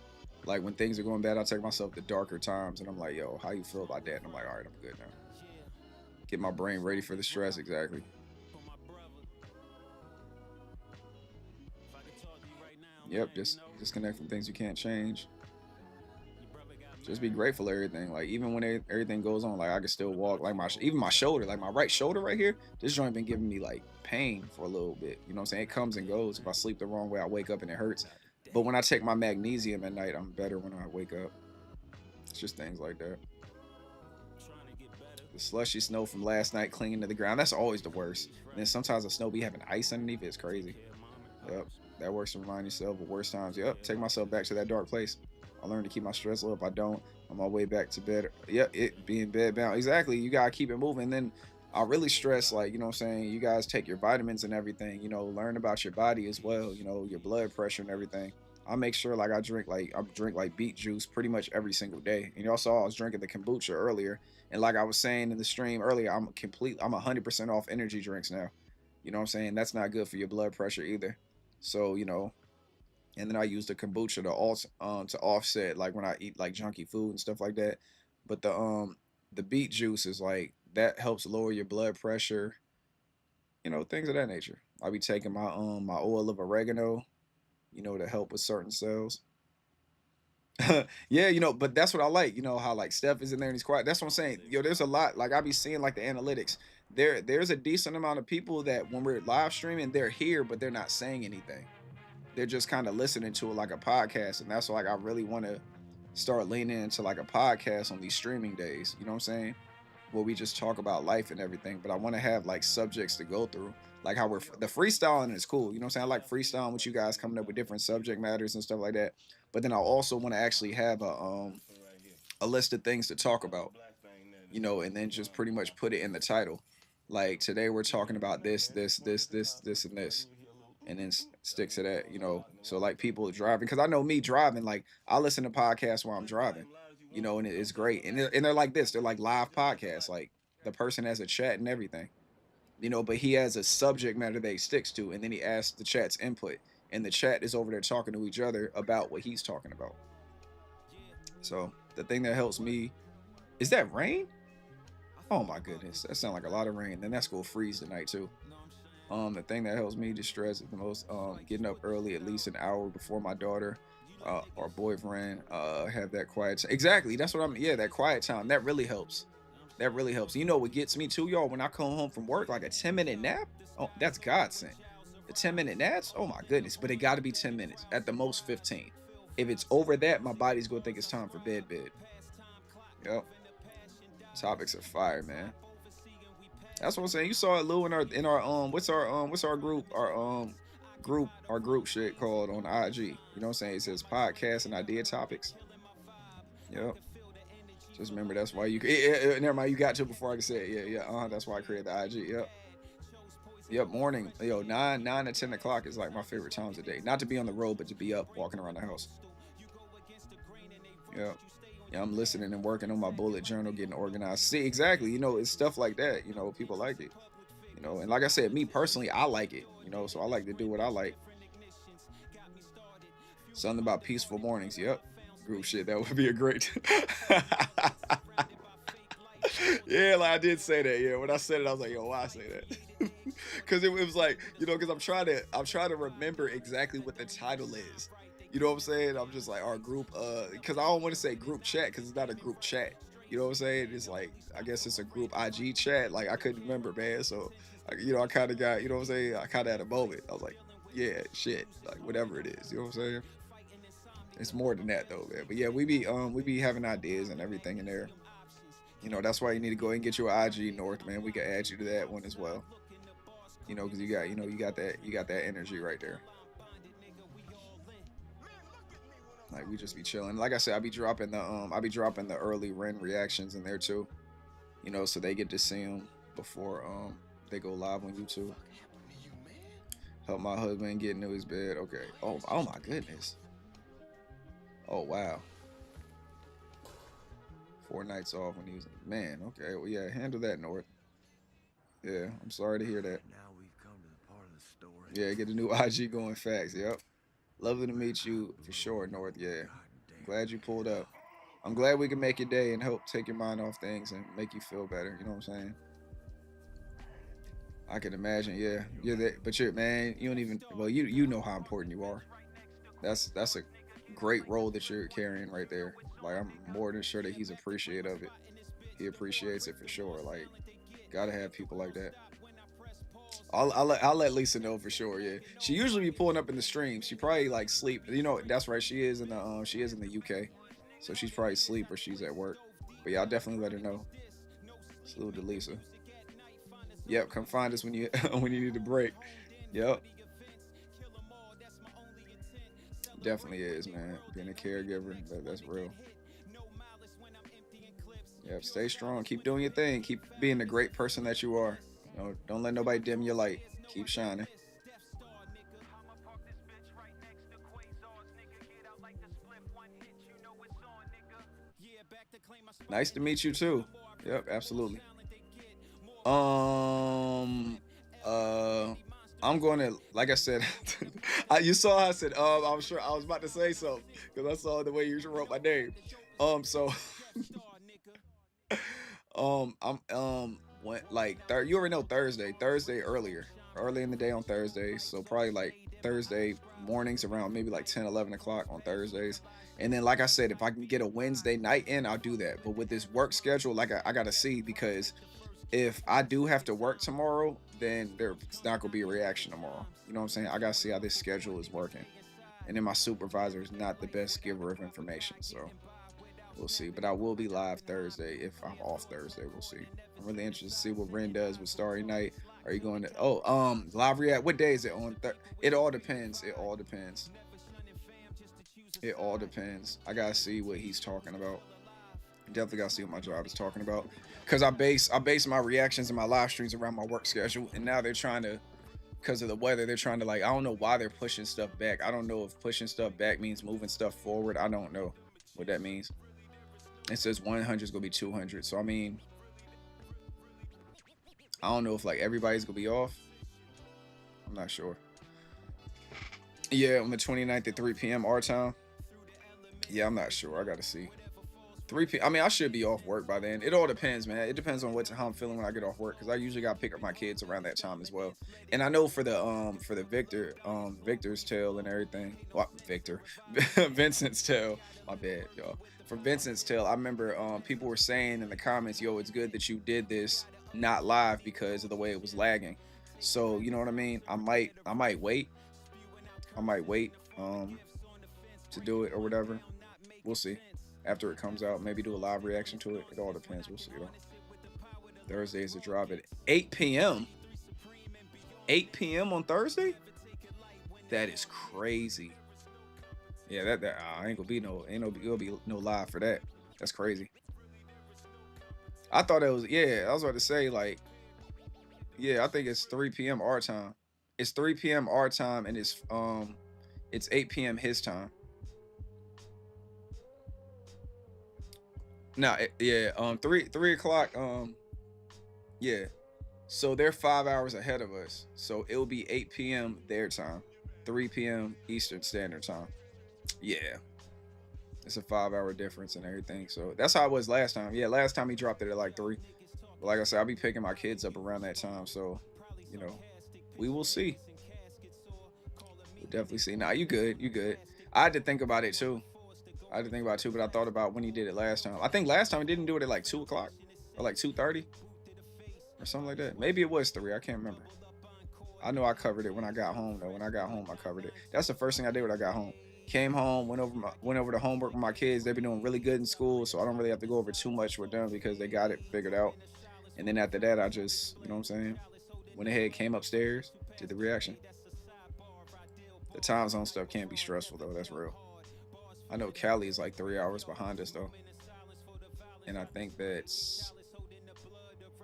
Like when things are going bad, I take myself to darker times, and I'm like, yo, how you feel about that? And I'm like, all right, I'm good now. Get my brain ready for the stress. Exactly. Yep, just disconnect from things you can't change. Just be grateful for everything. Like even when everything goes on, like I can still walk. Like even my shoulder, like my right shoulder right here, this joint been giving me like pain for a little bit. You know what I'm saying? It comes and goes. If I sleep the wrong way, I wake up and it hurts. But when I take my magnesium at night, I'm better when I wake up. It's just things like that. The slushy snow from last night clinging to the ground, that's always the worst. And then sometimes the snow be having ice underneath it. It's crazy. Yep, that works to remind yourself of worst times. Yep, take myself back to that dark place. I learned to keep my stress low. If I don't, on my way back to bed. Yep, it being bed bound. Exactly. You gotta keep it moving. And then I really stress, like, you know what I'm saying, you guys take your vitamins and everything, you know, learn about your body as well, you know, your blood pressure and everything. I make sure like I drink like beet juice pretty much every single day. And y'all saw I was drinking the kombucha earlier. And like I was saying in the stream earlier, I'm 100% off energy drinks now. You know what I'm saying? That's not good for your blood pressure either. So, you know, and then I use the kombucha to offset like when I eat like junky food and stuff like that. But the beet juice is like that helps lower your blood pressure, you know, things of that nature. I'll be taking my oil of oregano, you know, to help with certain cells. Yeah, you know, but that's what I like. You know how like Steph is in there and he's quiet. That's what I'm saying. Yo, there's a lot. Like I be seeing like the analytics. There's a decent amount of people that when we're live streaming, they're here, but they're not saying anything. They're just kind of listening to it like a podcast, and that's like I really want to start leaning into like a podcast on these streaming days. You know what I'm saying? Where we just talk about life and everything. But I want to have like subjects to go through, like how the freestyling is cool. You know what I'm saying? I like freestyling with you guys coming up with different subject matters and stuff like that. But then I also want to actually have a list of things to talk about, you know, and then just pretty much put it in the title. Like today we're talking about this, and this, and then stick to that, you know. So like people driving, because I know me driving, like I listen to podcasts while I'm driving, you know, and it's great. And they're like this, they're like live podcasts, like the person has a chat and everything, you know, but he has a subject matter that he sticks to, and then he asks the chat's input, and the chat is over there talking to each other about what he's talking about. So the thing that helps me is that rain. Oh my goodness, that sounds like a lot of rain. Then that's gonna freeze tonight too. The thing that helps me distress is the most getting up early, at least an hour before my daughter or boyfriend have that quiet time. Exactly, that's what I'm. Yeah, that quiet time that really helps. That really helps. You know what gets me too, y'all? When I come home from work, like a 10-minute nap. Oh, that's godsend. The 10-minute naps. Oh my goodness, but it got to be 10 minutes at the most 15. If it's over that, my body's gonna think it's time for bed. Yep. Topics are fire, man. That's what I'm saying. You saw it, Lou, in our what's our group shit called on IG. You know what I'm saying? It says podcast and idea topics. Yep. Just remember that's why you never mind, you got to before I can say it. Yeah. That's why I created the IG. Yep. Morning. Yo, 9 to 10 o'clock is like my favorite times of day. Not to be on the road, but to be up walking around the house. Yep. Yeah, I'm listening and working on my bullet journal, getting organized. See, exactly. You know, it's stuff like that. You know, people like it. You know, and like I said, me personally, I like it. You know, so I like to do what I like. Something about peaceful mornings. Yep. Group shit. That would be a great. Yeah, like I did say that. Yeah, when I said it, I was like, yo, why I say that? Because it was like, you know, because I'm trying to remember exactly what the title is. You know what I'm saying? I'm just like our group, because I don't want to say group chat because it's not a group chat. You know what I'm saying? It's like, I guess it's a group IG chat. Like I couldn't remember, man. So, you know, I kind of got, you know what I'm saying? I kind of had a moment. I was like, yeah, shit, like whatever it is. You know what I'm saying? It's more than that though, man. But yeah, we be having ideas and everything in there. You know, that's why you need to go ahead and get your IG North, man. We can add you to that one as well. You know, because you got that energy right there. Like we just be chilling. Like I said, I be dropping the early Ren reactions in there too. you know, so they get to see them before they go live on YouTube. Help my husband get into his bed. Okay. Oh my goodness. Oh wow. 4 nights off when he was man. Okay. Well, yeah. Handle that, North. Yeah. I'm sorry to hear that. Now we've come to the part of the story. Yeah. Get the new IG going facts. Yep. Lovely to meet you for sure, North. Yeah. Glad you pulled up. I'm glad we can make your day and help take your mind off things and make you feel better. You know what I'm saying? I can imagine, yeah. You're that, but you're man. You don't even. Well, you know how important you are. That's a great role that you're carrying right there. Like I'm more than sure that he's appreciative of it. He appreciates it for sure. Like, gotta have people like that. I'll let Lisa know for sure. Yeah, she usually be pulling up in the stream. She probably like sleep. You know, that's right. She is in the UK, so she's probably asleep or she's at work. But yeah, I'll definitely let her know. Salute to Lisa. Yep, come find us when you when you need a break. Yep. Definitely is, man. Being a caregiver, that's real. Yep, stay strong. Keep doing your thing. Keep being the great person that you are. You know, don't let nobody dim your light. Keep shining. Nice to meet you too. Yep, absolutely. I'm going to, like I said, you saw how I said, I'm sure I was about to say so because I saw the way you wrote my name. So, went like you already know Thursday early in the day on Thursday. So probably like Thursday mornings around maybe like 10, 11 o'clock on Thursdays. And then, like I said, if I can get a Wednesday night in, I'll do that. But with this work schedule, like I got to see because if I do have to work tomorrow, then there's not gonna be a reaction tomorrow. You know what I'm saying? I gotta see how this schedule is working. And then my supervisor is not the best giver of information, so we'll see. But I will be live Thursday if I'm off Thursday. We'll see. I'm really interested to see what Ren does with Starry Night. Are you going to live react? What day is it on? It all depends. It all depends. It all depends. I gotta see what he's talking about. Definitely gotta see what my job is talking about. Cause I base my reactions and my live streams around my work schedule, and now they're trying to, because of the weather, they're trying to like, I don't know why they're pushing stuff back. I don't know if pushing stuff back means moving stuff forward. I don't know what that means. It says 100 is gonna be 200. So I mean, I don't know if like everybody's gonna be off. I'm not sure. Yeah, on the 29th at 3 p.m. our time. Yeah, I'm not sure. I gotta see. 3 p.m. I mean, I should be off work by then. It all depends, man. It depends on how I'm feeling when I get off work, because I usually got to pick up my kids around that time as well. And I know for the Victor's Tale and everything. What Vincent's Tale. My bad, y'all. For Vincent's Tale, I remember people were saying in the comments, "Yo, it's good that you did this not live because of the way it was lagging." So you know what I mean. I might wait. I might wait to do it or whatever. We'll see. After it comes out, maybe do a live reaction to it. It all depends. We'll see, though. Thursday is a drop at 8 p.m. 8 p.m. on Thursday? That is crazy. Yeah, that ain't gonna be no live for that. That's crazy. I thought it was, yeah, I was about to say, like, yeah, I think it's 3 p.m. our time. It's 3 p.m. our time, and it's 8 p.m. his time. No, yeah, 3 o'clock, yeah. So they're 5 hours ahead of us. So it'll be 8 p.m. their time, 3 p.m. Eastern Standard Time. Yeah, it's a 5-hour difference and everything. So that's how it was last time. Yeah, last time he dropped it at like 3. But like I said, I'll be picking my kids up around that time. So, you know, we will see. We'll definitely see. Nah, you good. I had to think about it too. But I thought about when he did it last time. I think last time he didn't do it at like 2 o'clock or like 2:30 or something like that. Maybe it was 3. I can't remember. I know I covered it when I got home though. When I got home, I covered it. That's the first thing I did when I got home. Came home, went over the homework with my kids. They've been doing really good in school, so I don't really have to go over too much with them because they got it figured out. And then after that, I just, you know what I'm saying, went ahead, came upstairs, did the reaction. The time zone stuff can't be stressful though. That's real. I know Cali is like 3 hours behind us though, and I think that's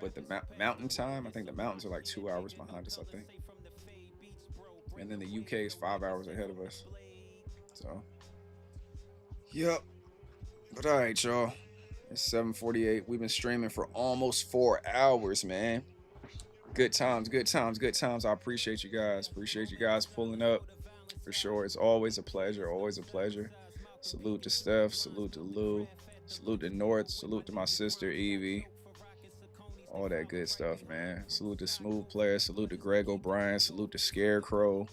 But the mountain time, I think the mountains are like 2 hours behind us, I think. And then the UK is 5 hours ahead of us. So, yep. But all right, y'all. It's 7:48. We've been streaming for almost 4 hours, man. Good times, good times, good times. I appreciate you guys. Appreciate you guys pulling up. For sure. It's always a pleasure. Always a pleasure. Salute to Steph. Salute to Lou. Salute to North. Salute to my sister Evie. All that good stuff, man. Salute to Smooth Player. Salute to Greg O'Brien. Salute to Scarecrow.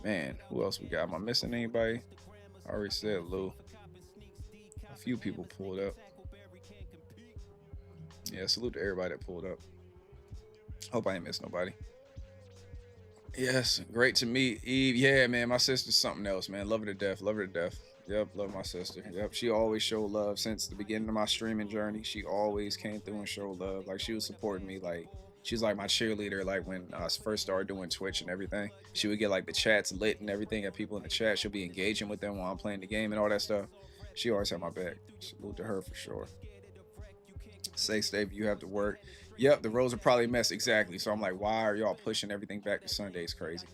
Man, who else we got? Am I missing anybody? I already said Lou. A few people pulled up. Yeah, salute to everybody that pulled up. Hope I ain't missed nobody. Yes, great to meet Eve. Yeah, man, my sister's something else, man. Love her to death. Love her to death. Yep, love my sister. Yep, she always showed love since the beginning of my streaming journey. She always came through and showed love. Like, she was supporting me. Like, she's like my cheerleader. Like, when I first started doing Twitch and everything, she would get like the chats lit and everything. At people in the chat, she'll be engaging with them while I'm playing the game and all that stuff. She always had my back. Salute to her for sure. Say, Stave, you have to work. Yep, the roads are probably a mess. Exactly. So I'm like, why are y'all pushing everything back to Sunday? It's crazy.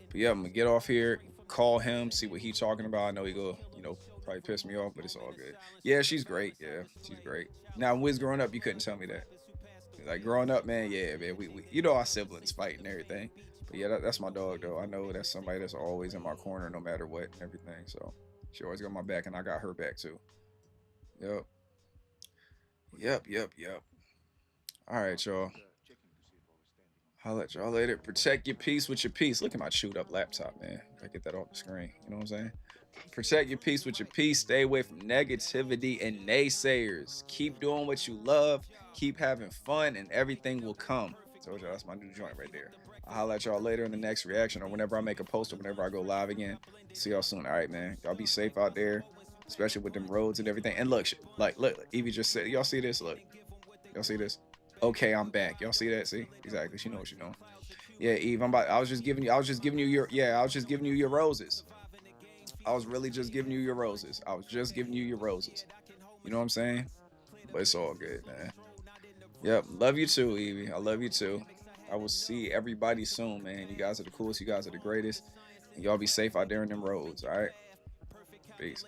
But yeah, I'm gonna get off here, call him, see what he's talking about. I know he go, probably piss me off, but it's all good. Yeah, she's great. Yeah, she's great. Now, when we was growing up, you couldn't tell me that. Like, growing up, man, yeah, man, we our siblings fight and everything. But yeah, that's my dog, though. I know that's somebody that's always in my corner no matter what and everything. So she always got my back, and I got her back too. Yep. All right, y'all. I'll let y'all later. Protect your peace with your peace. Look at my chewed up laptop, man. I get that off the screen. You know what I'm saying? Protect your peace with your peace. Stay away from negativity and naysayers. Keep doing what you love. Keep having fun, and everything will come. Told y'all that's my new joint right there. I'll holler at y'all later in the next reaction, or whenever I make a post, or whenever I go live again. See y'all soon. All right, man. Y'all be safe out there, especially with them roads and everything. And look, look, Evie just said, y'all see this? Look, y'all see this? Okay, I'm back. Y'all see that? See? Exactly. She knows what she's doing. Yeah, Eve, I was just giving you your roses. I was really just giving you your roses. I was just giving you your roses. You know what I'm saying? But it's all good, man. Yep. Love you too, Evie. I love you too. I will see everybody soon, man. You guys are the coolest. You guys are the greatest. And y'all be safe out there in them roads, all right? Peace.